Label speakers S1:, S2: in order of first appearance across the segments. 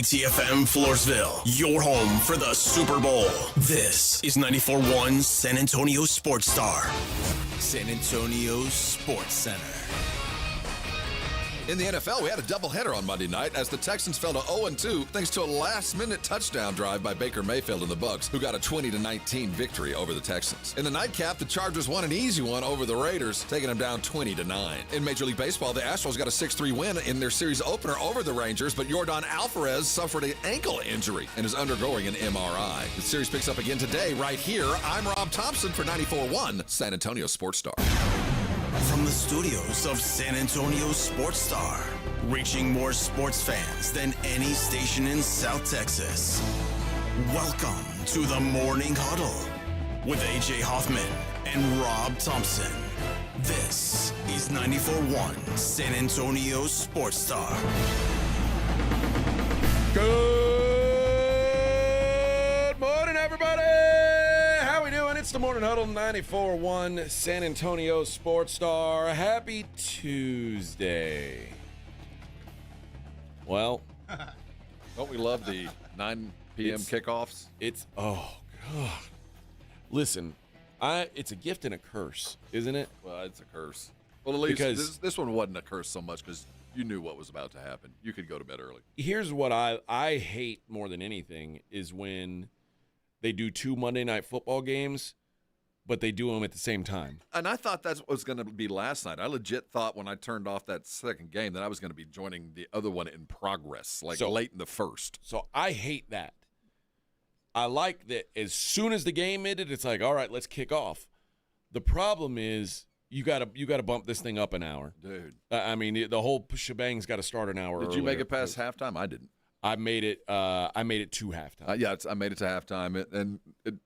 S1: TFM Floresville, your home for the Super Bowl. This is 94.1 San Antonio Sports Star. San Antonio Sports Center.
S2: In the NFL, we had a doubleheader on Monday night as the Texans fell to 0-2 thanks to a last-minute touchdown drive by Baker Mayfield and the Bucs, who got a 20-19 victory over the Texans. In the nightcap, the Chargers won an easy one over the Raiders, taking them down 20-9. In Major League Baseball, the Astros got a 6-3 win in their series opener over the Rangers, but Yordan Alvarez suffered an ankle injury and is undergoing an MRI. The series picks up again today right here. I'm Rob Thompson for 94.1 San Antonio Sports Star.
S1: From the studios of San Antonio Sports Star, reaching more sports fans than any station in South Texas. Welcome to the Morning Huddle with AJ Hoffman and Rob Thompson. This is 94.1 San Antonio Sports Star.
S3: Good morning, everybody. How we doing? It's the Morning Huddle, 94.1 San Antonio Sports Star. Happy Tuesday. Well,
S2: Don't we love the 9 p.m. kickoffs?
S3: oh, God. Listen, it's a gift and a curse, isn't it?
S2: Well, it's a curse. Well, at least
S3: Because-
S2: this one wasn't a curse so much because you knew what was about to happen. You could go to bed early.
S3: Here's what I hate more than anything is when they do 2 Monday Night Football games, but they do them at the same time.
S2: And I thought that's what was going to be last night. I legit thought when I turned off that second game that I was going to be joining the other one in progress, late in the first.
S3: So I hate that. I like that as soon as the game ended, it's like, all right, let's kick off. The problem is you gotta bump this thing up an hour.
S2: Dude.
S3: I mean, the whole shebang's got to start an hour
S2: Did you make it past halftime? I didn't.
S3: I made it to halftime.
S2: Yeah, I made it to halftime, and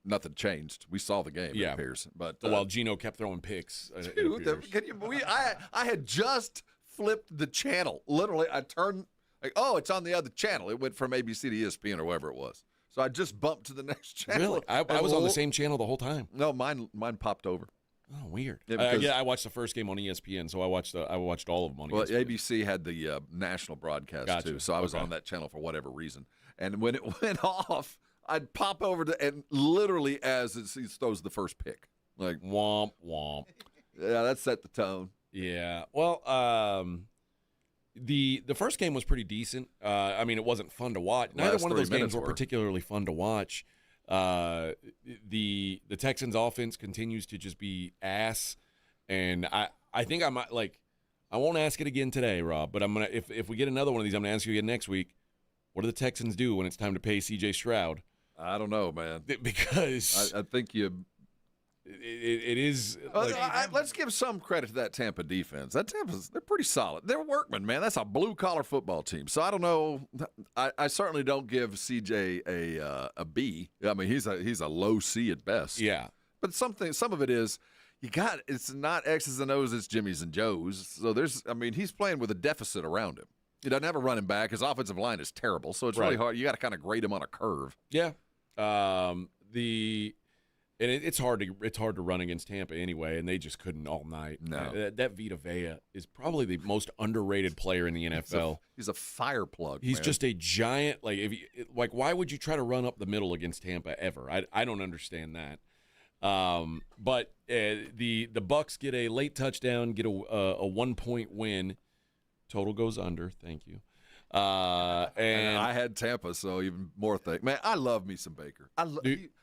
S2: nothing changed. We saw the game, it appears. But
S3: While Gino kept throwing picks.
S2: dude, I had just flipped the channel. Literally, I turned, it's on the other channel. It went from ABC to ESPN or wherever it was. So I just bumped to the next channel.
S3: Really? I was on the same channel the whole time.
S2: No, mine popped over.
S3: Oh, weird.
S2: Yeah,
S3: I watched the first game on ESPN, so I watched all of them on
S2: Well,
S3: ESPN.
S2: ABC had the national broadcast
S3: Gotcha.
S2: too, so I was on that channel for whatever reason. And when it went off, I'd pop over to, and literally as he throws the first pick, like
S3: Womp, womp.
S2: yeah, that set the tone.
S3: Yeah. Well, the first game was pretty decent. I mean, it wasn't fun to watch. Neither
S2: Last
S3: one of those
S2: 3
S3: games
S2: minutes
S3: were
S2: were.
S3: particularly fun to watch. The Texans offense continues to just be ass, and I think I might I won't ask it again today, Rob, but I'm gonna if we get another one of these, I'm gonna ask you again next week. What do the Texans do when it's time to pay CJ Stroud?
S2: I don't know, man.
S3: Because
S2: I think you.
S3: it is.
S2: Let's give some credit to that Tampa defense. They're pretty solid. They're workmen, man. That's a blue collar football team. So I don't know. I certainly don't give CJ a B. I mean, he's a low C at best.
S3: Yeah.
S2: But some of it is it's not X's and O's, it's Jimmy's and Joe's. So he's playing with a deficit around him. He doesn't have a running back. His offensive line is terrible. So it's really hard. You got to kind of grade him on a curve.
S3: Yeah. It's hard to run against Tampa anyway, and they just couldn't all night.
S2: No.
S3: That Vita Vea is probably the most underrated player in the NFL.
S2: He's a fire plug.
S3: He's
S2: man.
S3: just a giant. Why would you try to run up the middle against Tampa ever? I don't understand that. But the Bucs get a late touchdown, get a 1-point win. Total goes under. Thank you. And
S2: I had Tampa, so even more thing. Man, I love me some Baker.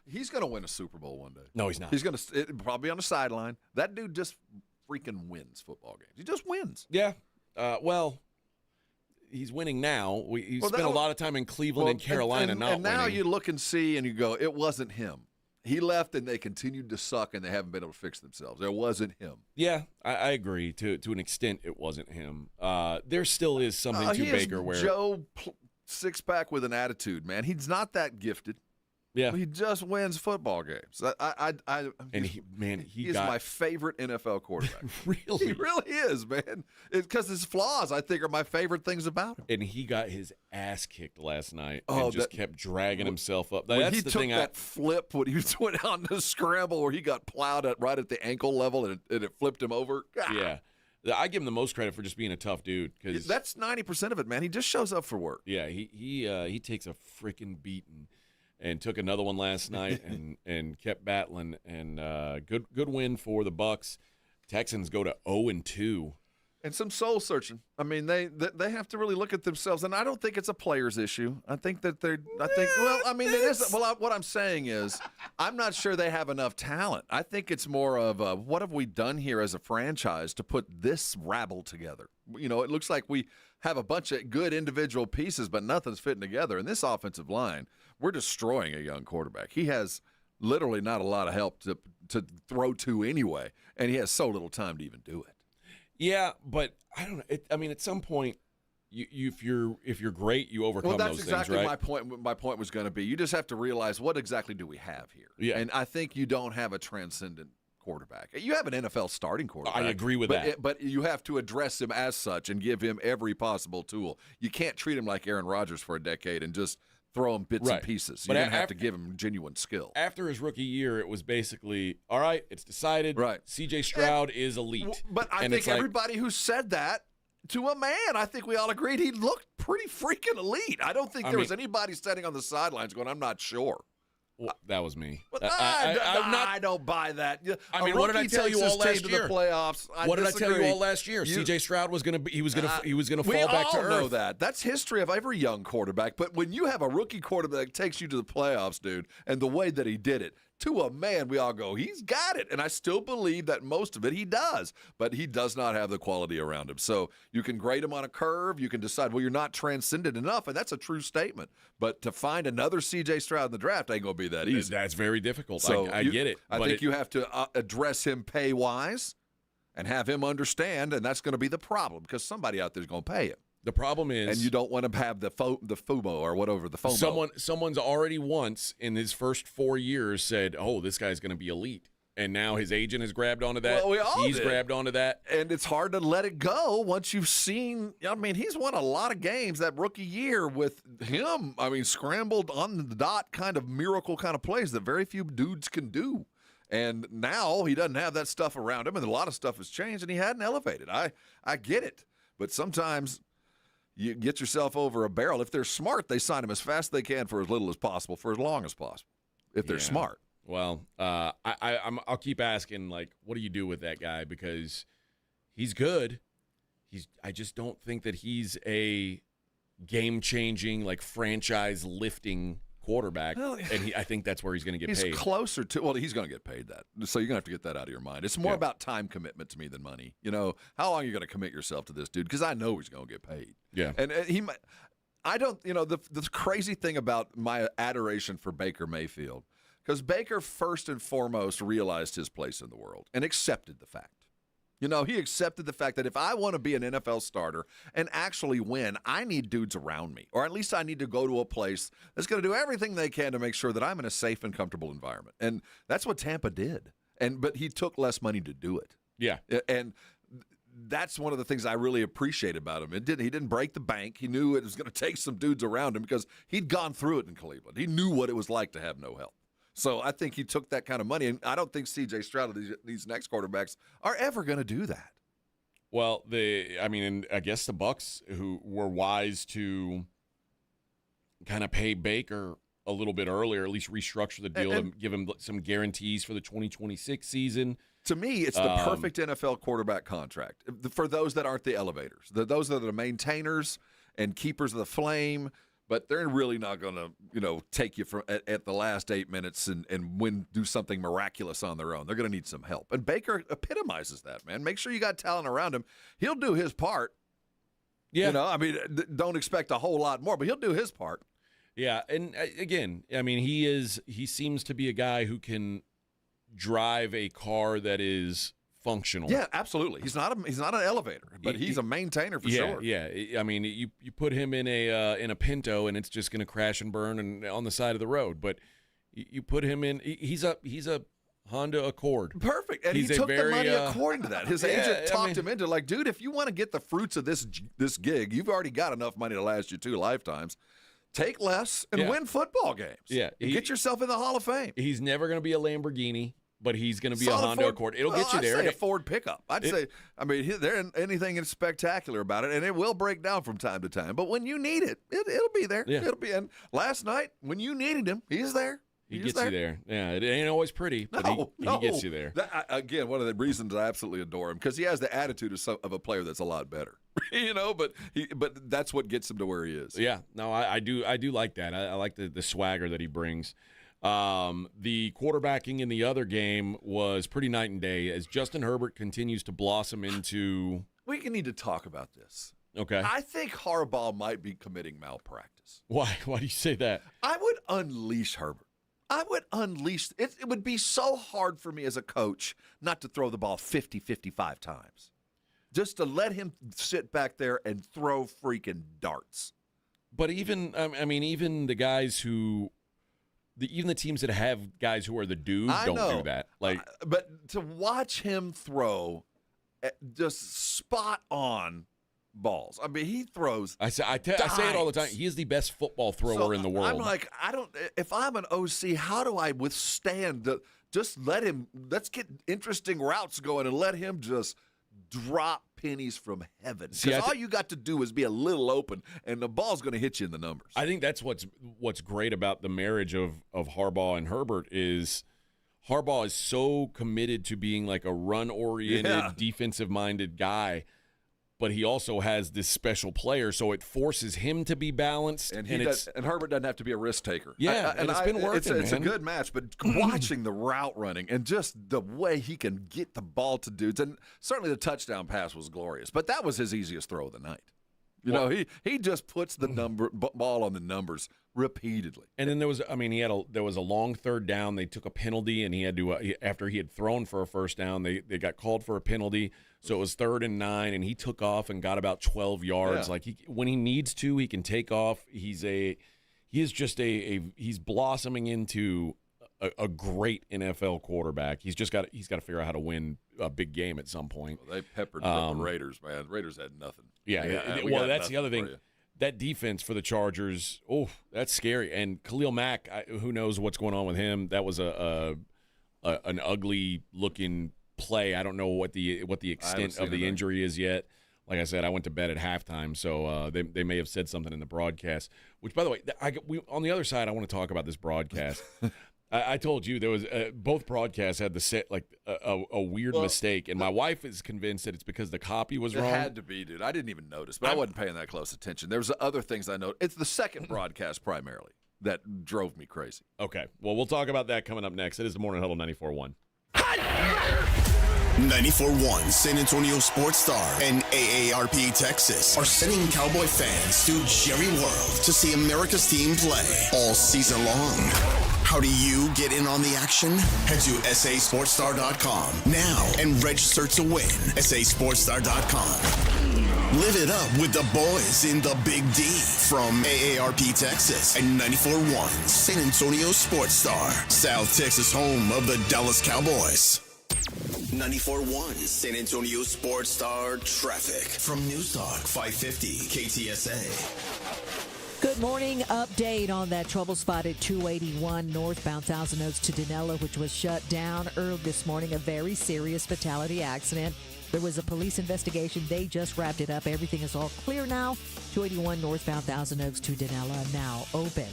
S2: He's going to win a Super Bowl one day.
S3: No, he's not.
S2: He's going to probably on the sideline. That dude just freaking wins football games. He just wins.
S3: Yeah. Well, he's winning now. He spent a lot of time in Cleveland and Carolina not
S2: and now
S3: winning.
S2: you look and see and you go, it wasn't him. He left and they continued to suck and they haven't been able to fix themselves. It wasn't him.
S3: Yeah, I agree. To an extent, it wasn't him. There still is something to Baker where
S2: Joe six-pack with an attitude, man. He's not that gifted.
S3: Yeah,
S2: He just wins football games. He's my favorite NFL quarterback.
S3: Really?
S2: He really is, man. Because his flaws, I think, are my favorite things about him.
S3: And he got his ass kicked last night
S2: Oh,
S3: and just kept dragging himself up.
S2: When
S3: That's
S2: he
S3: the
S2: took
S3: thing.
S2: that flip when he went on the scramble where he got plowed right at the ankle level and it flipped him over. God.
S3: Yeah. I give him the most credit for just being a tough dude. Cause,
S4: that's 90% of it, man. He just shows up for work.
S3: Yeah, he takes a freaking beating, and took another one last night, and kept battling. And good win for the Bucs. Texans go to 0-2.
S4: And some soul searching. I mean, they have to really look at themselves, and I don't think it's a players issue. I think that it is. Well, what I'm saying is, I'm not sure they have enough talent. I think it's more of what have we done here as a franchise to put this rabble together? You know, it looks like we have a bunch of good individual pieces, but nothing's fitting together. And this offensive line, we're destroying a young quarterback. He has literally not a lot of help to throw to anyway, and he has so little time to even do it.
S3: Yeah, but I don't know. I mean, at some point, if you're great, you overcome those things, right?
S4: That's exactly my point. My point was going to be, you just have to realize, what exactly do we have here?
S3: Yeah.
S4: And I think you don't have a transcendent quarterback. You have an NFL starting quarterback.
S3: I agree with that.
S4: But you have to address him as such and give him every possible tool. You can't treat him like Aaron Rodgers for a decade and just throw him bits and pieces. You're going to have to give him genuine skill.
S3: After his rookie year, it was basically, all right, it's decided.
S4: Right.
S3: CJ Stroud is elite.
S4: But I think everybody who said that, to a man, I think we all agreed he looked pretty freaking elite. I don't think there was anybody standing on the sidelines going, I'm not sure.
S3: Well, that was me.
S4: Well, I don't buy that.
S3: I mean, what did I tell you all last year?
S4: To the playoffs.
S3: What did I tell you all last year? CJ Stroud was going to fall back to earth.
S4: We all know that. That's history of every young quarterback. But when you have a rookie quarterback that takes you to the playoffs, dude, and the way that he did it, to a man, we all go, he's got it. And I still believe that most of it he does, but he does not have the quality around him. So you can grade him on a curve. You can decide, well, you're not transcendent enough, and that's a true statement. But to find another CJ Stroud in the draft ain't going to be that easy.
S3: That's very difficult.
S4: So
S3: I get it.
S4: I think you have to address him pay-wise and have him understand, and that's going to be the problem because somebody out there is going to pay him.
S3: The problem is,
S4: and you don't want to have the FUBO or whatever, the FOMO.
S3: Someone's already once in his first 4 years said, "Oh, this guy's going to be elite," and now his agent has grabbed onto that.
S4: Well,
S3: He's grabbed onto that,
S4: and it's hard to let it go once you've seen. I mean, he's won a lot of games that rookie year with him. I mean, scrambled on the dot, kind of miracle kind of plays that very few dudes can do. And now he doesn't have that stuff around him, and a lot of stuff has changed, and he hadn't elevated. I get it, but sometimes you get yourself over a barrel. If they're smart, they sign him as fast as they can for as little as possible, for as long as possible, if they're smart.
S3: Well, I'll keep asking, like, what do you do with that guy? Because he's good. I just don't think that he's a game-changing, like, franchise-lifting quarterback, and I think that's where he's going to get paid.
S4: He's closer to – well, he's going to get paid that. So you're going to have to get that out of your mind. It's more about time commitment to me than money. You know, how long are you going to commit yourself to this dude? Because I know he's going to get paid.
S3: Yeah.
S4: And he might – I don't – you know, the crazy thing about my adoration for Baker Mayfield, because Baker first and foremost realized his place in the world and accepted the fact. You know, he accepted the fact that if I want to be an NFL starter and actually win, I need dudes around me, or at least I need to go to a place that's going to do everything they can to make sure that I'm in a safe and comfortable environment. And that's what Tampa did. But he took less money to do it.
S3: Yeah.
S4: And that's one of the things I really appreciate about him. He didn't break the bank. He knew it was going to take some dudes around him because he'd gone through it in Cleveland. He knew what it was like to have no help. So I think he took that kind of money, and I don't think CJ Stroud or these next quarterbacks are ever going to do that.
S3: Well, and I guess the Bucs, who were wise to kind of pay Baker a little bit earlier, at least restructure the deal and give him some guarantees for the 2026 season.
S4: To me, it's the perfect NFL quarterback contract for those that aren't the elevators, those that are the maintainers and keepers of the flame. But they're really not going to, take you at the last 8 minutes and do something miraculous on their own. They're going to need some help. And Baker epitomizes that, man. Make sure you got talent around him. He'll do his part.
S3: Yeah.
S4: Don't expect a whole lot more, but he'll do his part.
S3: Yeah, and again, I mean, he seems to be a guy who can drive a car that is functional.
S4: Yeah, absolutely. He's not an elevator, but he's a maintainer for sure.
S3: Yeah. I mean, you put him in a Pinto, and it's just going to crash and burn on the side of the road. But you put him in, he's a Honda Accord.
S4: Perfect, and he took the money according to that. His agent talked him into like, dude, if you want to get the fruits of this gig, you've already got enough money to last you 2 lifetimes. Take less and win football games.
S3: Yeah,
S4: get yourself in the Hall of Fame.
S3: He's never going to be a Lamborghini. but he's going to be a
S4: Solid
S3: Honda
S4: Ford.
S3: Accord. It'll
S4: Well,
S3: get you
S4: I'd
S3: there.
S4: say a Ford pickup. I'd say, I mean, there ain't anything spectacular about it, and it will break down from time to time. But when you need it, it'll be there.
S3: Yeah.
S4: It'll be. And last night, when you needed him, he's there.
S3: He gets you there. Yeah, it ain't always pretty, but he gets you there.
S4: Again, one of the reasons I absolutely adore him, because he has the attitude of a player that's a lot better. But that's what gets him to where he is.
S3: Yeah, no, I do like that. I like the swagger that he brings. The quarterbacking in the other game was pretty night and day as Justin Herbert continues to blossom into.
S4: We need to talk about this.
S3: Okay.
S4: I think Harbaugh might be committing malpractice.
S3: Why do you say that?
S4: I would unleash Herbert. I would unleash it. It would be so hard for me as a coach not to throw the ball 50, 55 times. Just to let him sit back there and throw freaking darts.
S3: But even the guys who even the teams that have guys who are the dudes don't do that.
S4: But to watch him throw just spot on balls. I mean, he throws. I say
S3: it all the time. He is the best football thrower in the world.
S4: I'm like, if I'm an OC, how do I withstand just let's get interesting routes going and let him just drop pennies from heaven. Because all you got to do is be a little open, and the ball's going to hit you in the numbers.
S3: I think that's what's great about the marriage of Harbaugh and Herbert is Harbaugh is so committed to being like a run-oriented, defensive-minded guy, but he also has this special player, so it forces him to be balanced.
S4: And Herbert doesn't have to be a risk taker.
S3: Yeah, and it's been working,
S4: It's a good match, but watching the route running and just the way he can get the ball to dudes, and certainly the touchdown pass was glorious, but that was his easiest throw of the night. He just puts the ball on the numbers repeatedly.
S3: And then there was a long third down. They took a penalty, and he had to after he had thrown for a first down, they got called for a penalty. So it was 3rd and 9, and he took off and got about 12 yards. Yeah. Like when he needs to, he can take off. He's blossoming into a great NFL quarterback. He's got to figure out how to win a big game at some point.
S4: Well, they peppered the Raiders, man. The Raiders had nothing.
S3: Well, that's the other thing. That defense for the Chargers, that's scary. And Khalil Mack, who knows what's going on with him? That was an ugly looking play. I don't know what the extent of the injury is yet. Like I said, I went to bed at halftime, so they may have said something in the broadcast. Which, by the way, on the other side, I want to talk about this broadcast. I told you there was both broadcasts had the set like a weird mistake, and my wife is convinced that it's because the copy was wrong.
S4: It had to be, dude. I didn't even notice, but I wasn't paying that close attention. There was other things I noticed. It's the second broadcast primarily that drove me crazy.
S3: Okay, well, we'll talk about that coming up next. It is the Morning Huddle 94.1.
S1: 94.1 San Antonio Sports Star and AARP Texas are sending Cowboy fans to Jerry World to see America's team play all season long. How do you get in on the action? Head to sasportstar.com now and register to win. sasportstar.com. Live it up with the boys in the Big D from AARP Texas and 94.1 San Antonio Sports Star, South Texas home of the Dallas Cowboys. 94.1 San Antonio Sports Star traffic from News Talk 550 KTSA.
S5: Good morning. Update on that trouble spot at 281 northbound Thousand Oaks to Dinella, which was shut down early this morning. A very serious fatality accident. There was a police investigation. They just wrapped it up. Everything is all clear now. 281 northbound Thousand Oaks to Dinella now open.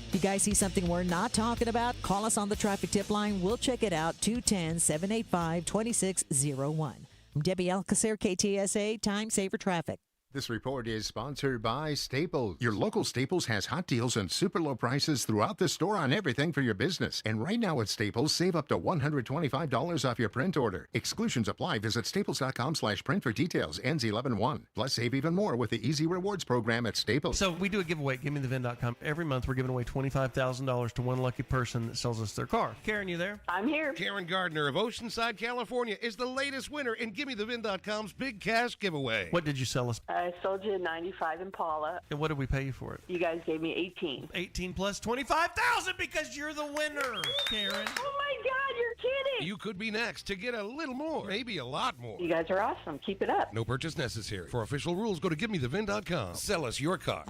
S5: If you guys see something we're not talking about, call us on the traffic tip line. We'll check it out, 210-785-2601. I'm Debbie Alcacer, KTSA, Time Saver Traffic.
S6: This report is sponsored by Staples. Your local Staples has hot deals and super low prices throughout the store on everything for your business. And right now at Staples, save up to $125 off your print order. Exclusions apply. Visit staples.com/print for details. Ends 11/1. Plus, save even more with the Easy Rewards program at Staples.
S7: So we do a giveaway at GiveMeTheVin.com. Every month we're giving away $25,000 to one lucky person that sells us their car. Karen, you there?
S8: I'm here.
S9: Karen Gardner of Oceanside, California is the latest winner in GiveMeTheVin.com's big cash giveaway.
S7: What did you sell us?
S8: I sold you a 95 Impala.
S7: And what did we pay you for it?
S8: You guys gave me 18.
S7: 18 plus 25,000 because you're the winner, Karen.
S8: Oh my God, you're kidding.
S9: You could be next to get a little more, maybe a lot more.
S8: You guys are awesome. Keep it up.
S9: No purchase necessary. For official rules, go to GiveMeTheVin.com. Sell us your car.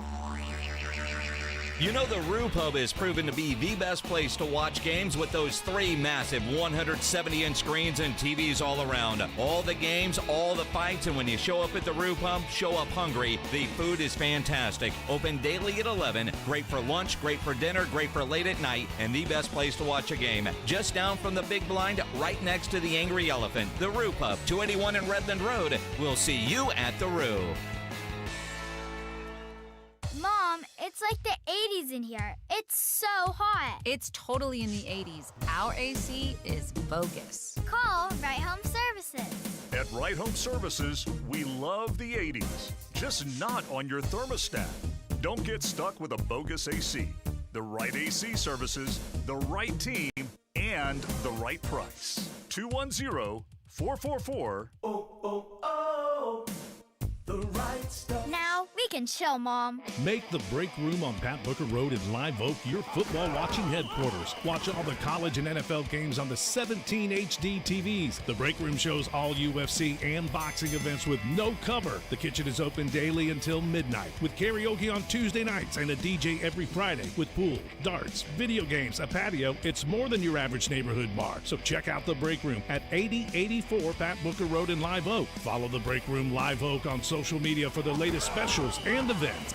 S10: You know the Roo Pub is proven to be the best place to watch games with those 3 massive 170-inch screens and TVs all around. All the games, all the fights, and when you show up at the Roo Pub, show up hungry. The food is fantastic. Open daily at 11. Great for lunch, great for dinner, great for late at night, and the best place to watch a game. Just down from the big blind, right next to the Angry Elephant. The Roo Pub, 281 in Redland Road. We'll see you at the Roo.
S11: Mom, it's like the 80s in here. It's so hot.
S12: It's totally in the 80s. Our AC is bogus.
S11: Call Right Home Services.
S13: At Right Home Services, we love the 80s, just not on your thermostat. Don't get stuck with a bogus AC. The right AC services, the right team, and the right price. 210-444.
S11: The right stuff. Now we can chill, Mom.
S14: Make the Break Room on Pat Booker Road in Live Oak your football watching headquarters. Watch all the college and NFL games on the 17 HD TVs. The Break Room shows all UFC and boxing events with no cover. The kitchen is open daily until midnight with karaoke on Tuesday nights and a DJ every Friday with pool, darts, video games, a patio. It's more than your average neighborhood bar. So check out the Break Room at 8084 Pat Booker Road in Live Oak. Follow the Break Room Live Oak on social media for the latest specials and events.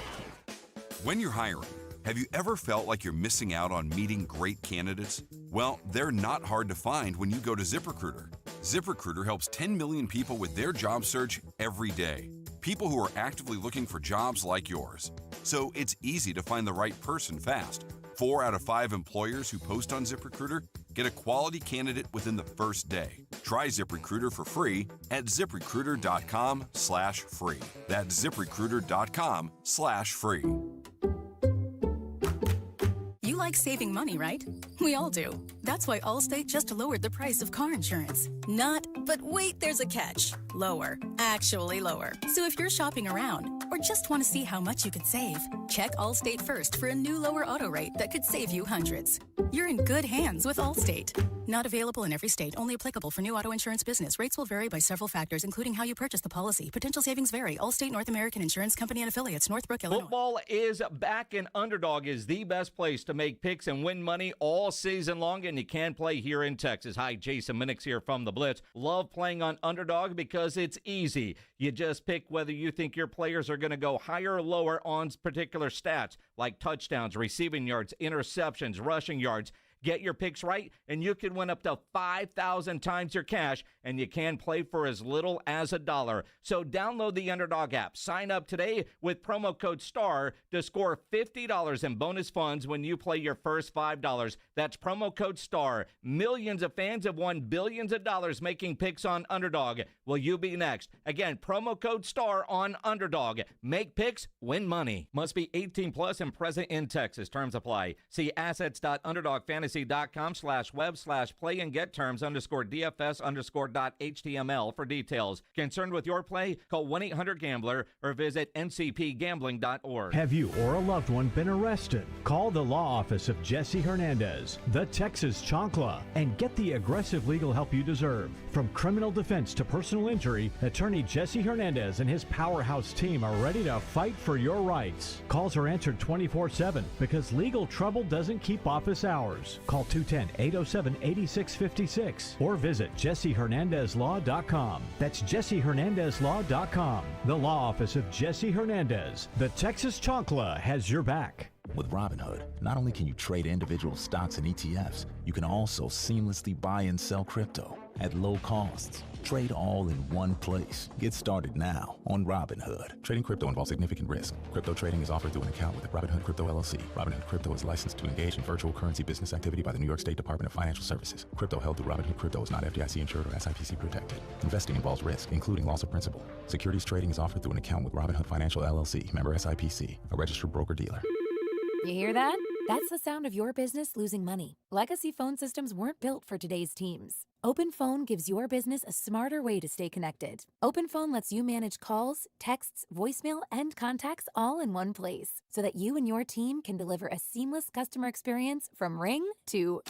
S15: When you're hiring, have you ever felt like you're missing out on meeting great candidates? Well, they're not hard to find when you go to ZipRecruiter. ZipRecruiter helps 10 million people with their job search every day. People who are actively looking for jobs like yours. So it's easy to find the right person fast. 4 out of 5 employers who post on ZipRecruiter get a quality candidate within the first day. Try ZipRecruiter for free at ZipRecruiter.com/free. That's ZipRecruiter.com/free.
S16: You like saving money, right? We all do. That's why Allstate just lowered the price of car insurance. Not, but wait, there's a catch. Lower. Actually lower. So if you're shopping around or just want to see how much you could save, check Allstate first for a new lower auto rate that could save you hundreds. You're in good hands with Allstate. Not available in every state. Only applicable for new auto insurance business. Rates will vary by several factors, including how you purchase the policy. Potential savings vary. Allstate North American Insurance Company and Affiliates, Northbrook, Illinois.
S10: Football is back, and Underdog is the best place to make picks and win money all season long, and you can play here in Texas. Hi, Jason Minix here from the Blitz. Love playing on Underdog because it's easy. You just pick whether you think your players are going to go higher or lower on particular stats like touchdowns, receiving yards, interceptions, rushing yards. Get your picks right, and you can win up to 5,000 times your cash, and you can play for as little as $1. So download the Underdog app. Sign up today with promo code STAR to score $50 in bonus funds when you play your first $5. That's promo code STAR. Millions of fans have won billions of dollars making picks on Underdog. Will you be next? Again, promo code STAR on Underdog. Make picks, win money. Must be 18 plus and present in Texas. Terms apply. See assets.underdogfantasy.com/web/play and get terms _DFS_.html for details. Concerned with your play? Call 1-800-GAMBLER or visit ncpgambling.org.
S17: Have you or a loved one been arrested? Call the law office of Jesse Hernandez, the Texas Chancla, and get the aggressive legal help you deserve. From criminal defense to personal injury, attorney Jesse Hernandez and his powerhouse team are ready to fight for your rights. Calls are answered 24/7 because legal trouble doesn't keep office hours. Call 210-807-8656 or visit jessehernandezlaw.com. That's jessehernandezlaw.com. The law office of Jesse Hernandez. The Texas Chancla has your back.
S18: With Robinhood, not only can you trade individual stocks and ETFs, you can also seamlessly buy and sell crypto at low costs. Trade all in one place. Get started now on Robinhood. Trading crypto involves significant risk. Crypto trading is offered through an account with Robinhood Crypto LLC. Robinhood Crypto is licensed to engage in virtual currency business activity by the New York State Department of Financial Services. Crypto held through Robinhood Crypto is not FDIC insured or SIPC protected. Investing involves risk, including loss of principal. Securities trading is offered through an account with Robinhood Financial LLC, member SIPC, a registered broker-dealer.
S19: You hear that? That's the sound of your business losing money. Legacy phone systems weren't built for today's teams. Open Phone gives your business a smarter way to stay connected. Open Phone lets you manage calls, texts, voicemail, and contacts all in one place so that you and your team can deliver a seamless customer experience from ring to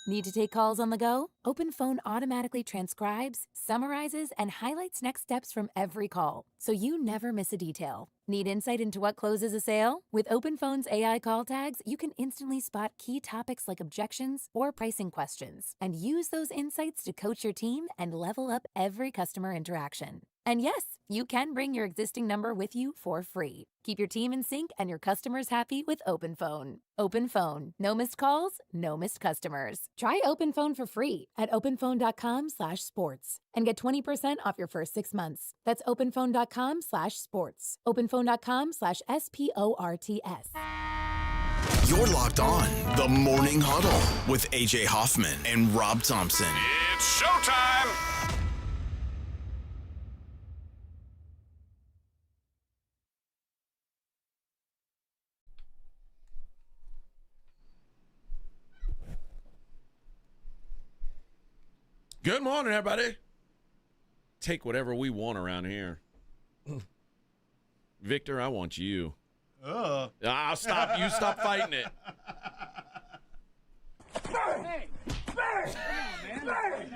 S19: Need to take calls on the go? OpenPhone automatically transcribes, summarizes, and highlights next steps from every call, so you never miss a detail. Need insight into what closes a sale? With OpenPhone's AI call tags, you can instantly spot key topics like objections or pricing questions, and use those insights to coach your team and level up every customer interaction. And yes, you can bring your existing number with you for free. Keep your team in sync and your customers happy with OpenPhone. OpenPhone. No missed calls, no missed customers. Try OpenPhone for free at openphone.com/sports and get 20% off your first 6 months. That's openphone.com/sports. openphone.com/SPORTS.
S1: You're locked on the Morning Huddle with AJ Hoffman and Rob Thompson.
S13: It's showtime!
S3: Good morning, everybody. Take whatever we want around here. Victor, I want you. I'll stop. You stop fighting it.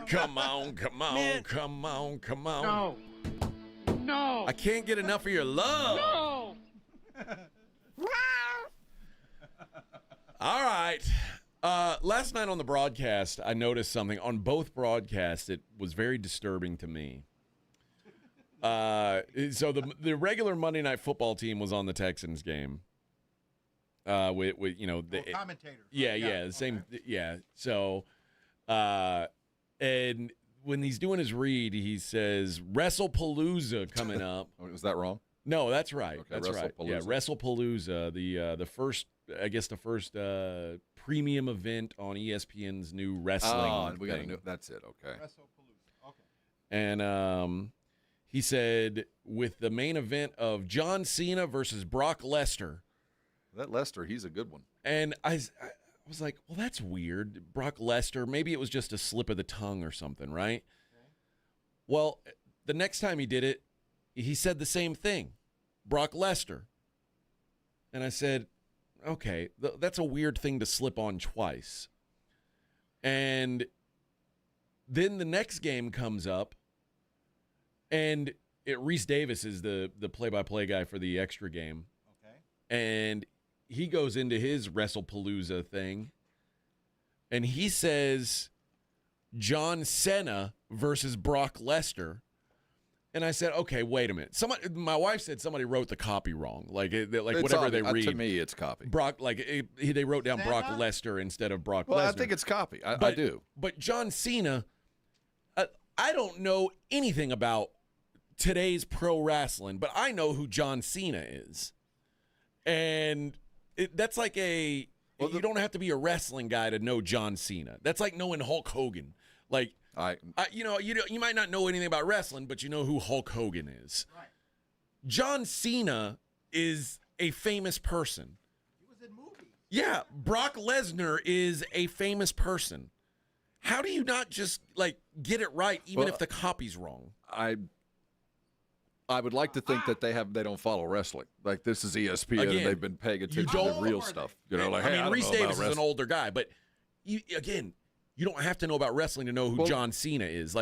S3: Come on, come on,
S20: Man.
S3: come on, come on.
S20: No.
S3: I can't get enough of your love.
S20: No.
S3: All right. Last night on the broadcast, I noticed something. On both broadcasts, it was very disturbing to me. So the regular Monday Night Football team was on the Texans game. With the
S21: commentator.
S3: Yeah, the same. Yeah. So, and when he's doing his read, he says WrestlePalooza coming up.
S4: Was that wrong?
S3: No, that's right.
S4: Okay,
S3: That's right. Yeah, WrestlePalooza, the first premium event on ESPN's new wrestling
S4: we got
S3: thing.
S4: that's it. Okay.
S21: Okay.
S3: And he said with the main event of John Cena versus Brock Lesnar.
S4: That Lesnar, he's a good one.
S3: And I was like, well, that's weird. Brock Lesnar, maybe it was just a slip of the tongue or something, right? Okay. Well, the next time he did it, he said the same thing, Brock Lesnar. And I said, okay, that's a weird thing to slip on twice. And then the next game comes up, and Reese Davis is the play-by-play guy for the extra game.
S21: Okay.
S3: And he goes into his WrestlePalooza thing, and he says John Cena versus Brock Lesnar. And I said, okay, wait a minute. My wife said somebody wrote the copy wrong. Like whatever they read.
S4: To me, it's copy.
S3: Brock, they wrote down Brock Lesnar instead of Brock Lesnar.
S4: Well, I think it's copy. I do.
S3: But John Cena, I don't know anything about today's pro wrestling, but I know who John Cena is. And that's like you don't have to be a wrestling guy to know John Cena. That's like knowing Hulk Hogan. Like, you might not know anything about wrestling, but you know who Hulk Hogan is.
S21: Right.
S3: John Cena is a famous person.
S21: He was in movies.
S3: Yeah, Brock Lesnar is a famous person. How do you not just get it right, even if the copy's wrong?
S4: I would like to think that they don't follow wrestling. Like, this is ESPN, and they've been paying attention to the real stuff.
S3: Reese Davis is an older guy, but you don't have to know about wrestling to know who John Cena is.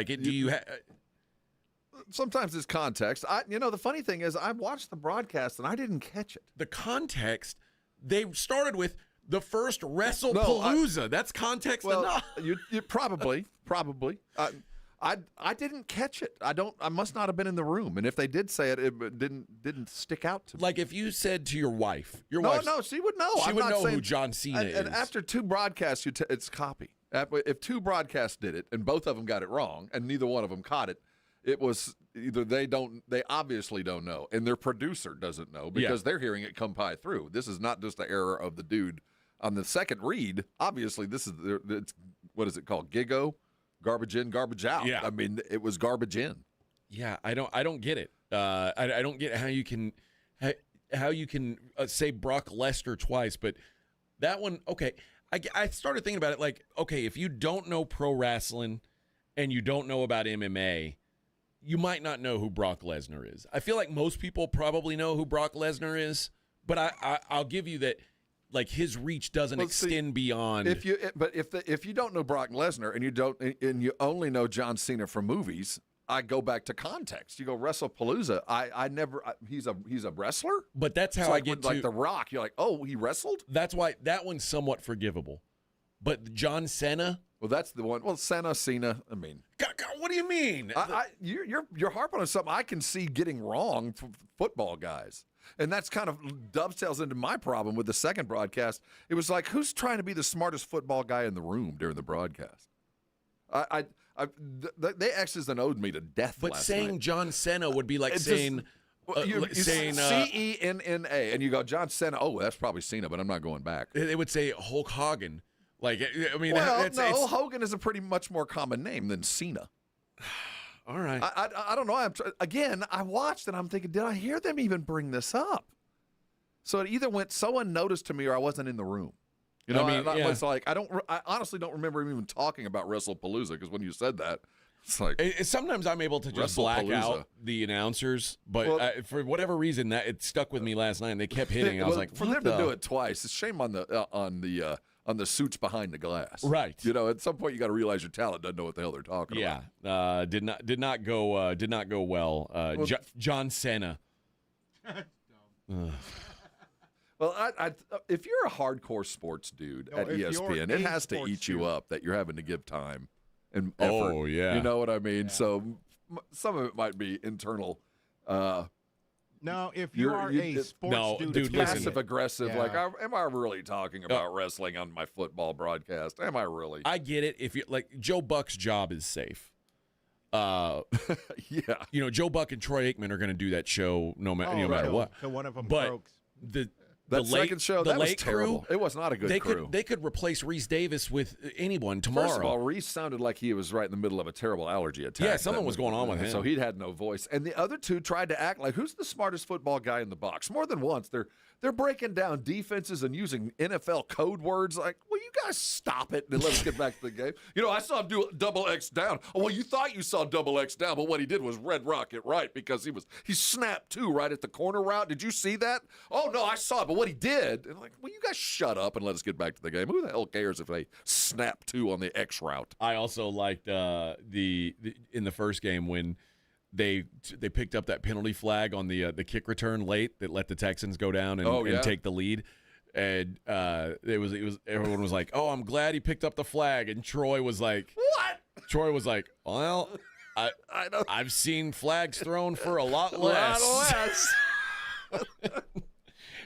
S4: Sometimes it's context. The funny thing is, I watched the broadcast and I didn't catch it.
S3: The context, they started with the first WrestlePalooza. That's context enough.
S4: You probably. I didn't catch it. I must not have been in the room. And if they did say it, it didn't stick out to me.
S3: Like if you said to your wife,
S4: no, she would know.
S3: She would know who John Cena is.
S4: And after two broadcasts, it's copy. If two broadcasts did it and both of them got it wrong and neither one of them caught it, it was either they obviously don't know and their producer doesn't know because they're hearing it come pie through. This is not just the error of the dude on the second read. Obviously, this is what is it called? Gigo, garbage in, garbage out.
S3: Yeah.
S4: I mean, it was garbage in.
S3: Yeah, I don't get it. I don't get how you can say Brock Lesnar twice, but that one, okay. I started thinking about it okay, if you don't know pro wrestling and you don't know about MMA, you might not know who Brock Lesnar is. I feel like most people probably know who Brock Lesnar is, but I'll give you that, like his reach doesn't extend beyond.
S4: If you don't know Brock Lesnar and you only know John Cena from movies, I go back to context. You go WrestlePalooza. He's a wrestler.
S3: But that's how
S4: I
S3: get
S4: like The Rock. You're like, oh, he wrestled.
S3: That's why that one's somewhat forgivable. But John Cena.
S4: Well, that's the one. Well, Cena. I mean,
S3: God, what do you mean?
S4: You're harping on something I can see getting wrong for football guys. And that's kind of dovetails into my problem with the second broadcast. It was like, who's trying to be the smartest football guy in the room during the broadcast? They X's and O'd me to death.
S3: But
S4: last
S3: saying
S4: night.
S3: John Cena would be like saying
S4: Cenna, and you go John Cena. Oh, that's probably Cena, but I'm not going back.
S3: They would say Hulk Hogan. Like, I mean,
S4: Hogan is a pretty much more common name than Cena.
S3: All right.
S4: I don't know. I watched and I'm thinking, did I hear them even bring this up? So it either went so unnoticed to me or I wasn't in the room. You know, it's like I honestly don't remember him even talking about WrestlePalooza because when you said that, it's like
S3: sometimes I'm able to just black out the announcers, but for whatever reason that it stuck with me last night and they kept hitting. I was like,
S4: for them to do it twice, it's shame on the suits behind the glass.
S3: Right.
S4: You know, at some point you got to realize your talent doesn't know what the hell they're talking about.
S3: Did not go well. John Cena.
S4: Well, if you're a hardcore sports dude at ESPN, it has to eat you up that you're having to give time and effort.
S3: Oh, yeah.
S4: You know what I mean? Yeah. So some of it might be internal.
S21: Now, if you are a sports dude,
S4: it's passive-aggressive. Yeah. Like, am I really talking about wrestling on my football broadcast? Am I really?
S3: I get it. If you like, Joe Buck's job is safe.
S4: Yeah.
S3: You know, Joe Buck and Troy Aikman are going to do that show no matter what.
S21: So one of them
S3: but
S21: croaks.
S4: That second show, that was terrible.
S3: Crew,
S4: it was not a good crew.
S3: They could replace Reese Davis with anyone tomorrow.
S4: First of all, Reese sounded like he was right in the middle of a terrible allergy attack.
S3: Yeah, something was going on with him.
S4: So he had no voice. And the other two tried to act like, who's the smartest football guy in the box? More than once, they're breaking down defenses and using NFL code words. Like, will you guys stop it and let us get back to the game? You know, I saw him do double X down. Oh, well, you thought you saw double X down, but what he did was red rocket right because he snapped two right at the corner route. Did you see that? Oh, no, I saw it, but what he did, and like, will you guys shut up and let us get back to the game? Who the hell cares if they snap two on the X route?
S3: I also liked the in the first game when they picked up that penalty flag on the kick return late that let the Texans go down and take the lead. And it was everyone was like, "Oh, I'm glad he picked up the flag." And Troy was like,
S4: "What?"
S3: Troy was like, "Well, I've seen flags thrown for a lot less."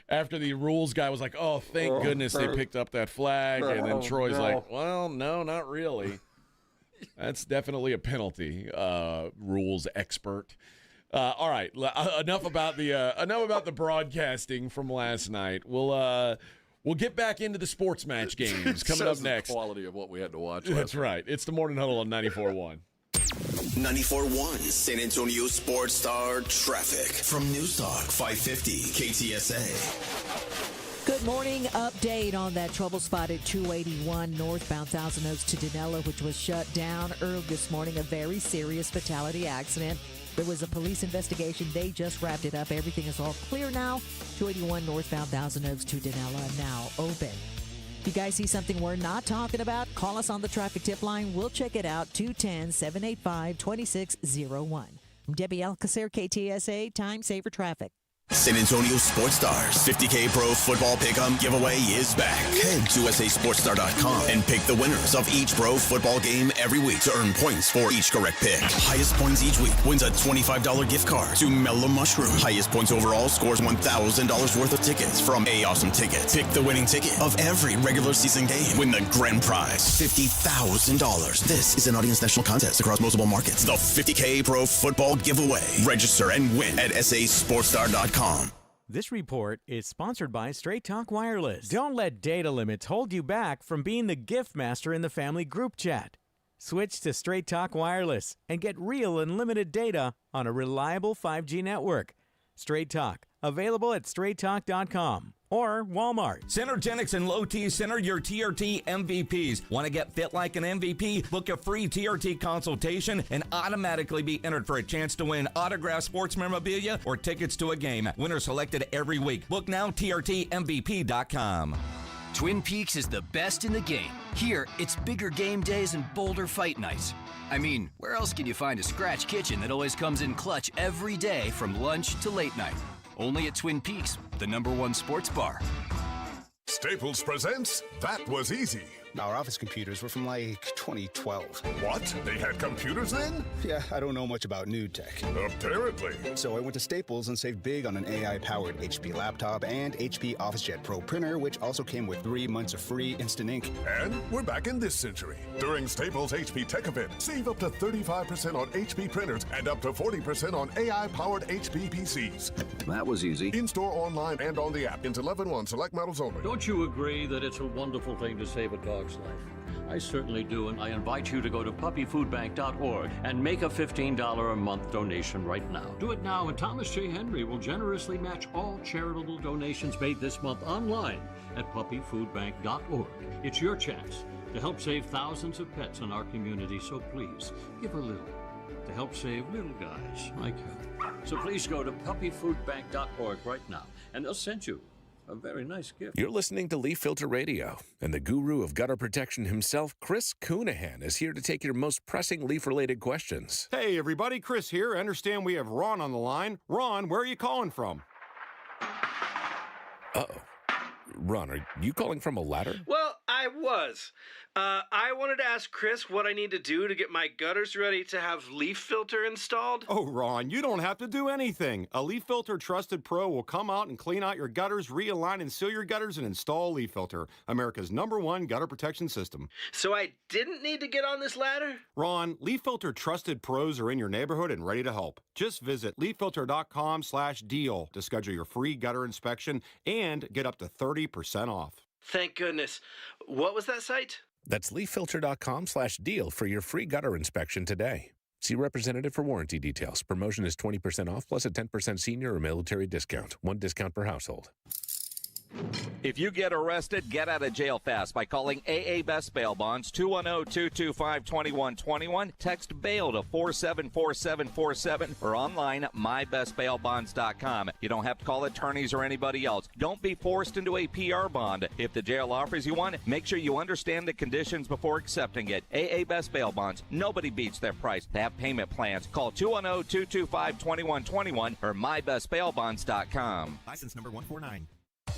S3: After the rules guy was like, "Oh, thank goodness they picked up that flag," and then Troy's like, "Well, no, not really. That's definitely a penalty." Rules expert. All right, enough about the broadcasting from last night. We'll get back into the sports match games coming up next.
S4: The quality of what we had to watch.
S3: That's right. It's the Morning Huddle on 94.1.
S1: 94.1 San Antonio Sports Star Traffic from News Talk 550 KTSA.
S5: Good morning. Update on that trouble spot at 281 northbound Thousand Oaks to Dinella, which was shut down early this morning. A very serious fatality accident. There was a police investigation. They just wrapped it up. Everything is all clear now. 281 northbound Thousand Oaks to Dinella now open. If you guys see something we're not talking about, call us on the traffic tip line. We'll check it out, 210-785-2601. I'm Debbie Alcacer, KTSA, Time Saver Traffic.
S1: San Antonio Sports Stars 50K Pro Football Pick'em giveaway is back. Head to USASportsStar.com and pick the winners of each pro football game every week to earn points for each correct pick. Highest points each week wins a $25 gift card to Mellow Mushroom. Highest points overall scores $1,000 worth of tickets from A Awesome Tickets. Pick the winning ticket of every regular season game. Win the grand prize, $50,000. This is an Audience National contest across multiple markets. The 50K Pro Football Giveaway. Register and win at SASportsStar.com.
S2: This report is sponsored by Straight Talk Wireless. Don't let data limits hold you back from being the gift master in the family group chat. Switch to Straight Talk Wireless and get real unlimited data on a reliable 5G network. Straight Talk, available at straighttalk.com or Walmart.
S10: Synergenics and Low T Center, your TRT MVPs. Want to get fit like an MVP? Book a free TRT consultation and automatically be entered for a chance to win autographed sports memorabilia or tickets to a game. Winners selected every week. Book now, TRTMVP.com.
S6: Twin Peaks is the best in the game. Here, it's bigger game days and bolder fight nights. I mean, where else can you find a scratch kitchen that always comes in clutch every day from lunch to late night? Only at Twin Peaks, the #1 sports bar.
S22: Staples presents That Was Easy.
S23: Our office computers were from like 2012.
S22: What? They had computers then?
S23: Yeah, I don't know much about new tech.
S22: Apparently.
S23: So I went to Staples and saved big on an AI-powered HP laptop and HP OfficeJet Pro printer, which also came with 3 months of free instant ink.
S22: And we're back in this century. During Staples HP Tech Event, save up to 35% on HP printers and up to 40% on AI-powered HP PCs.
S23: That was easy.
S22: In-store, online, and on the app. Into 11/1 select models only.
S24: Don't you agree that it's a wonderful thing to save a dog's life? I certainly do, and I invite you to go to puppyfoodbank.org and make a $15 a month donation right now. Do it now, and Thomas J. Henry will generously match all charitable donations made this month online at puppyfoodbank.org. It's your chance to help save thousands of pets in our community, so please give a little to help save little guys like you. So please go to puppyfoodbank.org right now, and they'll send you a very nice gift.
S25: You're listening to Leaf Filter Radio, and the guru of gutter protection himself, Chris Coonahan, is here to take your most pressing leaf-related questions.
S21: Hey, everybody, Chris here. I understand we have Ron on the line. Ron, where are you calling from?
S25: Uh-oh. Ron, are you calling from a ladder?
S26: Well, I was. I wanted to ask Chris what I need to do to get my gutters ready to have Leaf Filter installed.
S21: Oh, Ron, you don't have to do anything. A Leaf Filter Trusted Pro will come out and clean out your gutters, realign and seal your gutters, and install Leaf Filter, America's #1 gutter protection system.
S26: So I didn't need to get on this ladder?
S21: Ron, Leaf Filter Trusted Pros are in your neighborhood and ready to help. Just visit leaffilter.com/deal to schedule your free gutter inspection and get up to 30% off.
S26: Thank goodness. What was that site?
S25: That's leaffilter.com/deal for your free gutter inspection today. See representative for warranty details. Promotion is 20% off plus a 10% senior or military discount. 1 discount per household.
S10: If you get arrested, get out of jail fast by calling AA Best Bail Bonds, 210-225-2121. Text bail to 474747 or online at mybestbailbonds.com. You don't have to call attorneys or anybody else. Don't be forced into a PR bond. If the jail offers you one, make sure you understand the conditions before accepting it. AA Best Bail Bonds. Nobody beats their price. They have payment plans. Call 210-225-2121 or mybestbailbonds.com.
S27: License number 149.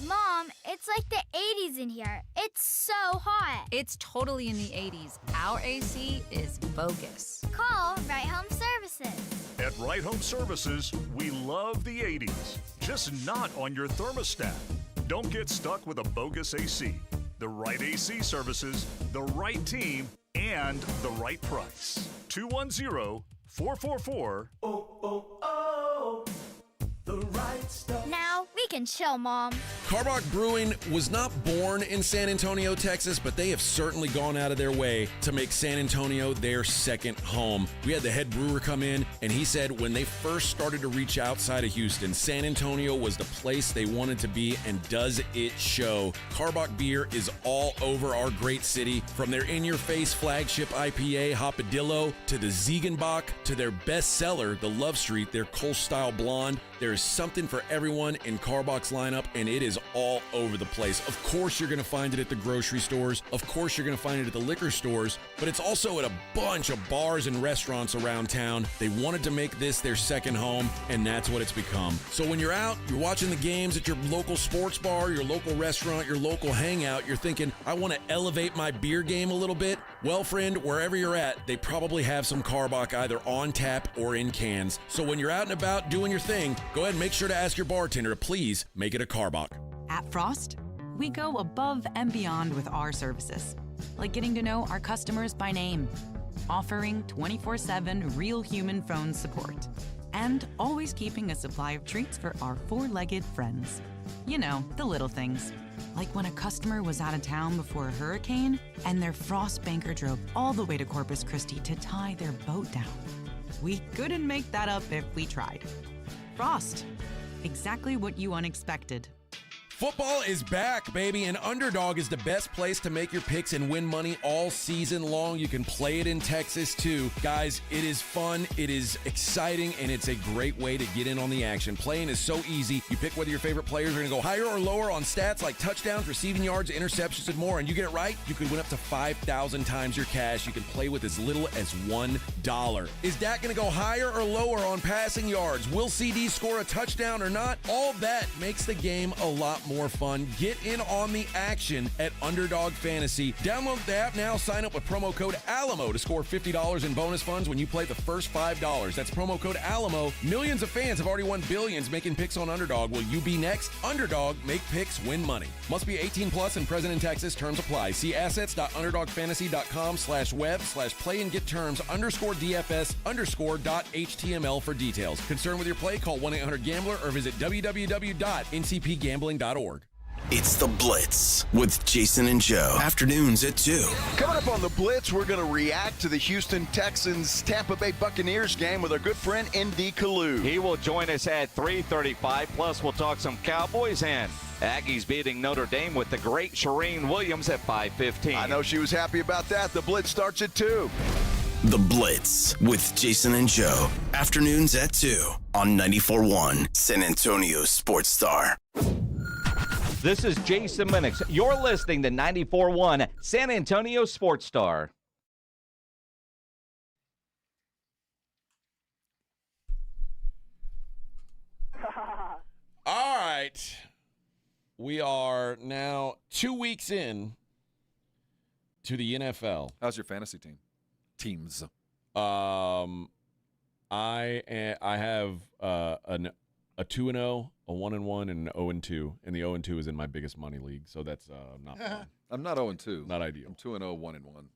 S11: Mom, it's like the 80s in here. It's so hot.
S12: It's totally in the 80s. Our AC is bogus.
S11: Call Right Home Services.
S13: At Right Home Services, we love the 80s, just not on your thermostat. Don't get stuck with a bogus AC. The right AC services, the right team, and the right price. 210-444.
S1: The right stuff.
S11: Now we can chill, Mom.
S3: Carbach Brewing was not born in San Antonio, Texas, but they have certainly gone out of their way to make San Antonio their second home. We had the head brewer come in, and he said when they first started to reach outside of Houston, San Antonio was the place they wanted to be, and does it show. Carbach beer is all over our great city, from their in-your-face flagship IPA, Hopadillo, to the Ziegenbach, to their best seller, the Love Street, their Kolsch-style blonde. There is something for everyone in Carbach's lineup, and it is all over the place. Of course, you're going to find it at the grocery stores. Of course, you're going to find it at the liquor stores, but it's also at a bunch of bars and restaurants around town. They wanted to make this their second home, and that's what it's become. So when you're out, you're watching the games at your local sports bar, your local restaurant, your local hangout, you're thinking, I want to elevate my beer game a little bit. Well, friend, wherever you're at, they probably have some Carbach either on tap or in cans. So when you're out and about doing your thing, go ahead and make sure to ask your bartender to please make it a Carbach.
S28: At Frost, we go above and beyond with our services, like getting to know our customers by name, offering 24/7 real human phone support, and always keeping a supply of treats for our four-legged friends. You know, the little things, like when a customer was out of town before a hurricane and their Frost banker drove all the way to Corpus Christi to tie their boat down. We couldn't make that up if we tried. Frost, exactly what you unexpected.
S3: Football is back, baby, and Underdog is the best place to make your picks and win money all season long. You can play it in Texas, too. Guys, it is fun, it is exciting, and it's a great way to get in on the action. Playing is so easy. You pick whether your favorite players are going to go higher or lower on stats like touchdowns, receiving yards, interceptions, and more. And you get it right, you can win up to 5,000 times your cash. You can play with as little as $1. Is Dak going to go higher or lower on passing yards? Will CD score a touchdown or not? All that makes the game a lot more fun. Get in on the action at Underdog Fantasy. Download the app now. Sign up with promo code ALAMO to score $50 in bonus funds when you play the first $5. That's promo code ALAMO. Millions of fans have already won billions making picks on Underdog. Will you be next? Underdog, make picks, win money. Must be 18 plus and present in Texas. Terms apply. See assets.underdogfantasy.com/web/play and get terms _DFS_.html for details. Concerned with your play? Call 1-800-GAMBLER or visit www.ncpgambling.org.
S1: It's The Blitz with Jason and Joe. Afternoons at 2.
S7: Coming up on The Blitz, we're going to react to the Houston Texans Tampa Bay Buccaneers game with our good friend N.D. Kalu.
S10: He will join us at 3:35. Plus, we'll talk some Cowboys and Aggies beating Notre Dame with the great Shireen Williams at 5:15.
S7: I know she was happy about that. The Blitz starts at 2.
S1: The Blitz with Jason and Joe. Afternoons at 2 on 94.1 San Antonio Sports Star.
S10: This is Jason Minix. You're listening to 94.1 San Antonio Sports Star.
S3: All right. We are now 2 weeks in to the NFL.
S4: How's your fantasy teams?
S3: I have a 2-0, a 1-1, and an 0-2, and the 0-2 is in my biggest money league, so that's not fun.
S4: I'm not 0-2.
S3: Not ideal.
S4: I'm 2-0, 1-1.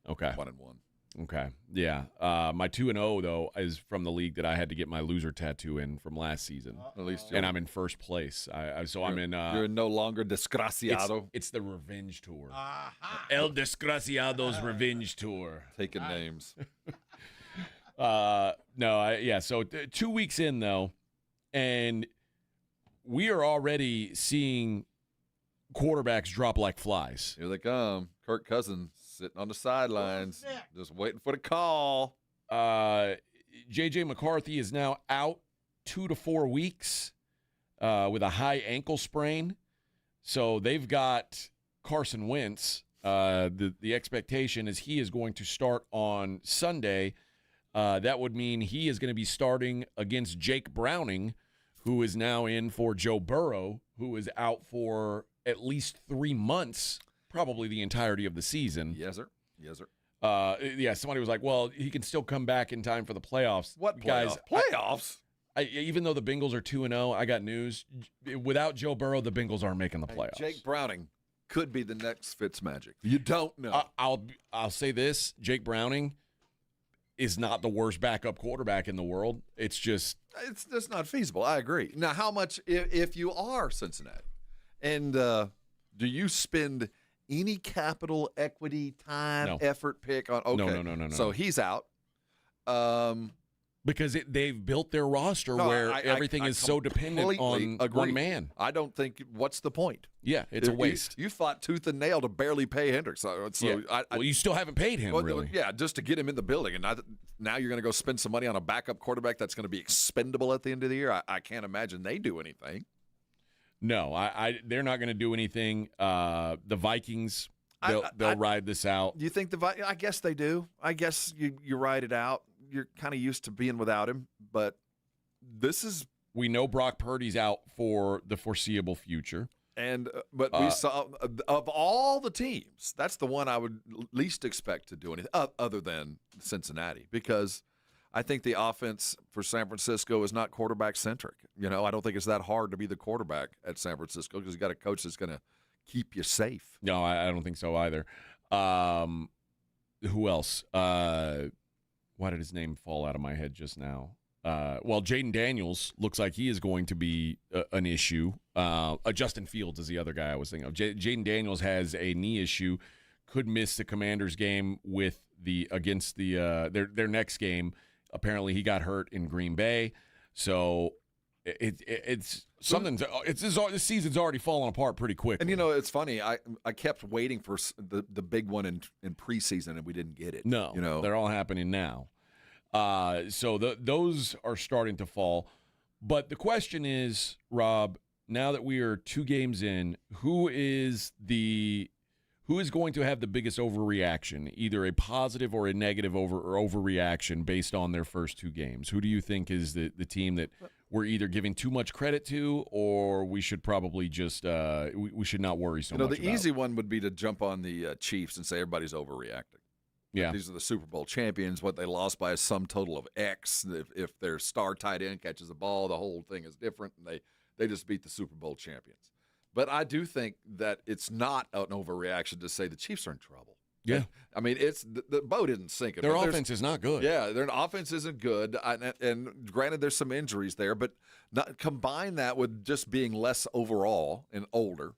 S3: Okay.
S4: 1-1.
S3: Okay. Yeah. My 2-0 though is from the league that I had to get my loser tattoo in from last season.
S4: At least,
S3: and I'm in first place. I'm in.
S4: You're no longer Desgraciado.
S3: It's the revenge tour. El Desgraciado's revenge tour.
S4: Taking names.
S3: So 2 weeks in though, and we are already seeing quarterbacks drop like flies.
S4: Here they come. Kirk Cousins sitting on the sidelines, just waiting for the call.
S3: J.J. McCarthy is now out 2 to 4 weeks with a high ankle sprain. So they've got Carson Wentz. The expectation is he is going to start on Sunday. That would mean he is going to be starting against Jake Browning, who is now in for Joe Burrow, who is out for at least 3 months, probably the entirety of the season.
S4: Yes, sir. Yes, sir.
S3: Somebody was like, well, he can still come back in time for the playoffs.
S4: What
S3: guys?
S4: Playoffs?
S3: Even though the Bengals are 2-0, I got news. Without Joe Burrow, the Bengals aren't making the playoffs.
S4: Jake Browning could be the next Fitzmagic. You don't know.
S3: I'll say this. Jake Browning is not the worst backup quarterback in the world. It's just
S4: not feasible. I agree. Now, how much if you are Cincinnati, and do you spend any capital, equity, time, effort, pick on? Okay,
S3: no.
S4: So he's out.
S3: Because they've built their roster where everything is so dependent on one man.
S4: I don't think. What's the point?
S3: Yeah, it's a waste.
S4: You fought tooth and nail to barely pay Hendricks.
S3: Well, you still haven't paid him, really.
S4: Yeah, just to get him in the building. And now you're going to go spend some money on a backup quarterback that's going to be expendable at the end of the year. I can't imagine they do anything.
S3: No, they're not going to do anything. The Vikings, they'll ride this out.
S4: You think I guess they do. I guess you ride it out. You're kind of used to being without him, but this is.
S3: We know Brock Purdy's out for the foreseeable future.
S4: And but we saw of all the teams, that's the one I would least expect to do anything other than Cincinnati, because I think the offense for San Francisco is not quarterback centric. I don't think it's that hard to be the quarterback at San Francisco because you got a coach that's going to keep you safe.
S3: No, I don't think so either. Who else? Why did his name fall out of my head just now? Jaden Daniels looks like he is going to be an issue. Justin Fields is the other guy I was thinking of. Jaden Daniels has a knee issue, could miss the Commanders game against their next game. Apparently he got hurt in Green Bay. So it's something. This season's already fallen apart pretty quick.
S4: And it's funny. I kept waiting for the big one in preseason, and we didn't get it.
S3: No, they're all happening now. So those are starting to fall. But the question is, Rob, now that we are 2 games in, who is going to have the biggest overreaction, either a positive or a negative overreaction based on their first 2 games? Who do you think is the team that we're either giving too much credit to, or we should probably just we should not worry so much about?
S4: The easy one would be to jump on the Chiefs and say everybody's overreacting.
S3: Yeah.
S4: These are the Super Bowl champions. What they lost by a sum total of X. If their star tight end catches the ball, the whole thing is different, and they just beat the Super Bowl champions. But I do think that it's not an overreaction to say the Chiefs are in trouble.
S3: Yeah.
S4: I mean, it's the boat isn't sinking.
S3: Their offense is not good.
S4: Yeah, their offense isn't good. And granted, there's some injuries there, but combine that with just being less overall and older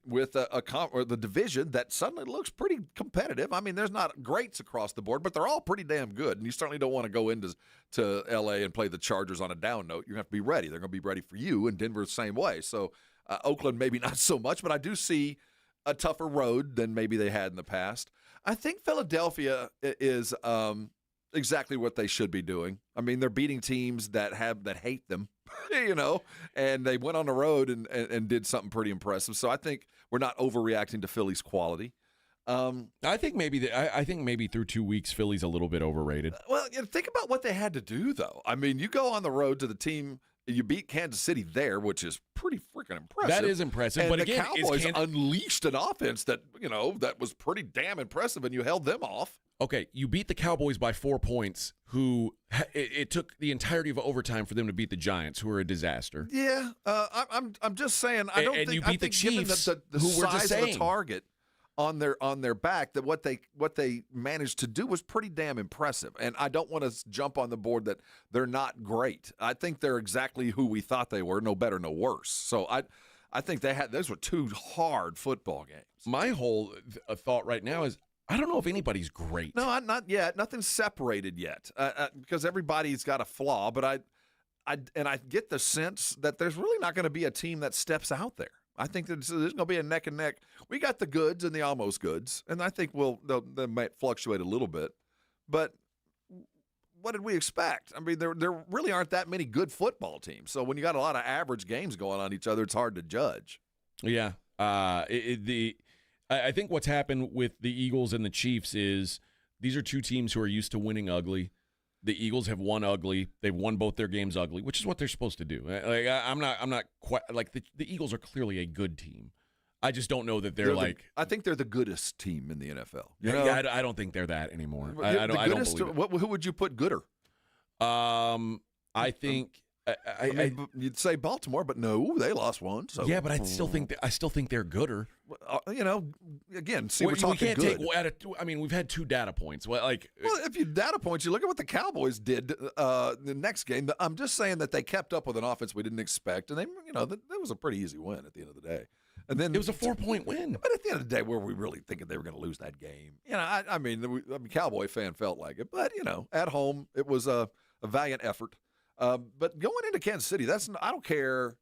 S4: with the division that suddenly looks pretty competitive. I mean, there's not greats across the board, but they're all pretty damn good. And you certainly don't want to go into L.A. and play the Chargers on a down note. You have to be ready. They're going to be ready for you, and Denver the same way. So Oakland maybe not so much, but I do see a tougher road than maybe they had in the past. I think Philadelphia is exactly what they should be doing. I mean, they're beating teams that hate them, and they went on the road and did something pretty impressive. So I think we're not overreacting to Philly's quality.
S3: I think maybe through 2 weeks, Philly's a little bit overrated.
S4: Well, think about what they had to do, though. I mean, you go on the road to the team. You beat Kansas City there, which is pretty freaking impressive.
S3: That is impressive.
S4: And
S3: but
S4: the
S3: again,
S4: Cowboys unleashed an offense that was pretty damn impressive, and you held them off.
S3: Okay, you beat the Cowboys by 4 points, who it took the entirety of overtime for them to beat the Giants, who are a disaster.
S4: Yeah, I'm just saying. I don't think
S3: you beat the Chiefs,
S4: given the
S3: who were
S4: size
S3: just
S4: of the
S3: saying.
S4: target on their back, that what they managed to do was pretty damn impressive. And I don't want to jump on the board that they're not great. I think they're exactly who we thought they were, no better, no worse. So I think those were 2 hard football games.
S3: My whole thought right now is, I don't know if anybody's great.
S4: No, not yet. Nothing's separated yet, because everybody's got a flaw. But I get the sense that there's really not going to be a team that steps out there. I think there's going to be a neck and neck. We got the goods and the almost goods, and I think they might fluctuate a little bit. But what did we expect? I mean, there really aren't that many good football teams. So when you got a lot of average games going on each other, it's hard to judge.
S3: Yeah. I think what's happened with the Eagles and the Chiefs is these are 2 teams who are used to winning ugly. The Eagles have won ugly. They've won both their games ugly, which is what they're supposed to do. Like I'm not quite like the Eagles are clearly a good team. I just don't know that
S4: I think they're the goodest team in the NFL.
S3: Yeah, I don't think they're that anymore. I don't believe it.
S4: Who would you put gooder?
S3: I think
S4: I mean, you'd say Baltimore, but no, they lost one. So
S3: yeah, but I still think they're gooder.
S4: Again, see, we're talking good.
S3: We've had 2 data points. Well,
S4: if you data points, you look at what the Cowboys did the next game. I'm just saying that they kept up with an offense we didn't expect, and that was a pretty easy win at the end of the day. And then
S3: it was a 4-point win.
S4: But at the end of the day, were we really thinking they were going to lose that game? I mean, Cowboy fan felt like it, but at home it was a valiant effort. But going into Kansas City, I don't care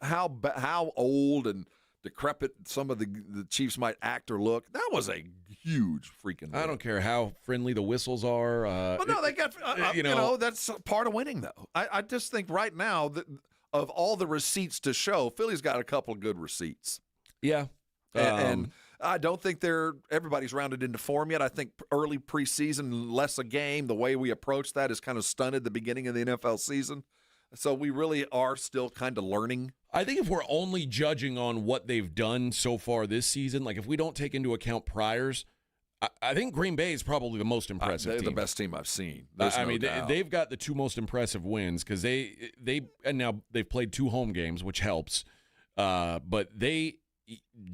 S4: how old and decrepit some of the Chiefs might act or look. That was a huge freaking win.
S3: I don't care how friendly the whistles are.
S4: But no, they got that's part of winning though. I just think right now that of all the receipts to show, Philly's got a couple of good receipts.
S3: Yeah,
S4: and I don't think everybody's rounded into form yet. I think early preseason, less a game, the way we approach that is kind of stunted the beginning of the NFL season. So we really are still kind of learning.
S3: I think if we're only judging on what they've done so far this season, like if we don't take into account priors, I think Green Bay is probably the most impressive
S4: they're
S3: team.
S4: the best team I've seen.
S3: They've got the 2 most impressive wins because and now they've played 2 home games, which helps. But they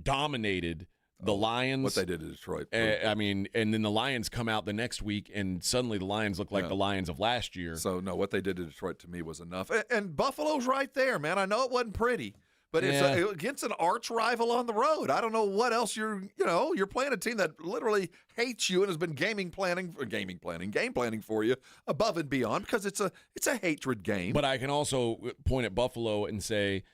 S3: dominated the Lions.
S4: What they did to Detroit.
S3: And then the Lions come out the next week, and suddenly the Lions look like the Lions of last year.
S4: So, no, what they did to Detroit to me was enough. And Buffalo's right there, man. I know it wasn't pretty, But it's against an arch rival on the road. I don't know what else you're playing a team that literally hates you and has been game planning for you above and beyond because it's a hatred game.
S3: But I can also point at Buffalo and say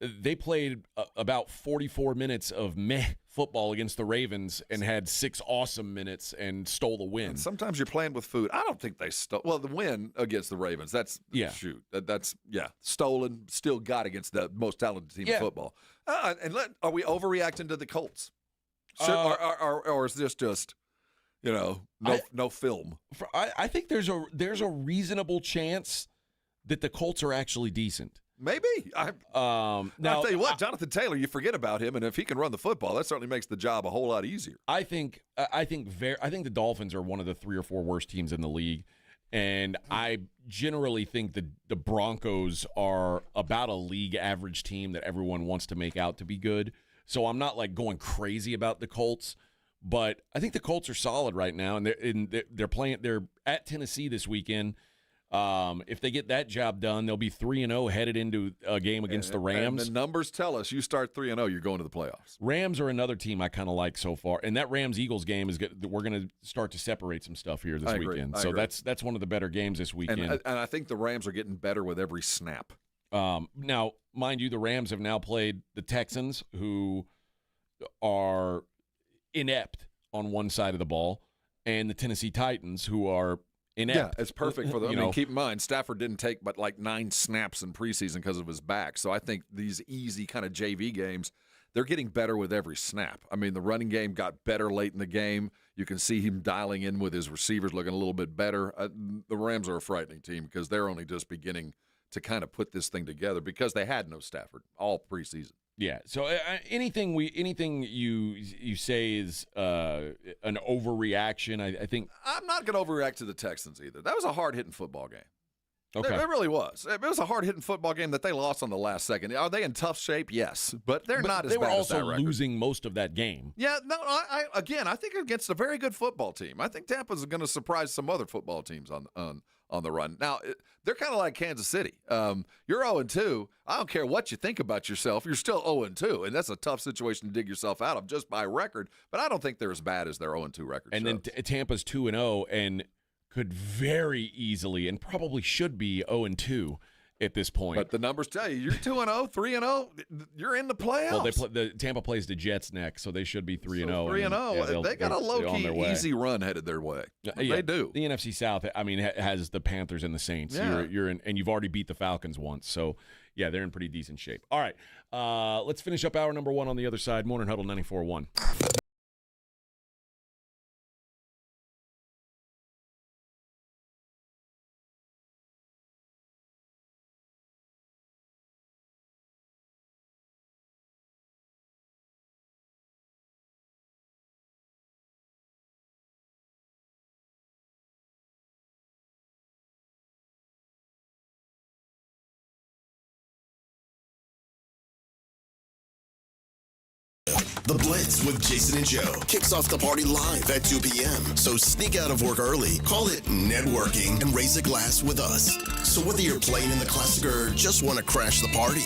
S3: they played about 44 minutes of meh football against the Ravens and had 6 awesome minutes and stole the win.
S4: And sometimes you're playing with food. I don't think they stole. Well, the win against the Ravens, that's stolen, still got against the most talented team in football. Are we overreacting to the Colts? Or is this just no film?
S3: I think there's a reasonable chance that the Colts are actually decent.
S4: Maybe. I'll tell you what, Jonathan Taylor, you forget about him, and if he can run the football, that certainly makes the job a whole lot easier.
S3: I think the Dolphins are one of the 3 or 4 worst teams in the league, and I generally think the Broncos are about a league average team that everyone wants to make out to be good. So I'm not like going crazy about the Colts, but I think the Colts are solid right now, and they're at Tennessee this weekend. If they get that job done, they'll be 3-0 headed into a game against the Rams.
S4: And the numbers tell us you start 3-0, you're going to the playoffs.
S3: Rams are another team I kind of like so far, and that Rams-Eagles game is good. We're going to start to separate some stuff here this weekend. So that's one of the better games this weekend.
S4: And I think the Rams are getting better with every snap.
S3: Now, mind you, the Rams have now played the Texans, who are inept on one side of the ball, and the Tennessee Titans, who are inept.
S4: Yeah, it's perfect for them. Keep in mind, Stafford didn't take but like 9 snaps in preseason because of his back. So I think these easy kind of JV games, they're getting better with every snap. I mean, the running game got better late in the game. You can see him dialing in with his receivers looking a little bit better. The Rams are a frightening team because they're only just beginning to kind of put this thing together because they had no Stafford all preseason.
S3: Yeah. So anything you say is an overreaction. I think
S4: I'm not going to overreact to the Texans either. That was a hard-hitting football game.
S3: Okay.
S4: It really was. It was a hard-hitting football game that they lost on the last second. Are they in tough shape? Yes, but they're not as bad as that record.
S3: They were also losing most of that game.
S4: Yeah. No. I think against a very good football team. I think Tampa's going to surprise some other football teams on the run. Now, they're kind of like Kansas City. You're 0-2. I don't care what you think about yourself. You're still 0-2, and that's a tough situation to dig yourself out of just by record. But I don't think they're as bad as their 0-2 record
S3: and
S4: shows.
S3: Then Tampa's 2-0 and could very easily and probably should be 0-2 at this point.
S4: But the numbers tell you, you're 2-0, 3-0, you're in the playoffs.
S3: Well, Tampa plays the Jets next, so they should be 3-0.
S4: 3-0. They got a low-key easy run headed their way. They do.
S3: The NFC South, has the Panthers and the Saints.
S4: Yeah.
S3: You're in, and you've already beat the Falcons once. So, yeah, they're in pretty decent shape. All right, let's finish up hour number 1 on the other side. Morning Huddle 94.1.
S1: The Blitz with Jason and Joe kicks off the party live at 2 p.m. So sneak out of work early, call it networking, and raise a glass with us. So whether you're playing in the Classic or just want to crash the party,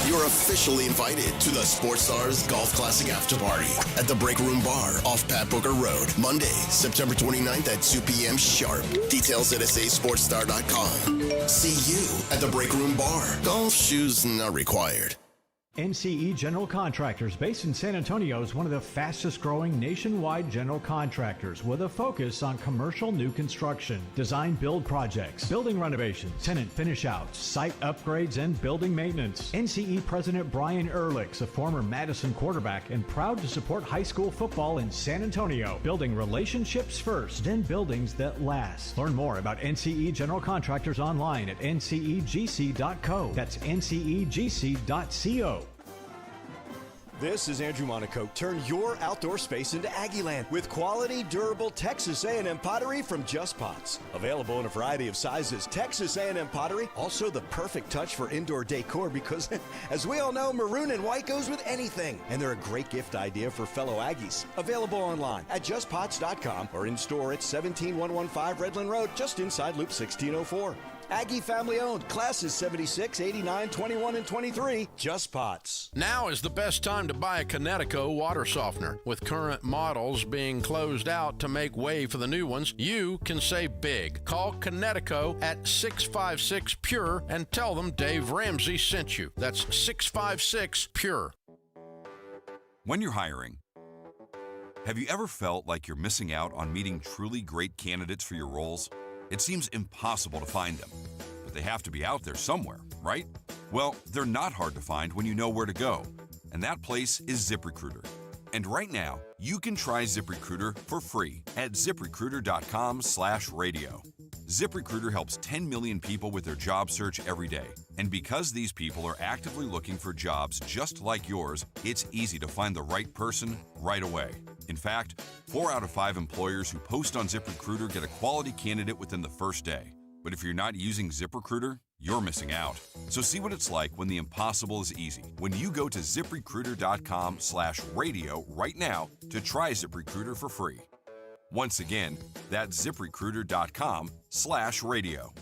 S1: you're officially invited to the Sports Stars Golf Classic After Party at the Break Room Bar off Pat Booker Road, Monday, September 29th at 2 p.m. sharp. Details at sasportstar.com. See you at the Break Room Bar. Golf shoes not required.
S8: NCE General Contractors, based in San Antonio, is one of the fastest growing nationwide general contractors with a focus on commercial new construction, design build projects, building renovations, tenant finish outs, site upgrades, and building maintenance. NCE President Brian Ehrlich's a former Madison quarterback and proud to support high school football in San Antonio, building relationships first, then buildings that last. Learn more about NCE General Contractors online at ncegc.co. That's ncegc.co.
S9: This is Andrew Monaco. Turn your outdoor space into Aggieland with quality, durable Texas A&M pottery from Just Pots. Available in a variety of sizes. Texas A&M pottery, also the perfect touch for indoor decor because, as we all know, maroon and white goes with anything. And they're a great gift idea for fellow Aggies. Available online at justpots.com or in store at 17115 Redland Road, just inside Loop 1604. Aggie family owned. Classes 76, 89, 21, and 23. Just Pots.
S14: Now is the best time to buy a Connecticut water softener. With current models being closed out to make way for the new ones, you can save big. Call Connecticut at 656-PURE and tell them Dave Ramsey sent you. That's 656-PURE.
S15: When you're hiring, have you ever felt like you're missing out on meeting truly great candidates for your roles? It seems impossible to find them, but they have to be out there somewhere, right? Well, they're not hard to find when you know where to go, and that place is ZipRecruiter. And right now, you can try ZipRecruiter for free at ZipRecruiter.com/radio. ZipRecruiter helps 10 million people with their job search every day. And because these people are actively looking for jobs just like yours, it's easy to find the right person right away. In fact, 4 out of 5 employers who post on ZipRecruiter get a quality candidate within the first day. But if you're not using ZipRecruiter, you're missing out. So see what it's like when the impossible is easy. When you go to ZipRecruiter.com/radio right now to try ZipRecruiter for free. Once again, that's ZipRecruiter.com/radio.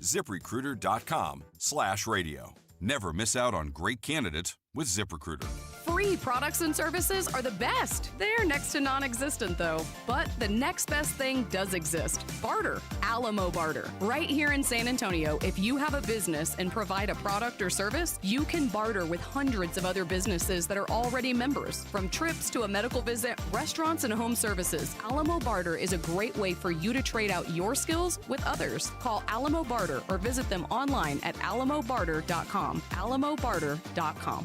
S15: ZipRecruiter.com/radio. Never miss out on great candidates with ZipRecruiter.
S16: Free products and services are the best. They're next to non-existent, though. But the next best thing does exist. Barter. Alamo Barter. Right here in San Antonio, if you have a business and provide a product or service, you can barter with hundreds of other businesses that are already members. From trips to a medical visit, restaurants, and home services, Alamo Barter is a great way for you to trade out your skills with others. Call Alamo Barter or visit them online at alamobarter.com. alamobarter.com.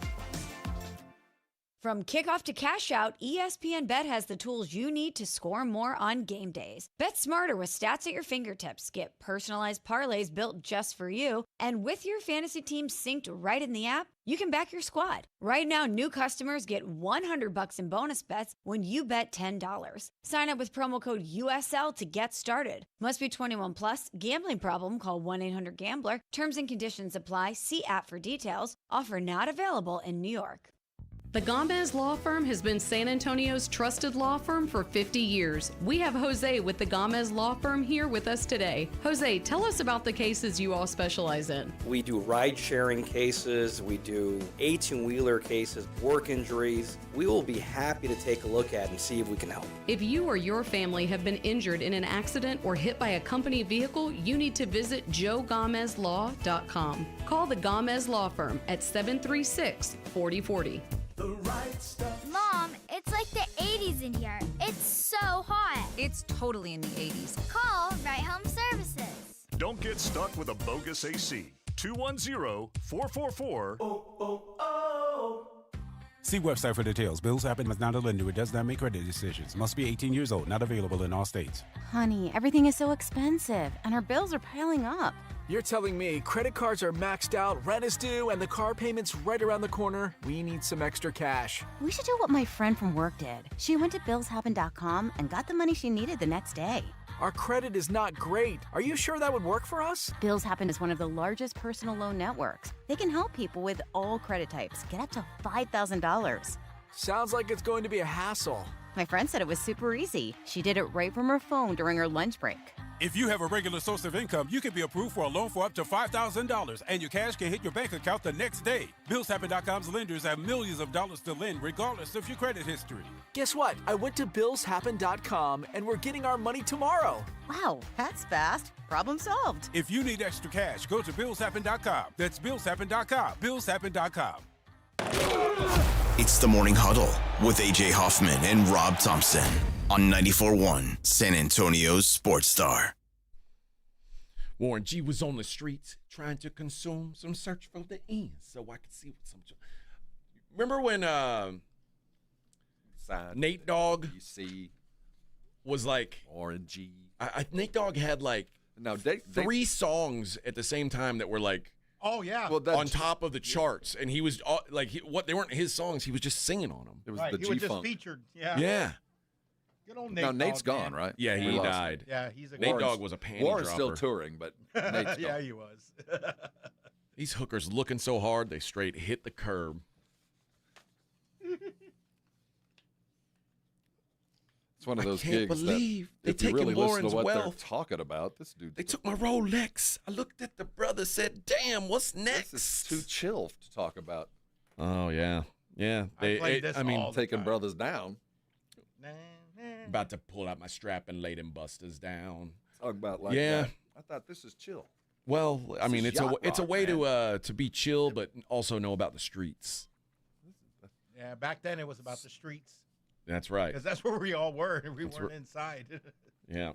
S17: From kickoff to cash out, ESPN Bet has the tools you need to score more on game days. Bet smarter with stats at your fingertips. Get personalized parlays built just for you. And with your fantasy team synced right in the app, you can back your squad. Right now, new customers get $100 in bonus bets when you bet $10. Sign up with promo code USL to get started. Must be 21 plus. Gambling problem? Call 1-800-GAMBLER. Terms and conditions apply. See app for details. Offer not available in New York.
S16: The Gomez Law Firm has been San Antonio's trusted law firm for 50 years. We have Jose with the Gomez Law Firm here with us today. Jose, tell us about the cases you all specialize in.
S18: We do ride-sharing cases, we do 18-wheeler cases, work injuries. We will be happy to take a look at and see if we can help.
S16: If you or your family have been injured in an accident or hit by a company vehicle, you need to visit joegomezlaw.com. Call the Gomez Law Firm at 736-4040.
S11: The right stuff. Mom, it's like the 80s in here. It's so hot.
S12: It's totally in the 80s.
S11: Call Right Home Services.
S13: Don't get stuck with a bogus AC. 210-444.
S19: See website for details. Bills happen is not a lender. It does not make credit decisions. Must be 18 years old. Not available in all states.
S20: Honey, everything is so expensive, and our bills are piling up.
S27: You're telling me credit cards are maxed out, rent is due, and the car payment's right around the corner? We need some extra cash.
S20: We should do what my friend from work did. She went to billshappen.com and got the money she needed the next day.
S27: Our credit is not great. Are you sure that would work for us?
S20: Bills Happen is one of the largest personal loan networks. They can help people with all credit types get up to $5,000.
S27: Sounds like it's going to be a hassle.
S20: My friend said it was super easy. She did it right from her phone during her lunch break.
S19: If you have a regular source of income, you can be approved for a loan for up to $5,000, and your cash can hit your bank account the next day. BillsHappen.com's lenders have millions of dollars to lend, regardless of your credit history.
S27: Guess what? I went to BillsHappen.com, and we're getting our money tomorrow.
S20: Wow, that's fast. Problem solved.
S19: If you need extra cash, go to BillsHappen.com. That's BillsHappen.com. BillsHappen.com.
S1: It's the Morning Huddle with AJ Hoffman and Rob Thompson on 94.1 San Antonio's Sports Star.
S3: Warren G was on the streets trying to consume some search for the ends so I could see what some. Remember when Nate Dogg was like
S4: orangey?
S3: Nate Dogg had like three songs at the same time that were like.
S29: Oh yeah,
S3: on top of the charts, and he was they weren't his songs. He was just singing on them.
S4: It was
S29: right.
S4: the
S29: He
S4: G-Funk.
S29: was just featured. Yeah.
S3: Yeah.
S29: Good old Nate.
S4: Now Nate's
S29: Dogg,
S4: gone,
S29: man.
S4: right?
S3: Yeah, he died.
S29: Yeah, he's a
S3: Nate Dogg was a panty
S4: Warren's
S3: dropper.
S4: still touring, but Nate's
S29: yeah,
S4: gone.
S29: he was.
S3: These hookers looking so hard they straight hit the curb.
S4: It's one of those
S3: can't
S4: gigs
S3: believe
S4: that
S3: they
S4: if you really
S3: taking
S4: listen
S3: Lauren's
S4: to what
S3: wealth.
S4: they're talking about, this dude.
S3: They took my Rolex. I looked at the brother, said, "Damn, what's next?"
S4: This is too chill to talk about.
S3: Oh yeah, yeah.
S4: Taking brothers down.
S3: About to pull out my strap and lay them busters down.
S4: Talk about like
S3: yeah.
S4: that. I thought this is chill.
S3: Well, I mean,
S4: is
S3: it's a
S4: yacht
S3: way
S4: rock,
S3: to be chill, but also know about the streets.
S29: Yeah, back then it was about the streets.
S3: That's right.
S29: Because that's where we all were. We weren't inside.
S3: Yeah.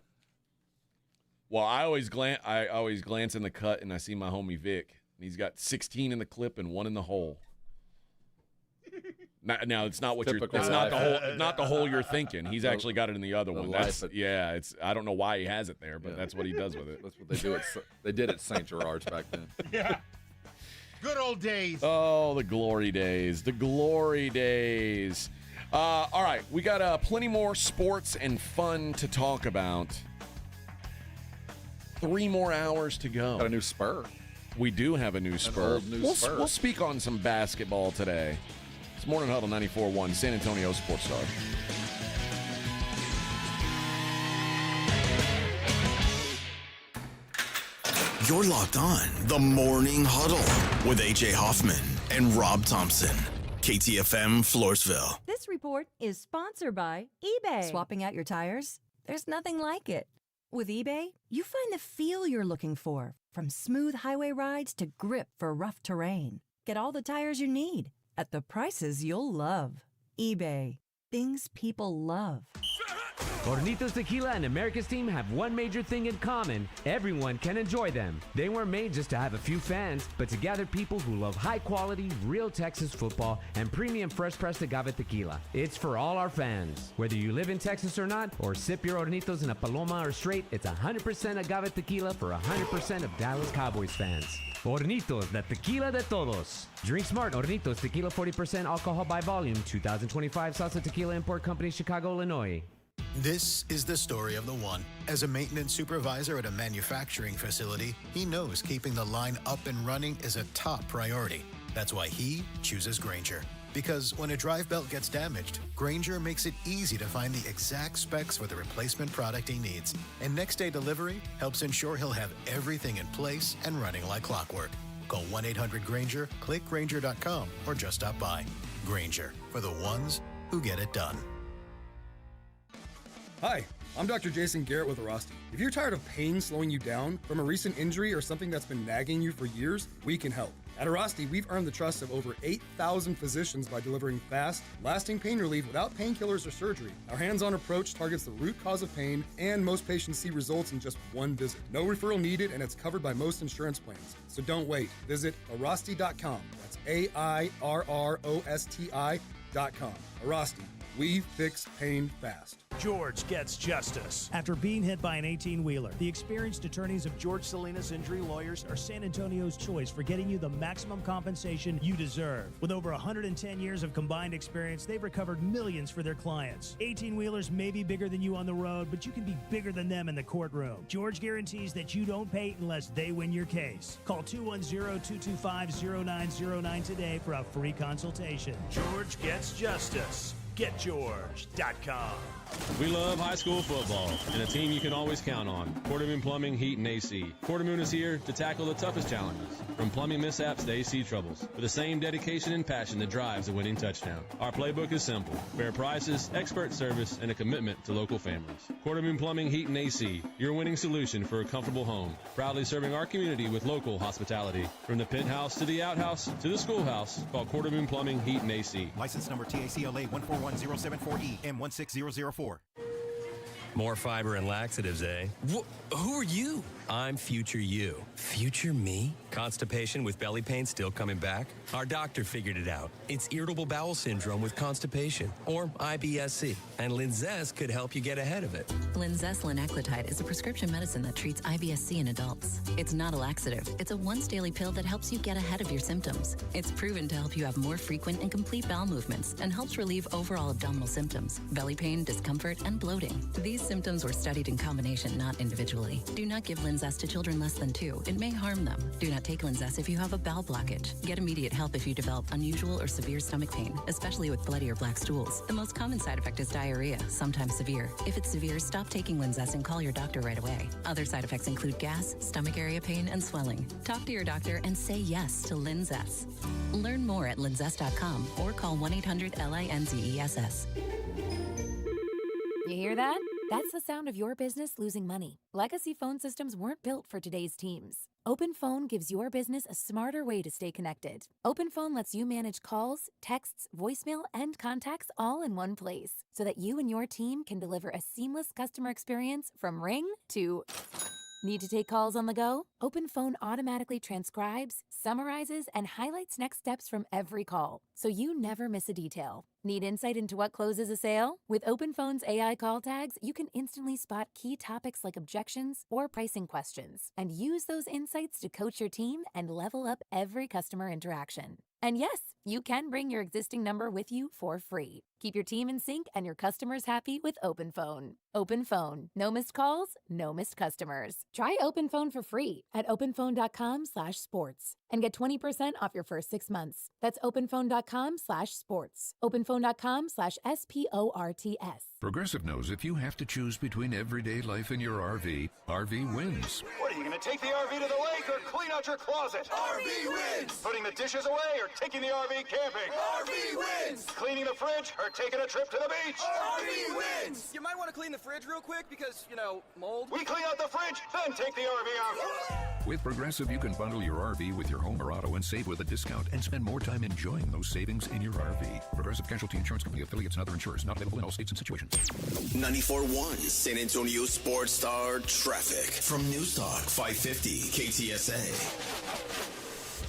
S3: Well, I always glance in the cut and I see my homie Vic, and he's got 16 in the clip and 1 in the hole. Now it's not what
S4: Typical
S3: it's
S4: life.
S3: not the hole you're thinking. He's actually got it in the other one.
S4: life
S3: It's I don't know why he has it there, but that's what he does with it.
S4: That's what they do. They did at St. Gerard's back then.
S29: Yeah. Good old days.
S3: Oh, the glory days. The glory days. All right, we got plenty more sports and fun to talk about. 3 more hours to go.
S4: Got a new Spur.
S3: We do have a new Spur.
S4: Old new Spur.
S3: We'll speak on some basketball today. It's Morning Huddle 94.1, San Antonio Sports Star.
S1: You're locked on the Morning Huddle with AJ Hoffman and Rob Thompson. KTFM Floresville.
S2: This report is sponsored by eBay. Swapping out your tires? There's nothing like it. With eBay, you find the feel you're looking for, from smooth highway rides to grip for rough terrain. Get all the tires you need at the prices you'll love. eBay. Things people love.
S5: Hornitos Tequila and America's team have one major thing in common. Everyone can enjoy them. They weren't made just to have a few fans, but to gather people who love high-quality, real Texas football and premium fresh-pressed agave tequila. It's for all our fans. Whether you live in Texas or not, or sip your Hornitos in a Paloma or straight, it's 100% agave tequila for 100% of Dallas Cowboys fans. Hornitos, the tequila de todos. Drink smart. Hornitos Tequila, 40% alcohol by volume. 2025 Salsa Tequila Import Company, Chicago, Illinois.
S6: This is the story of the one. As a maintenance supervisor at a manufacturing facility, he knows keeping the line up and running is a top priority. That's why he chooses Grainger. Because when a drive belt gets damaged, Grainger makes it easy to find the exact specs for the replacement product he needs. And next day delivery helps ensure he'll have everything in place and running like clockwork. Call 1-800-GRAINGER, click Grainger.com, or just stop by. Grainger, for the ones who get it done.
S21: Hi, I'm Dr. Jason Garrett with Arasti. If you're tired of pain slowing you down from a recent injury or something that's been nagging you for years, we can help. At Arasti, we've earned the trust of over 8,000 physicians by delivering fast, lasting pain relief without painkillers or surgery. Our hands-on approach targets the root cause of pain, and most patients see results in just one visit. No referral needed, and it's covered by most insurance plans. So don't wait. Visit Arasti.com. That's AIRROSTI.com. Arasti. We fix pain fast.
S22: George gets justice. After being hit by an 18-wheeler, the experienced attorneys of George Salinas Injury Lawyers are San Antonio's choice for getting you the maximum compensation you deserve. With over 110 years of combined experience, they've recovered millions for their clients. 18-wheelers may be bigger than you on the road, but you can be bigger than them in the courtroom. George guarantees that you don't pay unless they win your case. Call 210-225-0909 today for a free consultation. George gets justice. GetGeorge.com.
S23: We love high school football and a team you can always count on. Quartermoon Plumbing, Heat, and AC. Quartermoon is here to tackle the toughest challenges, from plumbing mishaps to AC troubles, with the same dedication and passion that drives a winning touchdown. Our playbook is simple: fair prices, expert service, and a commitment to local families. Quartermoon Plumbing, Heat, and AC, your winning solution for a comfortable home. Proudly serving our community with local hospitality. From the penthouse to the outhouse to the schoolhouse, call Quartermoon Plumbing, Heat, and AC.
S24: License number TACLA 141074E M16004.
S25: More fiber and laxatives, eh? Who are you? I'm future you. Future me? Constipation with belly pain still coming back? Our doctor figured it out. It's irritable bowel syndrome with constipation, or IBS-C, and Linzess could help you get ahead of it.
S12: Linzess linaclotide is a prescription medicine that treats IBS-C in adults. It's not a laxative. It's a once-daily pill that helps you get ahead of your symptoms. It's proven to help you have more frequent and complete bowel movements and helps relieve overall abdominal symptoms, belly pain, discomfort, and bloating. These These symptoms were studied in combination, not individually. Do not give Linzess to children less than 2. It may harm them. Do not take Linzess if you have a bowel blockage. Get immediate help if you develop unusual or severe stomach pain, especially with bloody or black stools. The most common side effect is diarrhea, sometimes severe. If it's severe, stop taking Linzess and call your doctor right away. Other side effects include gas, stomach area pain, and swelling. Talk to your doctor and say yes to Linzess. Learn more at linzess.com or call 1-800-LINZESS.
S7: You hear that? That's the sound of your business losing money. Legacy phone systems weren't built for today's teams. OpenPhone gives your business a smarter way to stay connected. OpenPhone lets you manage calls, texts, voicemail, and contacts all in one place so that you and your team can deliver a seamless customer experience from ring to... Need to take calls on the go? OpenPhone automatically transcribes, summarizes, and highlights next steps from every call, so you never miss a detail. Need insight into what closes a sale? With OpenPhone's AI call tags, you can instantly spot key topics like objections or pricing questions, and use those insights to coach your team and level up every customer interaction. And yes, you can bring your existing number with you for free. Keep your team in sync and your customers happy with OpenPhone. OpenPhone. No missed calls, no missed customers. Try OpenPhone for free at openphone.com/sports and get 20% off your first 6 months. That's openphone.com/sports. openphone.com/SPORTS.
S8: Progressive knows if you have to choose between everyday life and your RV, RV wins.
S9: What, are you going to take the RV to the lake or clean out your closet? RV wins! Putting the dishes away or taking the RV camping? RV wins! Cleaning the fridge or taking a trip to the beach? RV wins!
S10: You might want to clean the fridge real quick because, mold.
S9: We clean out the fridge, then take the RV out.
S8: With Progressive, you can bundle your RV with your home or auto and save with a discount and spend more time enjoying those savings in your RV. Progressive Casualty Insurance Company, affiliates, and other insurers. Not available in all states and situations.
S1: 94.1 San Antonio Sports Star traffic from News Talk 550 KTSA.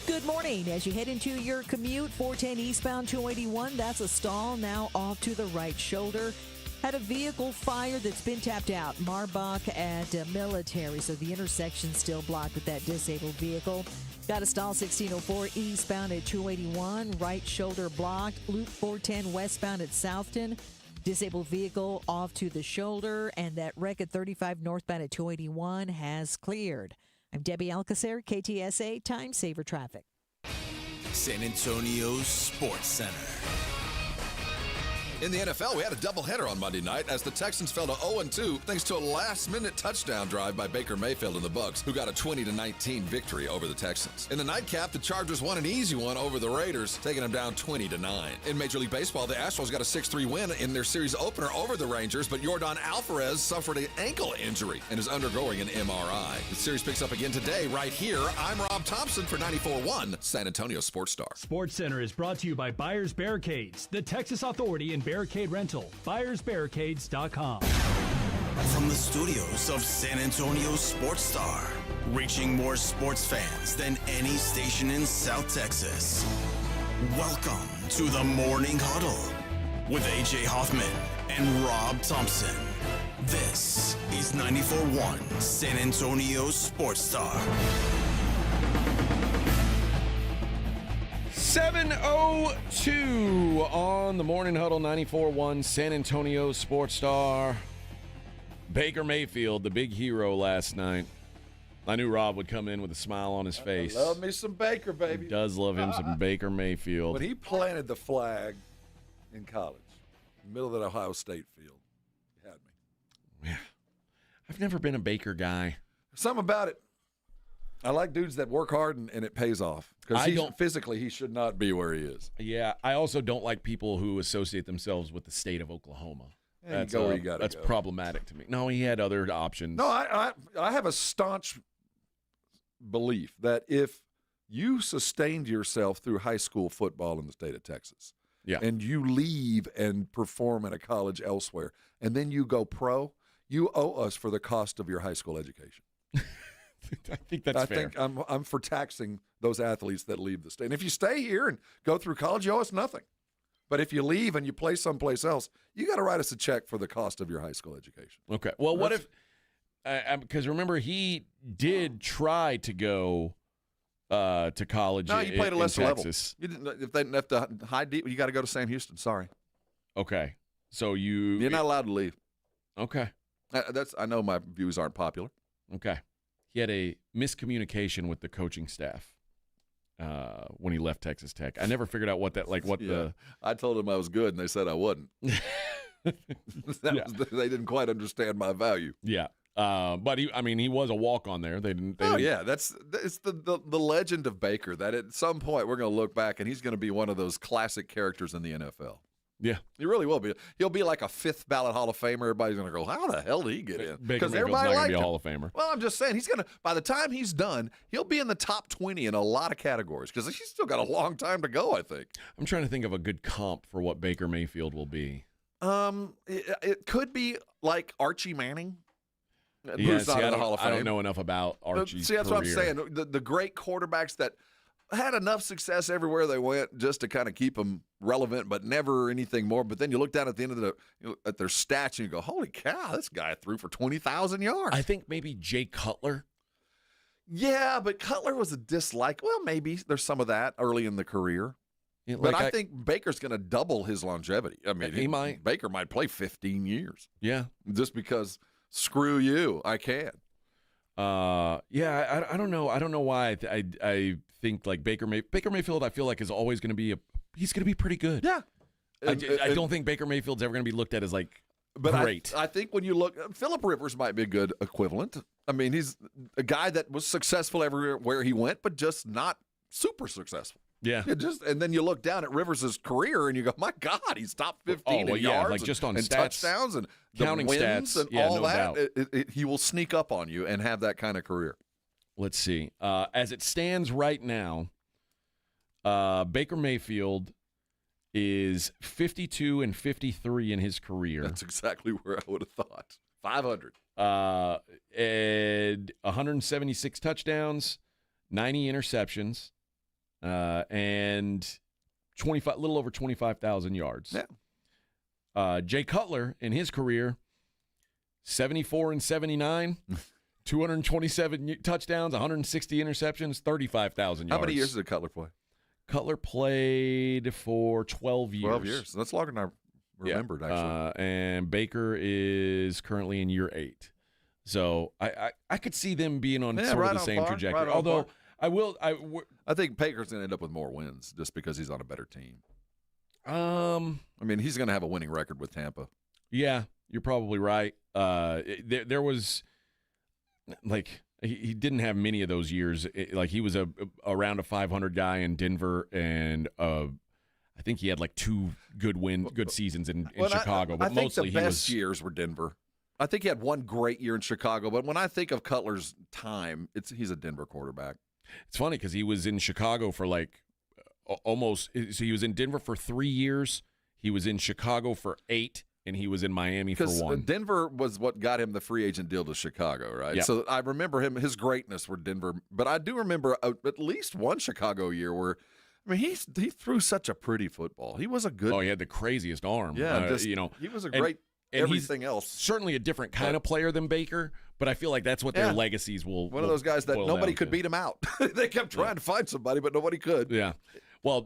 S14: Good morning. As you head into your commute, 410 eastbound 281, that's a stall now off to the right shoulder. Had a vehicle fire that's been tapped out. Marbach at Military, so the intersection's still blocked with that disabled vehicle. Got a stall 1604 eastbound at 281, right shoulder blocked. Loop 410 westbound at Southton. Disabled vehicle off to the shoulder, and that wreck at 35 northbound at 281 has cleared. I'm Debbie Alcacer, KTSA Time Saver Traffic.
S1: San Antonio Sports Center.
S4: In the NFL, we had a doubleheader on Monday night as the Texans fell to 0-2 thanks to a last-minute touchdown drive by Baker Mayfield and the Bucs, who got a 20-19 victory over the Texans. In the nightcap, the Chargers won an easy one over the Raiders, taking them down 20-9. In Major League Baseball, the Astros got a 6-3 win in their series opener over the Rangers, but Yordan Alvarez suffered an ankle injury and is undergoing an MRI. The series picks up again today right here. I'm Rob Thompson for 94.1 San Antonio Sports Star.
S15: Sports Center is brought to you by Buyers Barricades, the Texas authority in barricade rental. BuyersBarricades.com.
S1: From the studios of San Antonio Sports Star, reaching more sports fans than any station in South Texas. Welcome to the Morning Huddle with AJ Hoffman and Rob Thompson. This is 94.1 San Antonio Sports Star.
S3: 7:02 on the Morning Huddle, 94.1 San Antonio Sports Star. Baker Mayfield, the big hero last night. I knew Rob would come in with a smile on his face.
S4: I love me some Baker, baby.
S3: He does love him some Baker Mayfield.
S4: When he planted the flag in college, in the middle of that Ohio State field, he had me.
S3: Yeah. I've never been a Baker guy.
S4: Something about it. I like dudes that work hard and it pays off. Because physically, he should not be where he is.
S3: Yeah, I also don't like people who associate themselves with the state of Oklahoma.
S4: That's
S3: problematic to me. No, he had other options.
S4: No, I have a staunch belief that if you sustained yourself through high school football in the state of Texas, and you leave and perform at a college elsewhere, and then you go pro, you owe us for the cost of your high school education.
S3: I think that's fair.
S4: I think I'm for taxing those athletes that leave the state. And if you stay here and go through college, you owe us nothing. But if you leave and you play someplace else, you got to write us a check for the cost of your high school education.
S3: Okay. Well, what if because remember, he did try to go to college.
S4: No, you played at a lesser level.
S3: Texas.
S4: You didn't, if they left the high deep, you got to go to Sam Houston. Sorry.
S3: Okay. So you're
S4: not allowed to leave.
S3: Okay.
S4: I know my views aren't popular.
S3: Okay. He had a miscommunication with the coaching staff when he left Texas Tech. I never figured out what the.
S4: I told him I was good, and they said I wasn't. They didn't quite understand my value.
S3: Yeah. But he was a walk-on there. They didn't.
S4: It's the legend of Baker. That at some point we're going to look back and he's going to be one of those classic characters in the NFL.
S3: Yeah,
S4: he really will be. He'll be like a 5th ballot Hall of Famer. Everybody's going to go, "How the hell did he get in?"
S3: Because everybody likes him. Be a Hall of Famer.
S4: Well, I'm just saying he's going to. By the time he's done, he'll be in the top 20 in a lot of categories because he's still got a long time to go. I think.
S3: I'm trying to think of a good comp for what Baker Mayfield will be.
S4: It could be like Archie Manning.
S3: Yeah, see, I don't know enough about Archie's
S4: See, that's
S3: career.
S4: what I'm saying. The great quarterbacks that had enough success everywhere they went just to kind of keep them relevant, but never anything more. But then you look down at the end of at their stats and you go, "Holy cow, this guy threw for 20,000 yards."
S3: I think maybe Jay Cutler.
S4: Yeah, but Cutler was a dislike. Well, maybe there's some of that early in the career. Yeah, but I think Baker's going to double his longevity. I mean,
S3: he might.
S4: Baker might play 15 years.
S3: Yeah,
S4: just because. Screw you, I can.
S3: I don't know. I don't know why. I think like Baker Mayfield. I feel like is always going to be he's going to be pretty good.
S4: Yeah,
S3: I don't think Baker Mayfield's ever going to be looked at as like great.
S4: I think when you look, Phillip Rivers might be a good equivalent. I mean, he's a guy that was successful everywhere he went, but just not super successful.
S3: Yeah.
S4: And then you look down at Rivers' career and you go, my God, he's top 15 in yards
S3: like just on
S4: and
S3: stats,
S4: touchdowns and
S3: counting
S4: the wins
S3: stats
S4: and all that. He will sneak up on you and have that kind of career.
S3: Let's see. As it stands right now, Baker Mayfield is 52-53 in his career.
S4: That's exactly where I would have thought. 500.
S3: And 176 touchdowns, 90 interceptions. And little over 25,000 yards.
S4: Yeah.
S3: Jay Cutler in his career, 74-79, 227 touchdowns, 160 interceptions, 35,000 yards.
S4: How many years did Cutler play?
S3: Cutler played for 12 years.
S4: 12 years. That's longer than I remembered, actually.
S3: And Baker is currently in year 8. So I could see them being on sort of the same trajectory.
S4: Right
S3: Although
S4: I think Baker's going to end up with more wins just because he's on a better team. I mean, he's going to have a winning record with Tampa.
S3: Yeah, you're probably right. There was like he didn't have many of those years. Like he was around a 500 guy in Denver, and I think he had like 2 good seasons in Chicago. But
S4: I think
S3: mostly
S4: the best years were Denver. I think he had one great year in Chicago, but when I think of Cutler's time, he's a Denver quarterback.
S3: It's funny because he was in Chicago for like almost. So he was in Denver for 3 years. He was in Chicago for 8, and he was in Miami for 1.
S4: Denver was what got him the free agent deal to Chicago, right?
S3: Yeah.
S4: So I remember his greatness were Denver, but I do remember at least one Chicago year where, I mean, he threw such a pretty football. He was a good.
S3: Oh, he had the craziest arm.
S4: Yeah, he was a great.
S3: And
S4: everything else.
S3: Certainly a different kind of player than Baker, but I feel like that's what their legacies will.
S4: One of those guys that nobody could beat him out. They kept trying to find somebody, but nobody could.
S3: Yeah. Well,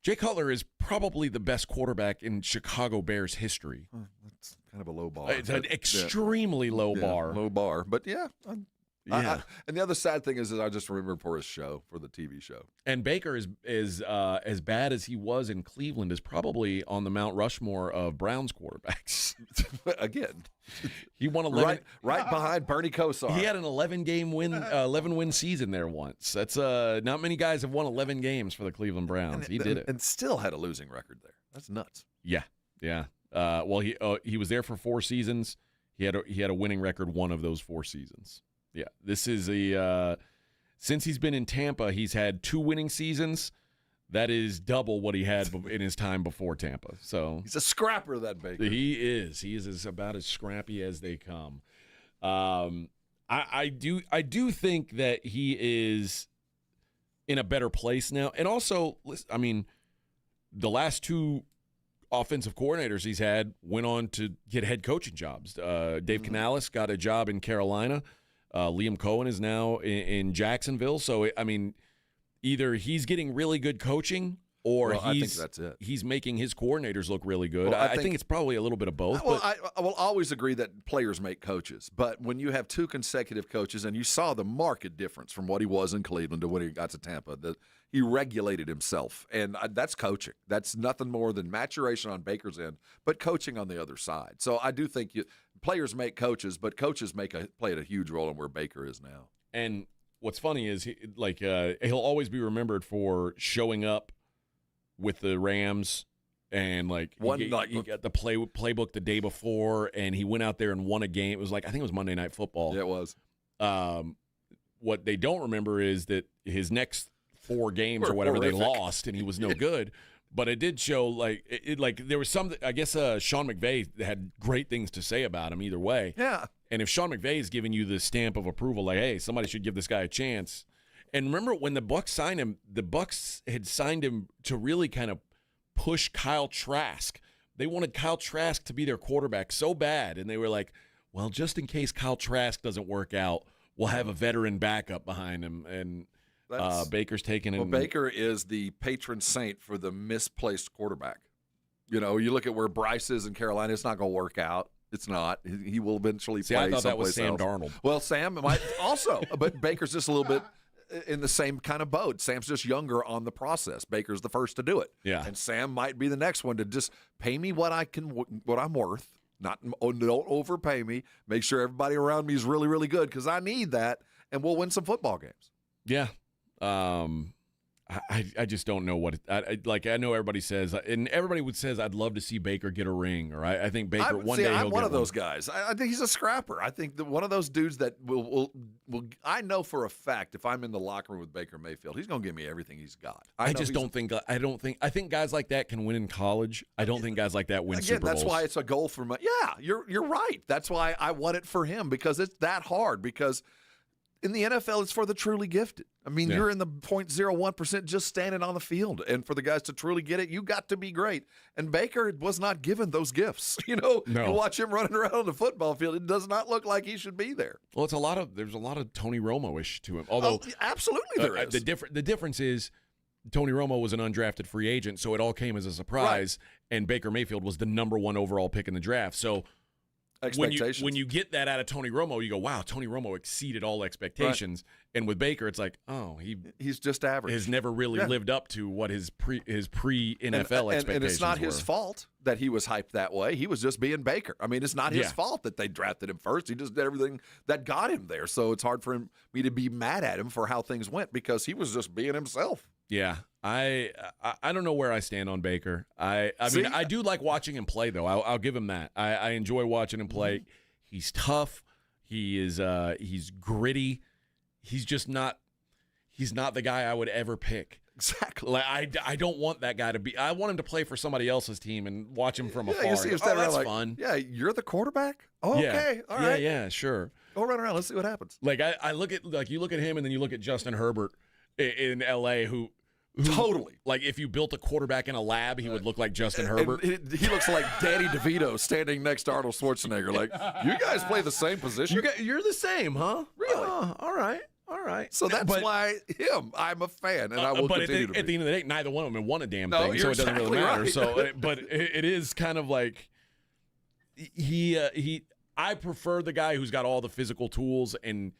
S3: Jay Cutler is probably the best quarterback in Chicago Bears history.
S4: That's kind of a low bar.
S3: It's an extremely low bar.
S4: Low bar, but yeah. And the other sad thing is I just remember for the TV show.
S3: And Baker is as bad as he was in Cleveland is probably on the Mount Rushmore of Browns quarterbacks.
S4: Again,
S3: he won 11
S4: right behind Bernie Kosar.
S3: He had an 11 win season there once. That's not many guys have won 11 games for the Cleveland Browns. He did it
S4: and still had a losing record there. That's nuts.
S3: Yeah. Well, he was there for 4 seasons. He had a winning record 1 of those 4 seasons. Yeah, this is since he's been in Tampa, he's had 2 winning seasons. That is double what he had in his time before Tampa. So
S4: he's a scrapper, that Baker.
S3: He is. He is about as scrappy as they come. I do think that he is in a better place now. And also, I mean, the last 2 offensive coordinators he's had went on to get head coaching jobs. Dave Canales got a job in Carolina. Liam Cohen is now in Jacksonville. So, I mean, either he's getting really good coaching or
S4: I think that's it.
S3: He's making his coordinators look really good.
S4: Well,
S3: I think it's probably a little bit of both.
S4: I will always agree that players make coaches, but when you have 2 consecutive coaches, and you saw the marked difference from what he was in Cleveland to when he got to Tampa, that he regulated himself, and that's coaching. That's nothing more than maturation on Baker's end, but coaching on the other side. So I do think players make coaches, but coaches played a huge role in where Baker is now.
S3: And what's funny is he'll always be remembered for showing up with the Rams and he got the playbook the day before, and he went out there and won a game. It was I think it was Monday Night Football.
S4: Yeah, it was.
S3: What they don't remember is that his next 4 games or whatever
S4: horrific.
S3: they lost, and he was no good. But it did show there was some. I guess Sean McVay had great things to say about him either way.
S4: Yeah.
S3: And if Sean McVay is giving you the stamp of approval, hey, somebody should give this guy a chance. And remember when the Bucs signed him, the Bucs had signed him to really kind of push Kyle Trask. They wanted Kyle Trask to be their quarterback so bad, and they were like, well, just in case Kyle Trask doesn't work out, we'll have a veteran backup behind him. And Baker's taking him.
S4: Well, Baker is the patron saint for the misplaced quarterback. You look at where Bryce is in Carolina, it's not going to work out. It's not. He will eventually play
S3: I thought that was
S4: someplace
S3: Sam
S4: else.
S3: Darnold.
S4: Well, Sam might also, but Baker's just a little bit in the same kind of boat. Sam's just younger on the process. Baker's the first to do it.
S3: Yeah.
S4: And Sam might be the next one to just pay me what I'm worth. Don't overpay me. Make sure everybody around me is really, really good because I need that, and we'll win some football games.
S3: Yeah. I just don't know what I know everybody says, and everybody says I'd love to see Baker get a ring, or I think Baker one day he'll
S4: I'm one
S3: get
S4: of those guys. I think he's a scrapper. I think that one of those dudes that will I know for a fact if I'm in the locker room with Baker Mayfield, he's going to give me everything he's got.
S3: I think guys like that can win in college. I don't think guys like that win Super Bowls.
S4: That's why it's a goal for me. Yeah, you're right. That's why I want it for him because it's that hard because in the NFL, it's for the truly gifted. I mean, you're in the 0.01% just standing on the field. And for the guys to truly get it, you got to be great. And Baker was not given those gifts. You watch him running around on the football field. It does not look like he should be there.
S3: Well, there's a lot of Tony Romo-ish to him. Although
S4: absolutely there is.
S3: The difference is Tony Romo was an undrafted free agent, so it all came as a surprise. Right. And Baker Mayfield was the number 1 overall pick in the draft. So
S4: expectations.
S3: When you get that out of Tony Romo, you go, wow, Tony Romo exceeded all expectations. Right. And with Baker, it's like, oh,
S4: he's just average.
S3: Has never really lived up to what his pre-NFL expectations
S4: and it's not his fault that he was hyped that way. He was just being Baker. I mean, it's not his fault that they drafted him first. He just did everything that got him there. So it's hard for me to be mad at him for how things went because he was just being himself.
S3: Yeah, I don't know where I stand on Baker. I mean, I do like watching him play, though. I'll give him that. I enjoy watching him play. Mm-hmm. He's tough. He's gritty. He's just not. He's not the guy I would ever pick.
S4: Exactly.
S3: Like, I don't want that guy to be. I want him to play for somebody else's team and watch him from afar.
S4: You see him standing
S3: that's
S4: around
S3: fun.
S4: Yeah, you're the quarterback. Oh, okay, all right.
S3: Yeah, sure.
S4: Go run around. Let's see what happens.
S3: Like I look at you look at him and then you look at Justin Herbert in L.A. who
S4: totally.
S3: Like if you built a quarterback in a lab, he would look like Justin Herbert.
S4: He looks like Danny DeVito standing next to Arnold Schwarzenegger. Like, you guys play the same position?
S3: You're the same, huh?
S4: Really?
S3: All right.
S4: So that's why I'm a fan, and I will continue to be.
S3: At the end of the day, neither one of them won a damn
S4: No,
S3: thing, so it doesn't
S4: exactly
S3: really matter.
S4: right.
S3: So, but it is kind of like I prefer the guy who's got all the physical tools and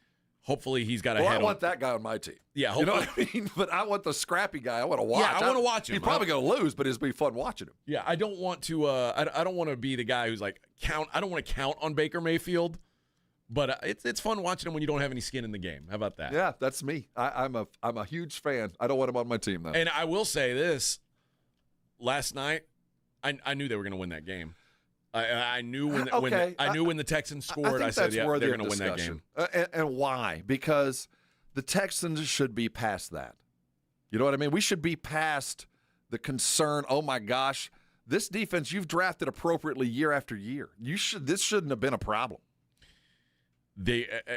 S3: hopefully he's got a head
S4: I want that guy on my team.
S3: Yeah,
S4: you know what I mean? But I want the scrappy guy. I want to watch.
S3: Yeah, I want to watch him.
S4: He's probably going to lose, but it'll be fun watching him.
S3: Yeah, I don't want to. I don't want to be the guy who's like count. I don't want to count on Baker Mayfield, but it's fun watching him when you don't have any skin in the game. How about that?
S4: Yeah, that's me. I'm a huge fan. I don't want him on my team though.
S3: And I will say this: last night, I knew they were going to win that game. I knew when the Texans scored. I said, yeah, they're going to win that game.
S4: And why? Because the Texans should be past that. You know what I mean? We should be past the concern. Oh my gosh, this defense you've drafted appropriately year after year. This shouldn't have been a problem.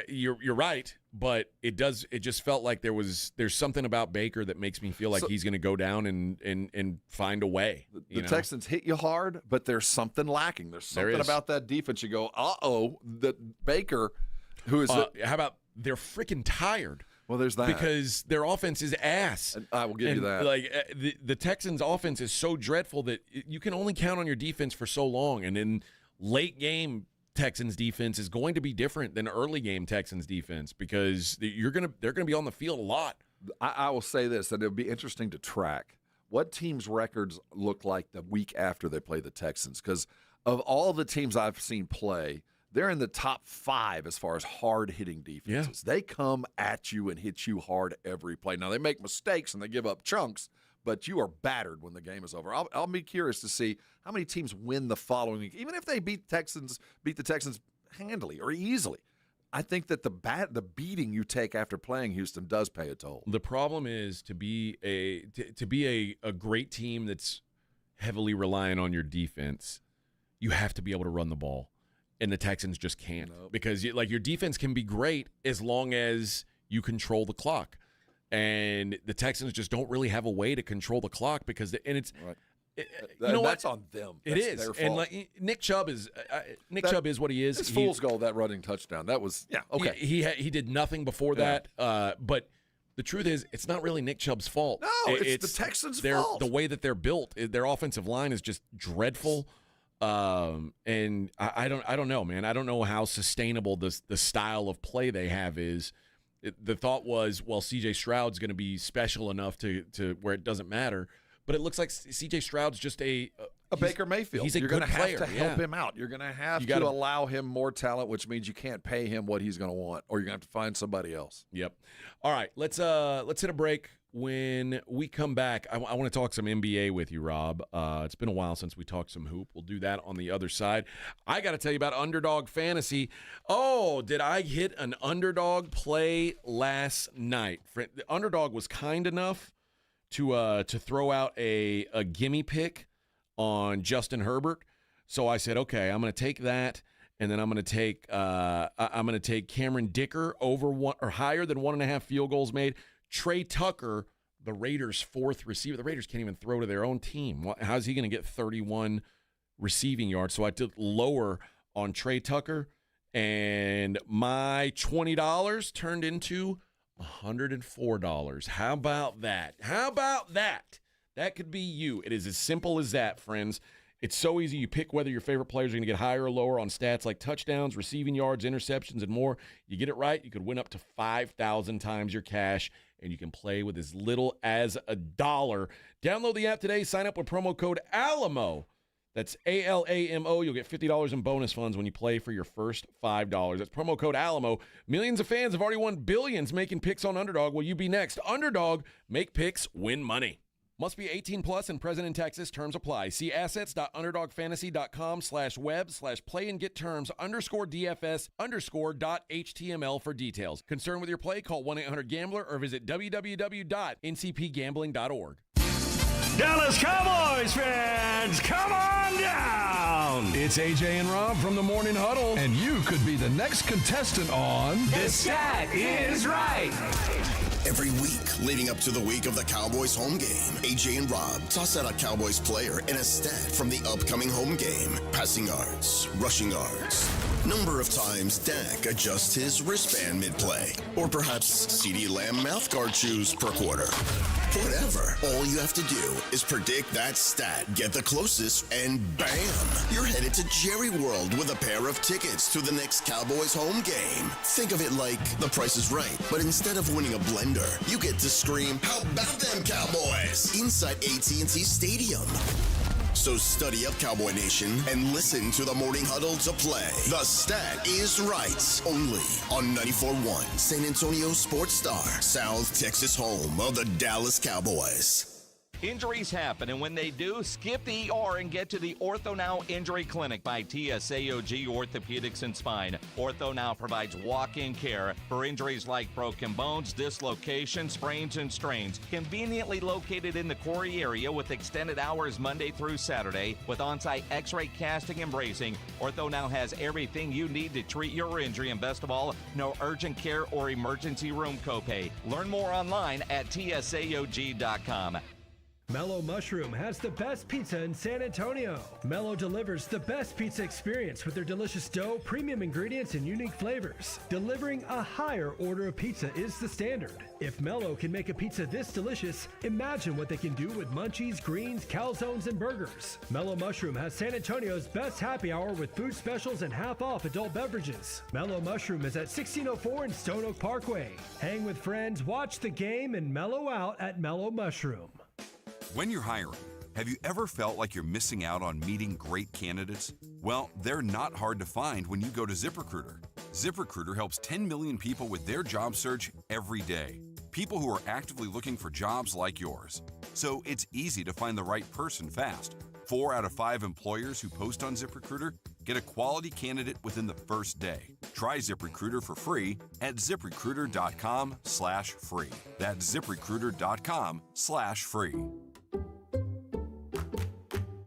S3: You're right, but it just felt like there's something about Baker that makes me feel like he's going to go down and find a way.
S4: The Texans hit you hard, but there's something lacking. There's something about that defense. You go, that Baker, who is
S3: how about they're freaking tired?
S4: Well, there's that.
S3: Because their offense is ass.
S4: And I will give you that.
S3: Like the Texans' offense is so dreadful that you can only count on your defense for so long. And in late game, Texans defense is going to be different than early game Texans defense because they're going to be on the field a lot.
S4: I will say this, that it'll be interesting to track what teams' records look like the week after they play the Texans. Because of all the teams I've seen play, they're in the top 5 as far as hard-hitting defenses. Yeah. They come at you and hit you hard every play. Now, they make mistakes and they give up chunks, but you are battered when the game is over. I'll be curious to see how many teams win the following week. Even if they beat the Texans handily or easily, I think that the beating you take after playing Houston does pay a toll.
S3: The problem is to be a great team that's heavily reliant on your defense, you have to be able to run the ball. And the Texans just can't because your defense can be great as long as you control the clock, and the Texans just don't really have a way to control the clock because that's
S4: on them.
S3: It is
S4: their fault.
S3: And like Nick Chubb is what he is.
S4: It's fool's gold, that running touchdown. That was okay.
S3: He did nothing before that, but the truth is it's not really Nick Chubb's fault.
S4: No, it's the Texans' fault.
S3: The way that they're built, their offensive line is just dreadful. And I don't know, man. I don't know how sustainable the style of play they have is. The thought was, well, CJ Stroud's going to be special enough to where it doesn't matter. But it looks like CJ Stroud's just a
S4: Baker Mayfield.
S3: He's a
S4: You're
S3: good
S4: going to
S3: player.
S4: have to help him out. You're going to have to allow him more talent, which means you can't pay him what he's going to want, or you're going to have to find somebody else.
S3: Yep. All right, let's hit a break. When we come back, I want to talk some NBA with you, Rob. It's been a while since we talked some hoop. We'll do that on the other side. I got to tell you about Underdog Fantasy. Oh, did I hit an underdog play last night? The Underdog was kind enough to throw out a gimme pick on Justin Herbert. So I said, okay, I'm going to take that, and then I'm going to take Cameron Dicker over one or higher than 1.5 field goals made. Trey Tucker, the Raiders' 4th receiver. The Raiders can't even throw to their own team. How's he going to get 31 receiving yards? So I took lower on Trey Tucker, and my $20 turned into $104. How about that? How about that? That could be you. It is as simple as that, friends. It's so easy. You pick whether your favorite players are going to get higher or lower on stats like touchdowns, receiving yards, interceptions, and more. You get it right, you could win up to 5,000 times your cash, and you can play with as little as $1. Download the app today. Sign up with promo code ALAMO. That's ALAMO. You'll get $50 in bonus funds when you play for your first $5. That's promo code ALAMO. Millions of fans have already won billions making picks on Underdog. Will you be next? Underdog, make picks, win money. Must be 18 plus and present in Texas. Terms apply. See assets.underdogfantasy.com/web/play and get terms _DFS_.html for details. Concerned with your play? Call 1-800-GAMBLER or visit www.ncpgambling.org.
S15: Dallas Cowboys fans, come on down!
S8: It's AJ and Rob from the Morning Huddle, and you could be the next contestant on
S5: The Stat Is Right.
S1: Every week leading up to the week of the Cowboys home game, AJ and Rob toss out a Cowboys player and a stat from the upcoming home game. Passing yards, rushing yards, number of times Dak adjusts his wristband mid-play, or perhaps CeeDee Lamb mouthguard chews per quarter. Whatever. All you have to do is predict that stat, get the closest, and bam! You're headed to Jerry World with a pair of tickets to the next Cowboys home game. Think of it like The Price is Right, but instead of winning a blender, you get to scream, "How about them Cowboys?" inside AT&T Stadium. So study up, Cowboy Nation, and listen to the Morning Huddle to play. The Stat Is Right, only on 94.1 San Antonio Sports Star, South Texas home of the Dallas Cowboys.
S11: Injuries happen, and when they do, skip the ER and get to the Ortho Now Injury Clinic by TSAOG Orthopedics and Spine. Ortho Now provides walk-in care for injuries like broken bones, dislocations, sprains, and strains. Conveniently located in the Quarry area with extended hours Monday through Saturday with on-site x-ray casting and bracing, Ortho Now has everything you need to treat your injury, and best of all, no urgent care or emergency room copay. Learn more online at tsaog.com.
S13: Mellow Mushroom has the best pizza in San Antonio. Mellow delivers the best pizza experience with their delicious dough, premium ingredients, and unique flavors. Delivering a higher order of pizza is the standard. If Mellow can make a pizza this delicious, imagine what they can do with munchies, greens, calzones, and burgers. Mellow Mushroom has San Antonio's best happy hour with food specials and half-off adult beverages. Mellow Mushroom is at 1604 in Stone Oak Parkway. Hang with friends, watch the game, and mellow out at Mellow Mushroom.
S16: When you're hiring, have you ever felt like you're missing out on meeting great candidates? Well, they're not hard to find when you go to ZipRecruiter. ZipRecruiter helps 10 million people with their job search every day. People who are actively looking for jobs like yours. So it's easy to find the right person fast. 4 out of 5 employers who post on ZipRecruiter get a quality candidate within the first day. Try ZipRecruiter for free at ZipRecruiter.com/free. That's ZipRecruiter.com/free.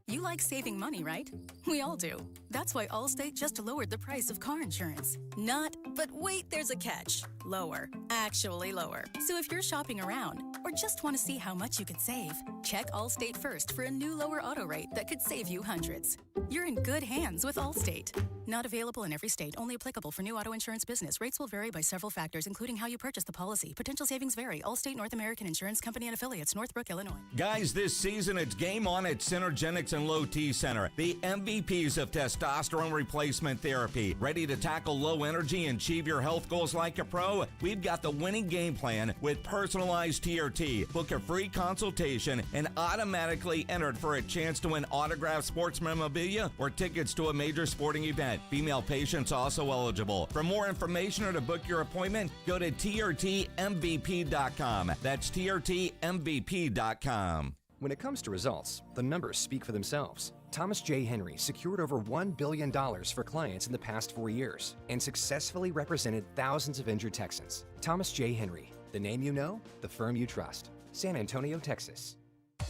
S12: You like saving money, right? We all do. That's why Allstate just lowered the price of car insurance. Not, but wait, there's a catch. Lower. Actually lower. So if you're shopping around or just want to see how much you could save, check Allstate first for a new lower auto rate that could save you hundreds. You're in good hands with Allstate. Not available in every state. Only applicable for new auto insurance business. Rates will vary by several factors, including how you purchase the policy. Potential savings vary. Allstate North American Insurance Company and affiliates, Northbrook, Illinois.
S11: Guys, this season it's game on at Synergenics and Low T Center, the MVPs of testosterone replacement therapy. Ready to tackle low energy and achieve your health goals like a pro? We've got the winning game plan with personalized TRT. Book a free consultation and automatically entered for a chance to win autographed sports memorabilia or tickets to a major sporting event. Female patients also eligible. For more information or to book your appointment, go to TRTMVP.com. That's TRTMVP.com.
S17: When it comes to results, the numbers speak for themselves. Thomas J. Henry secured over $1 billion for clients in the past 4 years and successfully represented thousands of injured Texans. Thomas J. Henry, the name you know, the firm you trust. San Antonio, Texas.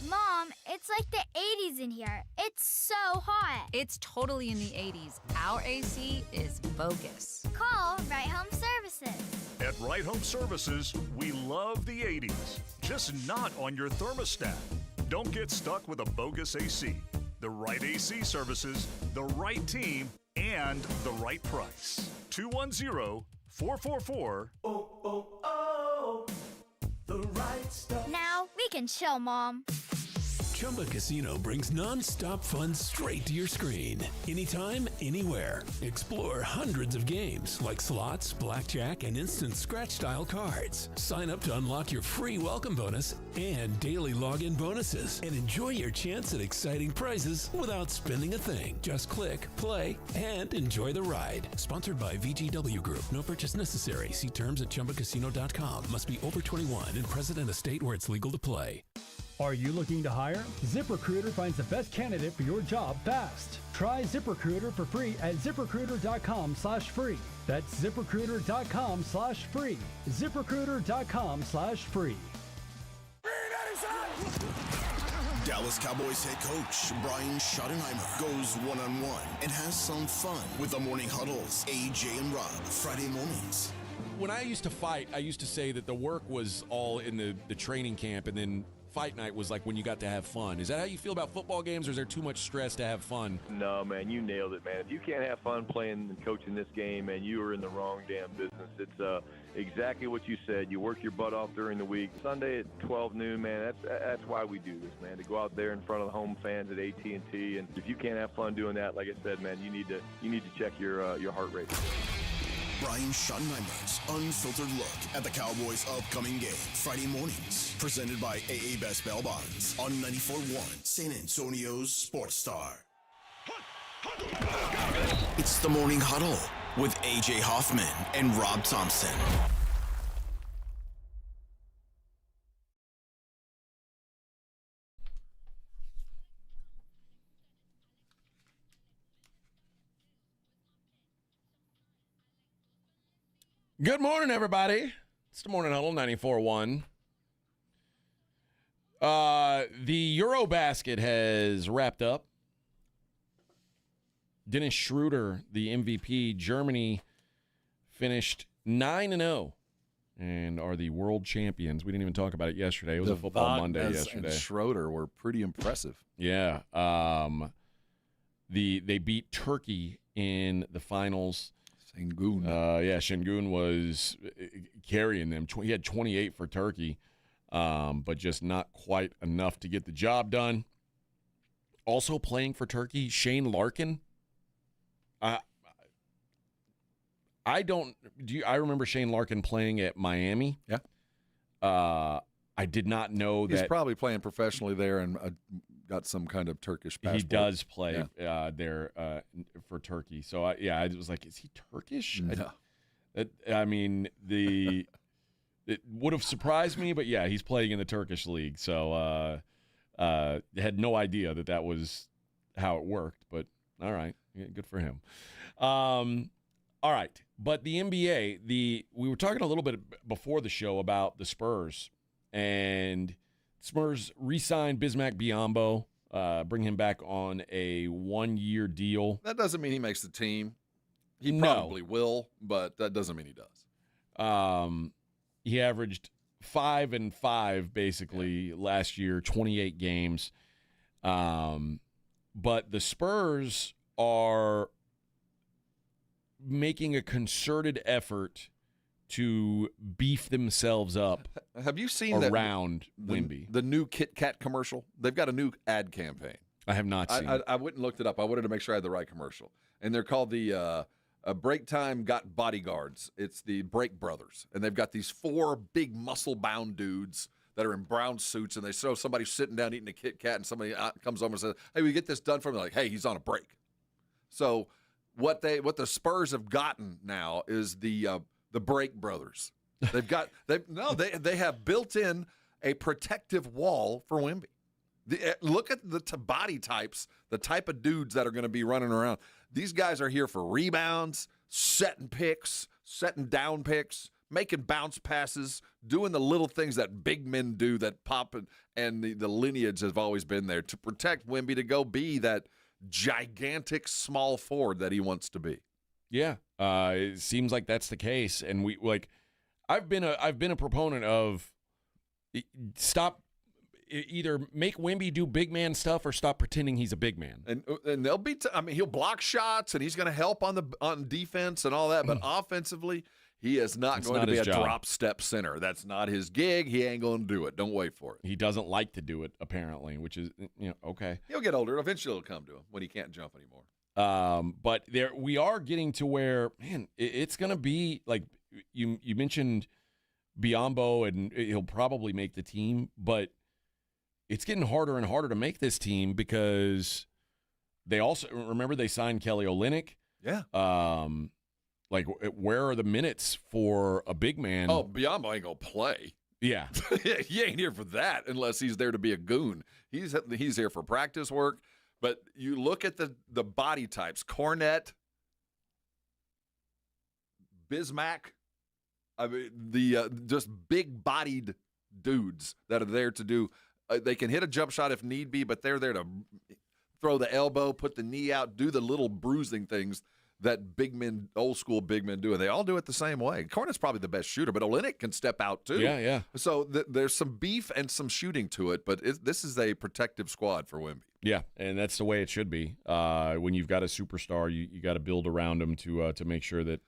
S18: Mom, it's like the 80s in here. It's so hot.
S19: It's totally in the 80s. Our AC is bogus.
S18: Call Right Home Services.
S20: At Right Home Services, we love the 80s, just not on your thermostat. Don't get stuck with a bogus AC. The right AC services, the right team, and the right price. 210-444.
S18: The right stuff. Now we can chill, Mom.
S26: Chumba Casino brings non-stop fun straight to your screen. Anytime, anywhere. Explore hundreds of games like slots, blackjack, and instant scratch-style cards. Sign up to unlock your free welcome bonus and daily login bonuses. And enjoy your chance at exciting prizes without spending a thing. Just click, play, and enjoy the ride. Sponsored by VGW Group. No purchase necessary. See terms at ChumbaCasino.com. Must be over 21 and present in a state where it's legal to play.
S22: Are you looking to hire? ZipRecruiter finds the best candidate for your job fast. Try ZipRecruiter for free at ZipRecruiter.com/free. That's ZipRecruiter.com/free. ZipRecruiter.com/free.
S1: Dallas Cowboys head coach Brian Schottenheimer goes one-on-one and has some fun with the Morning Huddles, AJ and Rob, Friday mornings.
S3: When I used to fight, I used to say that the work was all in the training camp, and then fight night was like when you got to have fun. Is that how you feel about football games, or is there too much stress to have fun?
S27: No, man, you nailed it, man. If you can't have fun playing and coaching this game, man, you are in the wrong damn business. It's exactly what you said. You work your butt off during the week. Sunday at 12 noon, man, that's why we do this, man, to go out there in front of the home fans at AT&T. And if you can't have fun doing that, like I said, man, you need to check your heart rate.
S1: Brian Schottenheimer's unfiltered look at the Cowboys' upcoming game, Friday mornings, presented by AA Best Bail Bonds on 94.1 San Antonio's Sports Star. It's the Morning Huddle with AJ Hoffman and Rob Thompson.
S3: Good morning, everybody. It's the Morning Huddle, 94.1. The Eurobasket has wrapped up. Dennis Schroeder, the MVP, Germany, finished 9-0 and are the world champions. We didn't even talk about it yesterday. It was a Football Monday yesterday.
S4: And Schroeder were pretty impressive.
S3: Yeah. They beat Turkey in the finals.
S4: Şengün.
S3: Şengün was carrying them. He had 28 for Turkey, but just not quite enough to get the job done. Also playing for Turkey, Shane Larkin. I remember Shane Larkin playing at Miami.
S4: Yeah.
S3: I did not know
S4: He's
S3: that.
S4: probably playing professionally there and got some kind of Turkish passport.
S3: He does play there for Turkey. So, I was like, is he Turkish?
S4: No.
S3: It would have surprised me, but yeah, he's playing in the Turkish league. So, had no idea that was how it worked. But all right, good for him. All right, but the NBA, we were talking a little bit before the show about the Spurs, and Spurs re-signed Bismack Biyombo, bring him back on a 1-year deal.
S4: That doesn't mean he makes the team. He probably will, but that doesn't mean he does.
S3: He averaged 5 and 5 basically last year, 28 games. But the Spurs are making a concerted effort to beef themselves up.
S4: Have you seen
S3: around Wemby?
S4: The new Kit Kat commercial? They've got a new ad campaign.
S3: I have not seen it.
S4: I went and looked it up. I wanted to make sure I had the right commercial. And they're called the Break Time Got Bodyguards. It's the Break Brothers. And they've got these 4 big muscle-bound dudes that are in brown suits, and they show somebody sitting down eating a Kit Kat, and somebody comes over and says, hey, we get this done for me. They're like, hey, he's on a break. So what the Spurs have gotten now is the Break Brothers. They have built in a protective wall for Wemby. Look at the body types, the type of dudes that are going to be running around. These guys are here for rebounds, setting picks, setting down picks, making bounce passes, doing the little things that big men do that pop, and the lineage has always been there to protect Wemby to go be that gigantic small forward that he wants to be.
S3: Yeah, it seems like that's the case, and I've been a proponent of stop. Either make Wemby do big man stuff or stop pretending he's a big man.
S4: And they'll be. He'll block shots and he's going to help on defense and all that, but offensively, he is not going to be a drop step center. That's not his gig. He ain't going to do it. Don't wait for it.
S3: He doesn't like to do it apparently, which is okay.
S4: He'll get older. Eventually, it'll come to him when he can't jump anymore.
S3: But we are getting to where, man, it's going to be like you mentioned Biyombo, and he'll probably make the team, but it's getting harder and harder to make this team because they also they signed Kelly Olynyk.
S4: Yeah.
S3: Where are the minutes for a big man?
S4: Oh, Biyombo ain't gonna play.
S3: Yeah.
S4: He ain't here for that unless he's there to be a goon. He's here for practice work. But you look at the body types: Cornette, Bismack. I mean, the just big-bodied dudes that are there to do. They can hit a jump shot if need be, but they're there to throw the elbow, put the knee out, do the little bruising things that big men, old school big men do, and they all do it the same way. Cornette's probably the best shooter, but Olynyk can step out too.
S3: Yeah.
S4: So there's some beef and some shooting to it, but this is a protective squad for Wemby.
S3: Yeah, and that's the way it should be. When you've got a superstar, you got to build around him to make sure that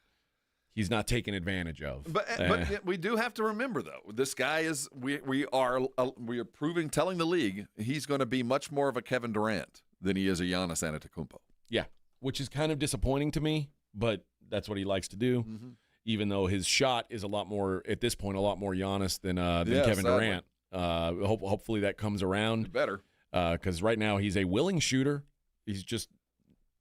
S3: he's not taken advantage of.
S4: But we do have to remember, though, this guy is we are telling the league he's going to be much more of a Kevin Durant than he is a Giannis Antetokounmpo.
S3: Yeah, which is kind of disappointing to me, but that's what he likes to do. Mm-hmm. Even though his shot is a lot more at this point, a lot more Giannis than Kevin Durant. Hopefully that comes around.
S4: Better,
S3: because right now he's a willing shooter. He's just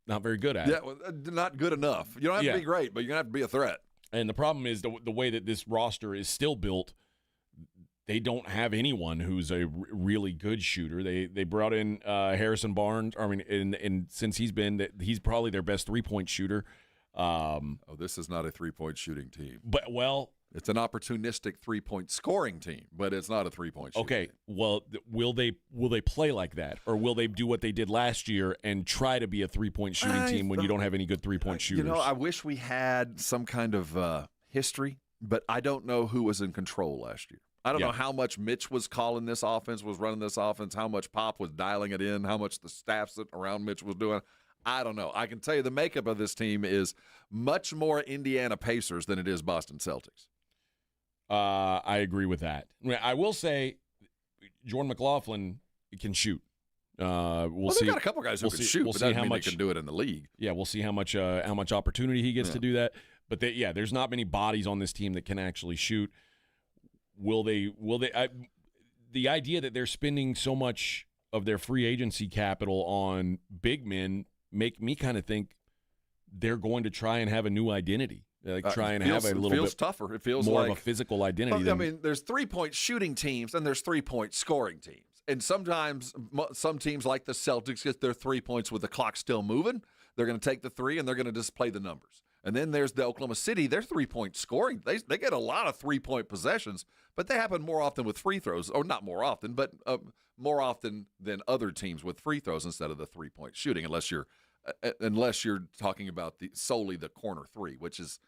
S3: not very good at it.
S4: Yeah, not good enough. You don't have to be great, but you're going to have to be a threat.
S3: And the problem is the way that this roster is still built, they don't have anyone who's a really good shooter. They brought in Harrison Barnes. I mean, and since he's probably their best 3-point shooter.
S4: This is not a 3-point shooting team.
S3: But
S4: it's an opportunistic 3-point scoring team, but it's not a 3-point shooting team.
S3: Well, will they play like that, or will they do what they did last year and try to be a 3-point shooting team when you don't have any good 3-point shooters?
S4: I wish we had some kind of history but I don't know who was in control last year. I don't know how much Mitch was calling this offense, was running this offense, how much Pop was dialing it in, how much the staff around Mitch was doing. I don't know. I can tell you the makeup of this team is much more Indiana Pacers than it is Boston Celtics.
S3: I agree with that. I will say Jordan McLaughlin can shoot. We'll see.
S4: They've got a couple guys who can shoot, but that doesn't mean they can do it in the league.
S3: Yeah, we'll see how much opportunity he gets to do that. But there's not many bodies on this team that can actually shoot. Will they? The idea that they're spending so much of their free agency capital on big men make me kind of think they're going to try and have a new identity. Try and have a little bit
S4: tougher. It feels
S3: more
S4: like
S3: of a physical identity.
S4: I mean, there's 3-point shooting teams and there's 3-point scoring teams. And sometimes some teams like the Celtics get their 3 points with the clock still moving. They're going to take the 3 and they're going to just play the numbers. And then there's the Oklahoma City. They're 3-point scoring. They get a lot of 3-point possessions, but they happen more often with free throws, or not more often, but more often than other teams with free throws instead of the 3-point shooting, unless you're talking about solely the corner 3, which is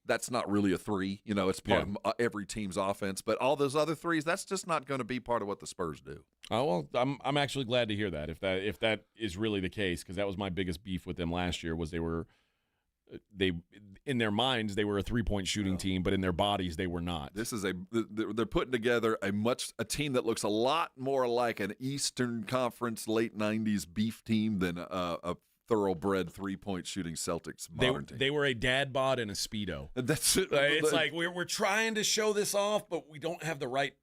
S4: that's not really a 3. It's part of every team's offense. But all those other 3s, that's just not going to be part of what the Spurs do.
S3: Oh well, I'm actually glad to hear that. If that is really the case, because that was my biggest beef with them last year, was they in their minds they were a 3-point shooting team, but in their bodies they were not.
S4: This is they're putting together a team that looks a lot more like an Eastern Conference late 90s beef team than a thoroughbred 3-point shooting Celtics modern team.
S3: They were a dad bod and a Speedo.
S4: That's it.
S3: It's like we're trying to show this off, but we don't have the right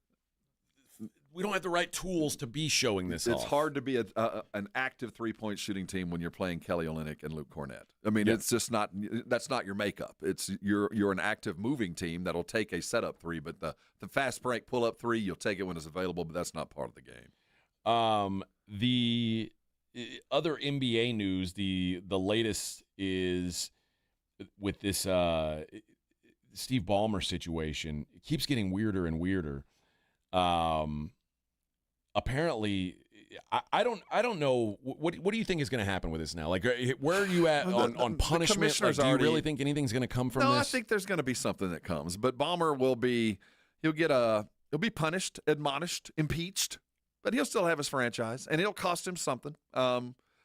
S3: tools to be showing this off.
S4: It's hard to be an active 3-point shooting team when you're playing Kelly Olynyk and Luke Cornett. I mean, it's just not. That's not your makeup. It's you're an active moving team that'll take a setup 3, but the fast break pull up 3, you'll take it when it's available, but that's not part of the game.
S3: The other NBA news, the latest is with this Steve Ballmer situation. It keeps getting weirder and weirder. Apparently, I don't know. What do you think is going to happen with this now? Like, where are you at on punishment? Like, do you really think anything's going to come from this?
S4: No, I think there's going to be something that comes. But Ballmer he'll be punished, admonished, impeached, but he'll still have his franchise, and it'll cost him something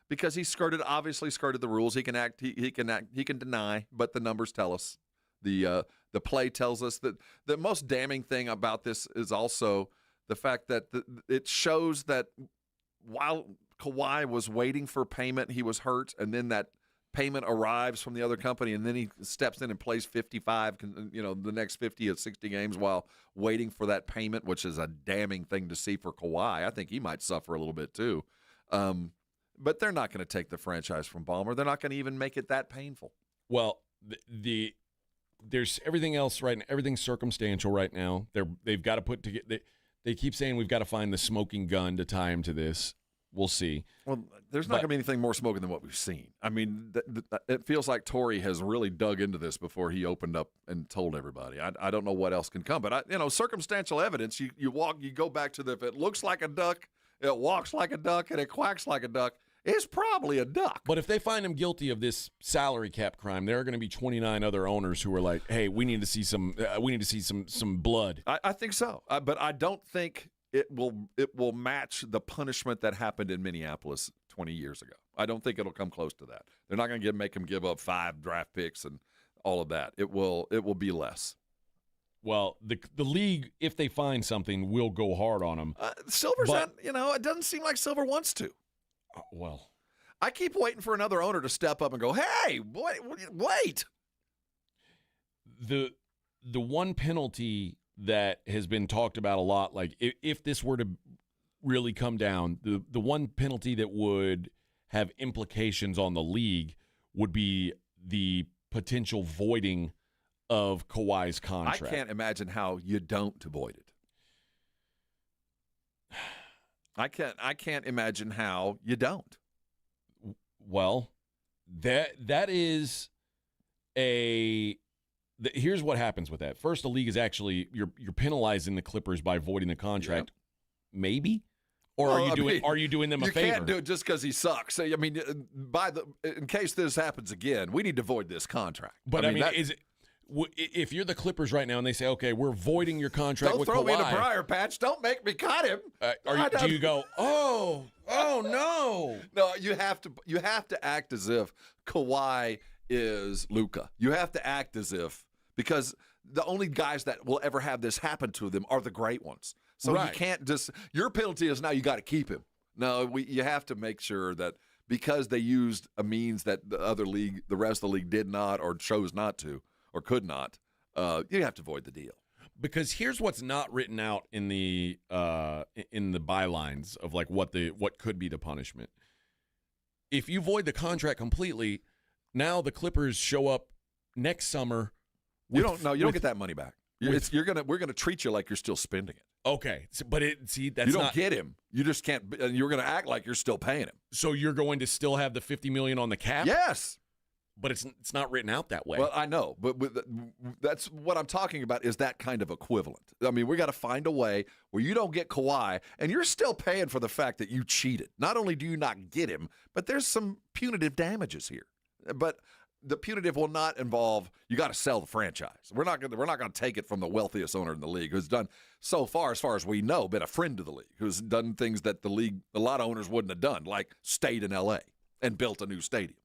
S4: because he obviously skirted the rules. He can act, he can deny, but the numbers tell us. The play tells us that the most damning thing about this is also the fact that it shows that while Kawhi was waiting for payment, he was hurt, and then that payment arrives from the other company, and then he steps in and plays 55, the next 50 or 60 games while waiting for that payment, which is a damning thing to see for Kawhi. I think he might suffer a little bit too. But they're not going to take the franchise from Ballmer. They're not going to even make it that painful.
S3: Well, there's everything else right now. Everything's circumstantial right now. They've got to put together. They keep saying we've got to find the smoking gun to tie him to this. We'll see.
S4: Well, there's not going to be anything more smoking than what we've seen. I mean, it feels like Torrey has really dug into this before he opened up and told everybody. I don't know what else can come, but circumstantial evidence. You go back to if it looks like a duck, it walks like a duck, and it quacks like a duck. It's probably a duck.
S3: But if they find him guilty of this salary cap crime, there are going to be 29 other owners who are like, "Hey, we need to see some. We need to see some blood."
S4: I think so, but I don't think it will match the punishment that happened in Minneapolis 20 years ago. I don't think it'll come close to that. They're not going to make him give up 5 draft picks and all of that. It will be less.
S3: Well, the league, if they find something, will go hard on him.
S4: Silver's not. It doesn't seem like Silver wants to.
S3: Well,
S4: I keep waiting for another owner to step up and go, "Hey, wait."
S3: The one penalty that has been talked about a lot, like if this were to really come down, the one penalty that would have implications on the league would be the potential voiding of Kawhi's contract.
S4: I can't imagine how you don't void it. I can't imagine how you don't.
S3: Well, that is here's what happens with that. First, the league is actually you're penalizing the Clippers by voiding the contract. Yeah. Maybe? Or are you doing them a favor?
S4: You can't do it just because he sucks. I mean, in case this happens again, we need to void this contract.
S3: But I mean if you're the Clippers right now and they say, okay, we're voiding your contract with Kawhi.
S4: Don't throw me in a briar patch. Don't make me cut him.
S3: Do you go, oh no?
S4: No, you have to act as if Kawhi is Luka. You have to act as if, because the only guys that will ever have this happen to them are the great ones. So you can't just, your penalty is now you got to keep him. No, you have to make sure that because they used a means that the rest of the league did not or chose not to or could not, you have to void the deal.
S3: Because here's what's not written out in the bylines of like what could be the punishment. If you void the contract completely, now the Clippers show up next summer.
S4: You don't get that money back. We're gonna treat you like you're still spending it.
S3: Okay, that's
S4: you don't get him. You just can't. You're going to act like you're still paying him.
S3: So you're going to still have the $50 million on the cap?
S4: Yes,
S3: but it's not written out that way.
S4: Well, I know, but that's what I'm talking about. Is that kind of equivalent? I mean, we got to find a way where you don't get Kawhi, and you're still paying for the fact that you cheated. Not only do you not get him, but there's some punitive damages here. But the punitive will not involve you got to sell the franchise. We're not going to take it from the wealthiest owner in the league, who's done so far as we know, been a friend to the league, who's done things that the league, a lot of owners wouldn't have done, like stayed in L.A. and built a new stadium.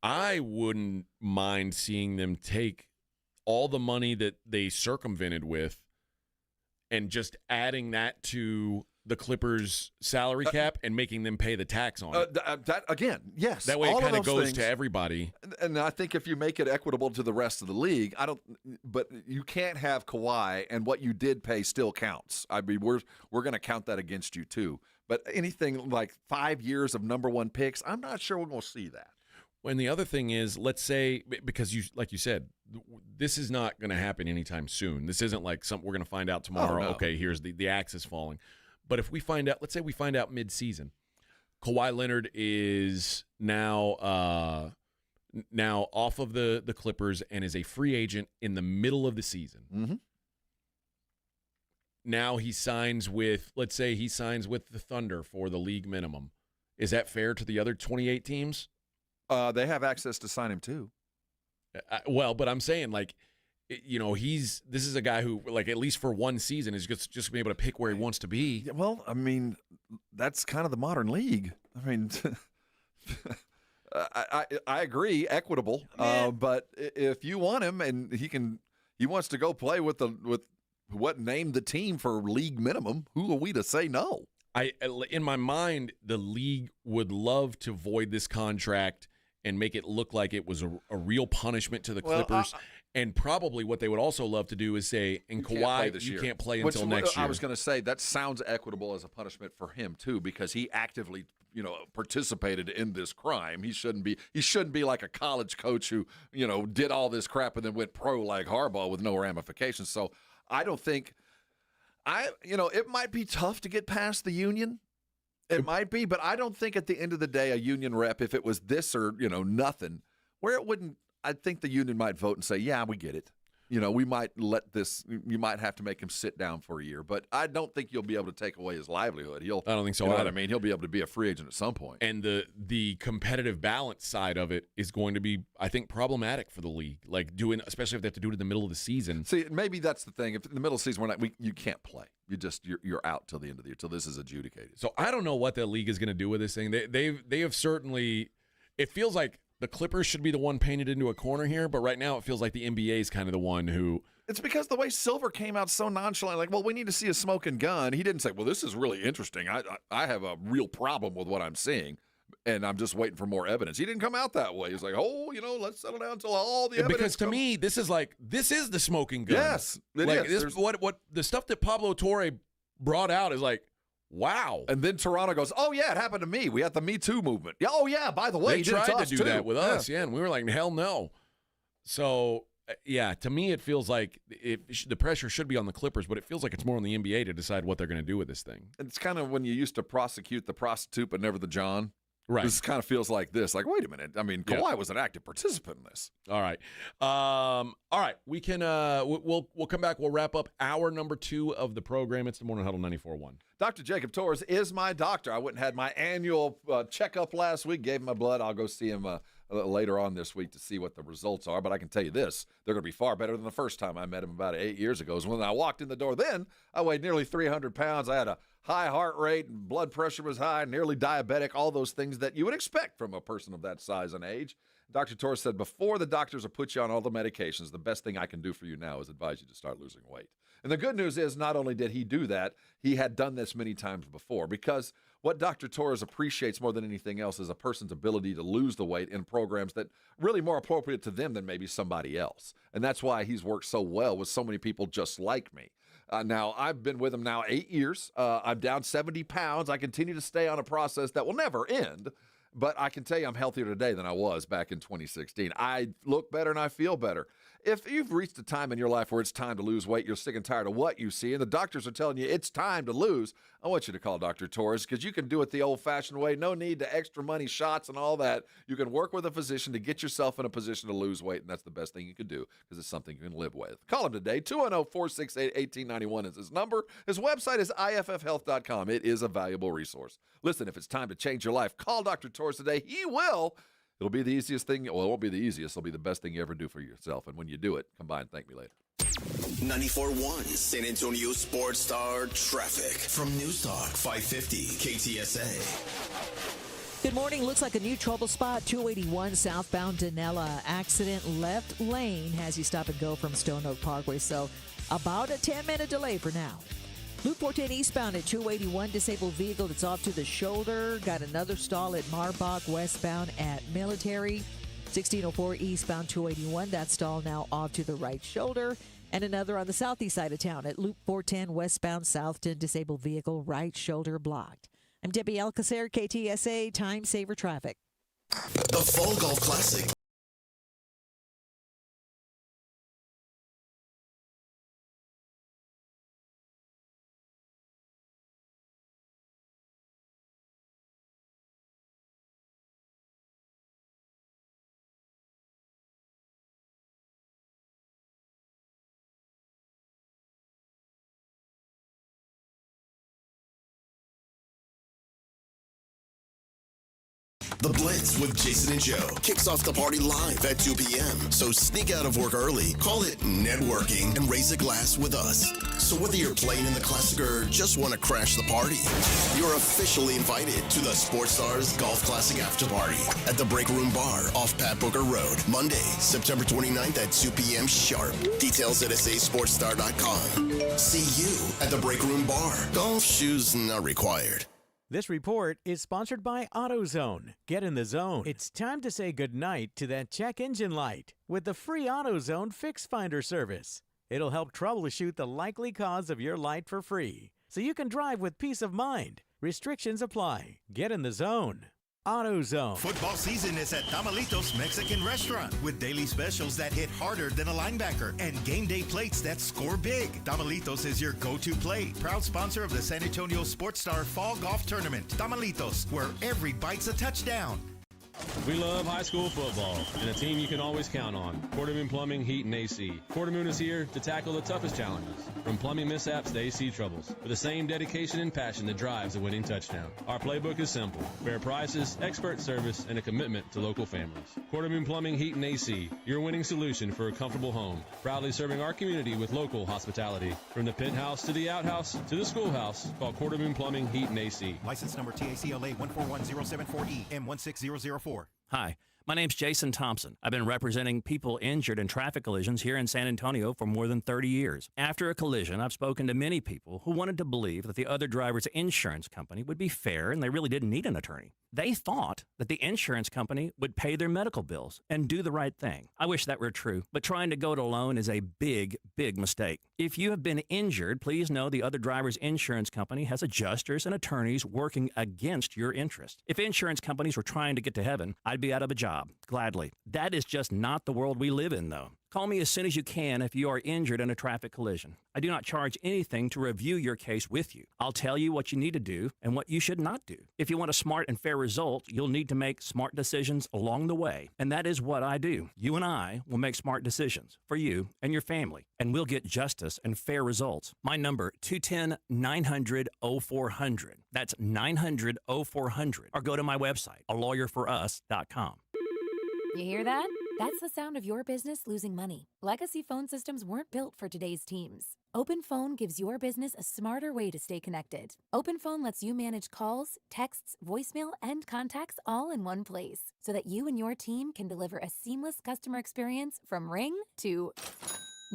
S3: I wouldn't mind seeing them take all the money that they circumvented with and just adding that to the Clippers' salary cap and making them pay the tax on it.
S4: That again, yes.
S3: That way it kind of goes to everybody.
S4: And I think if you make it equitable to the rest of the league, but you can't have Kawhi and what you did pay still counts. I mean, we're going to count that against you too. But anything like 5 years of number one picks, I'm not sure we're going to see that.
S3: And the other thing is, let's say, because like you said, this is not going to happen anytime soon. This isn't like something we're going to find out tomorrow.
S4: Oh, no.
S3: Okay, here's the axe is falling. But if we find out, let's say we find out mid-season, Kawhi Leonard is now off of the Clippers and is a free agent in the middle of the season.
S4: Mm-hmm.
S3: Now he signs with, let's say he signs with the Thunder for the league minimum. Is that fair to the other 28 teams?
S4: They have access to sign him too.
S3: Well, but I'm saying, like, you know, this is a guy who, like, at least for one season is just going to be able to pick where he wants to be.
S4: Yeah, well, I mean, that's kind of the modern league. I mean, I agree, equitable. But if you want him and he wants to go play with what named the team for league minimum, who are we to say no?
S3: In my mind, the league would love to void this contract and make it look like it was a real punishment to the Clippers. And probably what they would also love to do is say, in Kawhi, you can't play until next year.
S4: I was going to say, that sounds equitable as a punishment for him, too, because he actively, participated in this crime. He shouldn't be like a college coach who, did all this crap and then went pro like Harbaugh with no ramifications. So I don't think it might be tough to get past the union. It might be, but I don't think at the end of the day, a union rep, if it was this or, nothing, where it wouldn't, I think the union might vote and say, yeah, we get it. We might you might have to make him sit down for a year, but I don't think you'll be able to take away his livelihood.
S3: I don't think so
S4: either.
S3: What
S4: I mean, he'll be able to be a free agent at some point.
S3: And the competitive balance side of it is going to be, I think, problematic for the league. Like especially if they have to do it in the middle of the season.
S4: See, maybe that's the thing. If in the middle of the season you can't play. You're out till the end of the year, till this is adjudicated.
S3: So I don't know what the league is going to do with this thing. They have certainly. It feels like the Clippers should be the one painted into a corner here, but right now it feels like the NBA is kind of the one who.
S4: It's because the way Silver came out so nonchalant, like, well, we need to see a smoking gun. He didn't say, well, this is really interesting. I have a real problem with what I'm seeing, and I'm just waiting for more evidence. He didn't come out that way. He's like, let's settle down until all the evidence.
S3: Because to me, this is the smoking gun.
S4: Yes, it is.
S3: What the stuff that Pablo Torre brought out is like, wow.
S4: And then Toronto goes, oh, yeah, it happened to me. We had the Me Too movement. Yeah, oh, yeah, by the way,
S3: they tried to do that with us, and we were like, hell no. So, yeah, to me it feels like the pressure should be on the Clippers, but it feels like it's more on the NBA to decide what they're going to do with this thing.
S4: It's kind of when you used to prosecute the prostitute but never the John.
S3: Right.
S4: This kind of feels like this. Like, wait a minute. I mean, Kawhi was an active participant in this.
S3: All right. All right. We can we'll come back. We'll wrap up hour number 2 of the program. It's the Morning Huddle 94.1.
S4: Dr. Jacob Torres is my doctor. I went and had my annual checkup last week. Gave him my blood. I'll go see him later on this week to see what the results are. But I can tell you this, they're going to be far better than the first time I met him about 8 years ago. When I walked in the door then, I weighed nearly 300 pounds. I had a high heart rate, and blood pressure was high, nearly diabetic, all those things that you would expect from a person of that size and age. Dr. Torres said, before the doctors will put you on all the medications, the best thing I can do for you now is advise you to start losing weight. And the good news is not only did he do that, he had done this many times before, because what Dr. Torres appreciates more than anything else is a person's ability to lose the weight in programs that really more appropriate to them than maybe somebody else. And that's why he's worked so well with so many people just like me. Now, I've been with him now 8 years. I'm down 70 pounds. I continue to stay on a process that will never end. But I can tell you I'm healthier today than I was back in 2016. I look better and I feel better. If you've reached a time in your life where it's time to lose weight, you're sick and tired of what you see, and the doctors are telling you it's time to lose, I want you to call Dr. Torres, because you can do it the old-fashioned way. No need to extra money shots and all that. You can work with a physician to get yourself in a position to lose weight, and that's the best thing you can do because it's something you can live with. Call him today. 210-468-1891 is his number. His website is iffhealth.com. It is a valuable resource. Listen, if it's time to change your life, call Dr. Torres today. He will. It'll be the easiest thing. Well, it won't be the easiest. It'll be the best thing you ever do for yourself. And when you do it, come by and thank me later.
S1: 94.1 San Antonio Sports Star Traffic from News Talk 550 KTSA.
S14: Good morning. Looks like a new trouble spot. 281 southbound Danella. Accident left lane has you stop and go from Stone Oak Parkway. So about a 10-minute delay for now. Loop 410 eastbound at 281, disabled vehicle that's off to the shoulder. Got another stall at Marbach, westbound at Military. 1604 eastbound 281, that stall now off to the right shoulder. And another on the southeast side of town at Loop 410 westbound Southton, disabled vehicle, right shoulder blocked. I'm Debbie Alcacer, KTSA, Time Saver Traffic.
S1: The Fall Golf Classic. The Blitz with Jason and Joe kicks off the party live at 2 p.m. So sneak out of work early, call it networking, and raise a glass with us. So whether you're playing in the Classic or just want to crash the party, you're officially invited to the Sports Stars Golf Classic After Party at the Break Room Bar off Pat Booker Road, Monday, September 29th at 2 p.m. sharp. Details at sasportstar.com. See you at the Break Room Bar. Golf shoes not required.
S2: This report is sponsored by AutoZone. Get in the zone. It's time to say goodnight to that check engine light with the free AutoZone Fix Finder service. It'll help troubleshoot the likely cause of your light for free, so you can drive with peace of mind. Restrictions apply. Get in the zone. AutoZone.
S6: Football season is at Tamalitos Mexican Restaurant with daily specials that hit harder than a linebacker and game day plates that score big. Tamalitos is your go-to plate. Proud sponsor of the San Antonio Sports Star Fall Golf Tournament. Tamalitos, where every bite's a touchdown.
S7: We love high school football and a team you can always count on. Quartermoon Plumbing, Heat, and AC. Quartermoon is here to tackle the toughest challenges, from plumbing mishaps to AC troubles, with the same dedication and passion that drives a winning touchdown. Our playbook is simple: fair prices, expert service, and a commitment to local families. Quartermoon Plumbing, Heat, and AC, your winning solution for a comfortable home. Proudly serving our community with local hospitality. From the penthouse to the outhouse to the schoolhouse, call Quartermoon Plumbing, Heat, and AC.
S6: License number TACLA 141074E M16004.
S21: Hi, my name's Jason Thompson. I've been representing people injured in traffic collisions here in San Antonio for more than 30 years. After a collision, I've spoken to many people who wanted to believe that the other driver's insurance company would be fair and they really didn't need an attorney. They thought that the insurance company would pay their medical bills and do the right thing. I wish that were true, but trying to go it alone is a big, big mistake. If you have been injured, please know the other driver's insurance company has adjusters and attorneys working against your interest. If insurance companies were trying to get to heaven, I'd be out of a job, gladly. That is just not the world we live in, though. Call me as soon as you can if you are injured in a traffic collision. I do not charge anything to review your case with you. I'll tell you what you need to do and what you should not do. If you want a smart and fair result, you'll need to make smart decisions along the way. And that is what I do. You and I will make smart decisions for you and your family, and we'll get justice and fair results. My number, 210-900-0400. That's 900-0400. Or go to my website, alawyerforus.com.
S19: You hear that? That's the sound of your business losing money. Legacy phone systems weren't built for today's teams. OpenPhone gives your business a smarter way to stay connected. OpenPhone lets you manage calls, texts, voicemail, and contacts all in one place so that you and your team can deliver a seamless customer experience from ring to...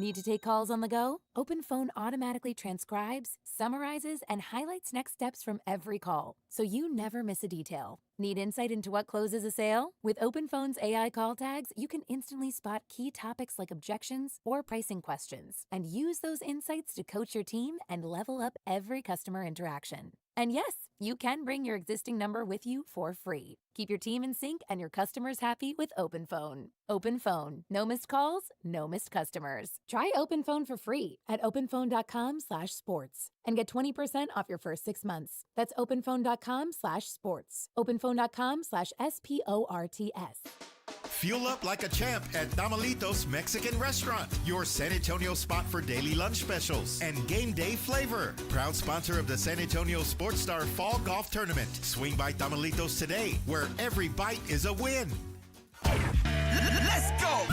S19: Need to take calls on the go? OpenPhone automatically transcribes, summarizes, and highlights next steps from every call, so you never miss a detail. Need insight into what closes a sale? With OpenPhone's AI call tags, you can instantly spot key topics like objections or pricing questions, and use those insights to coach your team and level up every customer interaction. And yes, you can bring your existing number with you for free. Keep your team in sync and your customers happy with OpenPhone. OpenPhone. No missed calls, no missed customers. Try OpenPhone for free at openphone.com/sports and get 20% off your first 6 months. That's openphone.com/sports. openphone.com/SPORTS.
S6: Fuel up like a champ at Tamalitos Mexican Restaurant, your San Antonio spot for daily lunch specials and game day flavor. Proud sponsor of the San Antonio Sports Star Fall Golf Tournament. Swing by Tamalitos today, where every bite is a win.
S11: Let's go!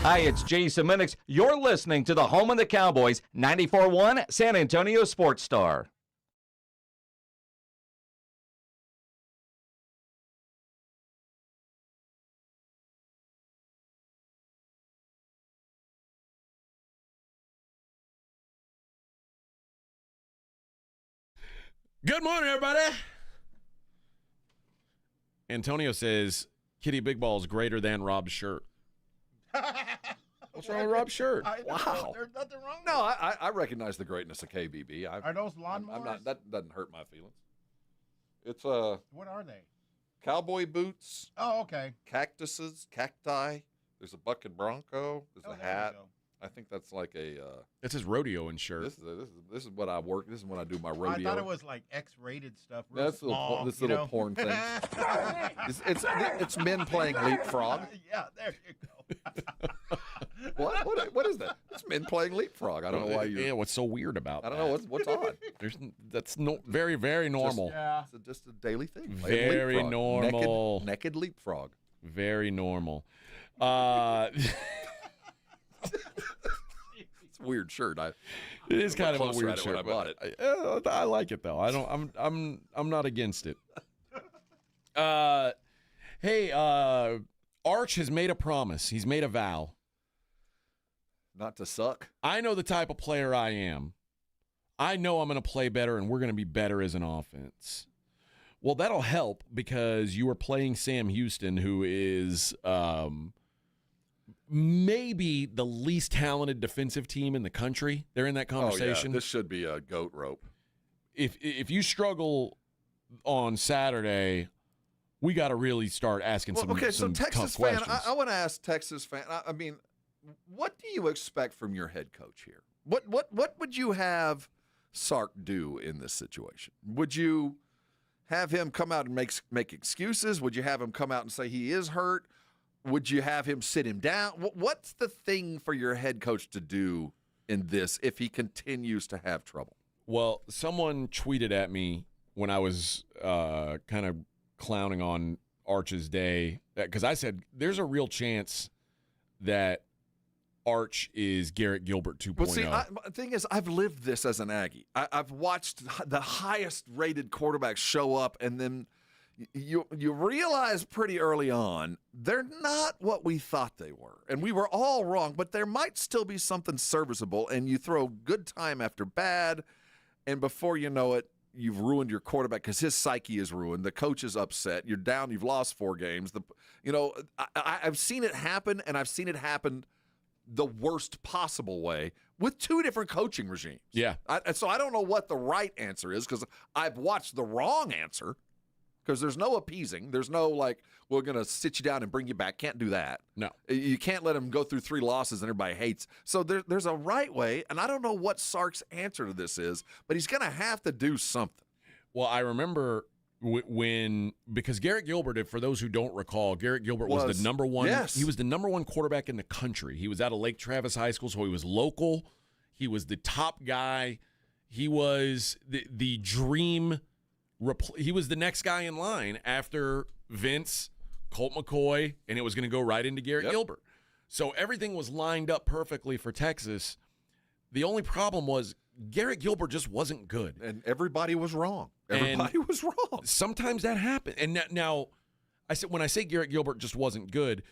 S11: Hi, it's Jason Minix. You're listening to the home of the Cowboys, 94.1 San Antonio Sports Star.
S3: Good morning, everybody. Antonio says Kitty Big Ball is greater than Rob's shirt. What's wrong with Rob's shirt?
S4: Wow.
S8: There's nothing wrong with
S4: No, I recognize the greatness of KBB.
S8: Are those lawnmowers?
S4: I'm not. That doesn't hurt my feelings. It's
S8: What are they?
S4: cowboy boots.
S8: Oh, okay.
S4: Cactuses, cacti. There's a bucket bronco. There's a hat. I think that's like a.
S3: It's his rodeoing shirt.
S4: This is what I work. This is when I do my rodeo.
S8: I thought it was like X-rated stuff. Real
S4: That's
S8: small,
S4: this
S8: you
S4: little
S8: know?
S4: porn thing. it's men playing leapfrog.
S8: Yeah, there you go.
S4: What is that? It's men playing leapfrog. I don't know why you.
S3: Yeah, what's so weird about that?
S4: I don't know what's odd.
S3: That's very, very normal.
S4: It's just a daily thing.
S3: Very
S4: leapfrog.
S3: normal.
S4: Naked leapfrog.
S3: Very normal.
S4: It's a weird shirt.
S3: It is kind of a weird shirt.
S4: When I bought it.
S3: I like it though. I'm not against it. Hey, Arch has made a promise. He's made a vow.
S4: Not to suck.
S3: I know the type of player I am. I know I'm going to play better, and we're going to be better as an offense. Well, that'll help because you are playing Sam Houston, who is maybe the least talented defensive team in the country. They're in that conversation.
S4: Oh, yeah. This should be a goat rope.
S3: If you struggle on Saturday, we got to really start asking some
S4: Texas
S3: tough
S4: fan,
S3: questions.
S4: I want to ask Texas fan. I mean, what do you expect from your head coach here? What would you have Sark do in this situation? Would you have him come out and make excuses? Would you have him come out and say he is hurt? Would you have him sit him down? What's the thing for your head coach to do in this if he continues to have trouble?
S3: Well, someone tweeted at me when I was kind of clowning on Arch's day because I said there's a real chance that Arch is Garrett Gilbert 2.0.
S4: Well, see, the thing is, I've lived this as an Aggie. I've watched the highest-rated quarterbacks show up, and then you realize pretty early on they're not what we thought they were. And we were all wrong, but there might still be something serviceable, and you throw good time after bad, and before you know it, you've ruined your quarterback because his psyche is ruined. The coach is upset. You're down. You've lost 4 games. I've seen it happen, and I've seen it happen the worst possible way with 2 different coaching regimes.
S3: Yeah.
S4: So I don't know what the right answer is because I've watched the wrong answer because there's no appeasing. There's no we're going to sit you down and bring you back. Can't do that.
S3: No.
S4: You can't let them go through 3 losses and everybody hates. So there's a right way, and I don't know what Sark's answer to this is, but he's going to have to do something.
S3: Well, I remember because Garrett Gilbert, for those who don't recall, Garrett Gilbert was the number one.
S4: Yes.
S3: He was the number 1 quarterback in the country. He was out of Lake Travis High School, so he was local. He was the top guy. He was the dream. He was the next guy in line after Vince, Colt McCoy, and it was going to go right into Garrett Gilbert. So everything was lined up perfectly for Texas. The only problem was Garrett Gilbert just wasn't good.
S4: And everybody was wrong. Everybody was wrong.
S3: Sometimes that happened. And now, when I say Garrett Gilbert just wasn't good,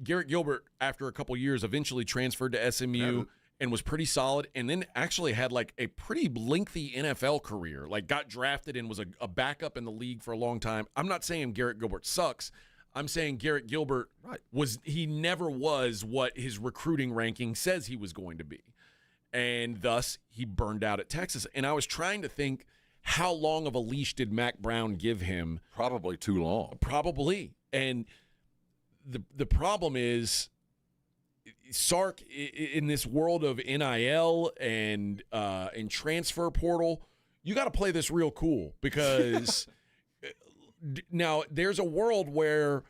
S3: Garrett Gilbert, after a couple years, eventually transferred to SMU and was pretty solid, and then actually had like a pretty lengthy NFL career, like got drafted and was a backup in the league for a long time. I'm not saying Garrett Gilbert sucks. I'm saying Garrett Gilbert never was what his recruiting ranking says he was going to be. And thus, he burned out at Texas. And I was trying to think, how long of a leash did Mac Brown give him?
S4: Probably too long.
S3: Probably. And the problem is, Sark, in this world of NIL and transfer portal, you got to play this real cool, because now there's a world where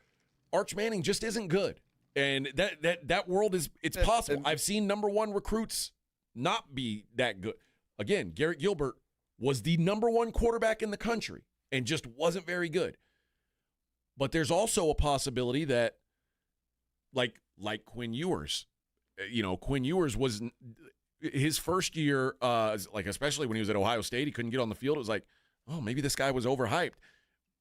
S3: Arch Manning just isn't good. And that world it's possible. I've seen number one recruits not be that good. Again, Garrett Gilbert was the number one quarterback in the country and just wasn't very good. But there's also a possibility that, like Quinn Ewers, Quinn Ewers was his first year, like especially when he was at Ohio State, he couldn't get on the field. It was like, oh, maybe this guy was overhyped.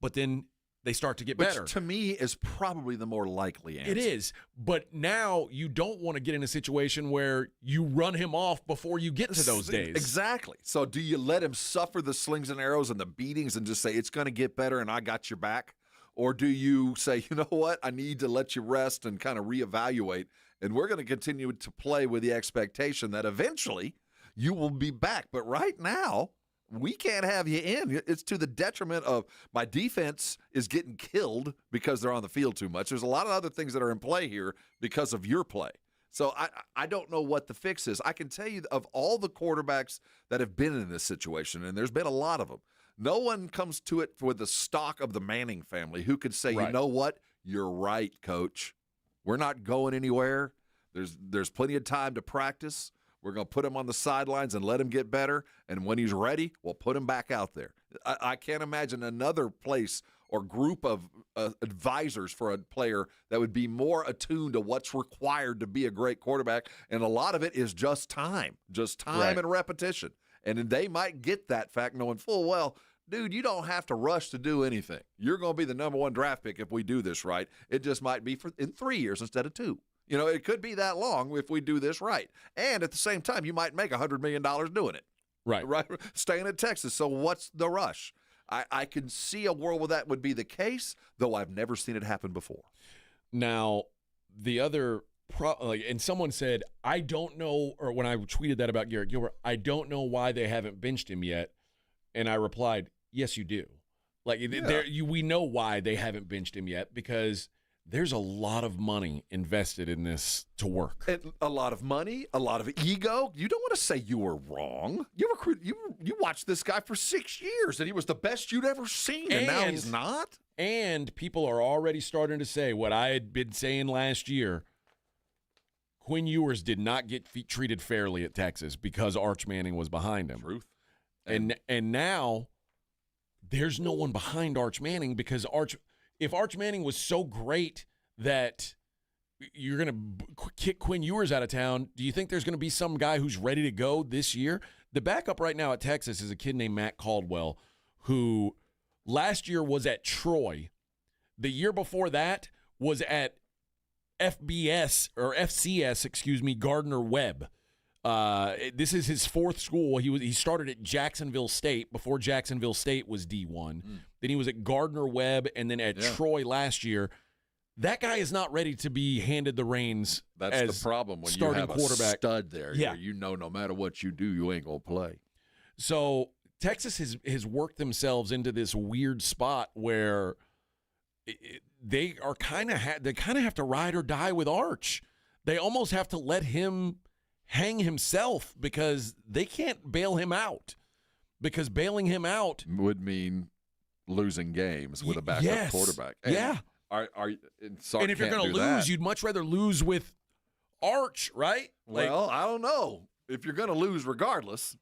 S3: But then they start to get better.
S4: Which to me is probably the more likely answer.
S3: It is. But now you don't want to get in a situation where you run him off before you get to those days.
S4: Exactly. So do you let him suffer the slings and arrows and the beatings and just say, it's going to get better and I got your back? Or do you say, you know what, I need to let you rest and kind of reevaluate, and we're going to continue to play with the expectation that eventually you will be back. But right now, we can't have you in. It's to the detriment of my defense is getting killed because they're on the field too much. There's a lot of other things that are in play here because of your play. So I don't know what the fix is. I can tell you, of all the quarterbacks that have been in this situation, and there's been a lot of them, no one comes to it with the stock of the Manning family who could say, you know what, you're right, coach. We're not going anywhere. There's plenty of time to practice. We're going to put him on the sidelines and let him get better. And when he's ready, we'll put him back out there. I can't imagine another place or group of advisors for a player that would be more attuned to what's required to be a great quarterback. And a lot of it is just time and repetition. And they might get that fact knowing full well, dude, you don't have to rush to do anything. You're going to be the number one draft pick if we do this right. It just might be in 3 years instead of 2. It could be that long if we do this right. And at the same time, you might make $100 million doing it.
S3: Right.
S4: Staying at Texas. So what's the rush? I can see a world where that would be the case, though I've never seen it happen before.
S3: Now, the other and someone said, I don't know, or when I tweeted that about Garrett Gilbert, I don't know why they haven't benched him yet. And I replied, yes, you do. We know why they haven't benched him yet, because there's a lot of money invested in this to work.
S4: And a lot of money, a lot of ego. You don't want to say you were wrong. You watched this guy for 6 years, and he was the best you'd ever seen, and now he's not?
S3: And people are already starting to say what I had been saying last year. Quinn Ewers did not get treated fairly at Texas because Arch Manning was behind him.
S4: Truth.
S3: And now there's no one behind Arch Manning, because if Arch Manning was so great that you're going to kick Quinn Ewers out of town, do you think there's going to be some guy who's ready to go this year? The backup right now at Texas is a kid named Matt Caldwell, who last year was at Troy. The year before that was at FCS, Gardner-Webb. This is his fourth school. He started at Jacksonville State before Jacksonville State was D1. Then he was at Gardner-Webb and then at Troy last year. That guy is not ready to be handed the reins.
S4: That's
S3: as
S4: the problem when
S3: starting
S4: you have
S3: quarterback.
S4: A stud there. Yeah. No matter what you do, you ain't going to play.
S3: So Texas has worked themselves into this weird spot where they kind of have to ride or die with Arch. They almost have to let him hang himself, because they can't bail him out. Because bailing him out
S4: would mean losing games with a backup quarterback. And and
S3: if you're going to lose, you'd much rather lose with Arch, right?
S4: Well, I don't know. If you're going to lose regardless.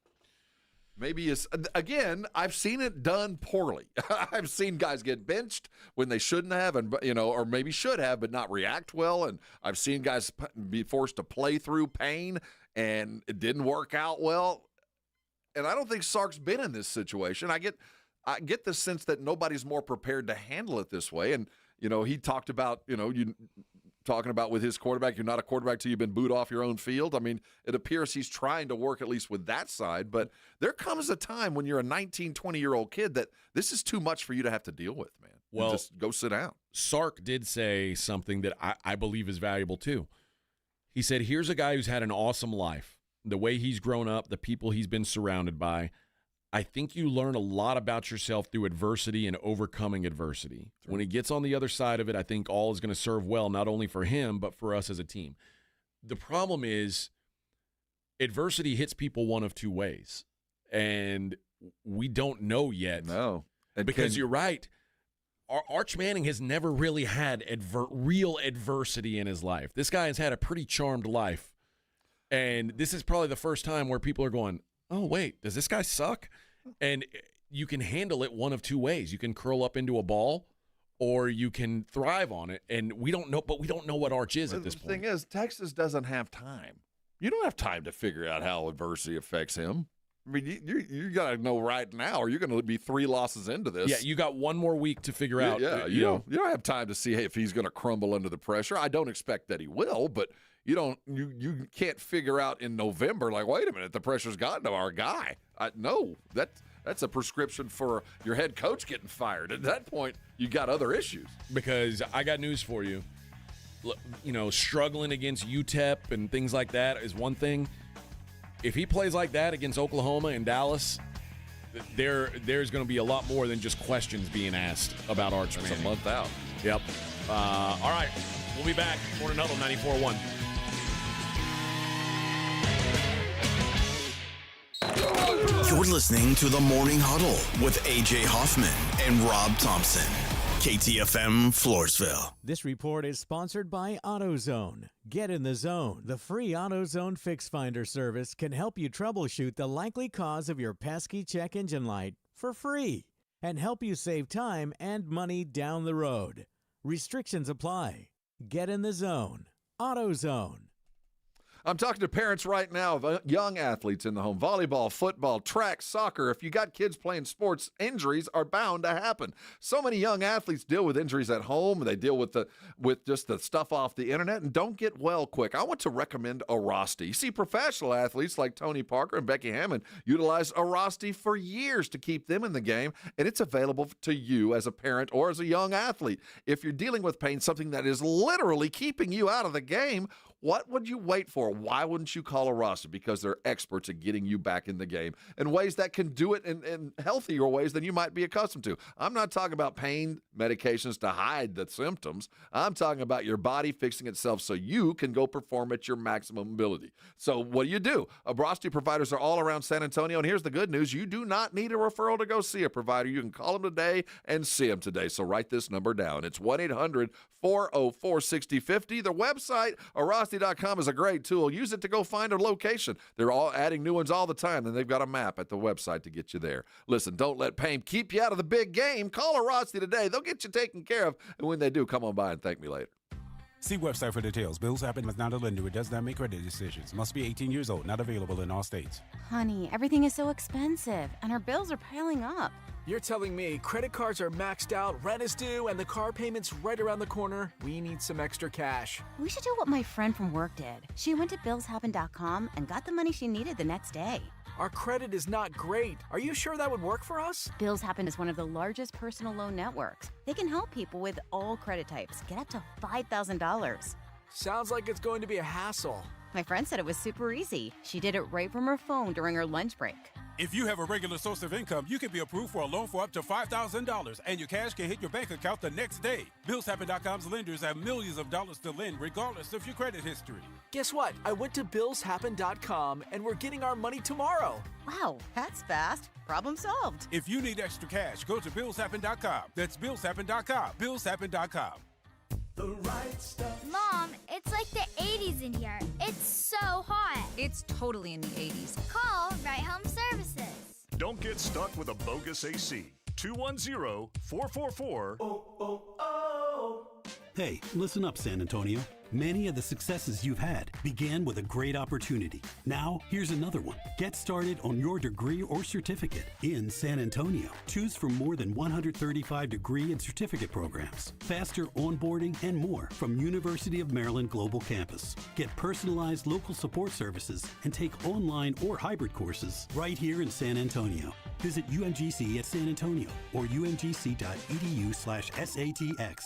S4: Maybe again, I've seen it done poorly. I've seen guys get benched when they shouldn't have, and or maybe should have, but not react well. And I've seen guys be forced to play through pain, and it didn't work out well. And I don't think Sark's been in this situation. I get the sense that nobody's more prepared to handle it this way. And he talked about talking about with his quarterback, you're not a quarterback till you've been booed off your own field. I mean, it appears he's trying to work at least with that side, but there comes a time when you're a 19, 20-year-old kid that this is too much for you to have to deal with, man.
S3: Well,
S4: just go sit down.
S3: Sark did say something that I believe is valuable too. He said, here's a guy who's had an awesome life. The way he's grown up, the people he's been surrounded by, I think you learn a lot about yourself through adversity and overcoming adversity. Sure. When he gets on the other side of it, I think all is going to serve well, not only for him, but for us as a team. The problem is adversity hits people one of two ways, and we don't know yet.
S4: No.
S3: Because you're right. Arch Manning has never really had real adversity in his life. This guy has had a pretty charmed life, and this is probably the first time where people are going, oh, wait, does this guy suck? And you can handle it one of two ways. You can curl up into a ball, or you can thrive on it. And we don't know, but we don't know what Arch is at this point.
S4: The thing is, Texas doesn't have time. You don't have time to figure out how adversity affects him. I mean, you got to know right now, or you're going to be 3 losses into this.
S3: Yeah, you got one more week to figure out.
S4: Yeah, you don't have time to see if he's going to crumble under the pressure. I don't expect that he will, but you can't figure out in November, like, wait a minute, the pressure's gotten to our guy. No, that's a prescription for your head coach getting fired. At that point, you got other issues.
S3: Because I got news for you. Struggling against UTEP and things like that is one thing. If he plays like that against Oklahoma and Dallas, there's going to be a lot more than just questions being asked about Arch Manning.
S4: That's a month out.
S3: Yep. All right, we'll be back. Morning Huddle 94.1.
S1: You're listening to the Morning Huddle with A.J. Hoffman and Rob Thompson. KTFM Floresville.
S2: This report is sponsored by AutoZone. Get in the zone. The free AutoZone Fix Finder service can help you troubleshoot the likely cause of your pesky check engine light for free and help you save time and money down the road. Restrictions apply. Get in the zone. AutoZone.
S4: I'm talking to parents right now of young athletes in the home. Volleyball, football, track, soccer. If you got kids playing sports, injuries are bound to happen. So many young athletes deal with injuries at home. They deal with just the stuff off the internet and don't get well quick. I want to recommend Arasti. You see, professional athletes like Tony Parker and Becky Hammond utilize Arasti for years to keep them in the game, and it's available to you as a parent or as a young athlete. If you're dealing with pain, something that is literally keeping you out of the game, what would you wait for? Why wouldn't you call Arasti? Because they're experts at getting you back in the game in ways that can do it in healthier ways than you might be accustomed to. I'm not talking about pain medications to hide the symptoms. I'm talking about your body fixing itself so you can go perform at your maximum ability. So what do? Arasti providers are all around San Antonio, and here's the good news. You do not need a referral to go see a provider. You can call them today and see them today. So write this number down. It's 1-800-404-6050. Their website, Arasti.com, is a great tool. Use it to go find a location. They're all adding new ones all the time, and they've got a map at the website to get you there. Listen, don't let pain keep you out of the big game. Call Arasti today. They'll get you taken care of, and when they do, come on by and thank me later.
S5: See website for details. Bills happen is not a lender. It does not make credit decisions. Must be 18 years old. Not available in all states.
S9: Honey, everything is so expensive, and our bills are piling up.
S10: You're telling me credit cards are maxed out, rent is due, and the car payment's right around the corner? We need some extra cash.
S9: We should do what my friend from work did. She went to billshappen.com and got the money she needed the next day.
S10: Our credit is not great. Are you sure that would work for us?
S9: Bills Happen is one of the largest personal loan networks. They can help people with all credit types get up to $5,000.
S10: Sounds like it's going to be a hassle.
S9: My friend said it was super easy. She did it right from her phone during her lunch break.
S5: If you have a regular source of income, you can be approved for a loan for up to $5,000, and your cash can hit your bank account the next day. BillsHappen.com's lenders have millions of dollars to lend, regardless of your credit history.
S10: Guess what? I went to BillsHappen.com, and we're getting our money tomorrow.
S9: Wow, that's fast. Problem solved.
S5: If you need extra cash, go to BillsHappen.com. That's BillsHappen.com. BillsHappen.com.
S18: The right stuff. Mom, it's like the 80s in here. It's so hot.
S15: It's totally in the 80s.
S18: Call Right Home Services.
S20: get stuck with a bogus AC. 210-444.
S12: Hey, listen up, San Antonio. Many of the successes you've had began with a great opportunity. Now, here's another one. Get started on your degree or certificate in San Antonio. Choose from more than 135 degree and certificate programs, faster onboarding, and more from University of Maryland Global Campus. Get personalized local support services and take online or hybrid courses right here in San Antonio. Visit UMGC at San Antonio or umgc.edu/SATX.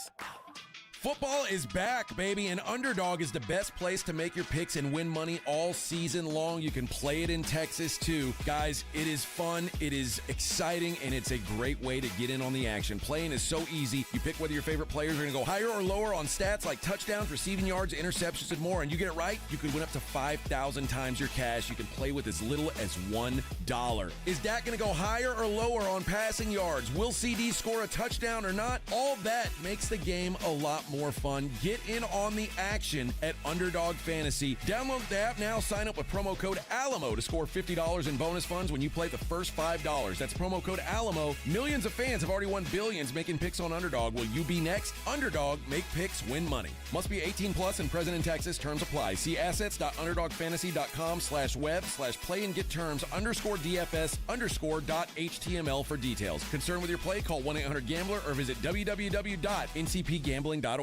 S3: Football is back, baby, and Underdog is the best place to make your picks and win money all season long. You can play it in Texas, too. Guys, it is fun, it is exciting, and it's a great way to get in on the action. Playing is so easy. You pick whether your favorite players are going to go higher or lower on stats like touchdowns, receiving yards, interceptions, and more. And you get it right, you could win up to 5,000 times your cash. You can play with as little as $1. Is Dak going to go higher or lower on passing yards? Will CD score a touchdown or not? All that makes the game a lot more fun. Get in on the action at Underdog Fantasy. Download the app now. Sign up with promo code ALAMO to score $50 in bonus funds when you play the first $5. That's promo code ALAMO. Millions of fans have already won billions making picks on Underdog. Will you be next? Underdog, make picks, win money. Must be 18 plus and present in Texas. Terms apply. See assets.underdogfantasy.com/web/play and get terms _DFS_.html for details. Concerned with your play? Call 1-800-GAMBLER or visit www.ncpgambling.org.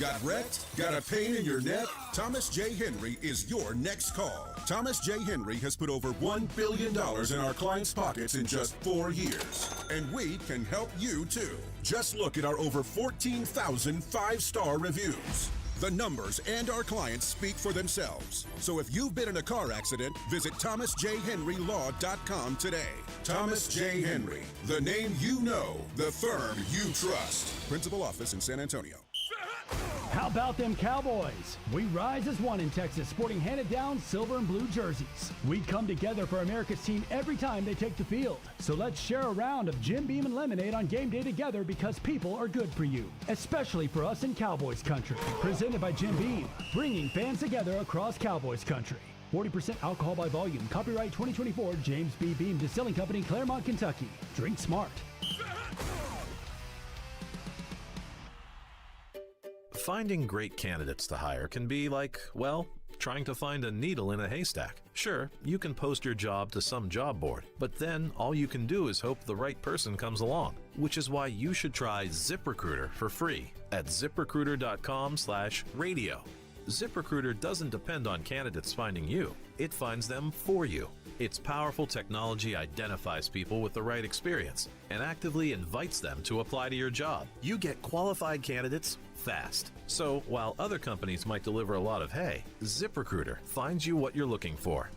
S13: Got wrecked? Got a pain in your neck? Thomas J. Henry is your next call. Thomas J. Henry has put over $1 billion in our clients' pockets in just 4 years. And we can help you too. Just look at our over 14,000 5-star reviews. The numbers and our clients speak for themselves. So if you've been in a car accident, visit ThomasJHenryLaw.com today. Thomas J. Henry, the name you know, the firm you trust. Principal office in San Antonio.
S22: How about them Cowboys? We rise as one in Texas, sporting handed-down silver and blue jerseys. We come together for America's team every time they take the field. So let's share a round of Jim Beam and lemonade on game day together because people are good for you, especially for us in Cowboys country. Presented by Jim Beam, bringing fans together across Cowboys country. 40% alcohol by volume. Copyright 2024 James B. Beam Distilling Company, Claremont, Kentucky. Drink smart.
S15: Finding great candidates to hire can be like, well, trying to find a needle in a haystack. Sure, you can post your job to some job board, but then all you can do is hope the right person comes along, which is why you should try ZipRecruiter for free at ZipRecruiter.com/radio. ZipRecruiter doesn't depend on candidates finding you. It finds them for you. Its powerful technology identifies people with the right experience and actively invites them to apply to your job. You get qualified candidates fast. So while other companies might deliver a lot of hay, ZipRecruiter finds you what you're looking for.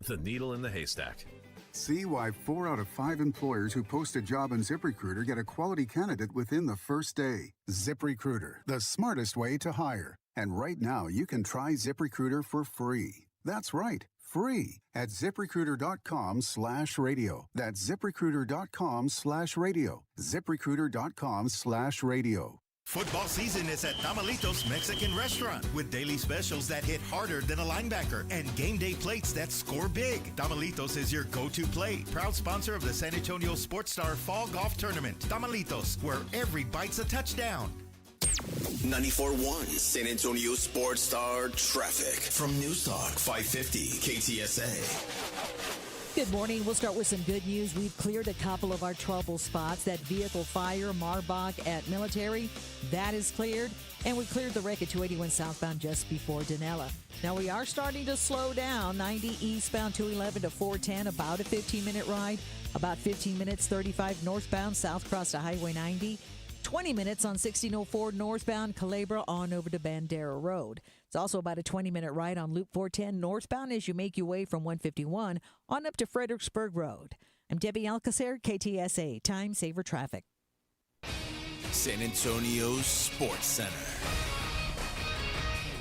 S15: The needle in the haystack.
S16: See why 4 out of 5 employers who post a job on ZipRecruiter get a quality candidate within the first day. ZipRecruiter, the smartest way to hire. And right now, you can try ZipRecruiter for free. That's right, free at ZipRecruiter.com/radio. That's ZipRecruiter.com/radio. ZipRecruiter.com/radio.
S6: Football season is at Tamalitos Mexican Restaurant with daily specials that hit harder than a linebacker and game day plates that score big. Tamalitos is your go-to plate. Proud sponsor of the San Antonio Sports Star Fall Golf Tournament. Tamalitos, where every bite's a touchdown.
S1: 94.1 San Antonio Sports Star traffic from News Talk 550 KTSA.
S14: Good morning. We'll start with some good news. We've cleared a couple of our trouble spots. That vehicle fire, Marbach at Military, that is cleared. And we cleared the wreck at 281 southbound just before Danella. Now we are starting to slow down. 90 eastbound 211 to 410, about a 15-minute ride. About 15 minutes, 35 northbound, south cross to Highway 90. 20 minutes on 1604 northbound Culebra on over to Bandera Road. It's also about a 20-minute ride on Loop 410 northbound as you make your way from 151 on up to Fredericksburg Road. I'm Debbie Alcacer, KTSA, Time Saver Traffic.
S1: San Antonio Sports Center.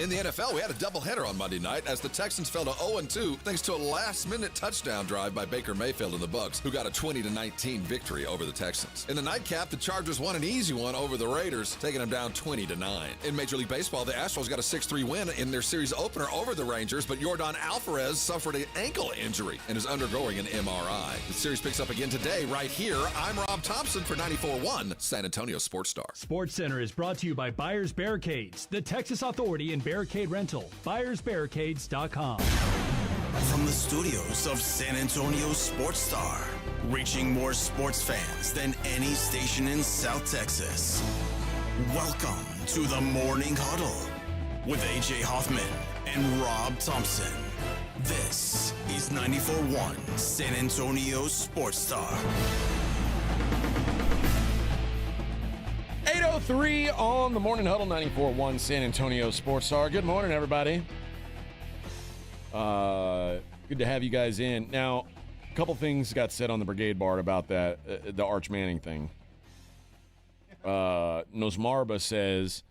S4: In the NFL, we had a doubleheader on Monday night as the Texans fell to 0-2 thanks to a last-minute touchdown drive by Baker Mayfield and the Bucs, who got a 20-19 victory over the Texans. In the nightcap, the Chargers won an easy one over the Raiders, taking them down 20-9. In Major League Baseball, the Astros got a 6-3 win in their series opener over the Rangers, but Yordan Alvarez suffered an ankle injury and is undergoing an MRI. The series picks up again today right here. I'm Rob Thompson for 94.1 San Antonio Sports Star.
S7: Sports Center is brought to you by Buyers Barricades, the Texas Authority in barricade rental. BuyersBarricades.com.
S1: From the studios of San Antonio Sports Star, reaching more sports fans than any station in South Texas. Welcome to the Morning Huddle with AJ Hoffman and Rob Thompson. This is 94.1 San Antonio Sports Star.
S3: 8:03 on the Morning Huddle, 94.1 San Antonio Sports Star. Good morning, everybody. Good to have you guys in. Now, a couple things got said on the Brigade Bar about that, the Arch Manning thing. Nosmarba says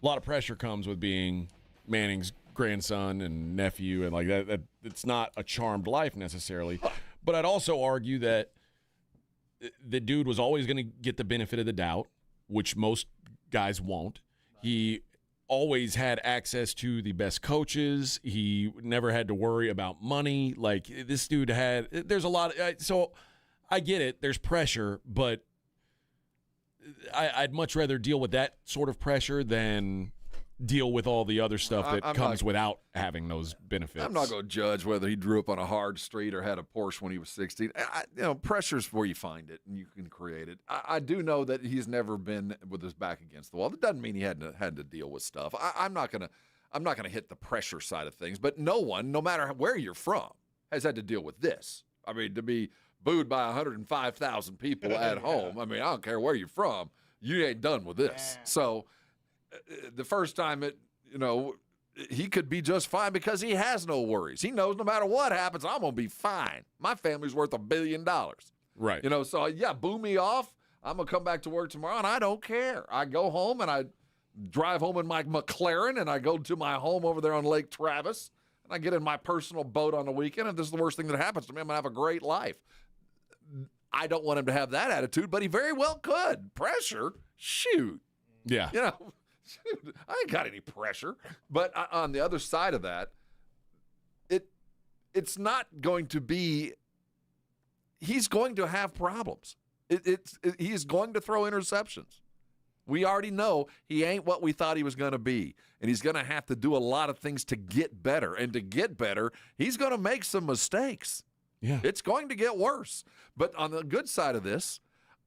S3: a lot of pressure comes with being Manning's grandson and nephew, and like that it's not a charmed life necessarily. But I'd also argue that the dude was always going to get the benefit of the doubt, which most guys won't. He always had access to the best coaches. He never had to worry about money. Like, this dude there's a lot of, so I get it. There's pressure, but I'd much rather deal with that sort of pressure than deal with all the other stuff that comes without having those benefits.
S4: I'm not going to judge whether he grew up on a hard street or had a Porsche when he was 16. Pressure's where you find it, and you can create it. I do know that he's never been with his back against the wall. That doesn't mean he hadn't had to deal with stuff. I'm not going to hit the pressure side of things, but no one, no matter where you're from, has had to deal with this. I mean, to be booed by 105,000 people at home, I mean, I don't care where you're from, you ain't done with this. So the first time he could be just fine because he has no worries. He knows no matter what happens, I'm going to be fine. My family's worth $1 billion.
S3: Right.
S4: So yeah, boo me off. I'm going to come back to work tomorrow, and I don't care. I go home, and I drive home in my McLaren, and I go to my home over there on Lake Travis, and I get in my personal boat on the weekend, and this is the worst thing that happens to me. I'm going to have a great life. I don't want him to have that attitude, but he very well could. Pressure? Shoot.
S3: Yeah.
S4: I ain't got any pressure. But on the other side of that, it's not going to be – he's going to have problems. He's going to throw interceptions. We already know he ain't what we thought he was going to be, and he's going to have to do a lot of things to get better. And to get better, he's going to make some mistakes.
S3: Yeah.
S4: It's going to get worse. But on the good side of this,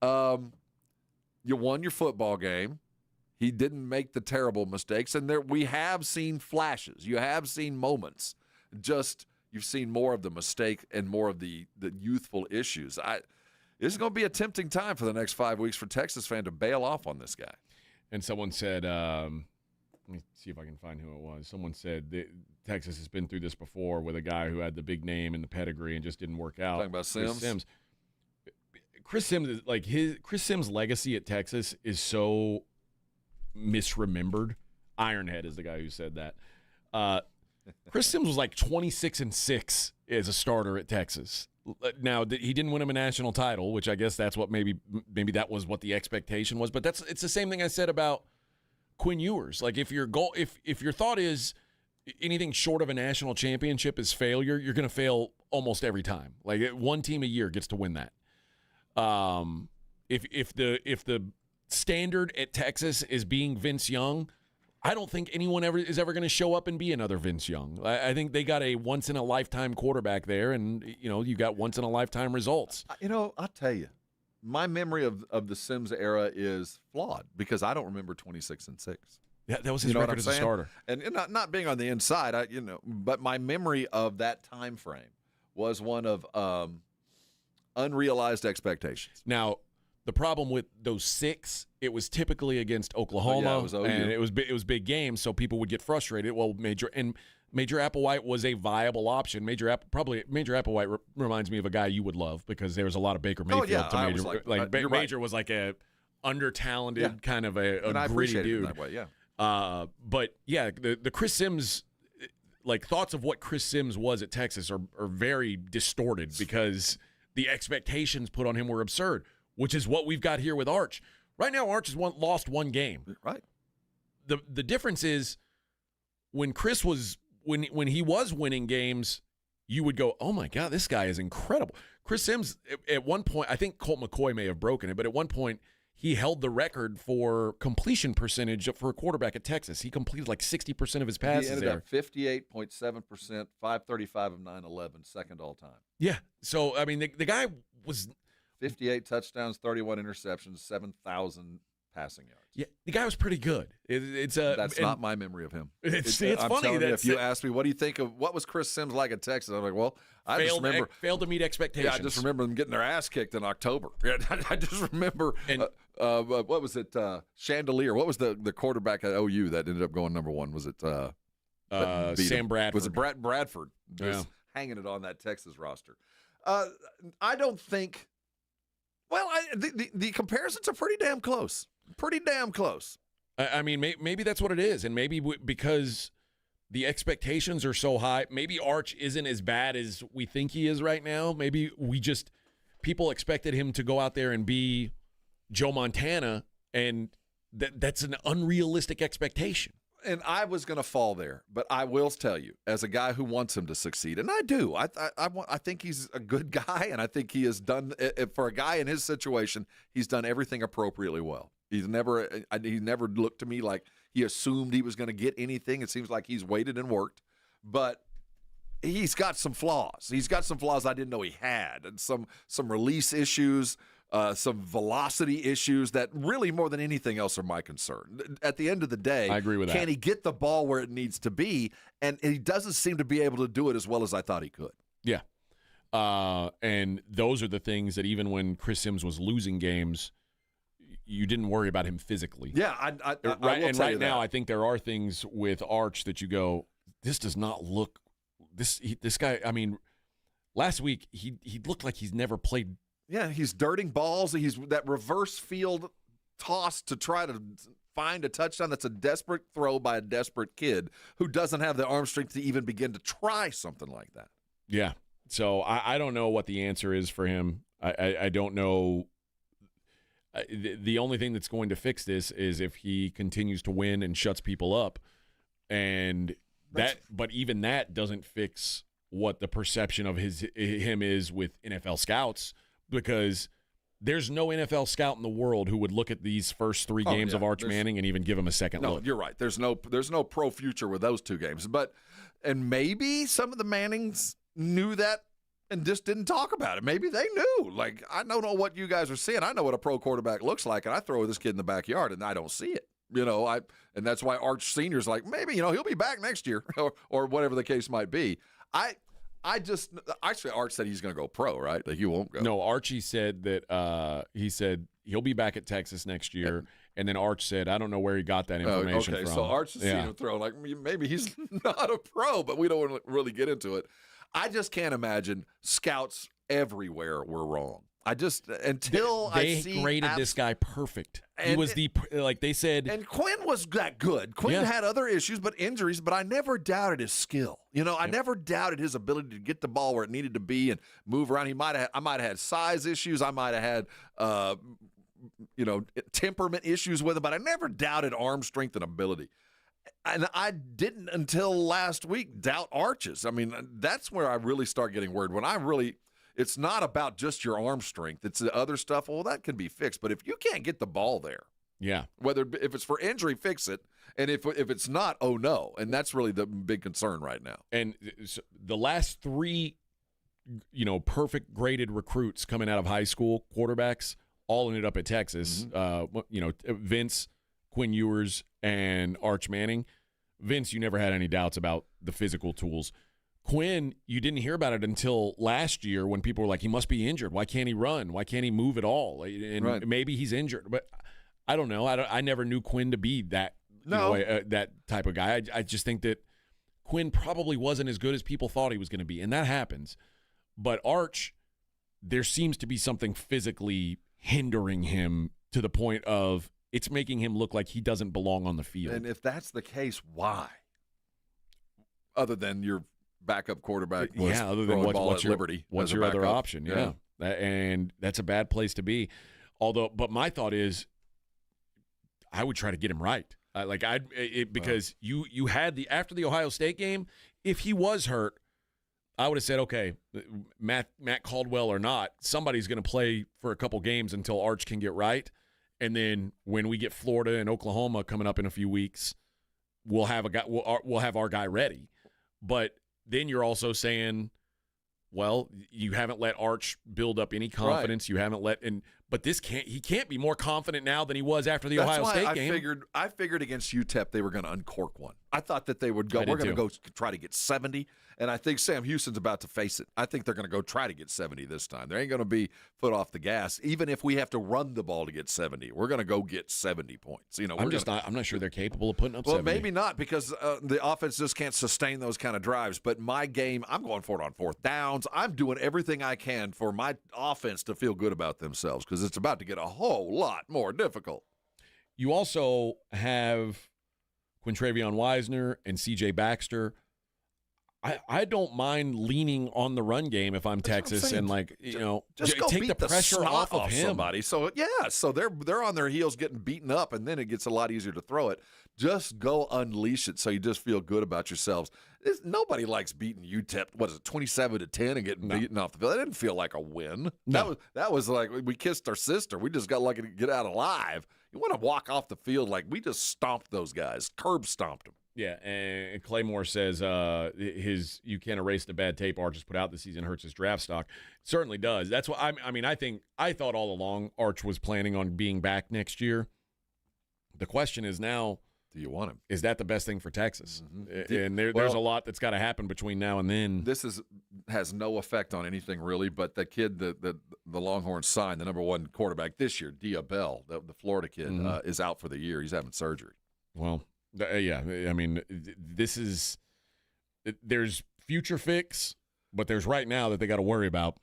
S4: you won your football game. He didn't make the terrible mistakes, and we have seen flashes. You have seen moments. Just you've seen more of the mistake and more of the youthful issues. This is going to be a tempting time for the next 5 weeks for Texas fan to bail off on this guy.
S3: And someone said, let me see if I can find who it was. Someone said Texas has been through this before with a guy who had the big name and the pedigree and just didn't work out.
S4: Talking about Sims?
S3: Chris Sims' legacy at Texas is so misremembered. Ironhead is the guy who said that. Chris Sims was like 26-6 as a starter at Texas. Now, he didn't win him a national title, which I guess that's what maybe that was what the expectation was. But it's the same thing I said about Quinn Ewers. Like, if your thought is anything short of a national championship is failure, you're going to fail almost every time. Like, one team a year gets to win that. If the standard at Texas is being Vince Young, I don't think anyone is ever going to show up and be another Vince Young. I think they got a once-in-a-lifetime quarterback there, and, you got once-in-a-lifetime results.
S4: I'll tell you, my memory of the Sims era is flawed because I don't remember 26-6.
S3: Yeah, that was his record as a starter.
S4: And not being on the inside, but my memory of that time frame was one of unrealized expectations.
S3: Now, the problem with those 6, it was typically against Oklahoma, and it was big games, so people would get frustrated. Well, Major Applewhite was a viable option. Major Applewhite reminds me of a guy you would love because there was a lot of Baker Mayfield to Major. Major was like a under-talented kind of a gritty dude.
S4: That way, yeah.
S3: But yeah, the Chris Sims, like thoughts of what Chris Sims was at Texas are very distorted because the expectations put on him were absurd, which is what we've got here with Arch. Right now, Arch has lost one game.
S4: Right.
S3: The difference is when Chris was when he was winning games, you would go, oh my God, this guy is incredible. Chris Sims, at one point, I think Colt McCoy may have broken it, but at one point, he held the record for completion percentage for a quarterback at Texas. He completed like 60% of his passes.
S4: He ended up 58.7%, 535 of 911, second all time.
S3: Yeah. So, I mean, the guy was
S4: 58 touchdowns, 31 interceptions, 7,000 passing yards.
S3: Yeah, the guy was pretty good.
S4: That's not my memory of him.
S3: It's
S4: I'm
S3: funny that
S4: if you ask me, what do you think of what was Chris Sims like at Texas? I'm like, well, I just remember
S3: failed to meet expectations.
S4: Yeah, I just remember them getting their ass kicked in October. I just remember what was it? Chandelier. What was the quarterback at OU that ended up going number one? Was it
S3: Sam Bradford?
S4: Was it Bradford? Just hanging it on that Texas roster. I don't think. Well, the comparisons are pretty damn close. Pretty damn close.
S3: I mean, maybe that's what it is, and maybe because the expectations are so high, maybe Arch isn't as bad as we think he is right now. Maybe people expected him to go out there and be Joe Montana, and that's an unrealistic expectation.
S4: And I was going to fall there, but I will tell you, as a guy who wants him to succeed, and I do, I think he's a good guy, and I think he has done, for a guy in his situation, he's done everything appropriately well. He never looked to me like he assumed he was going to get anything. It seems like he's waited and worked, but he's got some flaws. He's got some flaws I didn't know he had, and some release issues, some velocity issues that really more than anything else are my concern. At the end of the day,
S3: I agree with that.
S4: Can he get the ball where it needs to be? And he doesn't seem to be able to do it as well as I thought he could.
S3: Yeah. And those are the things that even when Chris Sims was losing games, you didn't worry about him physically.
S4: Yeah, I will
S3: and
S4: tell
S3: right
S4: you
S3: now,
S4: that.
S3: I think there are things with Arch that you go, this does not look this guy. I mean, last week he looked like he's never played.
S4: Yeah, he's dirting balls. He's that reverse field toss to try to find a touchdown. That's a desperate throw by a desperate kid who doesn't have the arm strength to even begin to try something like that.
S3: Yeah. So I don't know what the answer is for him. I don't know. The only thing that's going to fix this is if he continues to win and shuts people up, but even that doesn't fix what the perception of him is with NFL scouts, because there's no NFL scout in the world who would look at these first three games of Arch Manning and even give him a second look.
S4: No, you're right. There's no pro future with those two games, and maybe some of the Mannings knew that and just didn't talk about it. Maybe they knew. Like, I don't know what you guys are seeing. I know what a pro quarterback looks like, and I throw this kid in the backyard, and I don't see it. And that's why Arch Sr.'s like, maybe, he'll be back next year or whatever the case might be. Actually, Arch said he's going to go pro, right? Like, he won't go.
S3: No, Archie said that he said he'll be back at Texas next year. And then Arch said, I don't know where he got that information from.
S4: Okay, so Arch has seen him throw. Like, maybe he's not a pro, but we don't want to really get into it. I just can't imagine scouts everywhere were wrong.
S3: They graded this guy perfect. He was they said.
S4: And Quinn was that good. Quinn had other issues, injuries, but I never doubted his skill. I never doubted his ability to get the ball where it needed to be and move around. I might have had size issues. I might have had, temperament issues with him, but I never doubted arm strength and ability. And I didn't until last week doubt Arch's. I mean, that's where I really start getting worried. It's not about just your arm strength. It's the other stuff. Well, that can be fixed. But if you can't get the ball there, if it's for injury, fix it. And if it's not, oh no. And that's really the big concern right now.
S3: And the last three, perfect graded recruits coming out of high school, quarterbacks, all ended up at Texas. Vince, Quinn Ewers, and Arch Manning. Vince, you never had any doubts about the physical tools. Quinn, you didn't hear about it until last year when people were like, he must be injured. Why can't he run? Why can't he move at all? And maybe he's injured. But I don't know. I never knew Quinn to be that, that type of guy. I just think that Quinn probably wasn't as good as people thought he was going to be, and that happens. But Arch, there seems to be something physically hindering him to the point of it's making him look like he doesn't belong on the field.
S4: And if that's the case, why? Other than your backup quarterback was
S3: other than
S4: throwing ball
S3: what's
S4: at
S3: your,
S4: Liberty.
S3: What's your other option? Yeah. And that's a bad place to be. But my thought is I would try to get him right. Because you had after the Ohio State game, if he was hurt, I would have said, okay, Matt Caldwell or not, somebody's going to play for a couple games until Arch can get right. And then when we get Florida and Oklahoma coming up in a few weeks, we'll have our guy ready. But then you're also saying, well, you haven't let Arch build up any confidence. Right. You haven't but he can't be more confident now than he was after the Ohio State game.
S4: I figured against UTEP they were going to uncork one. I thought that they would go, we're going to go try to get 70, and I think Sam Houston's about to face it. I think they're going to go try to get 70 this time. There ain't going to be foot off the gas. Even if we have to run the ball to get 70, we're going to go get 70 points.
S3: I'm not sure they're capable of putting up 70.
S4: Well, maybe not because the offense just can't sustain those kind of drives. But my game, I'm going for it on fourth downs. I'm doing everything I can for my offense to feel good about themselves because it's about to get a whole lot more difficult.
S3: You also have Quintravion Wisner and CJ Baxter. I don't mind leaning on the run game if I'm Texas and
S4: just go
S3: take
S4: beat
S3: the pressure off of him.
S4: Somebody. So they're on their heels getting beaten up, and then it gets a lot easier to throw it. Just go unleash it so you just feel good about yourselves. Nobody likes beating UTEP. What is it, 27-10, and getting beaten off the field? That didn't feel like a win.
S3: No.
S4: That was like we kissed our sister. We just got lucky to get out alive. You want to walk off the field like we just stomped those guys, curb stomped them.
S3: Yeah, and Claymore says you can't erase the bad tape Arch has put out this season hurts his draft stock. It certainly does. That's what I thought all along Arch was planning on being back next year. The question is now,
S4: do you want him?
S3: Is that the best thing for Texas? Mm-hmm. And there's a lot that's got to happen between now and then.
S4: This has no effect on anything really, but the kid that the Longhorns signed, the number one quarterback this year, Dia Bell, the Florida kid, is out for the year. He's having surgery.
S3: Well, yeah, I mean, there's future fix, but there's right now that they got to worry about.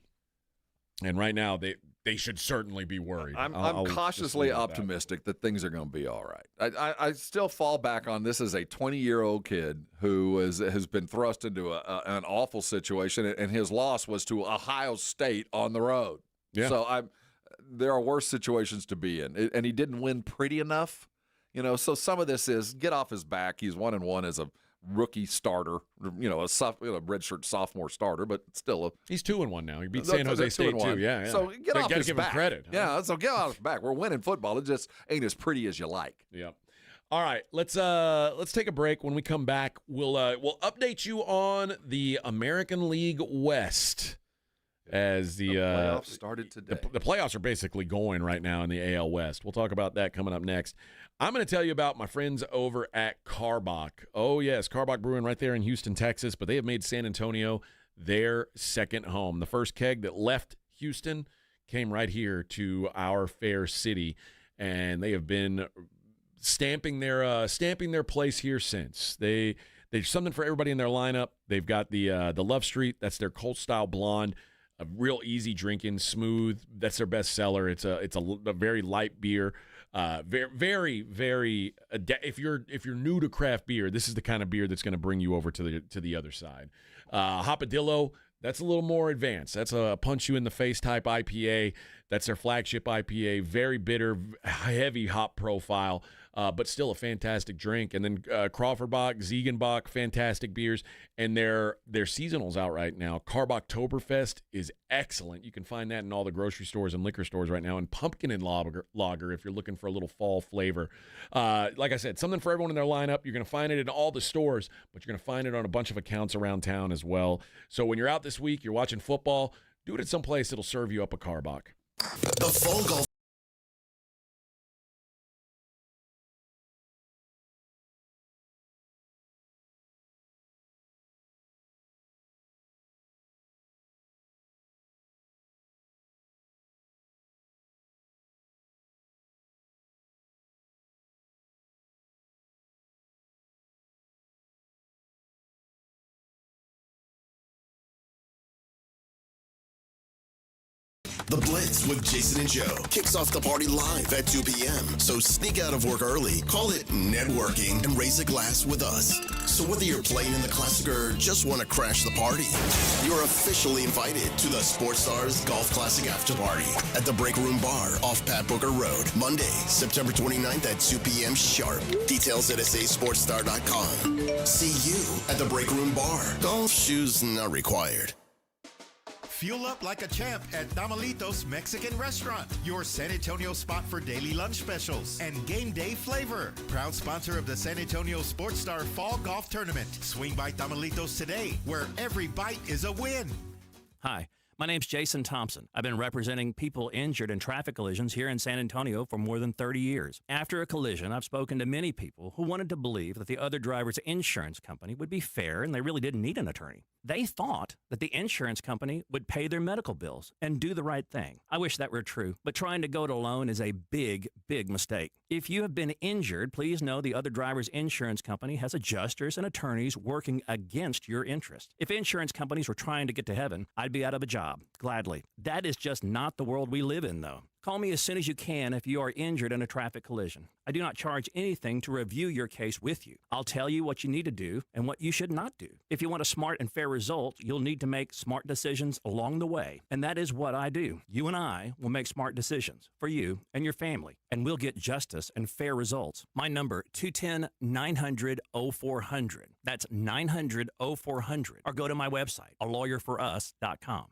S3: And right now they should certainly be worried.
S4: I'm cautiously optimistic that things are going to be all right. I still fall back on this as a 20-year-old kid who has been thrust into an awful situation, and his loss was to Ohio State on the road.
S3: Yeah.
S4: So there are worse situations to be in, and he didn't win pretty enough. So some of this is get off his back. He's 1-1 as a rookie starter, a redshirt sophomore starter, but still
S3: he's 2-1 now. He beat San Jose State too. Yeah.
S4: So get off his
S3: give
S4: back.
S3: Him credit.
S4: Yeah. So get off his back. We're winning football. It just ain't as pretty as you like.
S3: Yeah. All right. Let's take a break. When we come back, we'll update you on the American League West. As the
S4: playoffs started today.
S3: The playoffs are basically going right now in the AL West. We'll talk about that coming up next. I'm going to tell you about my friends over at Karbach. Oh, yes, Karbach Brewing right there in Houston, Texas, but they have made San Antonio their second home. The first keg that left Houston came right here to our fair city, and they have been stamping their place here since. There's something for everybody in their lineup. They've got the Love Street. That's their Colt Style Blonde. A real easy drinking, smooth. That's their best seller. It's a very light beer. Very, very. If you're new to craft beer, this is the kind of beer that's going to bring you over to the other side. Hopadillo, that's a little more advanced. That's a punch you in the face type IPA. That's their flagship IPA. Very bitter, heavy hop profile. But still a fantastic drink. And then Crawford Bock, Ziegenbach, fantastic beers. And their seasonals out right now. Karbachtoberfest is excellent. You can find that in all the grocery stores and liquor stores right now. And Pumpkin and Lager if you're looking for a little fall flavor. Like I said, something for everyone in their lineup. You're going to find it in all the stores, but you're going to find it on a bunch of accounts around town as well. So when you're out this week, you're watching football, do it at some place that'll serve you up a Karbach.
S1: The Vogel. The Blitz with Jason and Joe kicks off the party live at 2 p.m. So sneak out of work early, call it networking, and raise a glass with us. So whether you're playing in the Classic or just want to crash the party, you're officially invited to the Sports Stars Golf Classic After Party at the Break Room Bar off Pat Booker Road, Monday, September 29th at 2 p.m. sharp. Details at sasportstar.com. See you at the Break Room Bar. Golf shoes not required.
S6: Fuel up like a champ at Tamalitos Mexican Restaurant, your San Antonio spot for daily lunch specials and game day flavor. Proud sponsor of the San Antonio Sports Star Fall Golf Tournament. Swing by Tamalitos today, where every bite is a win.
S17: Hi, my name's Jason Thompson. I've been representing people injured in traffic collisions here in San Antonio for more than 30 years. After a collision, I've spoken to many people who wanted to believe that the other driver's insurance company would be fair and they really didn't need an attorney. They thought that the insurance company would pay their medical bills and do the right thing. I wish that were true, but trying to go it alone is a big, big mistake. If you have been injured, please know the other driver's insurance company has adjusters and attorneys working against your interest. If insurance companies were trying to get to heaven, I'd be out of a job, gladly. That is just not the world we live in, though. Call me as soon as you can if you are injured in a traffic collision. I do not charge anything to review your case with you. I'll tell you what you need to do and what you should not do. If you want a smart and fair result, you'll need to make smart decisions along the way. And that is what I do. You and I will make smart decisions for you and your family, and we'll get justice and fair results. My number, 210-900-0400. That's 900-0400. Or go to my website, alawyerforus.com.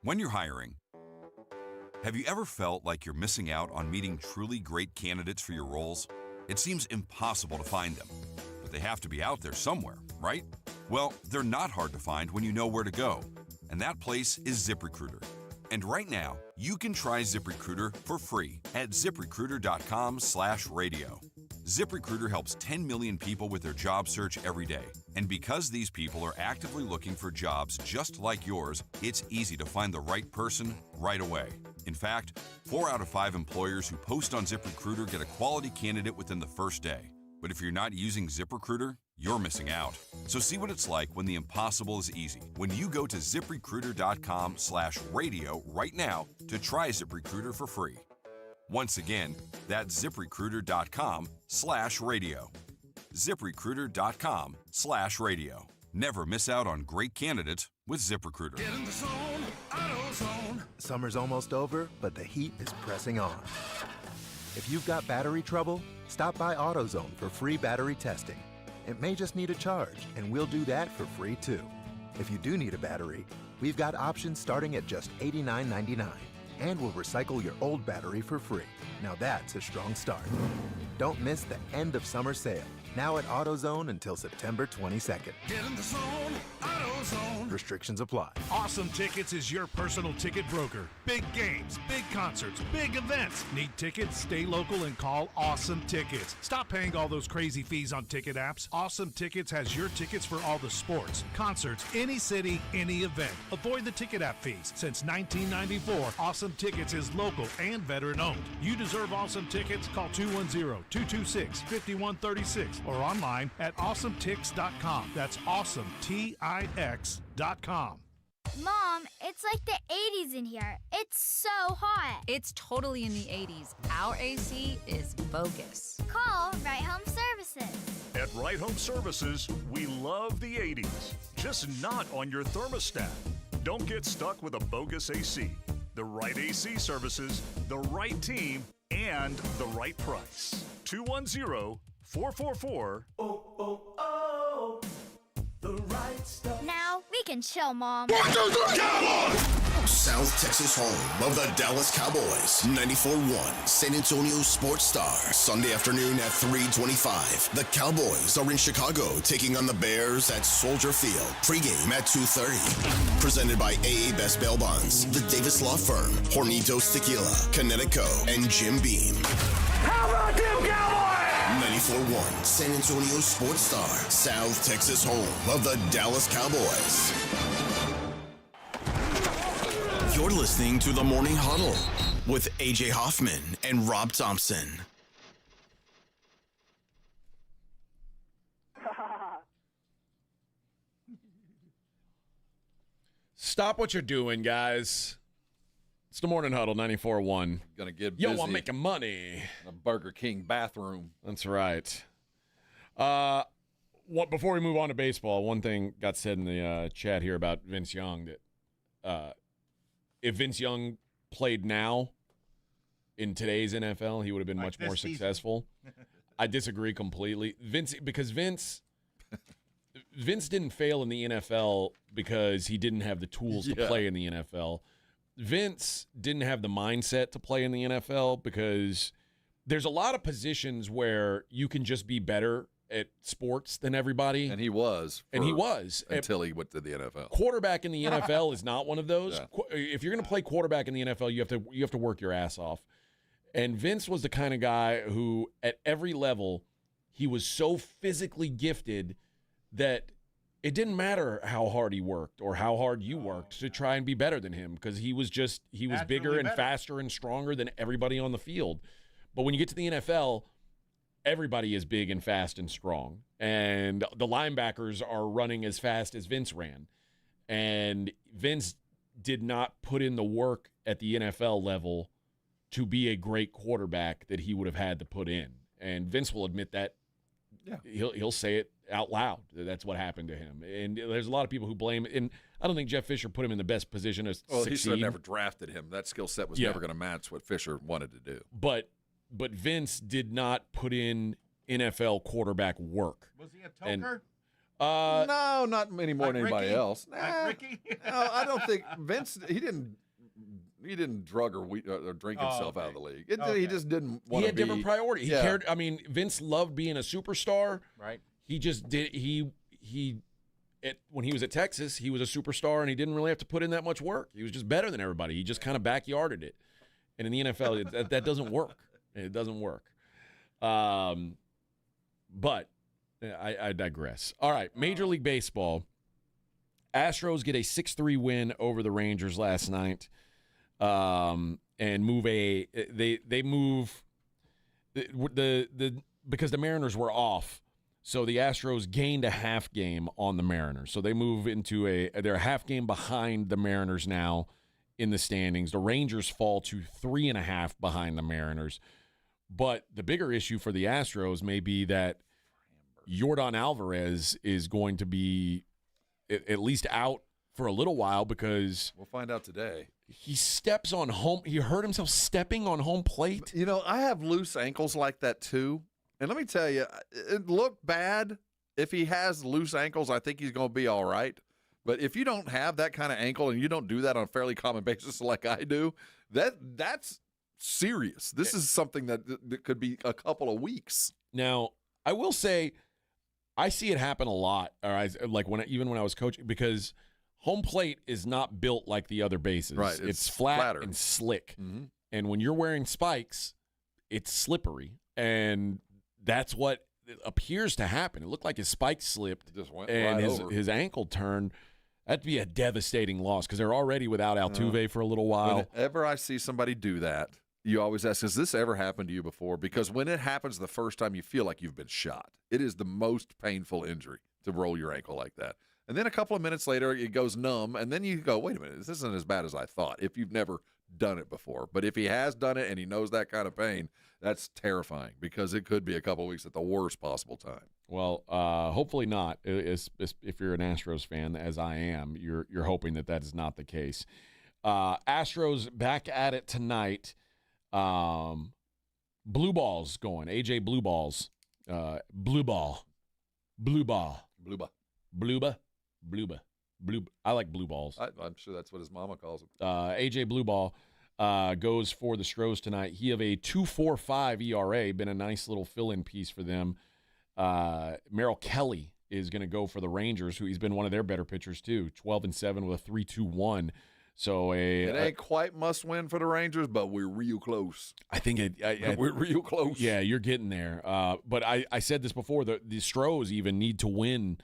S21: When you're hiring, have you ever felt like you're missing out on meeting truly great candidates for your roles? It seems impossible to find them, but they have to be out there somewhere, right? Well, they're not hard to find when you know where to go, and that place is ZipRecruiter. And right now, you can try ZipRecruiter for free at ZipRecruiter.com/radio. ZipRecruiter helps 10 million people with their job search every day. And because these people are actively looking for jobs just like yours, it's easy to find the right person right away. In fact, 4 out of 5 employers who post on ZipRecruiter get a quality candidate within the first day. But if you're not using ZipRecruiter, you're missing out. So see what it's like when the impossible is easy. When you go to ZipRecruiter.com/radio right now to try ZipRecruiter for free. Once again, that's ZipRecruiter.com/radio. ZipRecruiter.com/radio. Never miss out on great candidates with ZipRecruiter.
S23: Get in the zone, AutoZone. Summer's almost over, but the heat is pressing on. If you've got battery trouble, stop by AutoZone for free battery testing. It may just need a charge, and we'll do that for free too. If you do need a battery, we've got options starting at just $89.99. And we'll recycle your old battery for free. Now that's a strong start. Don't miss the end of summer sale. Now at AutoZone until September 22nd. Get in the zone, AutoZone. Restrictions apply.
S24: Awesome Tickets is your personal ticket broker. Big games, big concerts, big events. Need tickets? Stay local and call Awesome Tickets. Stop paying all those crazy fees on ticket apps. Awesome Tickets has your tickets for all the sports, concerts, any city, any event. Avoid the ticket app fees. Since 1994, Awesome Tickets is local and veteran owned. You deserve Awesome Tickets. Call 210-226-5136 or online at awesometix.com. That's awesometix.com.
S18: Mom, it's like the 80s in here. It's so hot.
S25: It's totally in the 80s. Our AC is bogus.
S18: Call Right Home Services.
S20: At Right Home Services, we love the 80s, just not on your thermostat. Don't get stuck with a bogus AC. The right AC services, the right team, and the right price. 210-444.
S18: The right stuff. Now we can chill, Mom.
S1: South Texas home of the Dallas Cowboys. 94.1 San Antonio Sports Star. Sunday afternoon at 3:25. The Cowboys are in Chicago taking on the Bears at Soldier Field. Pre-game at 2:30. Presented by AA Best Bail Bonds, the Davis Law Firm, Hornitos Tequila, Connecticut, and Jim Beam.
S23: How about them Cowboys?
S1: 94.1 San Antonio Sports Star. South Texas home of the Dallas Cowboys. You're listening to the Morning Huddle with AJ Hoffman and Rob Thompson.
S3: Stop what you're doing, guys. It's the Morning Huddle, 94.1.
S4: Gonna get
S3: Yo,
S4: busy
S3: I'm making money.
S4: in a Burger King bathroom.
S3: That's right. Before we move on to baseball, one thing got said in the chat here about Vince Young that if Vince Young played now in today's NFL, he would have been much more successful. I disagree completely. Vince didn't fail in the NFL because he didn't have the tools to play in the NFL. Vince didn't have the mindset to play in the NFL because there's a lot of positions where you can just be better at sports than everybody.
S4: And he was.
S3: Until
S4: he went to the NFL.
S3: Quarterback in the NFL is not one of those. Yeah. If you're going to play quarterback in the NFL, you have to work your ass off. And Vince was the kind of guy who, at every level, he was so physically gifted that it didn't matter how hard he worked or how hard you worked to try and be better than him because he was bigger and faster and stronger than everybody on the field. But when you get to the NFL, everybody is big and fast and strong. And the linebackers are running as fast as Vince ran. And Vince did not put in the work at the NFL level to be a great quarterback that he would have had to put in. And Vince will admit that. Yeah. He'll say it out loud. That's what happened to him. And there's a lot of people who blame, and I don't think Jeff Fisher put him in the best position to succeed.
S4: He should have never drafted him. That skill set was never going to match what Fisher wanted to do.
S3: But Vince did not put in NFL quarterback work.
S2: Was he a toker?
S4: No, not any more than anybody else.
S2: Like Ricky?
S4: No, I don't think Vince. He didn't drug or drink himself out of the league. He just didn't want to be.
S3: He had different priorities. He cared. I mean, Vince loved being a superstar.
S2: Right.
S3: He just did. When he was at Texas, he was a superstar, and he didn't really have to put in that much work. He was just better than everybody. He just kind of backyarded it. And in the NFL, that doesn't work. It doesn't work. But I digress. All right, Major League Baseball. Astros get a 6-3 win over the Rangers last night. And move because the Mariners were off, so the Astros gained a half game on the Mariners. So they move into they're a half game behind the Mariners now in the standings. The Rangers fall to 3.5 behind the Mariners. But the bigger issue for the Astros may be that Yordan Alvarez is going to be at least out for a little while because
S4: we'll find out today.
S3: He hurt himself stepping on home plate.
S4: You know, I have loose ankles like that too. And let me tell you, it looked bad. If he has loose ankles, I think he's going to be all right. But if you don't have that kind of ankle and you don't do that on a fairly common basis like I do, that's serious. This is something that could be a couple of weeks.
S3: Now, I will say I see it happen a lot. Even when I was coaching, because home plate is not built like the other bases.
S4: Right.
S3: It's flat
S4: flatter
S3: and slick.
S4: Mm-hmm.
S3: And when you're wearing spikes, it's slippery. And that's what appears to happen. It looked like his spikes slipped
S4: just went
S3: and
S4: right
S3: his ankle turned. That'd be a devastating loss because they're already without Altuve for a little while.
S4: Whenever I see somebody do that, you always ask, has this ever happened to you before? Because when it happens the first time, you feel like you've been shot. It is the most painful injury to roll your ankle like that. And then a couple of minutes later, it goes numb, and then you go, wait a minute, this isn't as bad as I thought, if you've never done it before. But if he has done it and he knows that kind of pain, that's terrifying because it could be a couple of weeks at the worst possible time.
S3: Well, hopefully not. If you're an Astros fan, as I am, you're hoping that is not the case. Astros back at it tonight. Blue balls going. AJ Blue balls. Blue ball. I like blue balls.
S4: I'm sure that's what his mama calls him.
S3: AJ Blue ball goes for the Stros tonight. He have a 2.45 ERA. Been a nice little fill-in piece for them. Merrill Kelly is going to go for the Rangers, who he's been one of their better pitchers too. 12-7 with a 3.21. So
S4: it ain't quite must win for the Rangers, but we're real close.
S3: I think
S4: we're real close.
S3: Yeah, you're getting there. But I said this before. The Stros even need to win.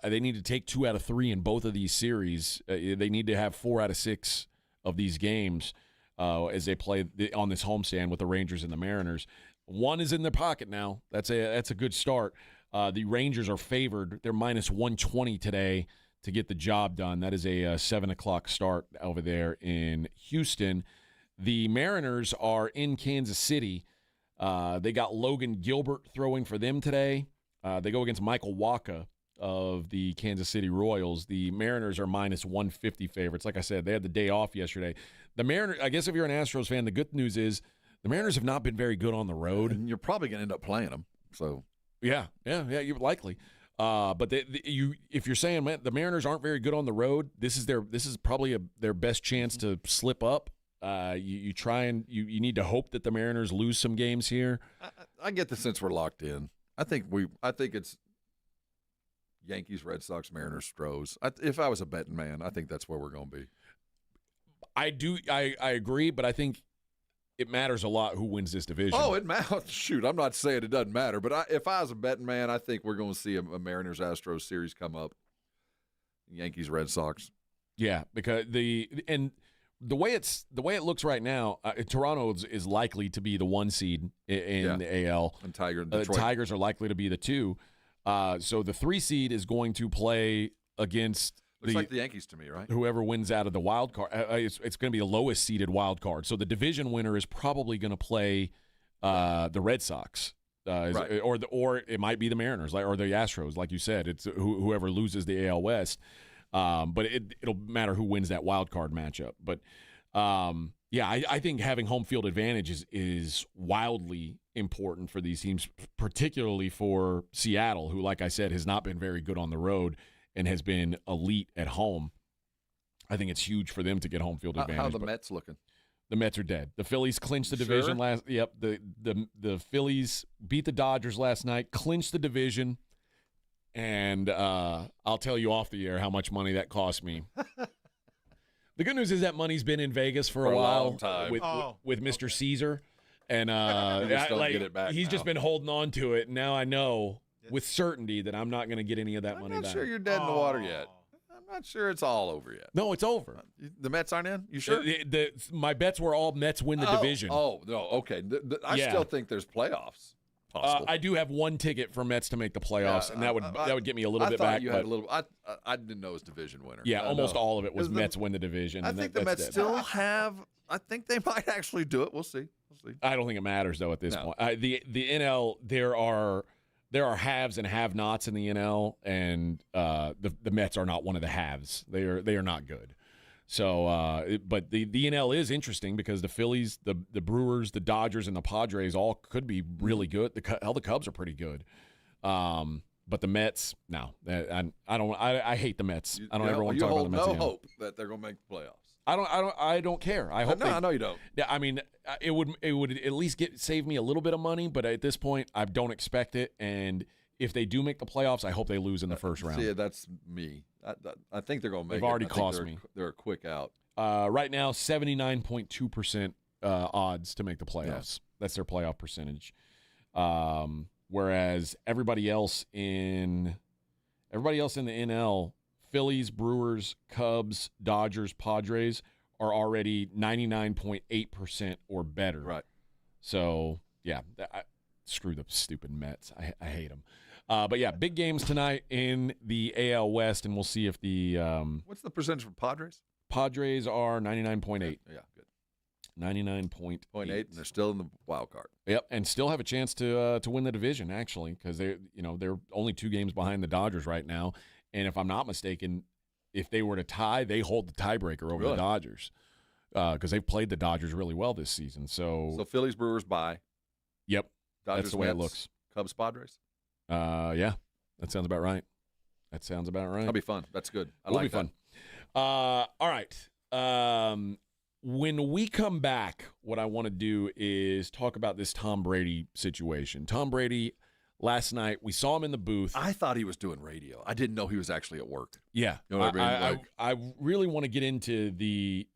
S3: They need to take 2 out of 3 in both of these series. They need to have 4 out of 6 of these games as they play on this homestand with the Rangers and the Mariners. 1 is in their pocket now. That's a good start. The Rangers are favored. They're minus 120 today to get the job done. That is a 7 o'clock start over there in Houston. The Mariners are in Kansas City. They got Logan Gilbert throwing for them today. They go against Michael Wacha of the Kansas City Royals. The Mariners are minus 150 favorites. Like I said, they had the day off yesterday. The Mariners, I guess if you're an Astros fan, the good news is the Mariners have not been very good on the road.
S4: And you're probably going to end up playing them. So
S3: yeah, you're likely. But if you're saying, man, the Mariners aren't very good on the road, this is probably their best chance to slip up. You try and you need to hope that the Mariners lose some games here.
S4: I get the sense we're locked in. I think it's Yankees, Red Sox, Mariners, Stros. If I was a betting man, I think that's where we're going to be.
S3: I agree, but I think it matters a lot who wins this division.
S4: Oh, it matters. Shoot, I'm not saying it doesn't matter, but if I was a betting man, I think we're going to see a Mariners-Astros series come up. Yankees, Red Sox.
S3: Yeah, because the way it looks right now, Toronto is likely to be the 1 seed in the AL.
S4: And
S3: Tigers are likely to be the 2. So the 3 seed is going to play against
S4: looks like the Yankees to me, right?
S3: Whoever wins out of the wild card. It's going to be the lowest seeded wild card. So the division winner is probably going to play the Red Sox.
S4: Right.
S3: Or it might be the Mariners, or the Astros, like you said. It's whoever loses the AL West. But it'll matter who wins that wild card matchup. But I think having home field advantage is wildly important for these teams, particularly for Seattle, who, like I said, has not been very good on the road and has been elite at home. I think it's huge for them to get home field advantage.
S4: How are the Mets looking?
S3: The Mets are dead. The Phillies clinched the division last. Yep, the Phillies beat the Dodgers last night, clinched the division. And I'll tell you off the air how much money that cost me. The good news is that money's been in Vegas for a while
S4: long time.
S3: with Mr. Caesar, and
S4: get it back
S3: he's
S4: now.
S3: just been holding on to it. Now I know with certainty that I'm not going to get any of that money back.
S4: I'm not sure you're dead in the water yet. I'm not sure it's all over yet.
S3: No, it's over.
S4: The Mets aren't in? You sure?
S3: My bets were all Mets win the division.
S4: Oh, no, okay. I still think there's playoffs.
S3: I do have one ticket for Mets to make the playoffs, and that would get me a little bit back.
S4: You had a little. I didn't know it was division winner.
S3: Yeah, almost all of it was Mets win the division.
S4: I think the Mets still have. I think they might actually do it. We'll see.
S3: I don't think it matters though at this point. The NL there are haves and have-nots in the NL, and the Mets are not one of the haves. They are not good. So, but the NL is interesting because the Phillies, the Brewers, the Dodgers, and the Padres all could be really good. The Cubs are pretty good. But the Mets, no. I hate the Mets. I don't ever want to talk about the Mets.
S4: You hold no hope that they're going to make the playoffs.
S3: I don't care. I hope.
S4: I know you don't.
S3: Yeah, I mean, it would at least save me a little bit of money, but at this point, I don't expect it. And if they do make the playoffs, I hope they lose in the first round.
S4: See, that's me. I think they're going to make it.
S3: They've already cost me.
S4: They're a quick out.
S3: Right now, 79.2% odds to make the playoffs. Yeah. That's their playoff percentage. Whereas everybody else in the NL, Phillies, Brewers, Cubs, Dodgers, Padres are already 99.8% or better.
S4: Right.
S3: So, yeah, screw the stupid Mets. I hate them. But, yeah, big games tonight in the AL West, and we'll see if the
S4: what's the percentage for Padres?
S3: Padres are 99.8.
S4: Yeah, good.
S3: 99.8.
S4: And they're still in the wild card.
S3: Yep, and still have a chance to win the division, actually, because they're only 2 games behind the Dodgers right now. And if I'm not mistaken, if they were to tie, they hold the tiebreaker over the Dodgers because they've played the Dodgers really well this season. So
S4: Phillies, Brewers, bye.
S3: Yep,
S4: Dodgers,
S3: that's the way
S4: Mets,
S3: it looks.
S4: Cubs, Padres.
S3: Yeah, that sounds about right.
S4: That'll be fun. That's good.
S3: It'll be fun. All right. When we come back, what I want to do is talk about this Tom Brady situation. Tom Brady, last night, we saw him in the booth.
S4: I thought he was doing radio. I didn't know he was actually at work.
S3: Yeah.
S4: You know what I mean?
S3: I really want to get into the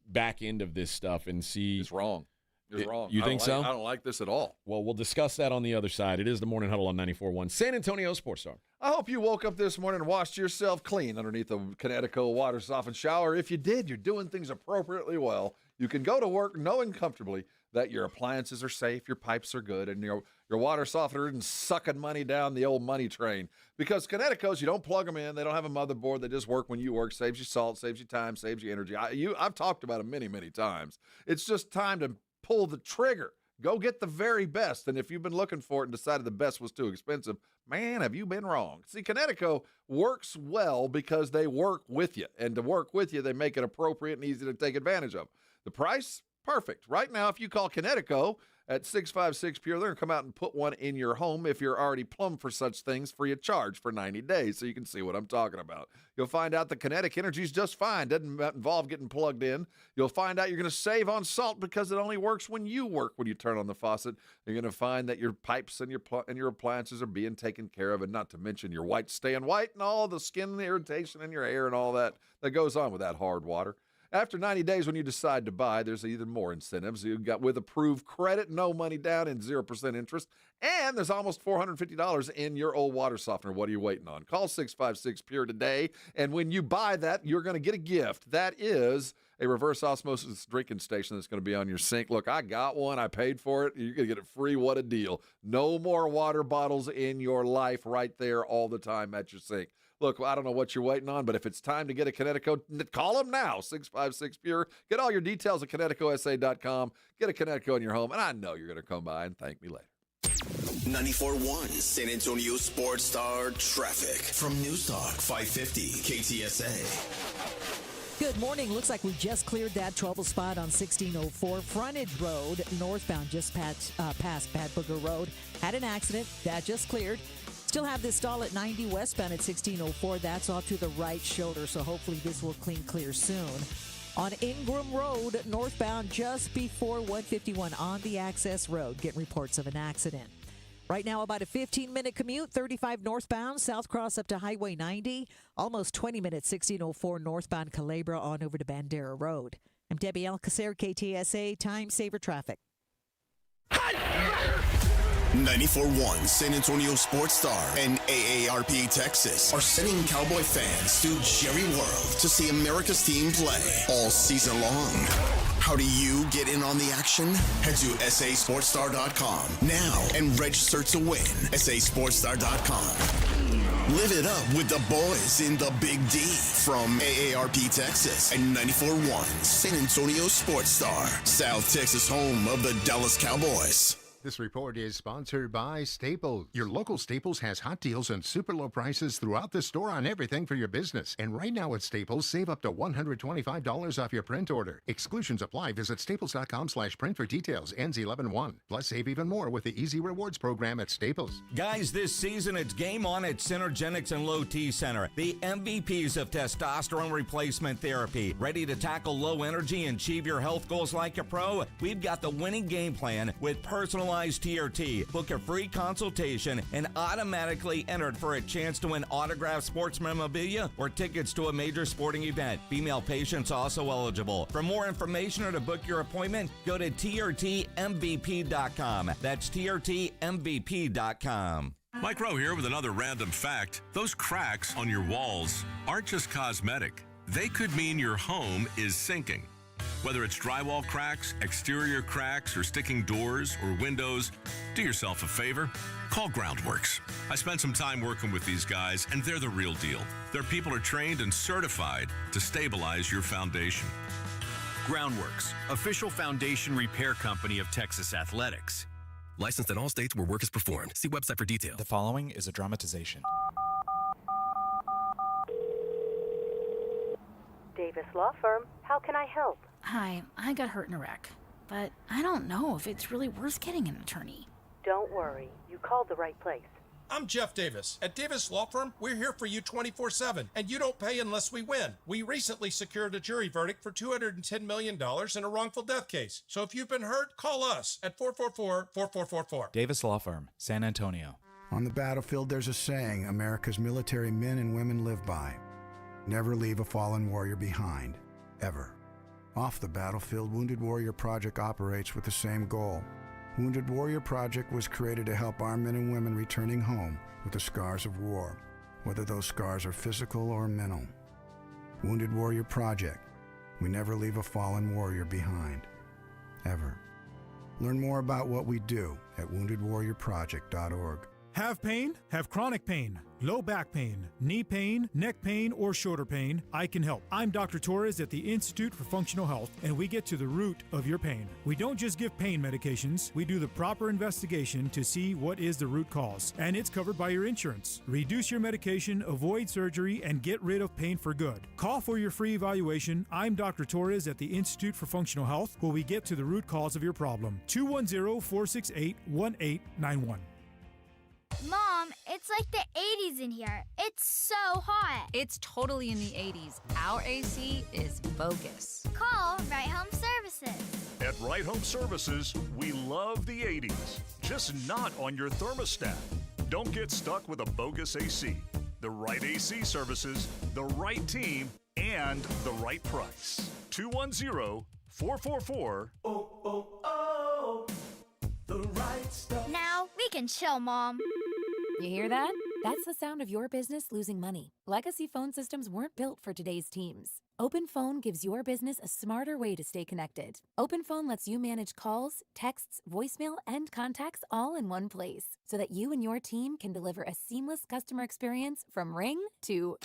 S3: back end of this stuff and see.
S4: It's wrong. It's wrong.
S3: You think so?
S4: I don't like this at all.
S3: Well, we'll discuss that on the other side. It is the Morning Huddle on 94.1 San Antonio Sports Star.
S4: I hope you woke up this morning and washed yourself clean underneath a Connecticut water softened shower. If you did, you're doing things appropriately well. You can go to work knowing comfortably that your appliances are safe, your pipes are good, and your water softener isn't sucking money down the old money train. Because Connecticut's, you don't plug them in. They don't have a motherboard. They just work when you work. Saves you salt, saves you time, saves you energy. I've talked about them many, many times. It's just time to pull the trigger. Go get the very best. And if you've been looking for it and decided the best was too expensive, man, have you been wrong. See, Connecticut works well because they work with you. And to work with you, they make it appropriate and easy to take advantage of. The price, perfect. Right now, if you call Connecticut at 656-PURE, they're going to come out and put one in your home if you're already plumbed for such things free of charge for 90 days, so you can see what I'm talking about. You'll find out the Kinetic Energy is just fine. Doesn't involve getting plugged in. You'll find out you're going to save on salt because it only works when you work when you turn on the faucet. You're going to find that your pipes and your appliances are being taken care of, and not to mention your white staying white and all the skin irritation in your hair and all that goes on with that hard water. After 90 days, when you decide to buy, there's even more incentives. You got with approved credit, no money down, and 0% interest. And there's almost $450 in your old water softener. What are you waiting on? Call 656-PURE today. And when you buy that, you're going to get a gift. That is a reverse osmosis drinking station that's going to be on your sink. Look, I got one. I paid for it. You're going to get it free. What a deal. No more water bottles in your life right there all the time at your sink. Look, I don't know what you're waiting on, but if it's time to get a Connecticut, call them now, 656-PURE. Get all your details at ConnecticutSA.com. Get a Connecticut in your home, and I know you're going to come by and thank me later.
S1: 94.1 San Antonio Sports Star Traffic from News Talk 550 KTSA.
S14: Good morning. Looks like we just cleared that trouble spot on 1604 Frontage Road, northbound, just past Bad Booger Road. Had an accident. That just cleared. Still have this stall at 90 westbound at 1604. That's off to the right shoulder, so hopefully this will clear soon. On Ingram Road, northbound, just before 151 on the access road. Getting reports of an accident. Right now, about a 15-minute commute, 35 northbound, South Cross up to Highway 90. Almost 20 minutes, 1604 northbound Calabria on over to Bandera Road. I'm Debbie Alcacer, KTSA, Time Saver Traffic.
S1: 94.1 San Antonio Sports Star and AARP Texas are sending Cowboy fans to Jerry World to see America's team play all season long. How do you get in on the action? Head to sasportstar.com now and register to win. sasportstar.com. Live it up with the boys in the Big D from AARP Texas and 94.1 San Antonio Sports Star, South Texas home of the Dallas Cowboys.
S2: This report is sponsored by Staples. Your local Staples has hot deals and super low prices throughout the store on everything for your business. And right now at Staples, save up to $125 off your print order. Exclusions apply. Visit staples.com/print for details. Ends 11/1. Plus, save even more with the Easy Rewards program at Staples.
S8: Guys, this season it's game on at Synergenics and Low T Center, the MVPs of testosterone replacement therapy. Ready to tackle low energy and achieve your health goals like a pro? We've got the winning game plan with personalized TRT. Book a free consultation and automatically entered for a chance to win autographed sports memorabilia or tickets to a major sporting event. Female patients also eligible. For more information or to book your appointment, go to trtmvp.com. That's trtmvp.com.
S10: Mike Rowe here with another random fact. Those cracks on your walls aren't just cosmetic. They could mean your home is sinking. Whether it's drywall cracks, exterior cracks, or sticking doors or windows, do yourself a favor. Call Groundworks. I spent some time working with these guys, and they're the real deal. Their people are trained and certified to stabilize your foundation.
S11: Groundworks, official foundation repair company of Texas Athletics.
S19: Licensed in all states where work is performed. See website for details.
S26: The following is a dramatization.
S27: Davis Law Firm, how can I help?
S28: Hi, I got hurt in a wreck, but I don't know if it's really worth getting an attorney.
S27: Don't worry, you called the right place.
S29: I'm Jeff Davis. At Davis Law Firm, we're here for you 24/7, and you don't pay unless we win. We recently secured a jury verdict for $210 million in a wrongful death case. So if you've been hurt, call us at 444-4444.
S26: Davis Law Firm, San Antonio.
S30: On the battlefield, there's a saying America's military men and women live by. Never leave a fallen warrior behind, ever. Off the battlefield, Wounded Warrior Project operates with the same goal. Wounded Warrior Project was created to help our men and women returning home with the scars of war. whether those scars are physical or mental. Wounded Warrior Project. We never leave a fallen warrior behind. Ever. Learn more about what we do at woundedwarriorproject.org.
S24: Have pain? Have chronic pain, low back pain, knee pain, neck pain, or shoulder pain? I can help. I'm Dr. Torres at the Institute for Functional Health, and we get to the root of your pain. We don't just give pain medications. We do the proper investigation to see what is the root cause, and it's covered by your insurance. Reduce your medication, avoid surgery, and get rid of pain for good. Call for your free evaluation. I'm Dr. Torres at the Institute for Functional Health, where we get to the root cause of your problem. 210-468-1891.
S18: Mom, it's like the 80s in here. It's so hot.
S25: It's totally in the 80s. Our AC is bogus.
S18: Call Right Home Services.
S20: At Right Home Services, we love the 80s, just not on your thermostat. Don't get stuck with a bogus AC. The right AC services, the right team, and the right price. 210-444.
S18: The right stuff. Now we can chill, Mom.
S5: You hear that? That's the sound of your business losing money. Legacy phone systems weren't built for today's teams. Open Phone gives your business a smarter way to stay connected. Open Phone lets you manage calls, texts, voicemail, and contacts all in one place so that you and your team can deliver a seamless customer experience from ring to...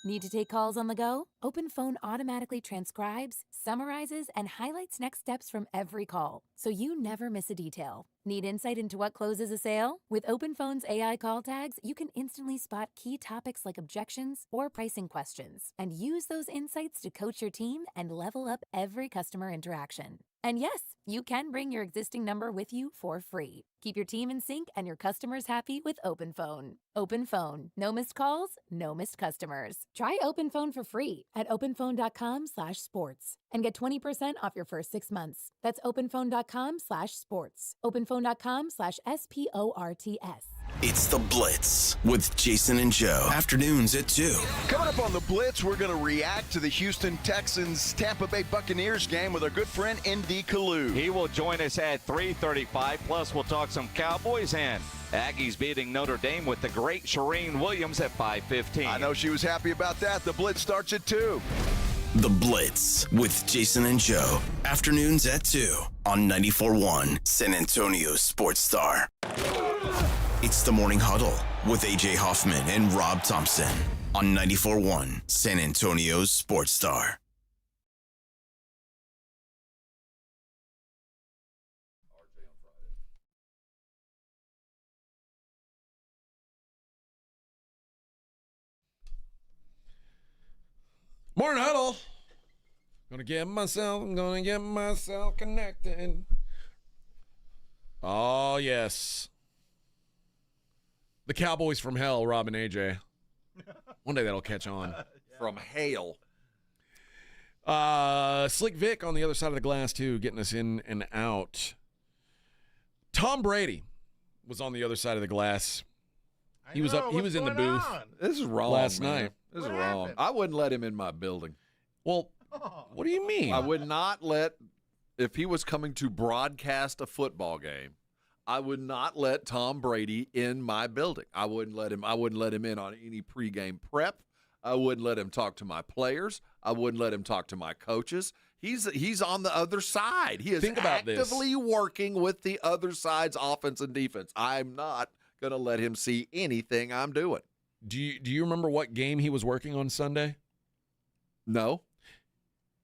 S5: Need to take calls on the go? Open Phone automatically transcribes, summarizes, and highlights next steps from every call, so you never miss a detail. Need insight into what closes a sale? With Open Phone's AI call tags, you can instantly spot key topics like objections or pricing questions, and use those insights to coach your team and level up every customer interaction. And yes, you can bring your existing number with you for free. Keep your team in sync and your customers happy with Open Phone. Open Phone. No missed calls, no missed customers. Try Open Phone for free at openphone.com/sports and get 20% off your first 6 months. That's openphone.com/sports. openphone.com/SPORTS.
S1: It's the Blitz with Jason and Joe. Afternoons at 2.
S6: Coming up on the Blitz, we're going to react to the Houston Texans Tampa Bay Buccaneers game with our good friend N.D. Kalu.
S7: He will join us at 3:35. Plus, we'll talk some Cowboys and Aggies beating Notre Dame with the great Shereen Williams at 5:15.
S6: I know she was happy about that. The Blitz starts at 2.
S1: The Blitz with Jason and Joe. Afternoons at 2 on 94.1 San Antonio Sports Star. It's the Morning Huddle with AJ Hoffman and Rob Thompson on 94.1 San Antonio Sports Star.
S3: Morning Huddle. I'm gonna get myself connected. Oh, yes. The Cowboys from hell, Rob and AJ. One day that'll catch on.
S4: From hail.
S3: Slick Vic on the other side of the glass, too, getting us in and out. Tom Brady was on the other side of the glass. He was in the booth.
S4: This is wrong
S3: last
S4: man.
S3: night.
S4: This is wrong. I wouldn't let him in my building.
S3: Well, what do you mean?
S4: I would not let, if he was coming to broadcast a football game, I would not let Tom Brady in my building. I wouldn't let him in on any pregame prep. I wouldn't let him talk to my players. I wouldn't let him talk to my coaches. He's on the other side. He is actively working with the other side's offense and defense. I'm not going to let him see anything I'm doing.
S3: Do you remember what game he was working on Sunday?
S4: No.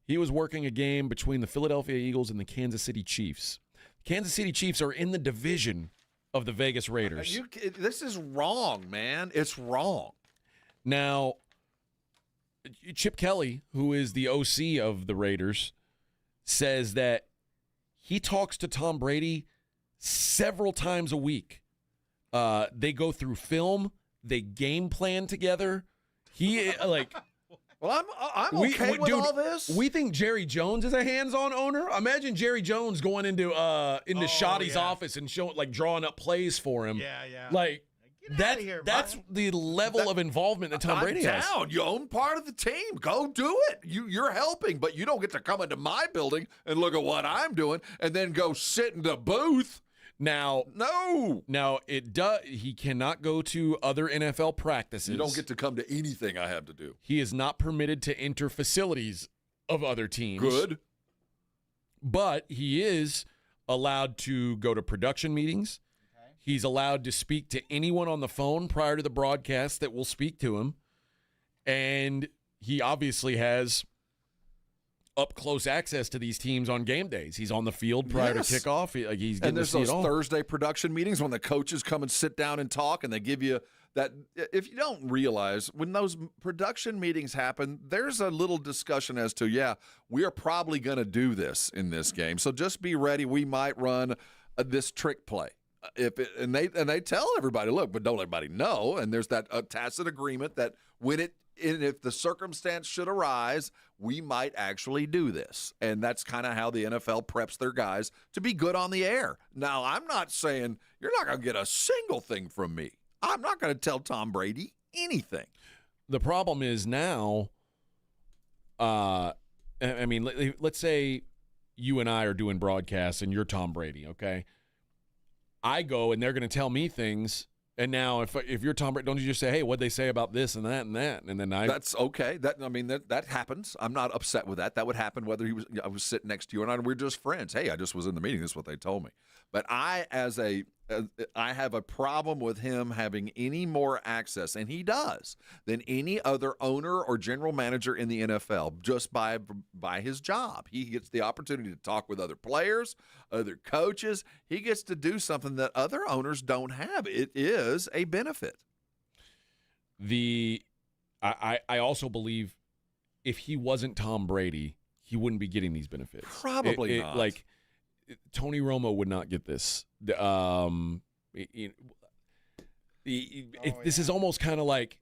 S3: He was working a game between the Philadelphia Eagles and the Kansas City Chiefs. Kansas City Chiefs are in the division of the Vegas Raiders.
S4: This is wrong, man. It's wrong.
S3: Now, Chip Kelly, who is the OC of the Raiders, says that he talks to Tom Brady several times a week. They go through film. They game plan together.
S4: Well, I'm okay with all this.
S3: We think Jerry Jones is a hands-on owner. Imagine Jerry Jones going into Shoddy's office and drawing up plays for him.
S4: Yeah.
S3: That's the level of involvement that Tom Brady has.
S4: You own part of the team. Go do it. You're helping, but you don't get to come into my building and look at what I'm doing and then go sit in the booth.
S3: Now, it does. He cannot go to other NFL practices.
S4: You don't get to come to anything I have to do.
S3: He is not permitted to enter facilities of other teams.
S4: Good.
S3: But he is allowed to go to production meetings. Okay. He's allowed to speak to anyone on the phone prior to the broadcast that will speak to him. And he obviously has up-close access to these teams on game days. He's on the field prior to kickoff. He's getting
S4: and there's
S3: to see
S4: those
S3: it all.
S4: Thursday production meetings when the coaches come and sit down and talk, and they give you that. If you don't realize, when those production meetings happen, there's a little discussion as to, we are probably going to do this in this game. So just be ready. We might run this trick play. And they tell everybody, look, but don't let everybody know. And there's that tacit agreement that if the circumstance should arise, we might actually do this. And that's kind of how the NFL preps their guys to be good on the air. Now, I'm not saying you're not going to get a single thing from me. I'm not going to tell Tom Brady anything.
S3: The problem is now, let's say you and I are doing broadcasts and you're Tom Brady, okay? I go and they're going to tell me things. And now, if you're Tom Brady, don't you just say, "Hey, what'd they say about this and that and that?" And then
S4: that's okay. That happens. I'm not upset with that. That would happen whether I was sitting next to you or not. We're just friends. Hey, I just was in the meeting. This is what they told me. But I have a problem with him having any more access, and he does, than any other owner or general manager in the NFL just by his job. He gets the opportunity to talk with other players, other coaches. He gets to do something that other owners don't have. It is a benefit.
S3: I also believe if he wasn't Tom Brady, he wouldn't be getting these benefits.
S4: Probably not.
S3: Like Tony Romo would not get this. This is almost kind of like,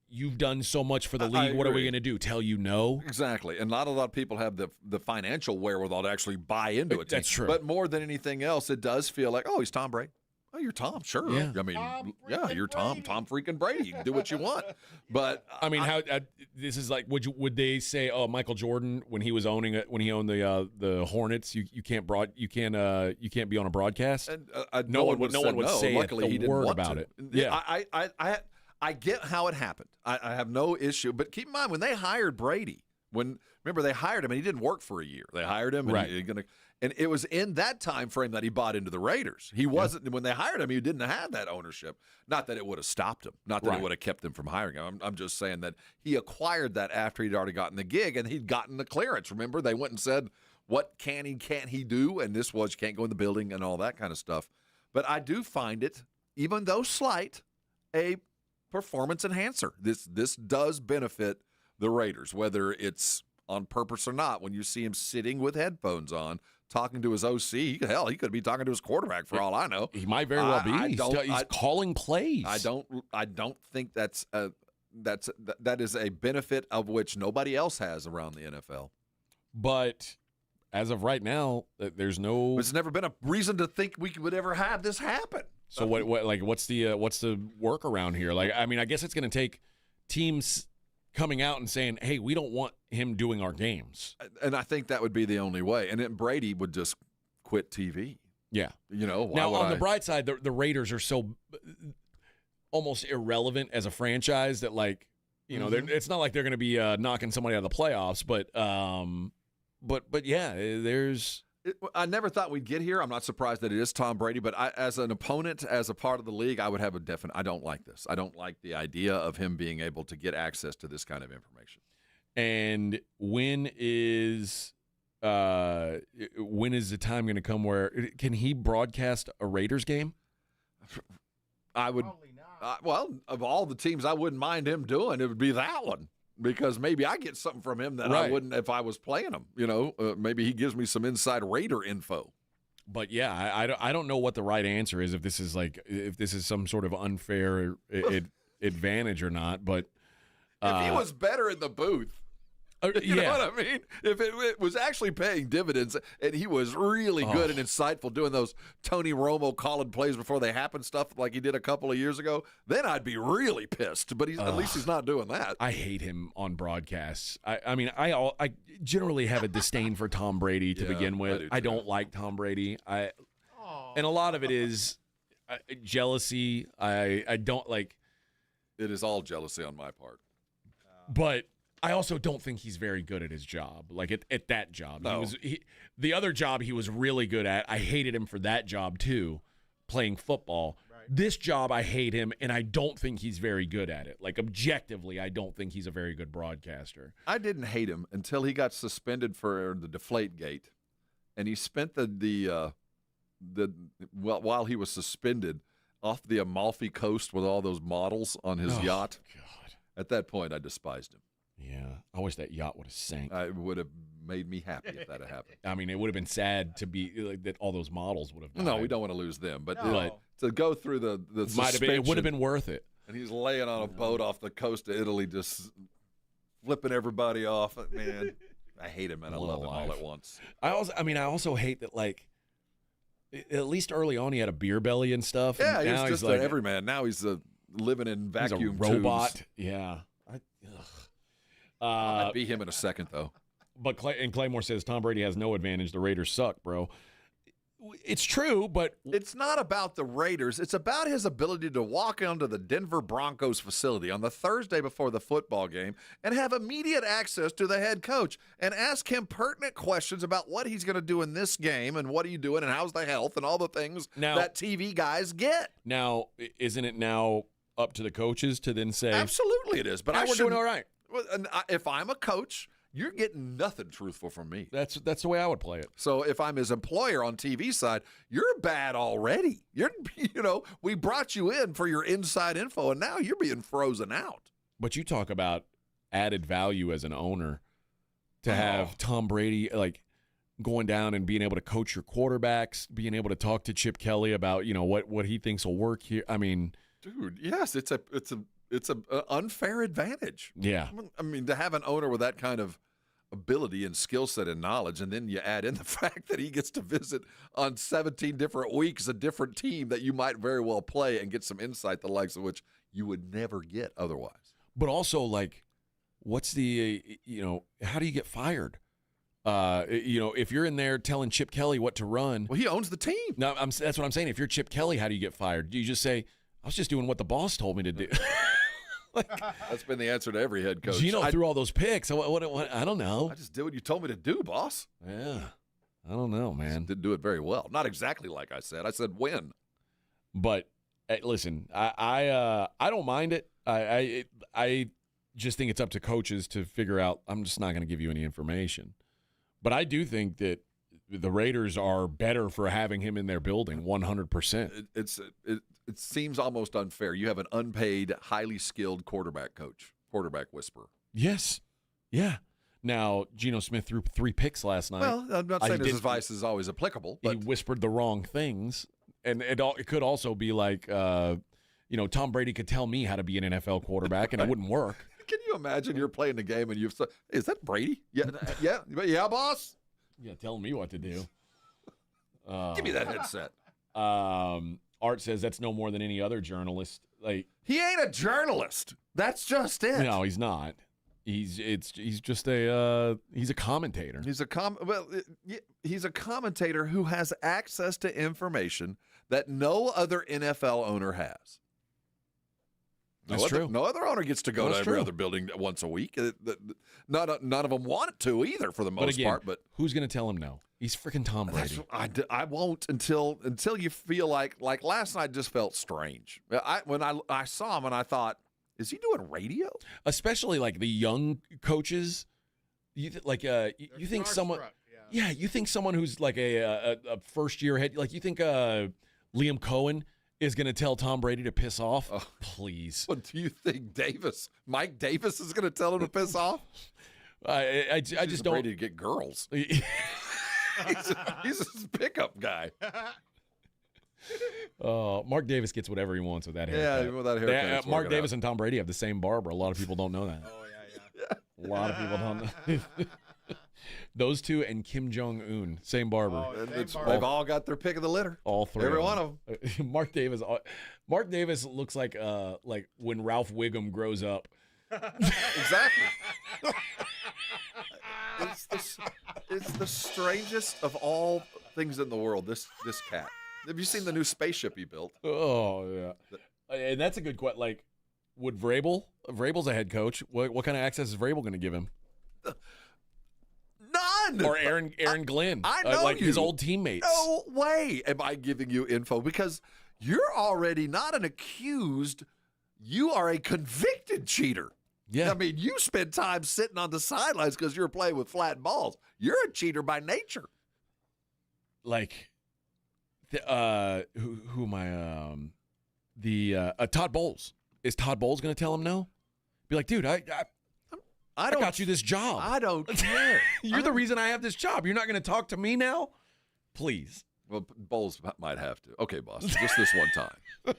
S3: you've done so much for the league. What are we going to do? Tell you no?
S4: Exactly. And not a lot of people have the financial wherewithal to actually buy into it.
S3: That's true.
S4: But more than anything else, it does feel like, oh, he's Tom Brady. Oh, you're Tom, sure.
S3: Yeah.
S4: I mean, you're Tom freaking Brady. You can do what you want. But
S3: I mean, this is like, would they say, oh, Michael Jordan when he was owned the Hornets, you can't be on a broadcast?
S4: And,
S3: no one would say
S4: Luckily,
S3: a word about it.
S4: Yeah, I get how it happened. I have no issue. But keep in mind, when they hired Brady, remember they hired him and he didn't work for a year. They hired him, and
S3: right.
S4: And it was in that time frame that he bought into the Raiders. He wasn't when they hired him. He didn't have that ownership. Not that it would have stopped him. Not that it would have kept them from hiring him. I'm just saying that he acquired that after he'd already gotten the gig and he'd gotten the clearance. Remember, they went and said, "What can't he do?" And this was, you can't go in the building and all that kind of stuff. But I do find it, even though slight, a performance enhancer. This does benefit the Raiders, whether it's on purpose or not. When you see him sitting with headphones on, talking to his OC, he could be talking to his quarterback for all I know.
S3: He might very well be. He's calling plays.
S4: I don't think that is a benefit of which nobody else has around the NFL.
S3: But as of right now, there's no.
S4: There's never been a reason to think we would ever have this happen.
S3: So what's the workaround here? Like, I mean, I guess it's going to take teams coming out and saying, "Hey, we don't want him doing our games."
S4: And I think that would be the only way. And then Brady would just quit TV.
S3: Yeah.
S4: Now
S3: on the bright side, the Raiders are so almost irrelevant as a franchise that, like, it's not like they're going to be knocking somebody out of the playoffs. But yeah, there's.
S4: I never thought we'd get here. I'm not surprised that it is Tom Brady, but as an opponent, as a part of the league, I would have I don't like this. I don't like the idea of him being able to get access to this kind of information.
S3: And when is the time going to come where can he broadcast a Raiders game?
S4: I would. Probably not. Well, of all the teams I wouldn't mind him doing, it would be that one. Because maybe I get something from him that I wouldn't if I was playing him. Maybe he gives me some inside Raider info.
S3: But yeah, I don't know what the right answer is, if this is some sort of unfair advantage or not. But
S4: if he was better in the booth. You know what I mean? If it was actually paying dividends and he was really good and insightful doing those Tony Romo calling plays before they happen stuff like he did a couple of years ago, then I'd be really pissed. But at least he's not doing that.
S3: I hate him on broadcasts. I generally have a disdain for Tom Brady to begin with. I don't like Tom Brady. And a lot of it is jealousy. I don't like.
S4: It is all jealousy on my part.
S3: But I also don't think he's very good at his job. Like at that job.
S4: No.
S3: The other job he was really good at. I hated him for that job too, playing football. This job, I hate him, and I don't think he's very good at it. Like, objectively, I don't think he's a very good broadcaster.
S4: I didn't hate him until he got suspended for the Deflategate, and he spent while he was suspended off the Amalfi Coast with all those models on his yacht.
S3: God.
S4: At that point, I despised him.
S3: Yeah, I wish that yacht would have sank.
S4: It would have made me happy if that had happened.
S3: I mean, it would have been sad to be like, that all those models would have died.
S4: No, we don't want to lose them, but
S3: No.
S4: to go through the suspension,
S3: it would have been worth it.
S4: And he's laying on a boat off the coast of Italy, just flipping everybody off. Man, I hate him and I love him all at once.
S3: I also hate that, like, at least early on he had a beer belly and stuff.
S4: Yeah,
S3: and
S4: he's just
S3: like
S4: an everyman. Now he's living in vacuum
S3: he's a robot.
S4: tubes.
S3: Yeah.
S4: I'd be him in a second, though.
S3: But Claymore says Tom Brady has no advantage. The Raiders suck, bro. It's true, but
S4: it's not about the Raiders. It's about his ability to walk onto the Denver Broncos facility on the Thursday before the football game and have immediate access to the head coach and ask him pertinent questions about what he's going to do in this game and what are you doing and how's the health and all the things that TV guys get.
S3: Now, isn't it now up to the coaches to then say?
S4: Absolutely it is. But
S3: we're doing all right.
S4: If I'm a coach, you're getting nothing truthful from me.
S3: That's the way I would play it.
S4: So if I'm his employer on TV side, you're bad already. We brought you in for your inside info, and now you're being frozen out.
S3: But you talk about added value as an owner to have Tom Brady like going down and being able to coach your quarterbacks, being able to talk to Chip Kelly about what he thinks will work here. I mean,
S4: dude, yes, it's an unfair advantage.
S3: Yeah.
S4: I mean, to have an owner with that kind of ability and skill set and knowledge, and then you add in the fact that he gets to visit on 17 different weeks a different team that you might very well play and get some insight, the likes of which you would never get otherwise.
S3: But also, like, what's the, how do you get fired? If you're in there telling Chip Kelly what to run.
S4: Well, he owns the team.
S3: No, that's what I'm saying. If you're Chip Kelly, how do you get fired? Do you just say, I was just doing what the boss told me to do?
S4: That's been the answer to every head coach.
S3: Gino threw all those picks. What, I don't know.
S4: I just did what you told me to do, boss.
S3: Yeah. I don't know, man.
S4: Didn't do it very well. Not exactly like I said. I said win.
S3: But listen, I don't mind it. I just think it's up to coaches to figure out. I'm just not going to give you any information. But I do think that the Raiders are better for having him in their building, 100%.
S4: It seems almost unfair. You have an unpaid, highly skilled quarterback coach, quarterback whisperer.
S3: Yes. Yeah. Now, Geno Smith threw 3 picks last night.
S4: Well, I'm not saying his advice is always applicable. But
S3: he whispered the wrong things. And it could also be like, Tom Brady could tell me how to be an NFL quarterback, and it wouldn't work.
S4: Can you imagine you're playing the game and you've – is that Brady? Yeah, boss?
S3: Yeah, telling me what to do.
S4: Give me that headset.
S3: Art says that's no more than any other journalist. Like,
S4: he ain't a journalist. That's just it.
S3: No, he's not. He's just a commentator.
S4: He's a commentator who has access to information that no other NFL owner has.
S3: That's true.
S4: No other owner gets to go to every other building once a week. None of them want to either, for the most part. But
S3: who's going to tell him no? He's freaking Tom Brady.
S4: I won't until you feel like last night just felt strange. When I saw him and I thought, is he doing radio?
S3: Especially like the young coaches. You think someone? Yeah, you think someone who's like a first year head. Like you think Liam Cohen is going to tell Tom Brady to piss off? Oh, please.
S4: What do you think, Mike Davis is going to tell him to piss off?
S3: I just don't.
S4: Brady to get girls. He's a pickup guy.
S3: Mark Davis gets whatever he wants with that haircut.
S4: Yeah, with that haircut.
S3: Mark Davis and Tom Brady have the same barber. A lot of people don't know that.
S4: Oh, yeah.
S3: A lot of people don't know. Those two and Kim Jong-un, same barber.
S4: They've all got their pick of the litter.
S3: All 3.
S4: Every one of
S3: them. Mark Davis looks like when Ralph Wiggum grows up.
S4: Exactly. It's the strangest of all things in the world, this cat. Have you seen the new spaceship he built?
S3: Oh, yeah. And that's a good question. Like, would Vrabel's a head coach. What kind of access is Vrabel going to give him?
S4: None.
S3: Or Aaron Glenn.
S4: I know
S3: like
S4: you.
S3: his old teammates.
S4: No way am I giving you info because you're already not an accused. You are a convicted cheater.
S3: Yeah.
S4: I mean, you spend time sitting on the sidelines because you're playing with flat balls. You're a cheater by nature.
S3: Like, who am I? Todd Bowles. Is Todd Bowles going to tell him no? Be like, dude, I got you this job.
S4: I don't care.
S3: You're the reason I have this job. You're not going to talk to me now? Please.
S4: Well, Bowles might have to. Okay, boss. Just this one time.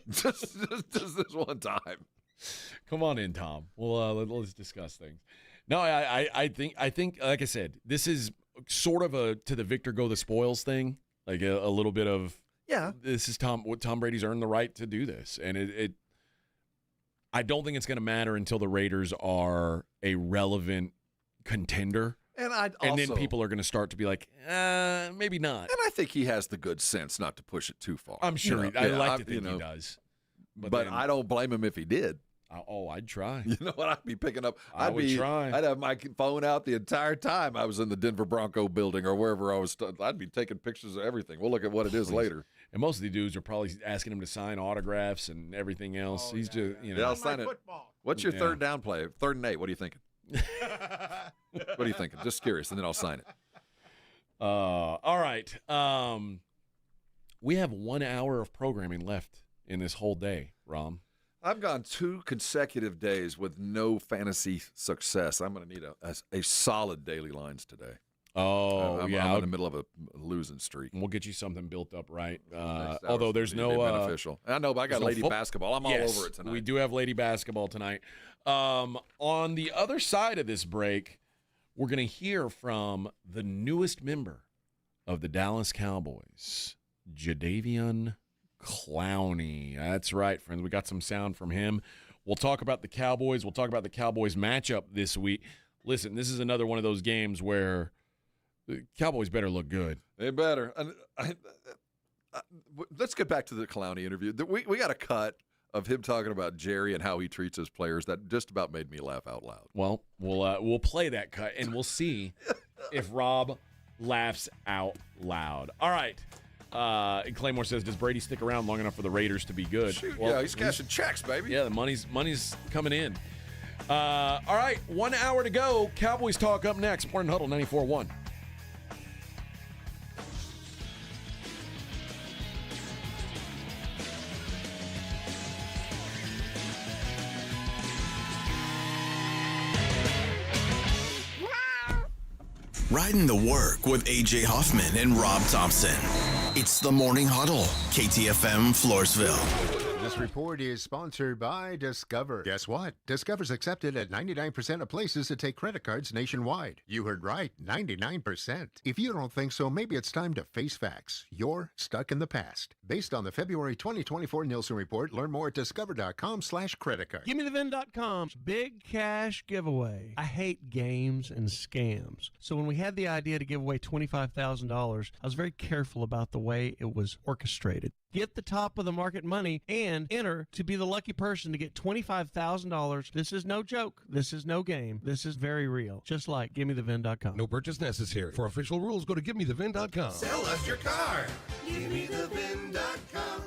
S4: just this one time.
S3: Come on in, Tom. Well, let's discuss things. No, I think, like I said, this is sort of a to the victor go the spoils thing. Like a little bit of this is Tom Brady's earned the right to do this, and it I don't think it's going to matter until the Raiders are a relevant contender.
S4: And
S3: then people are going to start to be like, maybe not.
S4: And I think he has the good sense not to push it too far.
S3: I'm sure. I like to think he does.
S4: But I don't blame him if he did.
S3: I'd try.
S4: You know what? I'd be picking up.
S3: I'd try.
S4: I'd have my phone out the entire time I was in the Denver Bronco building or wherever I was. I'd be taking pictures of everything. We'll look at what it is later.
S3: And most of the dudes are probably asking him to sign autographs and everything else. He's just,
S4: I'll sign it. What's your third down play? 3rd and 8. What are you thinking? What are you thinking? Just curious, and then I'll sign it.
S3: All right. We have 1 hour of programming left in this whole day, Rom.
S4: I've gone 2 consecutive days with no fantasy success. I'm going to need a solid daily lines today.
S3: Oh,
S4: I'm in the middle of a losing streak.
S3: We'll get you something built up right. Although there's no
S4: beneficial. I know, but I got lady basketball. I'm all over it tonight.
S3: We do have lady basketball tonight. On the other side of this break, we're going to hear from the newest member of the Dallas Cowboys, Javon Clowney. That's right, friends. We got some sound from him. We'll talk about the Cowboys. We'll talk about the Cowboys matchup this week. Listen, this is another one of those games where the Cowboys better look good.
S4: They better. Let's get back to the Clowney interview. We got a cut of him talking about Jerry and how he treats his players that just about made me laugh out loud.
S3: Well, we'll play that cut, and we'll see if Rob laughs out loud. All right. And Claymore says, does Brady stick around long enough for the Raiders to be good?
S4: Shoot, well, he's cashing checks, baby.
S3: Yeah, the money's coming in. All right, 1 hour to go. Cowboys talk up next. Morning Huddle 94.1.
S1: Riding the work with AJ Hoffman and Rob Thompson. It's the Morning Huddle, KTFM Floresville.
S2: This report is sponsored by Discover. Guess what? Discover's accepted at 99% of places that take credit cards nationwide. You heard right, 99%. If you don't think so, maybe it's time to face facts. You're stuck in the past. Based on the February 2024 Nielsen report, learn more at discover.com/creditcard.
S9: GimmeTheVin.com's big cash giveaway. I hate games and scams. So when we had the idea to give away $25,000, I was very careful about the way it was orchestrated. Get the top of the market money and enter to be the lucky person to get $25,000. This is no joke. This is no game. This is very real. Just like GimmeTheVin.com.
S12: No purchase necessary. For official rules, go to GimmeTheVin.com.
S13: Sell us your car. GimmeTheVin.com.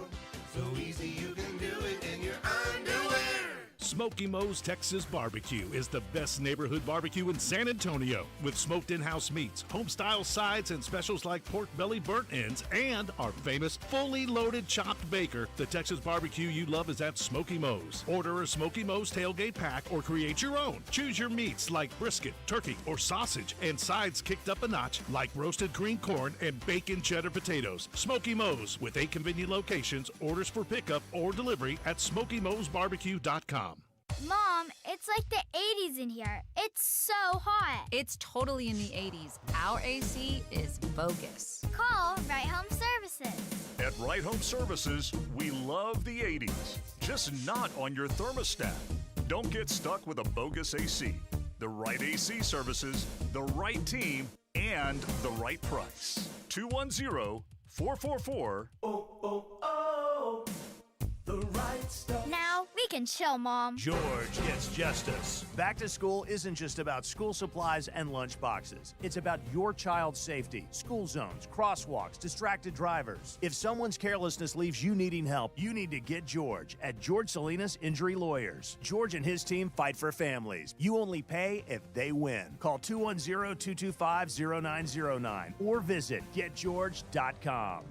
S13: So easy you can do it in your underwear.
S24: Smoky Mo's Texas Barbecue is the best neighborhood barbecue in San Antonio, with smoked in-house meats, home-style sides, and specials like pork belly burnt ends, and our famous fully loaded chopped baker. The Texas barbecue you love is at Smoky Mo's. Order a Smoky Mo's tailgate pack or create your own. Choose your meats like brisket, turkey, or sausage, and sides kicked up a notch like roasted green corn and bacon cheddar potatoes. Smoky Mo's, with 8 convenient locations. Orders for pickup or delivery at SmokyMo'sBarbecue.com.
S18: Mom, it's like the 80s in here. It's so hot.
S25: It's totally in the 80s. Our AC is bogus.
S18: Call Right Home Services.
S20: At Right Home Services, we love the 80s, just not on your thermostat. Don't get stuck with a bogus AC. The right AC services, the right team, and the right price. 210-444
S13: The right stuff.
S18: Now we can chill, Mom.
S8: George gets justice. Back to school isn't just about school supplies and lunch boxes. It's about your child's safety, school zones, crosswalks, distracted drivers. If someone's carelessness leaves you needing help, you need to get George at George Salinas Injury Lawyers. George and his team fight for families. You only pay if they win. Call 210-225-0909 or visit getgeorge.com.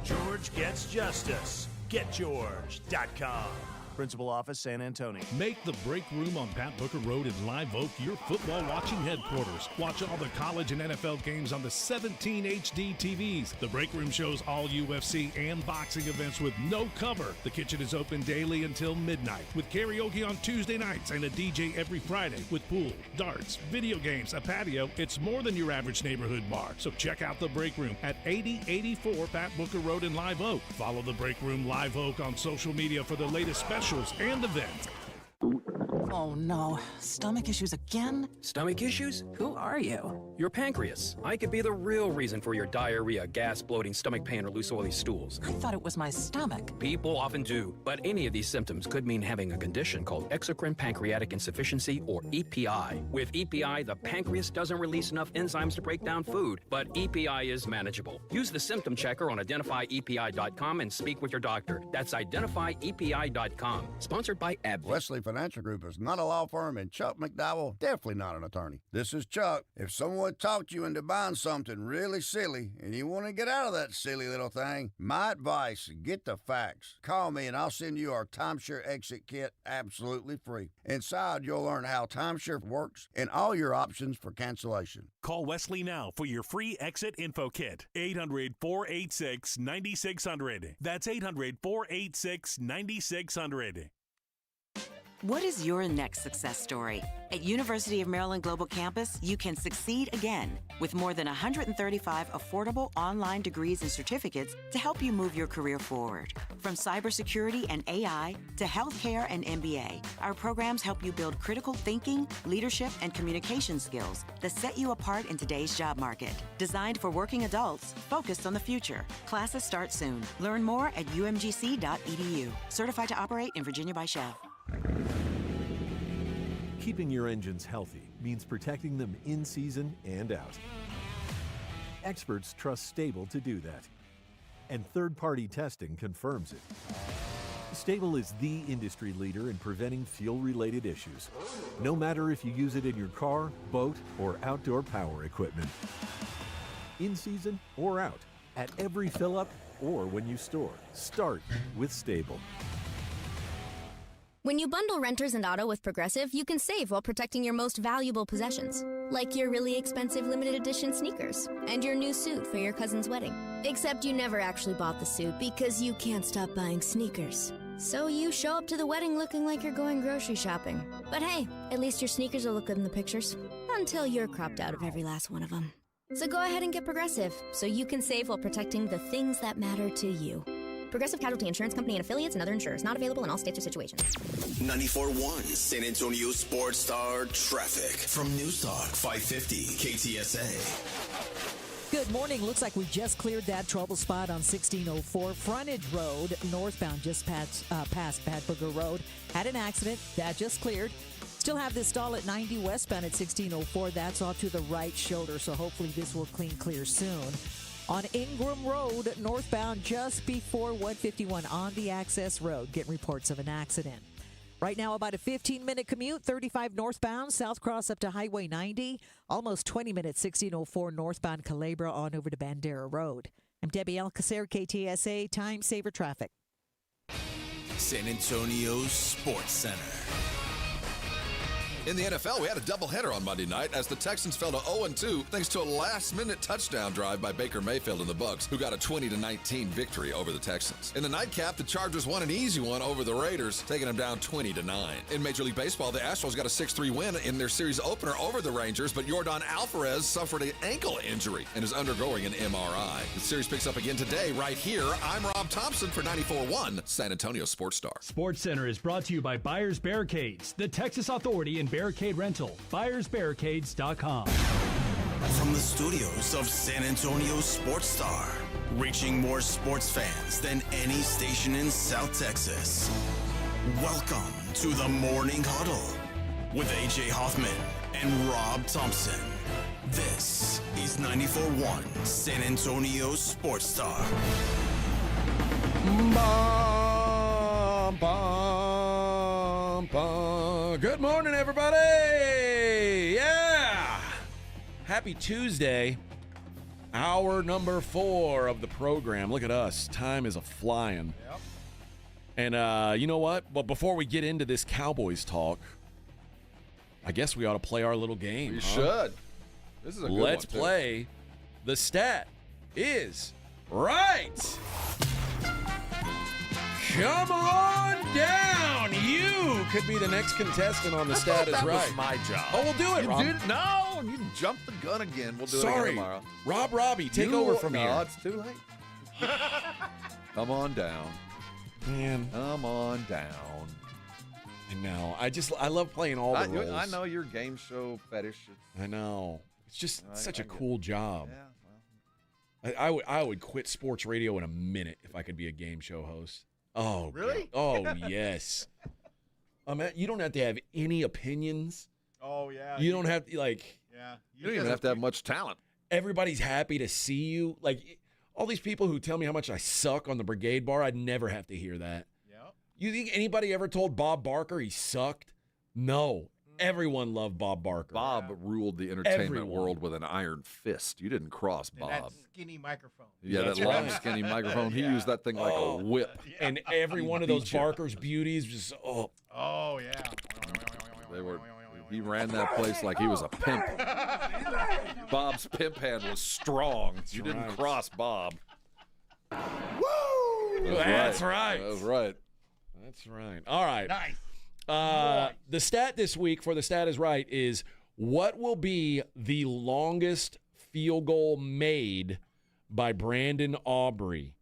S8: George gets justice. GetGeorge.com. Principal Office, San Antonio.
S24: Make the Break Room on Pat Booker Road in Live Oak your football watching headquarters. Watch all the college and NFL games on the 17 HD TVs. The Break Room shows all UFC and boxing events with no cover. The kitchen is open daily until midnight with karaoke on Tuesday nights and a DJ every Friday with pool, darts, video games, a patio. It's more than your average neighborhood bar. So check out the Break Room at 8084 Pat Booker Road in Live Oak. Follow the Break Room Live Oak on social media for the latest specials and events.
S10: Oh no, stomach issues again?
S19: Stomach issues? Who are you? Your pancreas. I could be the real reason for your diarrhea, gas, bloating, stomach pain, or loose oily stools.
S10: I thought it was my stomach.
S19: People often do, but any of these symptoms could mean having a condition called exocrine pancreatic insufficiency, or EPI. With EPI, the pancreas doesn't release enough enzymes to break down food, but EPI is manageable. Use the symptom checker on identifyepi.com and speak with your doctor. That's identifyepi.com. Sponsored by AbbVie.
S11: Wesley Financial Group is not a law firm, and Chuck McDowell definitely not an attorney. This is Chuck. If someone talked you into buying something really silly and you want to get out of that silly little thing, my advice, get the facts. Call me and I'll send you our timeshare exit kit absolutely free. Inside, you'll learn how timeshare works and all your options for cancellation.
S24: Call Wesley now for your free exit info kit. 800-486-9600. That's 800-486-9600.
S14: What is your next success story? At University of Maryland Global Campus, you can succeed again with more than 135 affordable online degrees and certificates to help you move your career forward. From cybersecurity and AI to healthcare and MBA, our programs help you build critical thinking, leadership, and communication skills that set you apart in today's job market. Designed for working adults, focused on the future. Classes start soon. Learn more at umgc.edu. Certified to operate in Virginia by Chev.
S15: Keeping your engines healthy means protecting them in season and out. Experts trust Stable to do that, and third-party testing confirms it. Stable is the industry leader in preventing fuel-related issues, no matter if you use it in your car, boat, or outdoor power equipment. In season or out, at every fill-up or when you store, start with Stable.
S16: When you bundle renters and auto with Progressive, you can save while protecting your most valuable possessions, like your really expensive limited edition sneakers and your new suit for your cousin's wedding. Except you never actually bought the suit because you can't stop buying sneakers. So you show up to the wedding looking like you're going grocery shopping. But hey, at least your sneakers will look good in the pictures, until you're cropped out of every last one of them. So go ahead and get Progressive, so you can save while protecting the things that matter to you. Progressive Casualty Insurance Company and affiliates and other insurers. Not available in all states or situations.
S1: 94.1 San Antonio Sports Star Traffic from News Talk 550 KTSA.
S17: Good morning. Looks like we just cleared that trouble spot on 1604 Frontage Road, northbound, just past Pat Booker Road. Had an accident. That just cleared. Still have this stall at 90 westbound at 1604. That's off to the right shoulder, so hopefully this will clear soon. On Ingram Road, northbound, just before 151 on the access road. Getting reports of an accident. Right now, about a 15-minute commute, 35 northbound, South Cross up to Highway 90. Almost 20 minutes, 1604 northbound Calabria on over to Bandera Road. I'm Debbie Alcacer, KTSA, Time Saver Traffic.
S1: San Antonio Sports Center.
S4: In the NFL, we had a doubleheader on Monday night as the Texans fell to 0-2 thanks to a last-minute touchdown drive by Baker Mayfield and the Bucs, who got a 20-19 victory over the Texans. In the nightcap, the Chargers won an easy one over the Raiders, taking them down 20-9. In Major League Baseball, the Astros got a 6-3 win in their series opener over the Rangers, but Yordan Alvarez suffered an ankle injury and is undergoing an MRI. The series picks up again today right here. I'm Rob Thompson for 94.1 San Antonio Sports Star.
S21: Sports Center is brought to you by Buyers Barricades, the Texas authority in barricade rental. BuyersBarricades.com.
S1: From the studios of San Antonio Sports Star, reaching more sports fans than any station in South Texas. Welcome to the Morning Huddle with AJ Hoffman and Rob Thompson. This is 94.1 San Antonio Sports Star.
S3: Good morning, everybody. Yeah. Happy Tuesday. Hour number 4 of the program. Look at us. Time is a-flying. Yep. And you know what? But before we get into this Cowboys talk, I guess we ought to play our little game.
S4: We should. This is a good one.
S3: Let's play The Stat Is Right. Come on down. You could be the next contestant on The Stat Is Right.
S4: That was my job.
S3: Oh, we'll do it, Rob.
S4: No, you jumped the gun again. We'll do it again tomorrow.
S3: Robbie, take over from here.
S4: No, it's too late. Come on down.
S3: Man.
S4: Come on down.
S3: I know. I love playing all the roles.
S4: I know your game show fetish.
S3: I know. It's just such a cool job. Yeah, well. I would quit sports radio in a minute if I could be a game show host. Oh,
S4: really?
S3: God. Oh, yes. You don't have to have any opinions.
S5: Oh, yeah.
S3: You don't have to, like.
S5: Yeah.
S4: You don't even have to have much talent.
S3: Everybody's happy to see you. Like, all these people who tell me how much I suck on the Brigade Bar, I'd never have to hear that.
S5: Yep.
S3: You think anybody ever told Bob Barker he sucked? No. Everyone loved Bob Barker.
S4: Bob ruled the entertainment world with an iron fist. You didn't cross Bob.
S5: And that skinny microphone.
S4: Yeah, that long skinny microphone. He used that thing like a whip.
S3: And every one of those Barker's beauties just,
S5: Oh, yeah.
S4: He ran that place like he was a pimp. Bob's pimp hand was strong. You didn't cross Bob.
S3: Woo! That's right.
S4: That's right.
S3: That's right. All right.
S5: Nice.
S3: The stat this week for The Stat Is Right is what will be the longest field goal made by Brandon Aubrey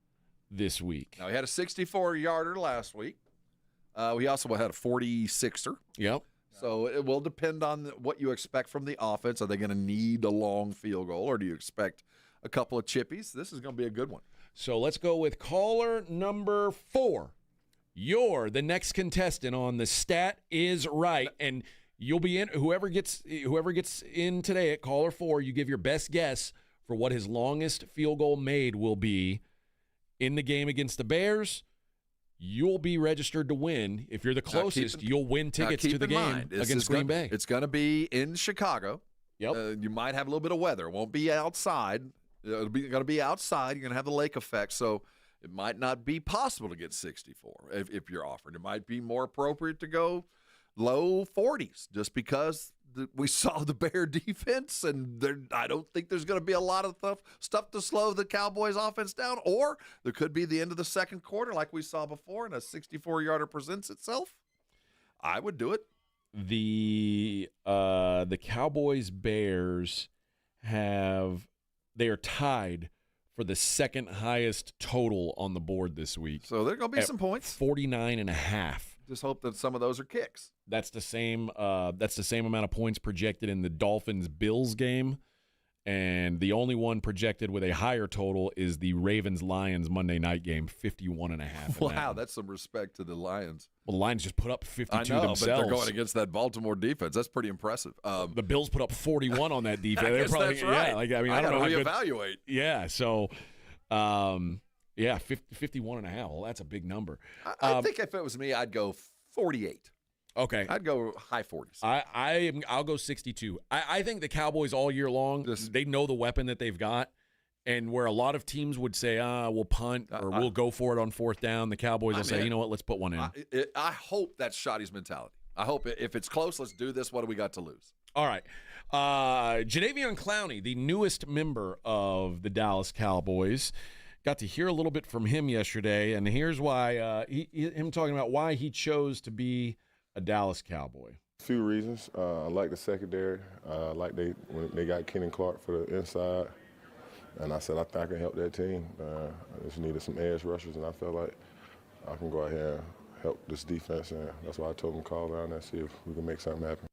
S3: this week?
S4: Now, he had a 64-yarder last week. We also had a 46er.
S3: Yep.
S4: So it will depend on what you expect from the offense. Are they going to need a long field goal, or do you expect a couple of chippies? This is going to be a good one.
S3: So let's go with caller number 4. You're the next contestant on The Stat Is Right, and you'll be in. Whoever gets in today at caller 4, you give your best guess for what his longest field goal made will be in the game against the Bears. You'll be registered to win. If you're the closest, you'll win tickets to the game against Green Bay.
S4: It's going to be in Chicago.
S3: Yep.
S4: You might have a little bit of weather. It won't be outside. It'll be going to be outside. You're going to have the lake effect, so it might not be possible to get 64 if you're offered. It might be more appropriate to go low 40s just because we saw the Bear defense, and I don't think there's going to be a lot of stuff to slow the Cowboys offense down, or there could be the end of the second quarter like we saw before and a 64-yarder presents itself. I would do it.
S3: The Cowboys Bears they are tied for the second highest total on the board this week.
S4: So there are going to be some points.
S3: 49.5.
S4: Just hope that some of those are kicks.
S3: That's the same amount of points projected in the Dolphins-Bills game. And the only one projected with a higher total is the Ravens-Lions Monday night game, 51.5.
S4: Wow, that's some respect to the Lions.
S3: Well, the Lions just put up 52 themselves.
S4: But they're going against that Baltimore defense. That's pretty impressive.
S3: The Bills put up 41 on that defense.
S4: I guess that's right.
S3: Yeah, I don't know how good.
S4: Reevaluate.
S3: Yeah, so, 51.5. Well, that's a big number.
S4: I think if it was me, I'd go 48.
S3: Okay.
S4: I'd go high 40s.
S3: I'll go 62. I think the Cowboys all year long, they know the weapon that they've got. And where a lot of teams would say, we'll punt or we'll go for it on fourth down, the Cowboys will say, you know what, let's put one in.
S4: I hope that's Schotty's mentality. I hope if it's close, let's do this. What do we got to lose?
S3: All right. Javon Clowney, the newest member of the Dallas Cowboys, got to hear a little bit from him yesterday, and here's why him talking about why he chose to be a Dallas Cowboy.
S6: A few reasons. I like the secondary. When they got Kenny Clark for the inside, and I said I think I can help that team. I just needed some edge rushers, and I felt like I can go out here and help this defense, and that's why I told him to call around and see if we can make something happen.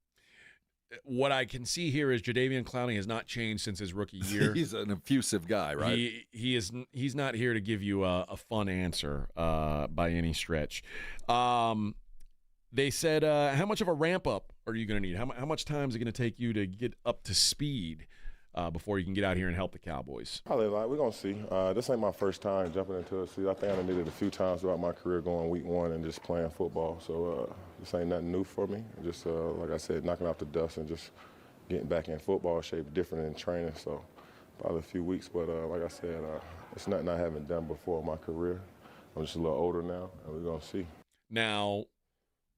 S3: what I can see here is Jadeveon Clowney has not changed since his rookie year.
S4: He's an effusive guy, right?
S3: He's not here to give you a fun answer by any stretch. They said, how much of a ramp up are you going to need? How much time is it going to take you to get up to speed before you can get out here and help the Cowboys?
S6: Probably a lot. We're going to see. This ain't my first time jumping into a season. I think I done did it a few times throughout my career going week one and just playing football. So this ain't nothing new for me. Just, like I said, knocking off the dust and just getting back in football shape, different in training. So probably a few weeks. But like I said, it's nothing I haven't done before in my career. I'm just a little older now, and we're going to see.
S3: Now,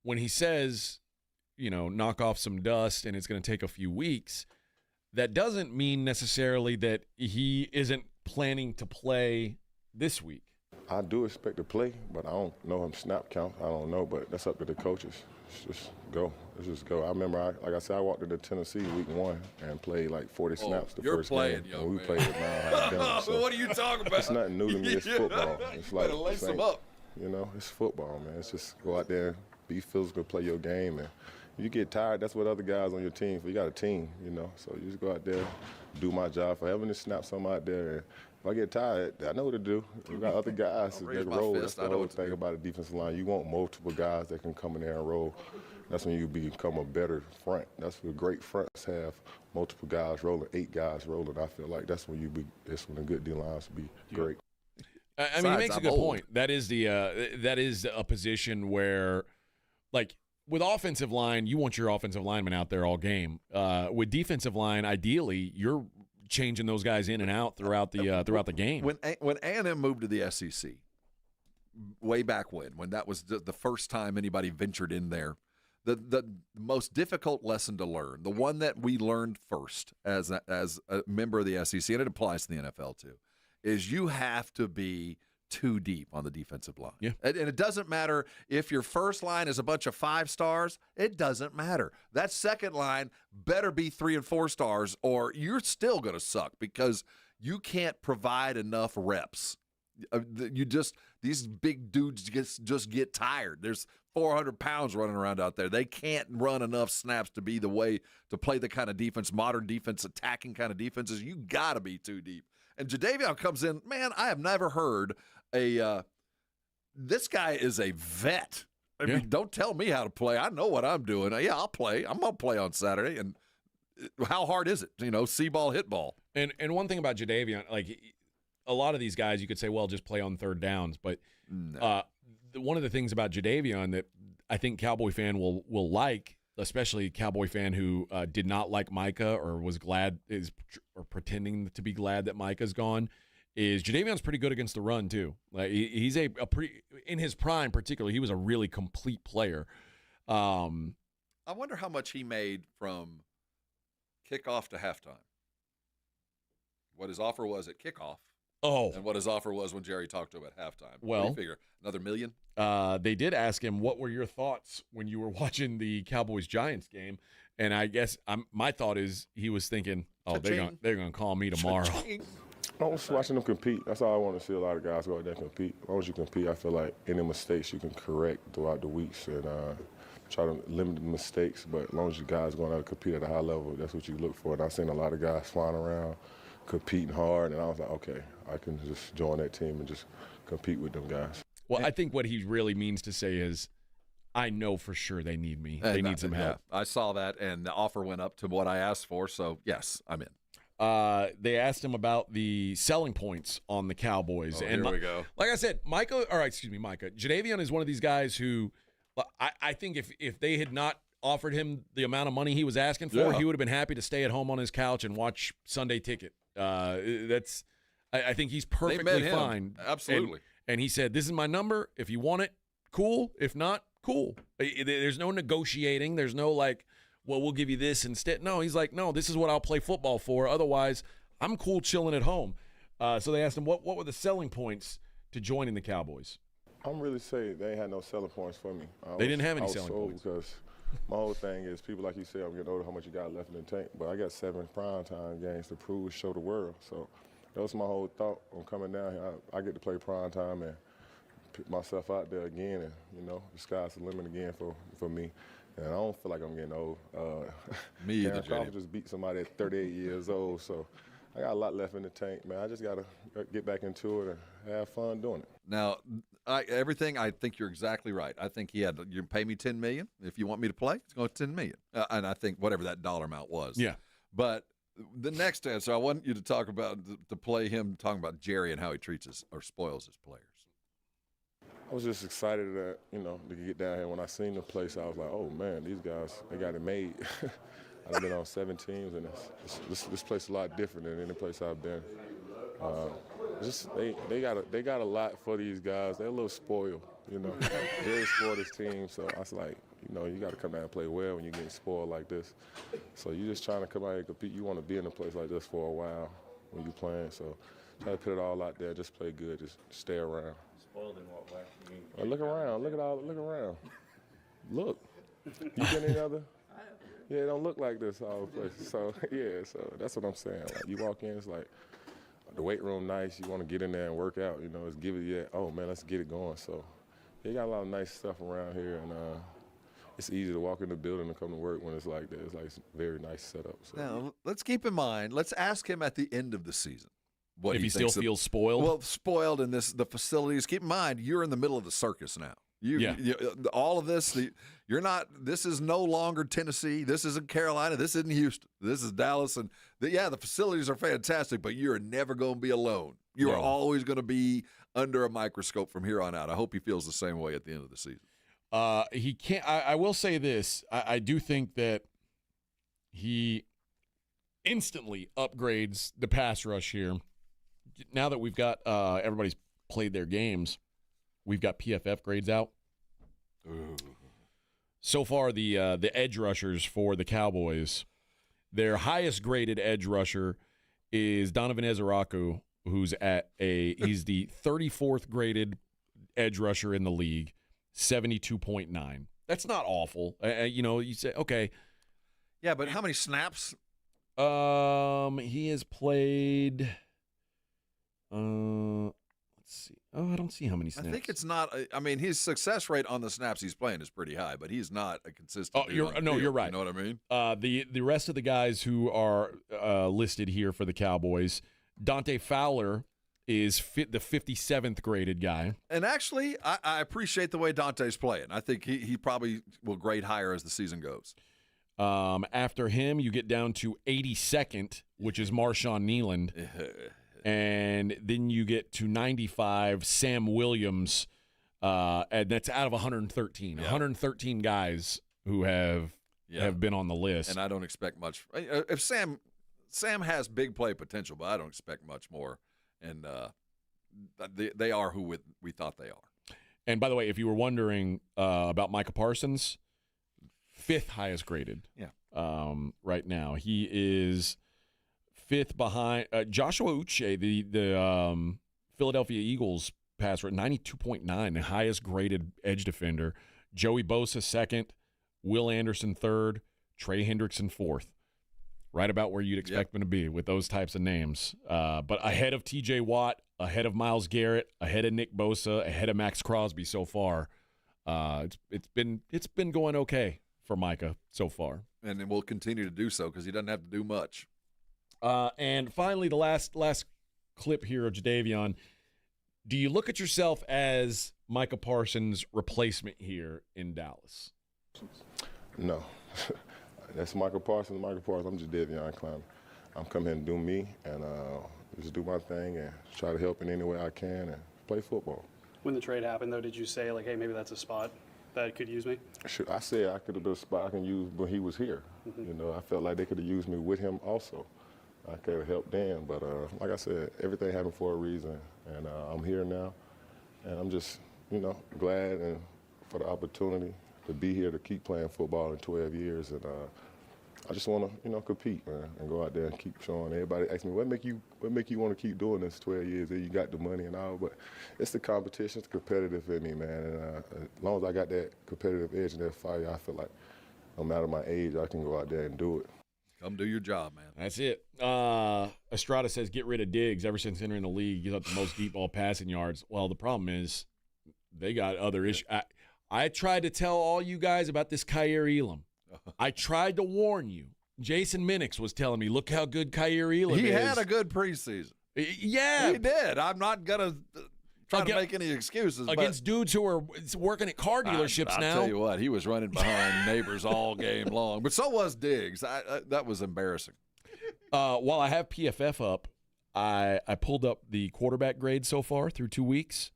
S3: when he says, knock off some dust and it's going to take a few weeks, that doesn't mean necessarily that he isn't planning to play this week.
S6: I do expect to play, but I don't know him snap count. I don't know, but that's up to the coaches. Let's just go. Let's just go. I remember, like I said, I walked into Tennessee week one and played like 40 snaps the first game. And we played at Mile High Denver.
S4: So what are you talking about?
S6: It's nothing new to me. It's football. It's like,
S4: better lace them up.
S6: It's football, man. It's just go out there, be physical, play your game, and you get tired, that's what other guys on your team for. You got a team, So you just go out there, do my job. For having to snap something out there, and if I get tired, I know what to do. We got other guys that can roll. That's the whole thing about a defensive line. You want multiple guys that can come in there and roll. That's when you become a better front. That's what great fronts have, multiple guys rolling, 8 guys rolling. I feel like that's when that's when the good D-lines be great.
S3: I mean, he makes a good point. That is a position where, like, with offensive line, you want your offensive lineman out there all game. With defensive line, ideally, you're changing those guys in and out throughout the game.
S4: When A&M moved to the SEC, way back when that was the first time anybody ventured in there, the most difficult lesson to learn, the one that we learned first as a member of the SEC, and it applies to the NFL too, is you have to be too deep on the defensive line.
S3: Yeah.
S4: And it doesn't matter if your first line is a bunch of 5 stars. It doesn't matter. That second line better be 3 and 4 stars, or you're still going to suck because you can't provide enough reps. These big dudes just get tired. There's 400 pounds running around out there. They can't run enough snaps to be the way to play the kind of defense, modern defense, attacking kind of defenses. You got to be too deep. And Jadeveon comes in, man, I have never heard this guy is a vet. I mean, don't tell me how to play. I know what I'm doing. Yeah, I'll play. I'm going to play on Saturday. And how hard is it? See ball, hit ball.
S3: And one thing about Jadeveon, like a lot of these guys, you could say, well, just play on third downs. But one of the things about Jadeveon that I think Cowboy fan will like, especially a Cowboy fan who did not like Micah or was or pretending to be glad that Micah's gone, is Jadeveon's pretty good against the run too. Like he's a pretty, in his prime particularly, he was a really complete player.
S4: I wonder how much he made from kickoff to halftime. What his offer was at kickoff.
S3: Oh.
S4: And what his offer was when Jerry talked to him at halftime.
S3: Well,
S4: what do you figure? Another $1 million?
S3: They did ask him, what were your thoughts when you were watching the Cowboys-Giants game? And I guess my thought is he was thinking, oh, they're gonna call me tomorrow.
S6: I was watching them compete. That's all I want to see. A lot of guys go out there and compete. As long as you compete, I feel like any mistakes you can correct throughout the weeks and try to limit the mistakes. But as long as you guys going out and compete at a high level, that's what you look for. And I've seen a lot of guys flying around, competing hard, and I was like, okay, I can just join that team and just compete with them guys.
S3: Well, I think what he really means to say is, I know for sure they need me. They need some help.
S4: I saw that, and the offer went up to what I asked for, so yes, I'm in.
S3: They asked him about the selling points on the Cowboys.
S4: And here we go.
S3: Like I said, Micah. Jadeveon is one of these guys who I think if they had not offered him the amount of money he was asking for, he would have been happy to stay at home on his couch and watch Sunday Ticket. I think he's perfectly fine.
S4: Absolutely.
S3: And he said, this is my number. If you want it, cool. If not, cool. There's no negotiating. There's no like, well, we'll give you this instead. No, he's like, no, this is what I'll play football for. Otherwise, I'm cool chilling at home. So they asked him, what were the selling points to joining the Cowboys?
S6: I'm really saying they ain't had no selling points for me.
S3: They didn't have any selling points.
S6: Because my whole thing is people like you said, I'm getting older, how much you got left in the tank. But I got 7 primetime games to prove, show the world. So that was my whole thought on coming down here. I get to play primetime and put myself out there again. And, the sky's the limit again for me. And I don't feel like I'm getting old.
S4: Me either,
S6: Crawford just beat somebody at 38 years old, so I got a lot left in the tank, man. I just got to get back into it and have fun doing it.
S4: Now, I think you're exactly right. I think you pay me $10 million. If you want me to play, it's going to $10 million. And I think whatever that dollar amount was.
S3: Yeah.
S4: But the next answer, I want you to talk about, to play him talking about Jerry and how he treats or spoils his players.
S6: I was just excited that, to get down here. When I seen the place, I was like, oh, man, these guys, they got it made. I've been on 7 teams, and this place is a lot different than any place I've been. They got a lot for these guys. They're a little spoiled, Very spoiled this team. So I was like, you got to come out and play well when you're getting spoiled like this. So you're just trying to come out and compete. You want to be in a place like this for a while when you're playing. So try to put it all out there. Just play good. Just stay around.
S2: Spoiled in what way?
S6: Look around. Look around. Look. You been any other? Yeah, it don't look like this all the places. So, yeah, so that's what I'm saying. Like, you walk in, it's like the weight room nice. You want to get in there and work out, it's give it yet. Oh, man, let's get it going. So, you got a lot of nice stuff around here, and it's easy to walk in the building and come to work when it's like that. It's like a very nice setup. So.
S4: Now, let's keep in mind, let's ask him at the end of the season. What
S3: if he still feels spoiled?
S4: Well, spoiled in the facilities. Keep in mind, you're in the middle of the circus now. All of this, you're not. This is no longer Tennessee. This isn't Carolina. This isn't Houston. This is Dallas. And the facilities are fantastic, but you're never going to be alone. You are always going to be under a microscope from here on out. I hope he feels the same way at the end of the season.
S3: He can't. I will say this. I do think that he instantly upgrades the pass rush here. Now that we've got everybody's played their games, we've got PFF grades out.
S4: Ooh.
S3: So far, the edge rushers for the Cowboys, their highest graded edge rusher is Donovan Ezeraku, who's he's the 34th graded edge rusher in the league, 72.9. That's not awful. You say, okay.
S4: Yeah, but how many snaps?
S3: He has played. Let's see. Oh, I don't see how many snaps.
S4: I think it's not. His success rate on the snaps he's playing is pretty high, but he's not a consistent.
S3: You're right.
S4: You know what I mean?
S3: The rest of the guys who are listed here for the Cowboys, Dante Fowler is the 57th graded guy.
S4: And actually, I appreciate the way Dante's playing. I think he probably will grade higher as the season goes.
S3: After him, you get down to 82nd, which is Marshawn Nealand. And then you get to 95, Sam Williams, and that's out of 113. Yeah. 113 guys who have been on the list.
S4: And I don't expect much. If Sam has big play potential, but I don't expect much more. And they are who we thought they are.
S3: And by the way, if you were wondering about Micah Parsons, 5th highest graded.
S4: Yeah.
S3: Right now, he is 5th behind Joshua Uche, the Philadelphia Eagles passer at 92.9, the highest graded edge defender. Joey Bosa 2nd, Will Anderson 3rd, Trey Hendrickson 4th. Right about where you'd expect them to be with those types of names. But ahead of T.J. Watt, ahead of Myles Garrett, ahead of Nick Bosa, ahead of Max Crosby so far. It's been going okay for Micah so far.
S4: And it will continue to do so because he doesn't have to do much.
S3: And finally, the last clip here of Jadeveon. Do you look at yourself as Micah Parsons' replacement here in Dallas?
S6: No. That's Michael Parsons. I'm just Jadeveon Clowney. I'm coming here and do me and just do my thing and try to help in any way I can and play football.
S2: When the trade happened, though, did you say, like, hey, maybe that's a spot that could use me?
S6: I said I could have been a spot I can use when he was here. Mm-hmm. I felt like they could have used me with him also. I could have helped them, but like I said, everything happened for a reason, and I'm here now, and I'm just, glad and for the opportunity to be here to keep playing football in 12 years, and I just want to, compete, man, and go out there and keep showing. Everybody asks me, what make you want to keep doing this 12 years? You got the money and all, but it's the competition, it's competitive in me, man, and as long as I got that competitive edge and that fire, I feel like no matter my age, I can go out there and do it.
S4: Come do your job, man.
S3: That's it. Estrada says get rid of Diggs. Ever since entering the league, he's got the most deep ball passing yards. Well, the problem is they got other issues. I tried to tell all you guys about this Kyer Elam. I tried to warn you. Jason Minix was telling me, look how good Kyer Elam is.
S4: He had a good preseason.
S3: Yeah.
S4: He did. I'm not going to try to make any excuses.
S3: Against dudes who are working at car dealerships now.
S4: I'll tell you what, he was running behind neighbors all game long. But so was Diggs. That was embarrassing.
S3: While I have PFF up, I pulled up the quarterback grade so far through 2 weeks.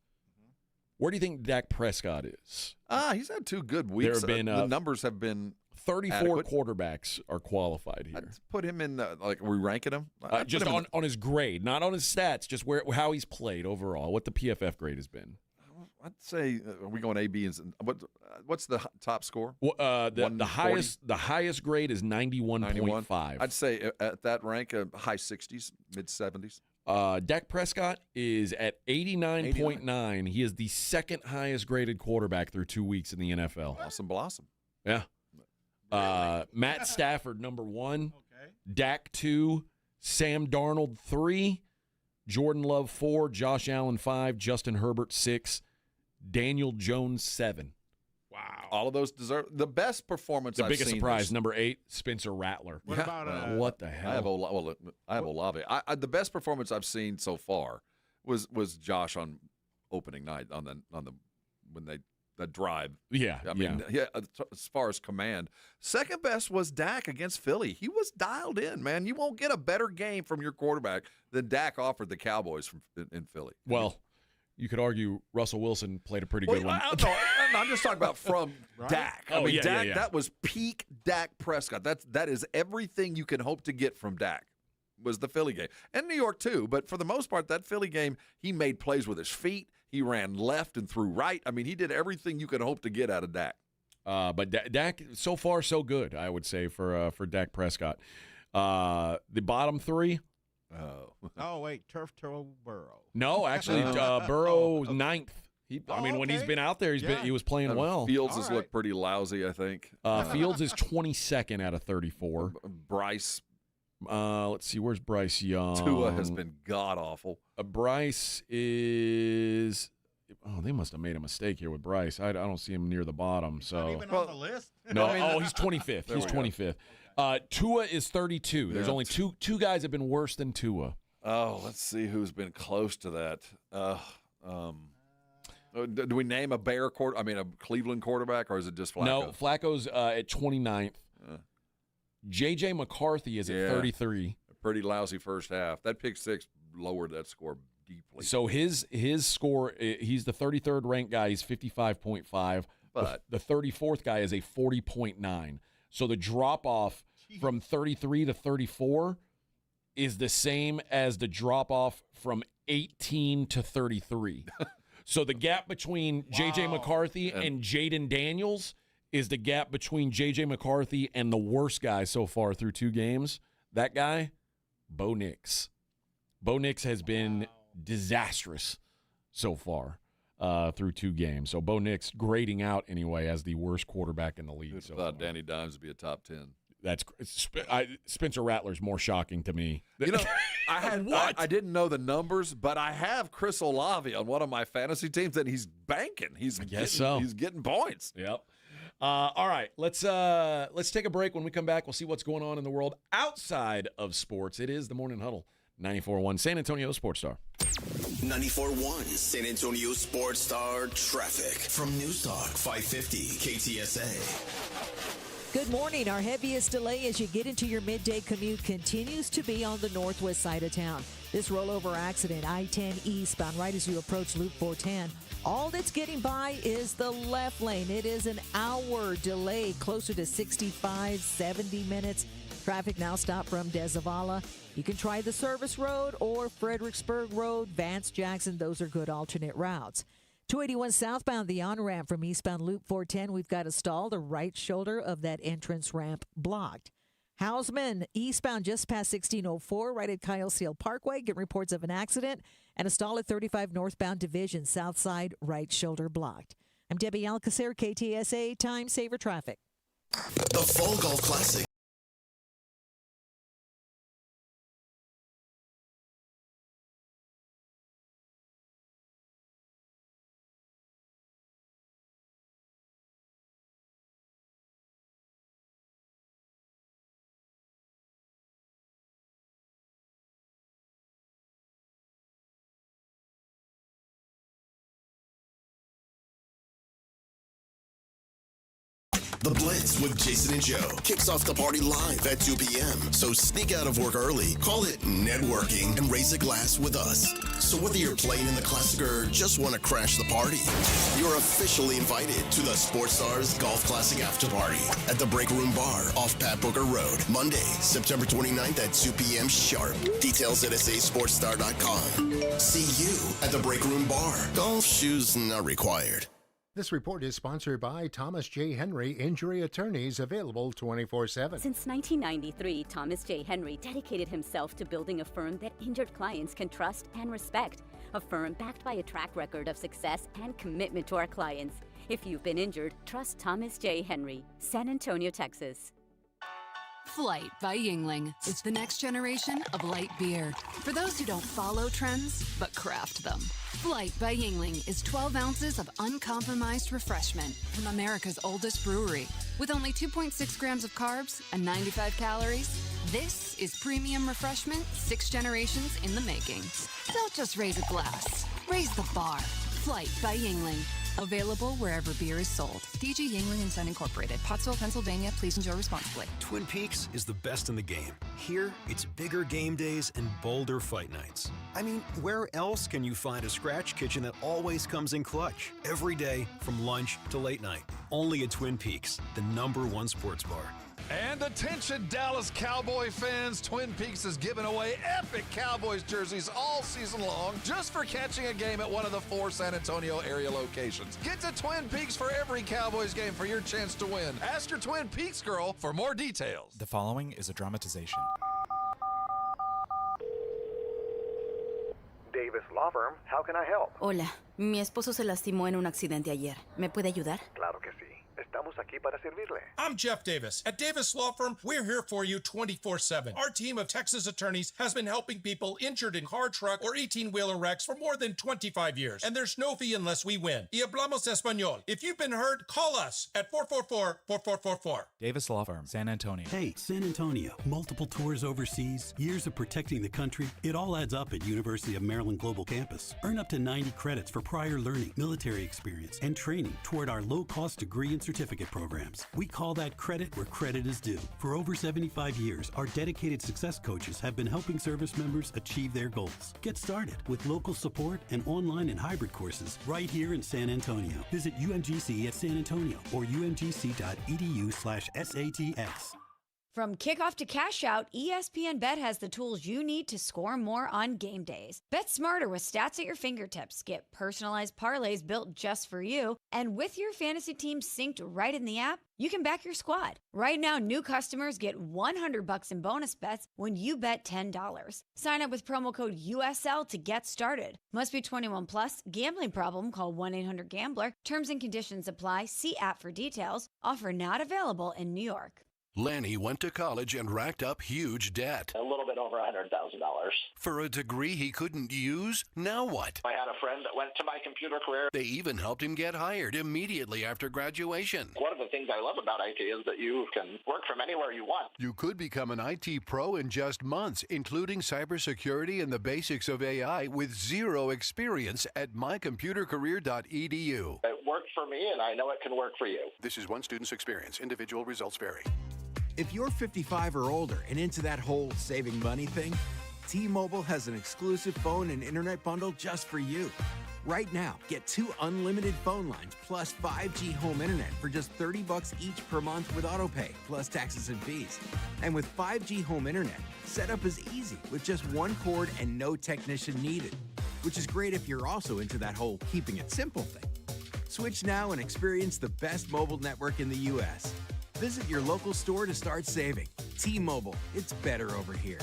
S3: Where do you think Dak Prescott is?
S4: He's had 2 good weeks.
S3: There have been,
S4: the numbers have been
S3: 34
S4: adequate.
S3: Quarterbacks are qualified here.
S4: I'd put him in, are we ranking him?
S3: Just on his grade, not on his stats, just how he's played overall, what the PFF grade has been.
S4: I'd say, are we going A, B, and what's the top score?
S3: The highest grade is 91.5.
S4: I'd say at that rank, high 60s, mid 70s.
S3: Dak Prescott is at 89.9. He is the second highest graded quarterback through 2 weeks in the NFL.
S4: Awesome blossom.
S3: Yeah. Matt Stafford, number 1. Okay. Dak, 2. Sam Darnold, 3. Jordan Love, 4. Josh Allen, 5. Justin Herbert, 6. Daniel Jones, 7.
S4: Wow. All of those deserve the best performance I've seen.
S3: The biggest surprise, number 8, Spencer Rattler.
S5: What about
S3: what the hell?
S4: I have Olave. The best performance I've seen so far was Josh on opening night on the when they the drive.
S3: Yeah.
S4: I mean, as far as command. Second best was Dak against Philly. He was dialed in, man. You won't get a better game from your quarterback than Dak offered the Cowboys in Philly.
S3: Well, you could argue Russell Wilson played a pretty good one.
S4: I'm just talking about from Dak. I mean, Dak,
S3: yeah.
S4: that was peak Dak Prescott. That is everything you can hope to get from Dak was the Philly game. And New York, too. But for the most part, that Philly game, he made plays with his feet. He ran left and threw right. I mean, he did everything you could hope to get out of Dak.
S3: But Dak, so far, so good, I would say, for Dak Prescott. The bottom 3.
S5: Oh, wait, Turf Toe Burrow.
S3: No, actually, Burrow 9th. When he's been out there, he was playing well.
S4: Fields has looked pretty lousy, I think.
S3: Fields is 22nd out of 34.
S4: Bryce.
S3: Let's see, where's Bryce Young?
S4: Tua has been god-awful.
S3: Bryce is – they must have made a mistake here with Bryce. I don't see him near the bottom. So
S5: not even on the list?
S3: No, he's 25th. He's 25th. Tua is 32. There's only two guys have been worse than Tua.
S4: Oh, let's see who's been close to that. Do we name a a Cleveland quarterback, or is it just Flacco?
S3: No, Flacco's at 29th. J.J. McCarthy is at 33.
S4: A pretty lousy first half. That pick six lowered that score deeply.
S3: So his score, he's the 33rd ranked guy. He's 55.5. But the 34th guy is a 40.9. So the drop-off from 33 to 34 is the same as the drop-off from 18 to 33. So the gap between J.J. McCarthy and Jaden Daniels is the gap between J.J. McCarthy and the worst guy so far through 2 games. That guy, Bo Nix. Bo Nix has been disastrous so far through 2 games. So Bo Nix grading out anyway as the worst quarterback in the league.
S4: I thought Danny Dimes would be a top 10.
S3: Spencer Rattler's more shocking to me.
S4: I didn't know the numbers, but I have Chris Olave on one of my fantasy teams, and he's banking. He's getting points.
S3: Yep. All right, let's take a break. When we come back, we'll see what's going on in the world outside of sports. It is the Morning Huddle, 94.1 San Antonio Sports Star.
S1: 94.1 San Antonio Sports Star traffic from News Talk 550 KTSA.
S17: Good morning. Our heaviest delay as you get into your midday commute continues to be on the northwest side of town. This rollover accident, I-10 eastbound, right as you approach Loop 410. All that's getting by is the left lane. It is an hour delay, closer to 65, 70 minutes. Traffic now stopped from Dezavala. You can try the Service Road or Fredericksburg Road, Vance Jackson. Those are good alternate routes. 281 southbound, the on-ramp from eastbound Loop 410. We've got a stall, the right shoulder of that entrance ramp blocked. Houseman, eastbound just past 1604, right at Kyle Seal Parkway. Get reports of an accident. And a stall at 35 northbound Division, south side, right shoulder blocked. I'm Debbie Alcacer, KTSA Time Saver Traffic.
S1: The Fall Golf Classic The Blitz with Jason and Joe kicks off the party live at 2 p.m. So sneak out of work early, call it networking, and raise a glass with us. So whether you're playing in the Classic or just want to crash the party, you're officially invited to the Sports Stars Golf Classic After Party at the Break Room Bar off Pat Booker Road, Monday, September 29th at 2 p.m. sharp. Details at sasportstar.com. See you at the Break Room Bar. Golf shoes not required.
S7: This report is sponsored by Thomas J. Henry Injury Attorneys, available 24/7.
S9: Since 1993, Thomas J. Henry dedicated himself to building a firm that injured clients can trust and respect. A firm backed by a track record of success and commitment to our clients. If you've been injured, trust Thomas J. Henry, San Antonio, Texas.
S12: Flight by Yingling is the next generation of light beer. For those who don't follow trends, but craft them. Flight by Yingling is 12 ounces of uncompromised refreshment from America's oldest brewery. With only 2.6 grams of carbs and 95 calories, this is premium refreshment 6 generations in the making. Don't just raise a glass, raise the bar. Flight by Yingling. Available wherever beer is sold. DG Yingling & Son Incorporated, Pottsville, Pennsylvania. Please enjoy responsibly.
S22: Twin Peaks is the best in the game. Here, it's bigger game days and bolder fight nights. I mean, where else can you find a scratch kitchen that always comes in clutch? Every day, from lunch to late night. Only at Twin Peaks, the #1 sports bar.
S4: And attention, Dallas Cowboy fans, Twin Peaks is giving away epic Cowboys jerseys all season long just for catching a game at one of the 4 San Antonio area locations. Get to Twin Peaks for every Cowboys game for your chance to win. Ask your Twin Peaks girl for more details.
S23: The following is a dramatization.
S26: Davis Law Firm, how can I help?
S9: Hola, mi esposo se lastimó en un accidente ayer. ¿Me puede ayudar?
S26: Claro que sí. Estamos aquí para servirle.
S27: I'm Jeff Davis. At Davis Law Firm, we're here for you 24/7. Our team of Texas attorneys has been helping people injured in car, truck, or 18-wheeler wrecks for more than 25 years. And there's no fee unless we win. Y hablamos español. If you've been hurt, call us at 444-4444.
S23: Davis Law Firm, San Antonio.
S28: Hey, San Antonio. Multiple tours overseas, years of protecting the country. It all adds up at University of Maryland Global Campus. Earn up to 90 credits for prior learning, military experience, and training toward our low-cost degree and certificate programs. We call that credit where credit is due. For over 75 years, our dedicated success coaches have been helping service members achieve their goals. Get started with local support and online and hybrid courses right here in San Antonio. Visit UMGC at San Antonio or umgc.edu/SATX.
S29: From kickoff to cash out, ESPN Bet has the tools you need to score more on game days. Bet smarter with stats at your fingertips. Get personalized parlays built just for you. And with your fantasy team synced right in the app, you can back your squad. Right now, new customers get $100 in bonus bets when you bet $10. Sign up with promo code USL to get started. Must be 21 plus. Gambling problem? Call 1-800-GAMBLER. Terms and conditions apply. See app for details. Offer not available in New York.
S30: Lanny went to college and racked up huge debt.
S31: A little bit over $100,000.
S30: For a degree he couldn't use? Now what?
S31: I had a friend that went to my computer career.
S30: They even helped him get hired immediately after graduation.
S31: One of the things I love about IT is that you can work from anywhere you want.
S30: You could become an IT pro in just months, including cybersecurity and the basics of AI with zero experience at mycomputercareer.edu.
S31: It worked for me, and I know it can work for you.
S30: This is one student's experience. Individual results vary.
S32: If you're 55 or older and into that whole saving money thing, T-Mobile has an exclusive phone and internet bundle just for you. Right now, get 2 unlimited phone lines plus 5G home internet for just $30 each per month with autopay, plus taxes and fees. And with 5G home internet, setup is easy with just 1 cord and no technician needed, which is great if you're also into that whole keeping it simple thing. Switch now and experience the best mobile network in the U.S. Visit your local store to start saving. T-Mobile, it's better over here.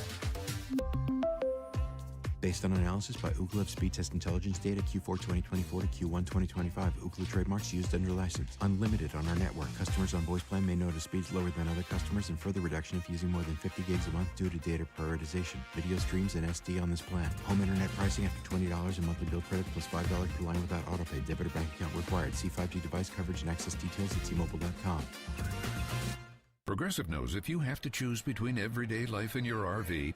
S33: Based on analysis by Ookla of speed test intelligence data Q4 2024 to Q1 2025, Ookla trademarks used under license. Unlimited on our network. Customers on voice plan may notice speeds lower than other customers and further reduction if using more than 50 gigs a month due to data prioritization. Video streams and SD on this plan. Home internet pricing after $20 in monthly bill credit plus $5 per line without autopay. Debit or bank account required. See 5G device coverage and access details at T-Mobile.com.
S34: Progressive knows if you have to choose between everyday life and your RV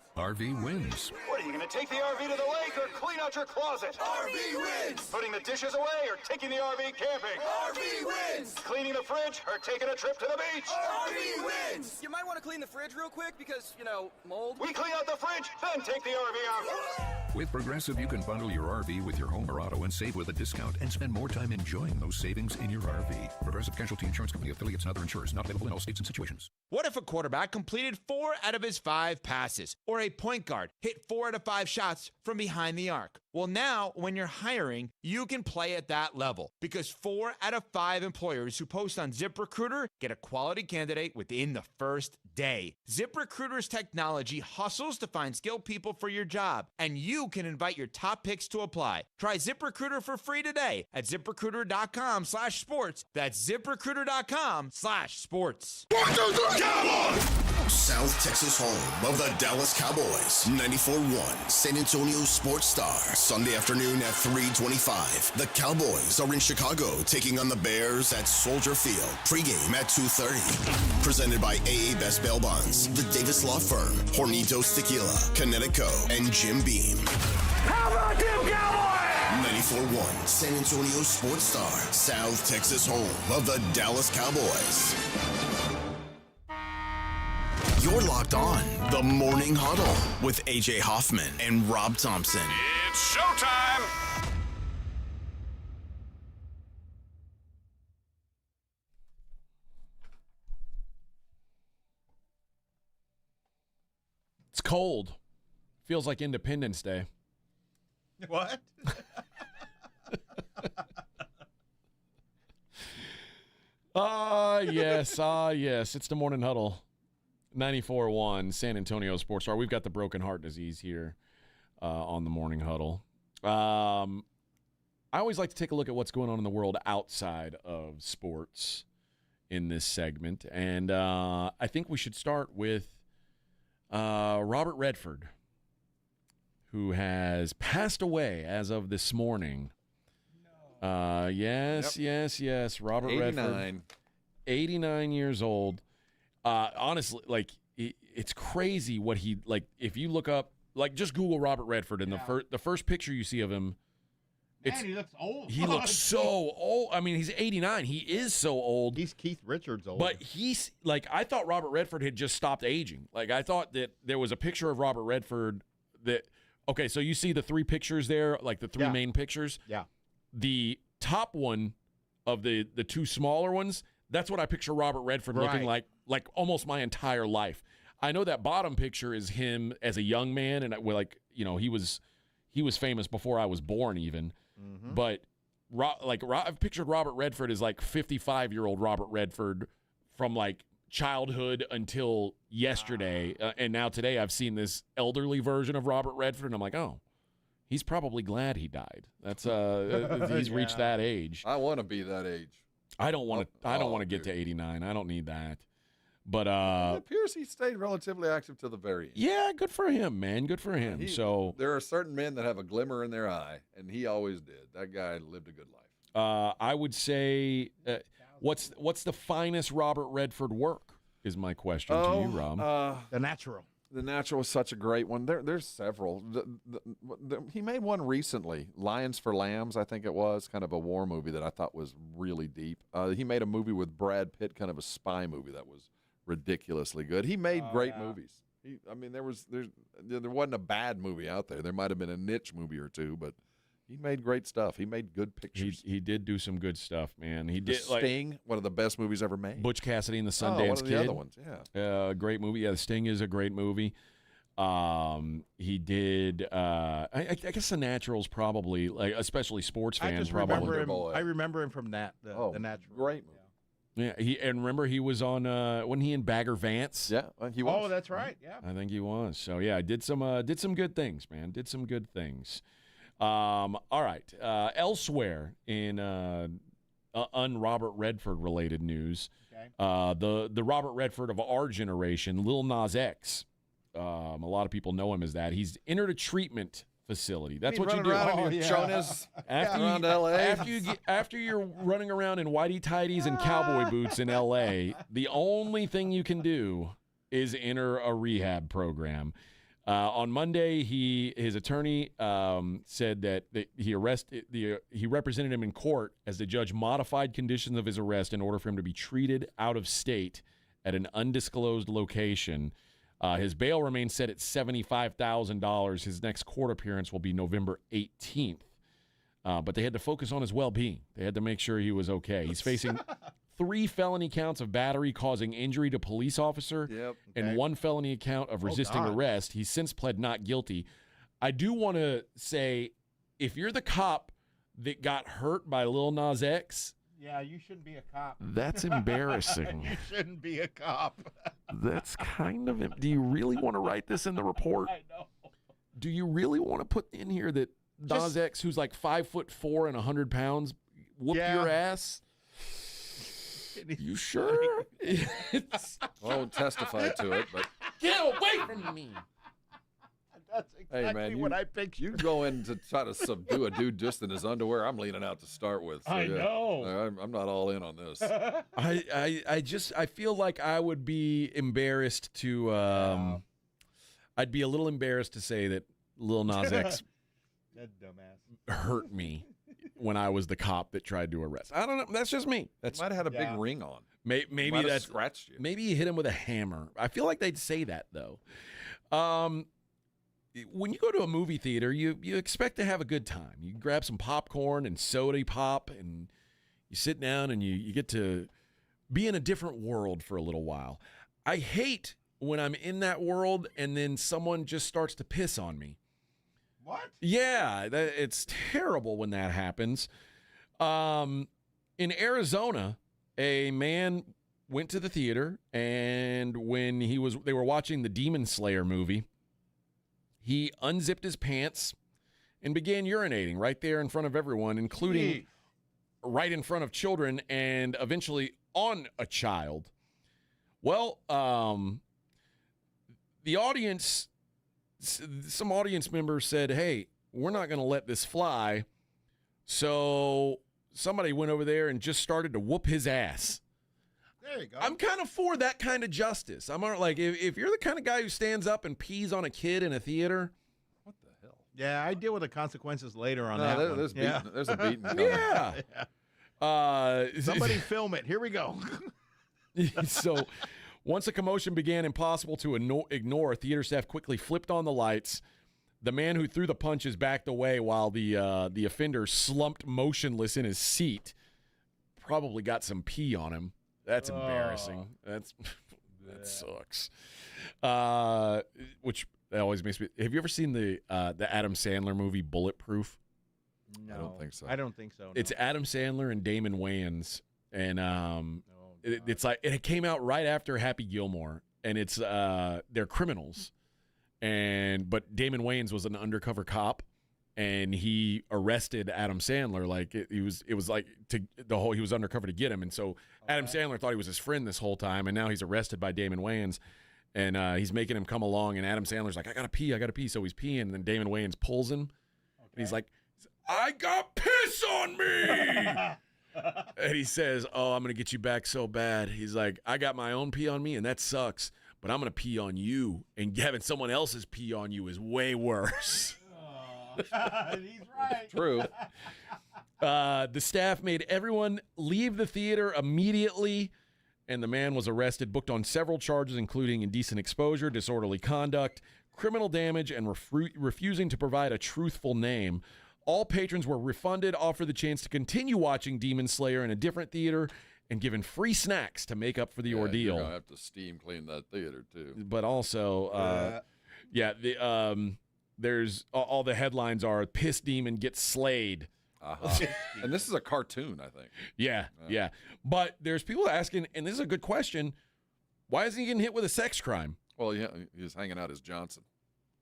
S34: wins.
S31: What are you going to
S8: Gonna take the RV to the lake or clean out your closet? RV wins! Putting the dishes away or taking the RV camping? RV wins! Cleaning the fridge or taking a trip to the beach? RV wins!
S10: You might want to clean the fridge real quick because, mold.
S8: We clean out the fridge, then take the RV out.
S11: With Progressive, you can bundle your RV with your home or auto and save with a discount and spend more time enjoying those savings in your RV. Progressive Casualty Insurance Company, affiliates, and other insurers. Not available in all states and situations.
S13: What if a quarterback completed 4 out of his 5 passes? Or a point guard hit 4 out of 5 shots from behind the arc? Well, now, when you're hiring, you can play at that level. Because 4 out of 5 employers who post on ZipRecruiter get a quality candidate within the first day. ZipRecruiter's technology hustles to find skilled people for your job. And you can invite your top picks to apply. Try ZipRecruiter for free today at ZipRecruiter.com/sports. That's ZipRecruiter.com/sports.
S1: South Texas home of the Dallas Cowboys. 94.1 San Antonio Sports Star. Sunday afternoon at 3:25. The Cowboys are in Chicago taking on the Bears at Soldier Field. Pregame at 2:30. Presented by AA Best Bail Bonds, the Davis Law Firm, Hornitos Tequila, Connecticut, and Jim Beam.
S8: How about them Cowboys?
S1: 94.1 San Antonio Sports Star. South Texas home of the Dallas Cowboys. You're locked on the Morning Huddle with AJ Hoffman and Rob Thompson.
S8: It's showtime!
S3: It's cold. Feels like Independence Day.
S5: What?
S3: Yes. It's the Morning Huddle. 94.1 San Antonio Sports Star. We've got the broken heart disease here on the Morning Huddle. I always like to take a look at what's going on in the world outside of sports in this segment. And I think we should start with Robert Redford, who has passed away as of this morning. Yes. Robert
S4: 89.
S3: Redford. 89 years old. Honestly, it's crazy what he, if you look up, just Google Robert Redford, and the first picture you see of him,
S5: Man, he looks old.
S3: He looks so old. I mean, he's 89. He is so old.
S5: He's Keith Richards old.
S3: But he's, I thought Robert Redford had just stopped aging. I thought that there was a picture of Robert Redford that, okay, so you see the 3 pictures there, the 3 main pictures?
S5: Yeah.
S3: The top one of the 2 smaller ones, that's what I picture Robert Redford looking like almost my entire life. I know that bottom picture is him as a young man, and he was famous before I was born even. Mm-hmm. But I've pictured Robert Redford as 55-year-old Robert Redford from childhood until yesterday, and now today I've seen this elderly version of Robert Redford, and I'm like, oh, he's probably glad he died. That's he's reached that age.
S4: I want to be that age.
S3: I don't want to get to 89. I don't need that. But
S4: it appears he stayed relatively active to the very end.
S3: Yeah, good for him, man. Good for him.
S4: There are certain men that have a glimmer in their eye, and he always did. That guy lived a good life.
S3: I would say, what's the finest Robert Redford work? Is my question to you, Rob.
S5: The Natural.
S4: The Natural is such a great one. There's several. He made one recently, Lions for Lambs, I think it was, kind of a war movie that I thought was really deep. He made a movie with Brad Pitt, kind of a spy movie that was ridiculously good. He made great movies. There wasn't a bad movie out there. There might have been a niche movie or two, but he made great stuff. He made good pictures.
S3: He did do some good stuff, man. He did.
S4: Sting, one of the best movies ever made.
S3: Butch Cassidy and the Sundance
S4: one of the
S3: Kid.
S4: Other ones, yeah.
S3: Great movie. Yeah, The Sting is a great movie. He did. I guess The Natural's probably especially sports fans probably.
S5: I remember him from that. The Natural.
S4: Great movie.
S3: Yeah, and remember he was on wasn't he in Bagger Vance?
S4: Yeah, he was.
S5: Oh, that's right. Yeah,
S3: I think he was. So yeah, did some good things, man. Did some good things. All right. Elsewhere in un-Robert Redford related news, the Robert Redford of our generation, Lil Nas X. A lot of people know him as that. He's entered a treatment facility. That's what you do. After you're running around in whitey tighties and cowboy boots in L.A., the only thing you can do is enter a rehab program. On Monday, his attorney said that he represented him in court as the judge modified conditions of his arrest in order for him to be treated out of state at an undisclosed location. His bail remains set at $75,000. His next court appearance will be November 18th. But they had to focus on his well-being. They had to make sure he was okay. He's facing 3 felony counts of battery causing injury to police officer and 1 felony count of resisting arrest. He's since pled not guilty. I do want to say, if you're the cop that got hurt by Lil Nas X,
S5: yeah, you shouldn't be a cop.
S3: That's embarrassing.
S5: You shouldn't be a cop.
S3: That's kind of. Do you really want to write this in the report?
S5: I know.
S3: Do you really want to put in here that Nas X, who's like 5'4" and 100 pounds, whoop your ass? You sure?
S4: I won't testify to it, but
S3: get away from me.
S5: That's exactly what I pictured.
S4: You go in to try to subdue a dude just in his underwear. I'm leaning out to start with. So
S5: I know.
S4: I'm not all in on this.
S3: I feel like I would be embarrassed to. I'd be a little embarrassed to say that Lil Nas X
S5: that dumbass
S3: hurt me when I was the cop that tried to arrest. I don't know. That's just me. That's
S4: might have had a big ring on.
S3: Maybe that's
S4: scratched you.
S3: Maybe you hit him with a hammer. I feel like they'd say that though. When you go to a movie theater, you expect to have a good time. You grab some popcorn and soda pop, and you sit down and you get to be in a different world for a little while. I hate when I'm in that world and then someone just starts to piss on me.
S5: What?
S3: Yeah, it's terrible when that happens. In Arizona, a man went to the theater, and when they were watching the Demon Slayer movie, he unzipped his pants and began urinating right there in front of everyone, including right in front of children and eventually on a child. Well, the audience, some audience members said, hey, we're not going to let this fly. So somebody went over there and just started to whoop his ass.
S5: There you go.
S3: I'm kind of for that kind of justice. I'm like, if you're the kind of guy who stands up and pees on a kid in a theater.
S4: What the hell?
S5: Yeah, I deal with the consequences later on that one.
S4: There's a beating coming.
S3: Yeah.
S5: Somebody film it. Here we go.
S3: So once a commotion began impossible to ignore, theater staff quickly flipped on the lights. The man who threw the punches backed away while the offender slumped motionless in his seat. Probably got some pee on him. That's embarrassing. That sucks. Which that always makes me. Have you ever seen the Adam Sandler movie Bulletproof?
S5: No,
S4: I don't think so.
S5: I don't think so. No.
S3: It's Adam Sandler and Damon Wayans, and it's like it came out right after Happy Gilmore, and it's they're criminals, but Damon Wayans was an undercover cop. And he arrested Adam Sandler. Like he was undercover to get him. And so Adam Sandler thought he was his friend this whole time. And now he's arrested by Damon Wayans. And he's making him come along. And Adam Sandler's like, I gotta pee. So he's peeing. And then Damon Wayans pulls him. Okay. And he's like, I got piss on me. And he says, oh, I'm gonna get you back so bad. He's like, I got my own pee on me, and that sucks. But I'm gonna pee on you. And having someone else's pee on you is way worse.
S5: He's right.
S4: True.
S3: The staff made everyone leave the theater immediately, and the man was arrested, booked on several charges, including indecent exposure, disorderly conduct, criminal damage, and refusing to provide a truthful name. All patrons were refunded, offered the chance to continue watching Demon Slayer in a different theater, and given free snacks to make up for the ordeal.
S4: You're going to have to steam clean that theater, too.
S3: But also, there's all the headlines are Piss Demon gets slayed.
S4: And this is a cartoon, I think.
S3: Yeah. But there's people asking, and this is a good question, why isn't he getting hit with a sex crime?
S4: Well, yeah, he was hanging out as Johnson.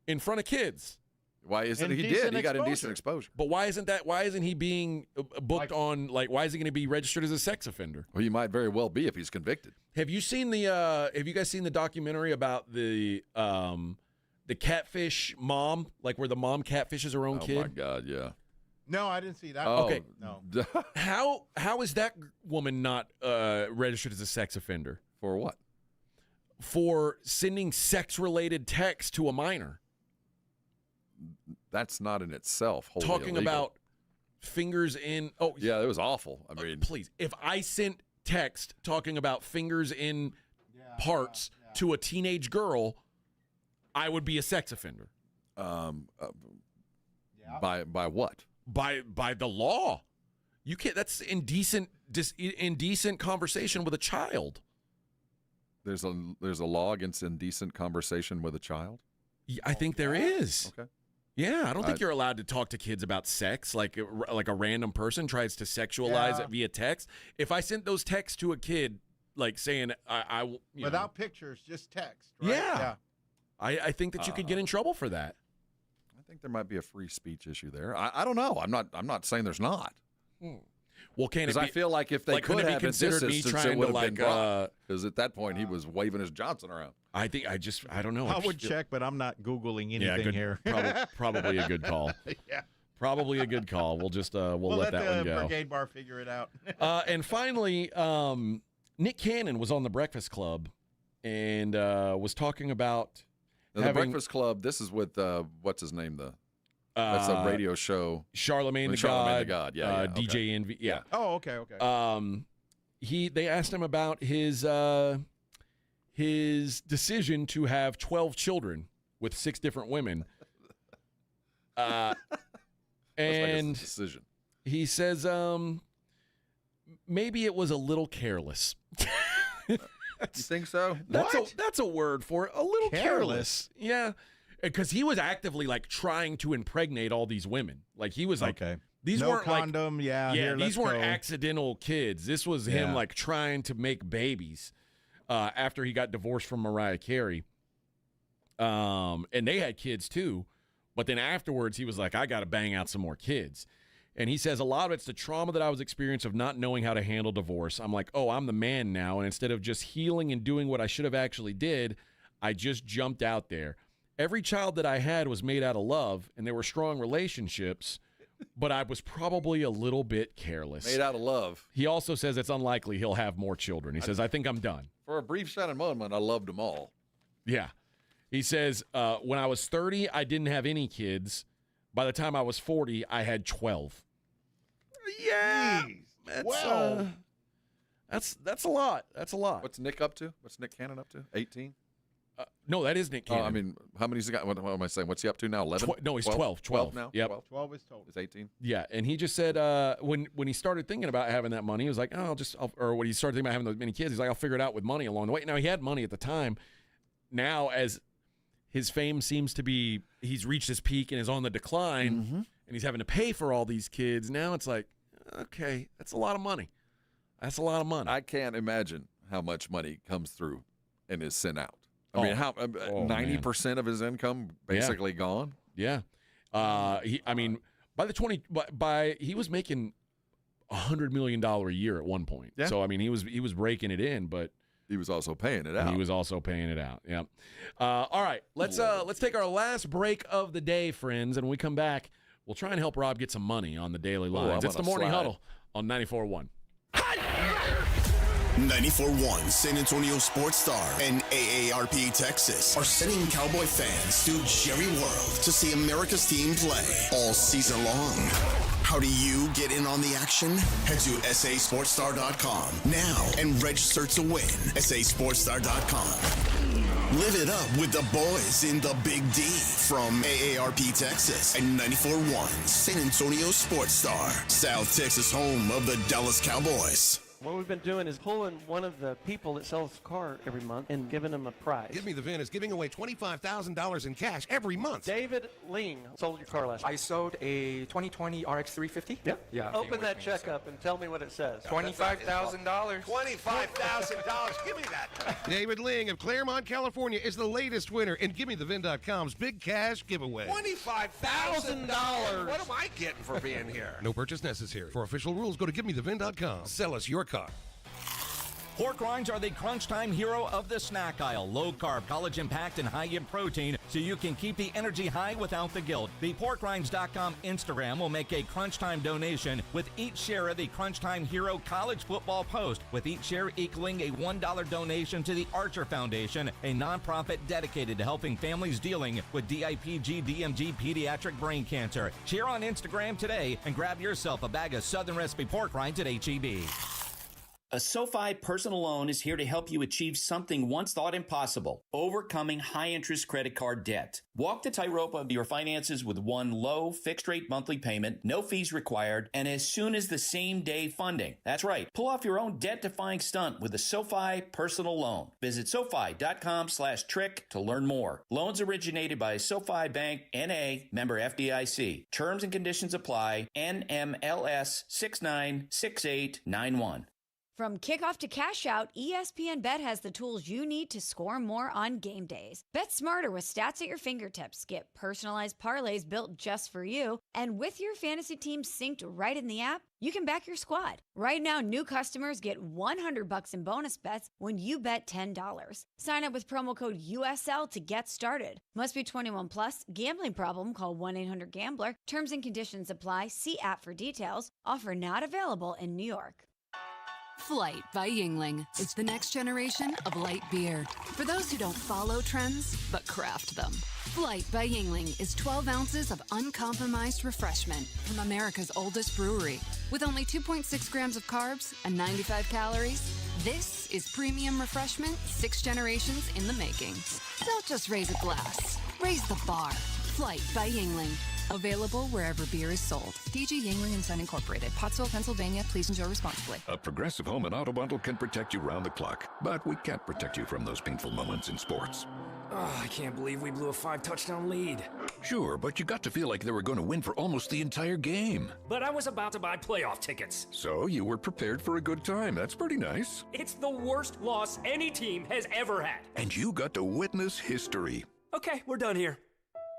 S3: In front of kids.
S4: Why isn't he did? He got indecent exposure.
S3: But why isn't he being booked on, why is he going to be registered as a sex offender?
S4: Well, he might very well be if he's convicted.
S3: Have you guys seen the documentary about the catfish mom, like where the mom catfishes her own kid?
S4: Oh my God, yeah.
S5: No, I didn't see that.
S4: Oh,
S3: okay.
S5: No.
S3: How is that woman not registered as a sex offender?
S4: For what?
S3: For sending sex-related texts to a minor.
S4: that's not in itself wholly
S3: Talking
S4: illegal.
S3: about fingers in. Oh,
S4: yeah, it was awful. I mean,
S3: please, if I sent text talking about fingers in parts to a teenage girl, I would be a sex offender.
S4: By what?
S3: By the law. You can't. That's indecent conversation with a child.
S4: There's a law against indecent conversation with a child?
S3: I think there is.
S4: Okay.
S3: Yeah, I don't think you're allowed to talk to kids about sex like a random person tries to sexualize it via text. If I sent those texts to a kid, like saying
S5: without pictures, just text. Right?
S3: Yeah. I think that you could get in trouble for that.
S4: I think there might be a free speech issue there. I don't know. I'm not saying there's not.
S3: Well, can it
S4: Because
S3: be?
S4: I feel like if they could
S3: could it be
S4: have
S3: considered
S4: in
S3: me
S4: this instance,
S3: trying
S4: it would
S3: to
S4: have been brought. Because at that point, he was waving his Johnson around.
S3: I don't know.
S5: I would check, but I'm not Googling anything here.
S3: Probably a good call.
S5: Yeah.
S3: Probably a good call. We'll just we'll let that one go.
S5: Brigade Bar figure it out.
S3: And finally, Nick Cannon was on the Breakfast Club and was talking about
S4: the Breakfast Club. This is with what's his name? That's a radio show.
S3: Charlemagne the God.
S4: Yeah.
S3: DJ Envy. Yeah.
S5: Oh, okay.
S3: They asked him about his decision to have 12 children with 6 different women. And
S4: like decision.
S3: He says, maybe it was a little careless.
S4: You think so?
S3: That's a word for it. A little careless. Yeah. Because he was actively like trying to impregnate all these women. Like he was like, these
S5: no
S3: weren't
S5: condom.
S3: like, these weren't accidental kids. This was him like trying to make babies after he got divorced from Mariah Carey. And they had kids too. But then afterwards, he was like, I got to bang out some more kids. And he says, a lot of it's the trauma that I was experiencing of not knowing how to handle divorce. I'm like, oh, I'm the man now. And instead of just healing and doing what I should have actually did, I just jumped out there. Every child that I had was made out of love, and there were strong relationships, but I was probably a little bit careless.
S4: Made out of love.
S3: He also says it's unlikely he'll have more children. He says, I think I'm done.
S4: For a brief shining moment, I loved them all.
S3: Yeah. He says, when I was 30, I didn't have any kids. By the time I was 40, I had 12. Yeah. That's a lot. That's a lot.
S4: What's Nick up to? What's Nick Cannon up to? 18?
S3: No, that is Nick Cannon.
S4: I mean, how many's he got? What am I saying? What's he up to now? 11?
S3: No, he's 12.
S4: 12 now?
S3: Yep.
S5: 12 is total.
S4: It's 18?
S3: Yeah, and he just said when he started thinking about having that money, he was like, or when he started thinking about having those many kids, he's like, I'll figure it out with money along the way. Now, he had money at the time. Now, as his fame seems to be, he's reached his peak and is on the decline, and he's having to pay for all these kids. Now it's like, okay, that's a lot of money. That's a lot of money.
S4: I can't imagine how much money comes through and is sent out. I mean, 90% of his income basically gone.
S3: Yeah. He was making $100 million a year at one point.
S4: Yeah.
S3: So I mean, he was raking it in, but
S4: he was also paying it out.
S3: Yeah. All right, let's take our last break of the day, friends, and when we come back, we'll try and help Rob get some money on the daily lines. It's the Morning Huddle on 94.1.
S1: 94.1 San Antonio Sports Star and AARP Texas are sending Cowboy fans to Jerry World to see America's team play all season long. How do you get in on the action? Head to sasportstar.com now and register to win. sasportstar.com. Live it up with the boys in the Big D from AARP Texas and 94.1 San Antonio Sports Star, South Texas home of the Dallas Cowboys.
S2: What we've been doing is pulling one of the people that sells a car every month and giving them a prize.
S6: Give Me the VIN is giving away $25,000 in cash every month.
S2: David Ling sold your car last
S10: I sold a 2020 RX 350.
S2: Yep. Yeah. Open that check up and tell me what it says.
S10: $25,000.
S6: $25,000. Give me that. David Ling of Claremont, California is the latest winner in GimmeTheVin.com's big cash giveaway. $25,000.
S10: What am I getting for being here?
S6: No purchase necessary. For official rules, go to GimmeTheVin.com. Sell us your car.
S7: Pork rinds are the crunch time hero of the snack aisle. Low carb, collagen packed, and high in protein, so you can keep the energy high without the guilt. The PorkRinds.com Instagram will make a crunch time donation with each share of the Crunch Time Hero College Football Post, with each share equaling a $1 donation to the Archer Foundation, a nonprofit dedicated to helping families dealing with DIPG, DMG, pediatric brain cancer. Share on Instagram today and grab yourself a bag of Southern Recipe pork rinds at H-E-B.
S12: A SoFi personal loan is here to help you achieve something once thought impossible: overcoming high-interest credit card debt. Walk the tightrope of your finances with one low, fixed-rate monthly payment, no fees required, and as soon as the same-day funding. That's right. Pull off your own debt-defying stunt with a SoFi personal loan. Visit SoFi.com/trick to learn more. Loans originated by SoFi Bank, N.A., member FDIC. Terms and conditions apply. NMLS 696891.
S29: From kickoff to cash out, ESPN Bet has the tools you need to score more on game days. Bet smarter with stats at your fingertips. Get personalized parlays built just for you. And with your fantasy team synced right in the app, you can back your squad. Right now, new customers get $100 in bonus bets when you bet $10. Sign up with promo code USL to get started. Must be 21 plus. Gambling problem? Call 1-800-GAMBLER. Terms and conditions apply. See app for details. Offer not available in New York.
S14: Flight by Yingling. It's the next generation of light beer. For those who don't follow trends, but craft them. Flight by Yingling is 12 ounces of uncompromised refreshment from America's oldest brewery. With only 2.6 grams of carbs and 95 calories, this is premium refreshment 6 generations in the making. Don't just raise a glass, raise the bar. Flight by Yingling. Available wherever beer is sold. DG Yingling & Son Incorporated, Pottsville, Pennsylvania. Please enjoy responsibly.
S11: A Progressive Home and Auto Bundle can protect you round the clock, but we can't protect you from those painful moments in sports.
S15: Oh, I can't believe we blew a 5-touchdown lead.
S11: Sure, but you got to feel like they were going to win for almost the entire game.
S15: But I was about to buy playoff tickets.
S11: So you were prepared for a good time. That's pretty nice.
S15: It's the worst loss any team has ever had.
S11: And you got to witness history.
S15: Okay, we're done here.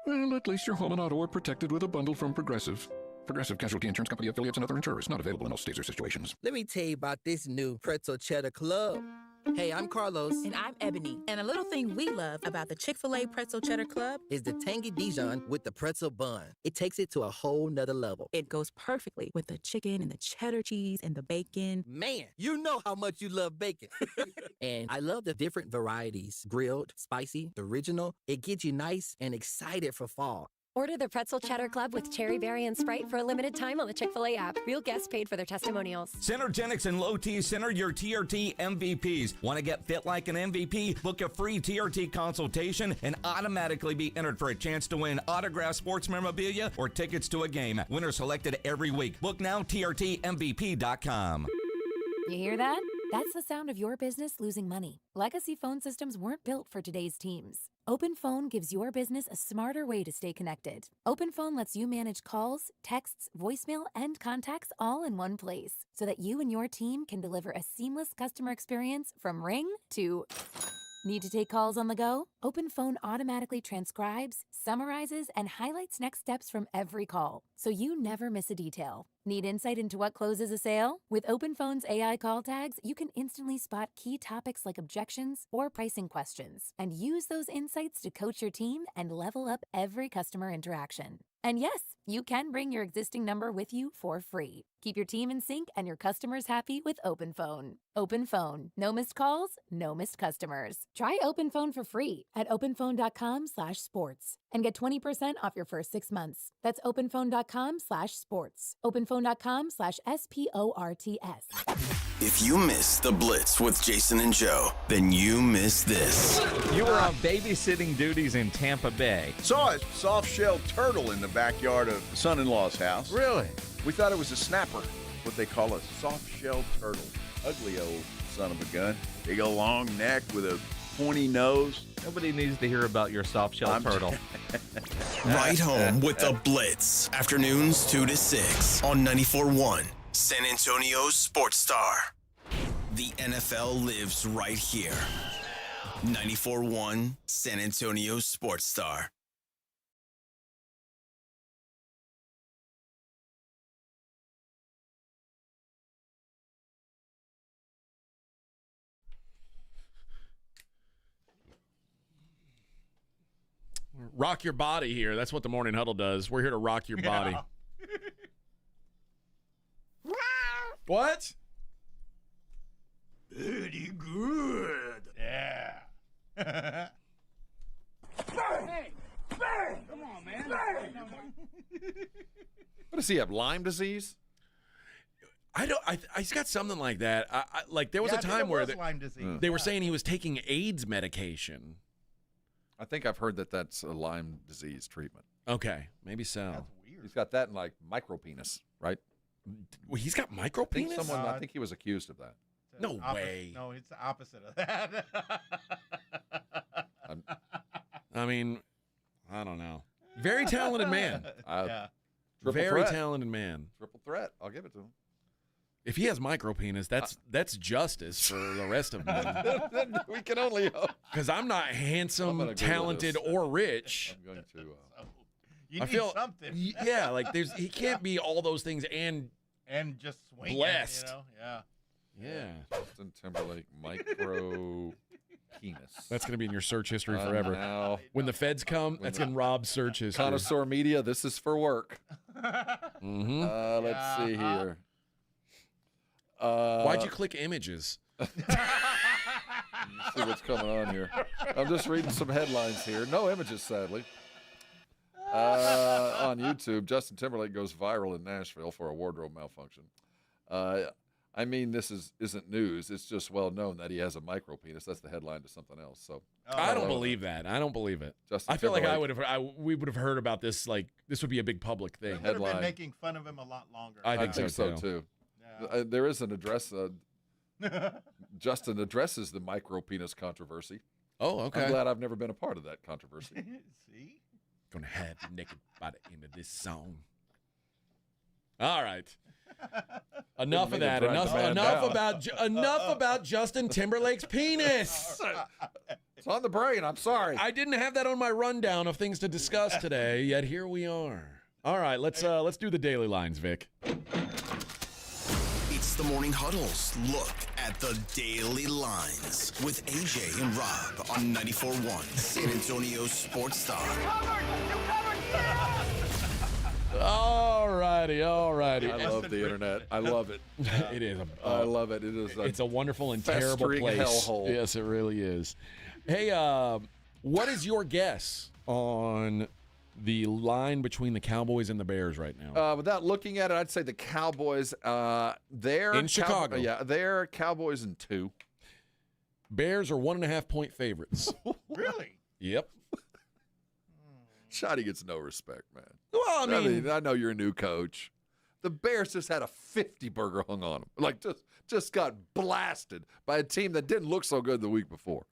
S11: Well, at least your home and auto are protected with a bundle from Progressive. Progressive Casualty Insurance Company affiliates and other insurers. Not available in all states or situations.
S16: Let me tell you about this new Pretzel Cheddar Club. Hey, I'm Carlos.
S17: And I'm Ebony. And a little thing we love about the Chick-fil-A Pretzel Cheddar Club
S16: is the tangy Dijon with the pretzel bun. It takes it to a whole nother level.
S17: It goes perfectly with the chicken and the cheddar cheese and the bacon.
S16: Man, you know how much you love bacon. And I love the different varieties. Grilled, spicy, original. It gets you nice and excited for fall.
S18: Order the Pretzel Cheddar Club with cherry berry and Sprite for a limited time on the Chick-fil-A app. Real guests paid for their testimonials.
S7: Synergenics and Low T Center, your TRT MVPs. Want to get fit like an MVP? Book a free TRT consultation and automatically be entered for a chance to win autographed sports memorabilia or tickets to a game. Winners selected every week. Book now, TRTMVP.com.
S19: You hear that? That's the sound of your business losing money. Legacy phone systems weren't built for today's teams. OpenPhone gives your business a smarter way to stay connected. OpenPhone lets you manage calls, texts, voicemail, and contacts all in one place so that you and your team can deliver a seamless customer experience from ring to... Need to take calls on the go? OpenPhone automatically transcribes, summarizes, and highlights next steps from every call, so you never miss a detail. Need insight into what closes a sale? With OpenPhone's AI call tags, you can instantly spot key topics like objections or pricing questions, and use those insights to coach your team and level up every customer interaction. And yes, you can bring your existing number with you for free. Keep your team in sync and your customers happy with OpenPhone. OpenPhone. No missed calls, no missed customers. Try OpenPhone for free at openphone.com/sports and get 20% off your first 6 months. That's openphone.com/sports. openphone.com/SPORTS.
S1: If you missed the Blitz with Jason and Joe, then you missed this.
S20: You were on babysitting duties in Tampa Bay.
S21: Saw a soft-shelled turtle in the backyard of the son-in-law's house.
S20: Really?
S21: We thought it was a snapper, what they call a soft-shelled turtle. Ugly old son of a gun. Big old long neck with a pointy nose.
S20: Nobody needs to hear about your soft-shelled turtle.
S1: Right home with the Blitz. Afternoons 2 to 6 on 94.1 San Antonio's Sports Star. The NFL lives right here. 94.1 San Antonio's Sports Star.
S3: Rock your body here. That's what the Morning Huddle does. We're here to rock your body. What?
S6: Pretty good.
S5: Yeah.
S6: Hey, come on, man.
S4: What does he have? Lyme disease?
S3: He's got something like that. Like there was a time where
S5: Lyme disease.
S3: they were saying he was taking AIDS medication.
S4: I think I've heard that that's a Lyme disease treatment.
S3: Okay, maybe so.
S5: That's weird.
S4: He's got that in like micropenis, right?
S3: Well, he's got micropenis?
S4: I think he was accused of that.
S3: No way.
S5: No, it's the opposite of that.
S3: I mean, I don't know. Very talented man.
S5: Yeah.
S3: Very
S4: threat.
S3: talented man.
S4: Triple threat. I'll give it to him.
S3: If he has micropenis, that's justice for the rest of them.
S4: We can only hope.
S3: Because I'm not handsome, talented, or rich.
S4: I'm going to.
S5: You
S3: I
S5: need
S3: feel
S5: something.
S3: Yeah, like he can't be all those things and
S5: just swing
S3: blessed.
S5: It, Yeah.
S3: Yeah.
S4: Justin Timberlake micro penis.
S3: That's going to be in your search history
S4: I
S3: forever.
S4: know.
S3: When the feds come, that's in Rob's search history.
S4: Connoisseur Media, this is for work.
S3: Mm-hmm.
S4: Let's see here.
S3: Why'd you click images?
S4: See what's coming on here. I'm just reading some headlines here. No images, sadly. On YouTube, Justin Timberlake goes viral in Nashville for a wardrobe malfunction. I mean, this isn't news. It's just well known that he has a micro penis. That's the headline to something else. So
S3: I don't believe that. I don't believe it.
S4: Justin
S3: I feel like
S4: Timberlake.
S3: we would have heard about this. Like this would be a big public thing.
S5: They would have been making fun of him a lot longer.
S3: I think so
S4: too.
S5: Yeah.
S4: There is an address. Justin addresses the micro penis controversy.
S3: Oh, okay.
S4: I'm glad I've never been a part of that controversy.
S5: See?
S3: Gonna have you naked by the end of this song. All right. Enough of that. Enough about Justin Timberlake's penis.
S4: It's on the brain. I'm sorry.
S3: I didn't have that on my rundown of things to discuss today, yet here we are. All right, let's do the daily lines, Vic.
S1: It's the Morning Huddle's look at the daily lines with AJ and Rob on 94.1 San Antonio Sports Star.
S3: All righty.
S4: I love the internet. I love it.
S3: It is.
S4: I love it.
S3: It's a wonderful and terrible
S4: festering
S3: place.
S4: hellhole.
S3: Yes, it really is. Hey, what is your guess on the line between the Cowboys and the Bears right now?
S4: Without looking at it, I'd say the Cowboys. They're
S3: in Chicago.
S4: They're Cowboys in 2.
S3: Bears are 1.5-point favorites.
S5: Really?
S3: Yep.
S4: Shotty gets no respect, man.
S3: Well, I mean,
S4: I know you're a new coach. The Bears just had a 50-burger hung on them. Like, just got blasted by a team that didn't look so good the week before.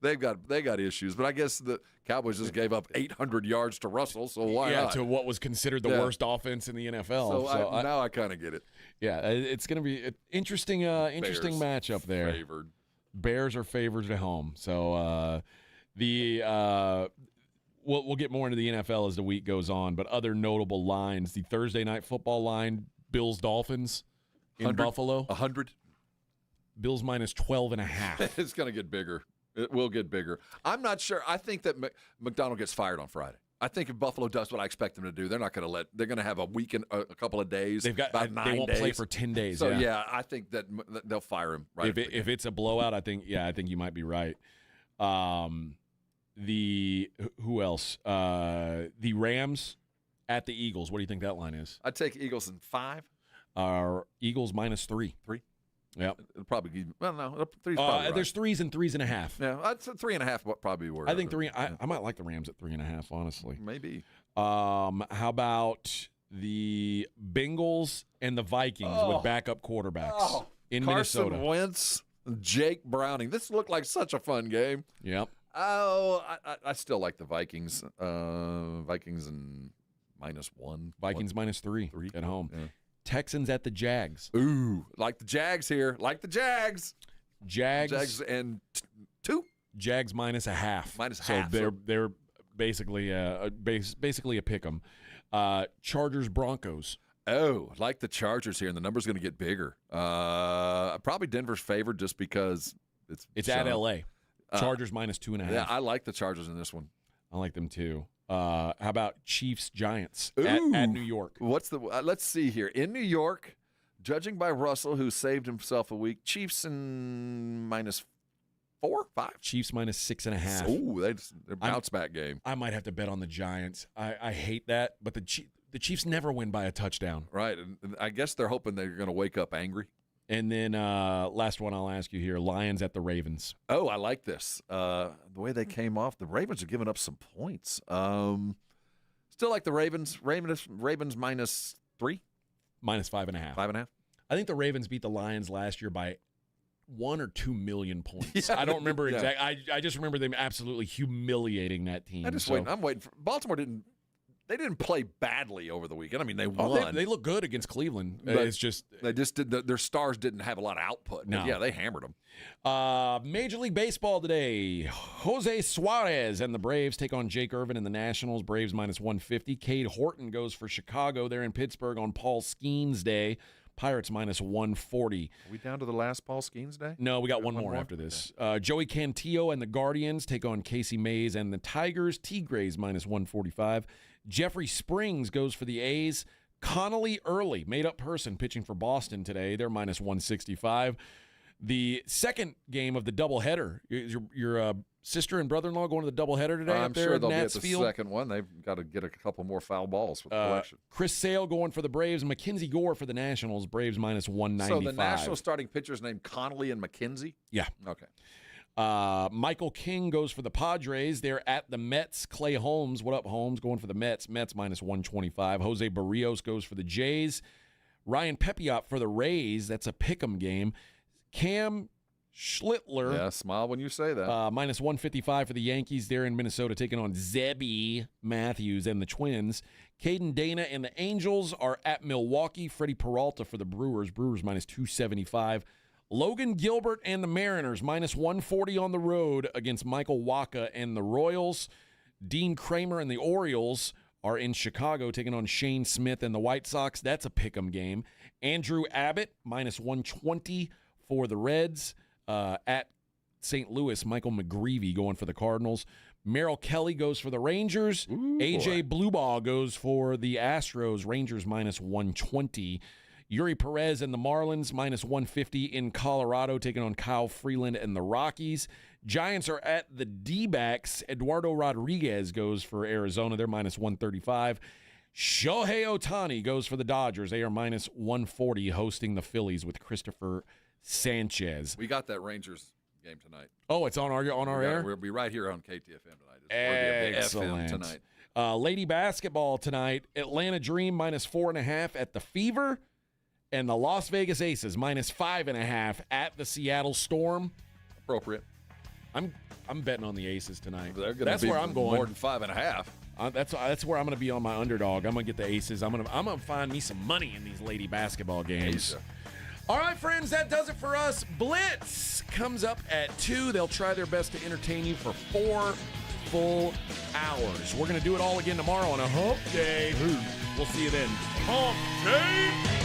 S4: They got issues, but I guess the Cowboys just gave up 800 yards to Russell, so why not?
S3: To what was considered the worst offense in the NFL.
S4: So now I kind of get it.
S3: Yeah, it's going to be an interesting matchup there.
S4: Favored.
S3: Bears are favored at home. So we'll get more into the NFL as the week goes on, but other notable lines, the Thursday night football line, Bills-Dolphins in Buffalo.
S4: 100.
S3: Bills minus 12.5.
S4: It's going to get bigger. It will get bigger. I'm not sure. I think that McDonald gets fired on Friday. I think if Buffalo does what I expect them to do, they're not going to they're going to have a weekend, a couple of days.
S3: They won't play for 10 days.
S4: So yeah, I think that they'll fire him. Right.
S3: If it's a blowout, I think you might be right. Who else? The Rams at the Eagles. What do you think that line is?
S4: I'd take Eagles in 5.
S3: Eagles minus 3.
S4: 3.
S3: Yeah,
S4: it'll probably be. Well, no, 3's probably right.
S3: There's 3s and 3.5.
S4: Yeah, I'd say 3.5 probably where.
S3: I think 3. I might like the Rams at 3.5. Honestly,
S4: maybe.
S3: How about the Bengals and the Vikings with backup quarterbacks in Minnesota?
S4: Carson Wentz, Jake Browning. This looked like such a fun game.
S3: Yep.
S4: Oh, I still like the Vikings. Vikings and -1.
S3: Vikings minus 3 at home. Yeah. Texans at the Jags.
S4: Ooh, like the Jags here. Like the Jags.
S3: Jags
S4: and 2.
S3: Jags minus a half.
S4: So
S3: they're basically basically a pick 'em. Chargers Broncos.
S4: Oh, like the Chargers here, and the number's going to get bigger. Probably Denver's favored just because it's
S3: at LA. Chargers minus 2.5.
S4: Yeah, I like the Chargers in this one.
S3: I like them too. How about Chiefs-Giants at New York?
S4: What's the? Let's see here. In New York, judging by Russell, who saved himself a week, Chiefs in -4, -5.
S3: Chiefs -6.5.
S4: Ooh, their bounce back game.
S3: I might have to bet on the Giants. I hate that, but the Chiefs never win by a touchdown.
S4: Right, and I guess they're hoping they're going to wake up angry.
S3: And then last one I'll ask you here, Lions at the Ravens.
S4: Oh, I like this. The way they came off, the Ravens are giving up some points. Still like the Ravens. Ravens -3?
S3: -5.5.
S4: 5.5?
S3: I think the Ravens beat the Lions last year by 1 or 2 million points.
S4: Yeah,
S3: I don't remember
S4: yeah.
S3: exactly. I just remember them absolutely humiliating that team.
S4: I'm waiting. Baltimore didn't play badly over the weekend. I mean, they won.
S3: They look good against Cleveland.
S4: But
S3: It's just
S4: they just did. Their stars didn't have a lot of output.
S3: No.
S4: But yeah, they hammered them.
S3: Major League Baseball today. Jose Suarez and the Braves take on Jake Irvin and the Nationals. Braves -150. Cade Horton goes for Chicago. They're in Pittsburgh on Paul Skeens Day. Pirates -140.
S4: Are we down to the last Paul Skeens Day?
S3: No, we got one more after this. Joey Cantillo and the Guardians take on Casey Mays and the Tigers. Tigres -145. Jeffrey Springs goes for the A's. Connolly Early, made-up person, pitching for Boston today. They're -165. The second game of the doubleheader. Your sister and brother-in-law going to the doubleheader today
S4: I'm
S3: up there
S4: sure
S3: at
S4: they'll
S3: Nats
S4: be at the
S3: Field?
S4: second one. They've got to get a couple more foul balls for the collection.
S3: Chris Sale going for the Braves. Mackenzie Gore for the Nationals. Braves -195.
S4: So the National starting pitchers named Connolly and McKenzie?
S3: Yeah.
S4: Okay.
S3: Michael King goes for the Padres. They're at the Mets. Clay Holmes, what up, Holmes? Going for the Mets. Mets -125. Jose Barrios goes for the Jays. Ryan Pepiot for the Rays. That's a pick'em game. Cam Schlittler.
S4: Yeah, smile when you say that.
S3: -155 for the Yankees. They're in Minnesota taking on Zebby Matthews and the Twins. Caden Dana and the Angels are at Milwaukee. Freddie Peralta for the Brewers. Brewers -275. Logan Gilbert and the Mariners -140 on the road against Michael Wacha and the Royals. Dean Kramer and the Orioles are in Chicago taking on Shane Smith and the White Sox. That's a pick'em game. Andrew Abbott -120 for the Reds. At St. Louis, Michael McGreevy going for the Cardinals. Merrill Kelly goes for the Rangers. AJ Blueball goes for the Astros. Rangers -120. Yuri Perez and the Marlins -150 in Colorado, taking on Kyle Freeland and the Rockies. Giants are at the D-backs. Eduardo Rodriguez goes for Arizona. They're -135. Shohei Ohtani goes for the Dodgers. They are -140, hosting the Phillies with Christopher Sanchez.
S4: We got that Rangers game tonight.
S3: Oh, it's on our air?
S4: We'll be right here on KTFM tonight.
S3: Excellent.
S4: FM tonight.
S3: Lady basketball tonight. Atlanta Dream -4.5 at the Fever. And the Las Vegas Aces -5.5 at the Seattle Storm.
S4: Appropriate.
S3: I'm betting on the Aces tonight.
S4: That's
S3: where I'm going.
S4: More than 5.5.
S3: That's where I'm going to be on my underdog. I'm going to get the Aces. I'm going to find me some money in these lady basketball games. All right, friends, that does it for us. Blitz comes up at 2. They'll try their best to entertain you for 4 full hours. We're going to do it all again tomorrow on a hump day. We'll see you then. Hump day!